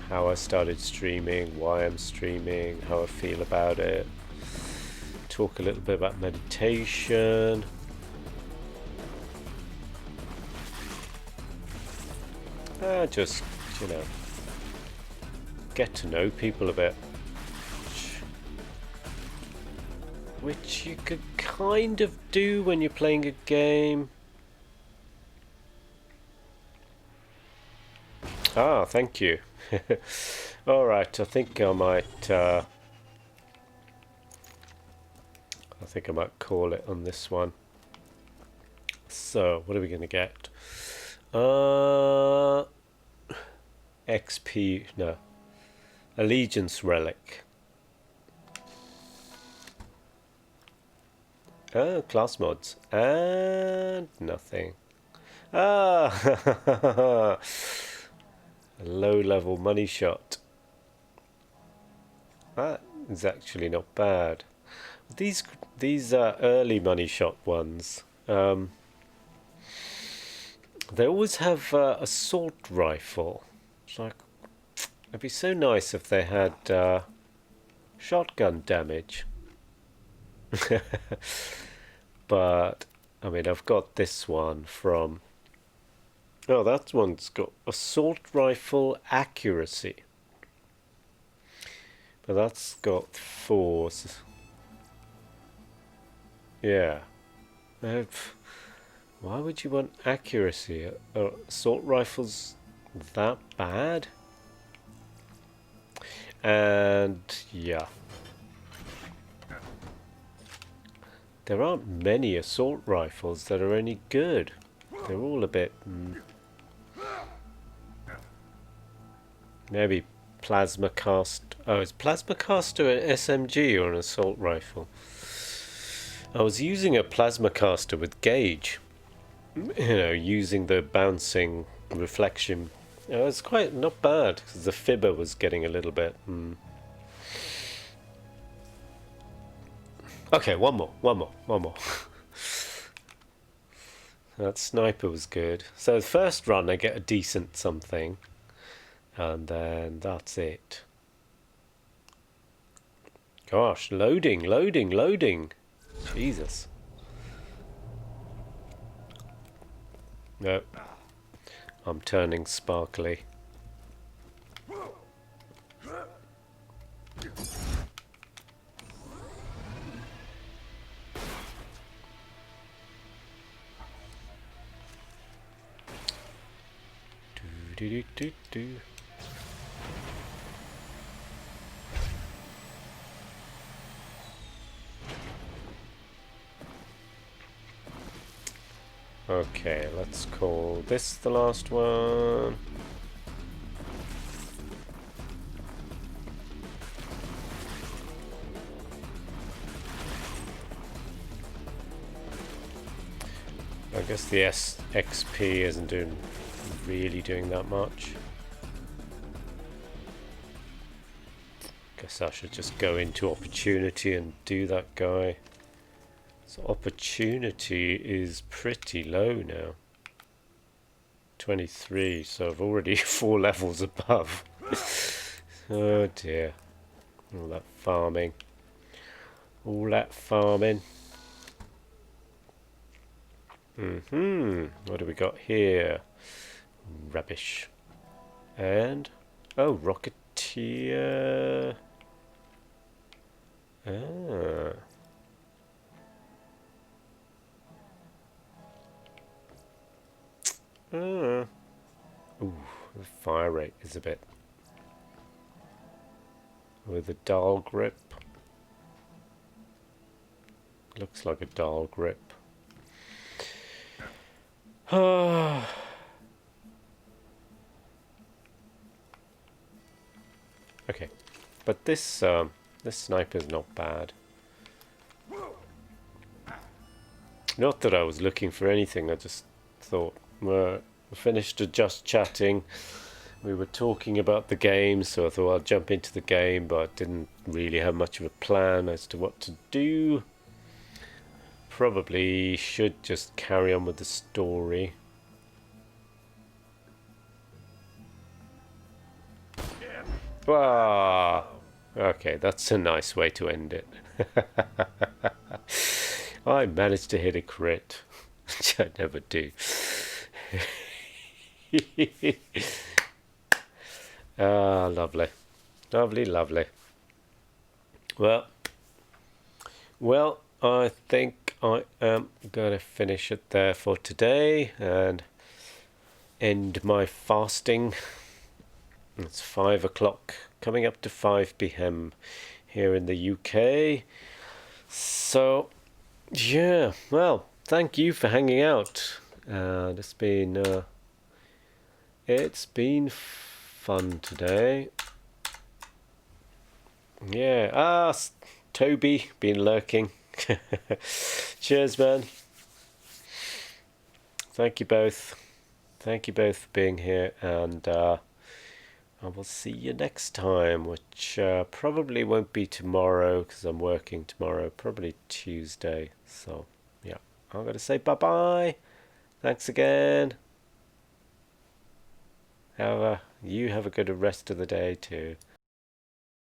how I started streaming, why I'm streaming, how I feel about it, talk a little bit about meditation. Just, you know, get to know people a bit. Which you could kind of do when you're playing a game. Ah, thank you. Alright, I think I might call it on this one. So, what are we going to get? XP, no. Allegiance Relic. Oh, class mods. And nothing. Ah! A low-level money shot. That is actually not bad. These early money shot ones, they always have assault rifle. It's like, it'd be so nice if they had shotgun damage. But I mean, I've got this one from. Oh, that one's got assault rifle accuracy. But that's got force. Yeah. Why would you want accuracy? Are assault rifles that bad? And yeah. There aren't many assault rifles that are any good. They're all a bit... Maybe plasma cast... Oh, is plasma caster an SMG or an assault rifle? I was using a plasma caster with gauge. You know, using the bouncing reflection. It was quite not bad, because the fibber was getting a little bit... Okay, one more. That sniper was good. So the first run I get a decent something, and then that's it. Gosh, loading. Jesus. No. I'm turning sparkly. Do. Okay, let's call this the last one. I guess the XP isn't really doing that much. Guess I should just go into opportunity and do that guy. So opportunity is pretty low now. 23, so I've already 4 levels above. Oh dear. All that farming. What do we got here? Rubbish. And oh, Rocketeer. Ah. Ooh, the fire rate is a bit with a dull grip. Looks like a dull grip. Okay, but this sniper's not bad. Not that I was looking for anything. I just thought, we finished just chatting. We were talking about the game, so I thought I'll jump into the game, but I didn't really have much of a plan as to what to do. Probably should just carry on with the story. Wow. Okay, that's a nice way to end it. I managed to hit a crit, which I never do. Ah, lovely. Lovely, lovely. Well, I think I am going to finish it there for today and end my fasting. It's 5 o'clock, coming up to 5 p.m. here in the UK. So, yeah, well, thank you for hanging out. And it's been fun today. Yeah, Toby, been lurking. Cheers, man. Thank you both. Thank you both for being here, and I will see you next time, which probably won't be tomorrow because I'm working tomorrow, probably Tuesday. So, yeah, I'm going to say bye-bye. Thanks again. You have a good rest of the day too.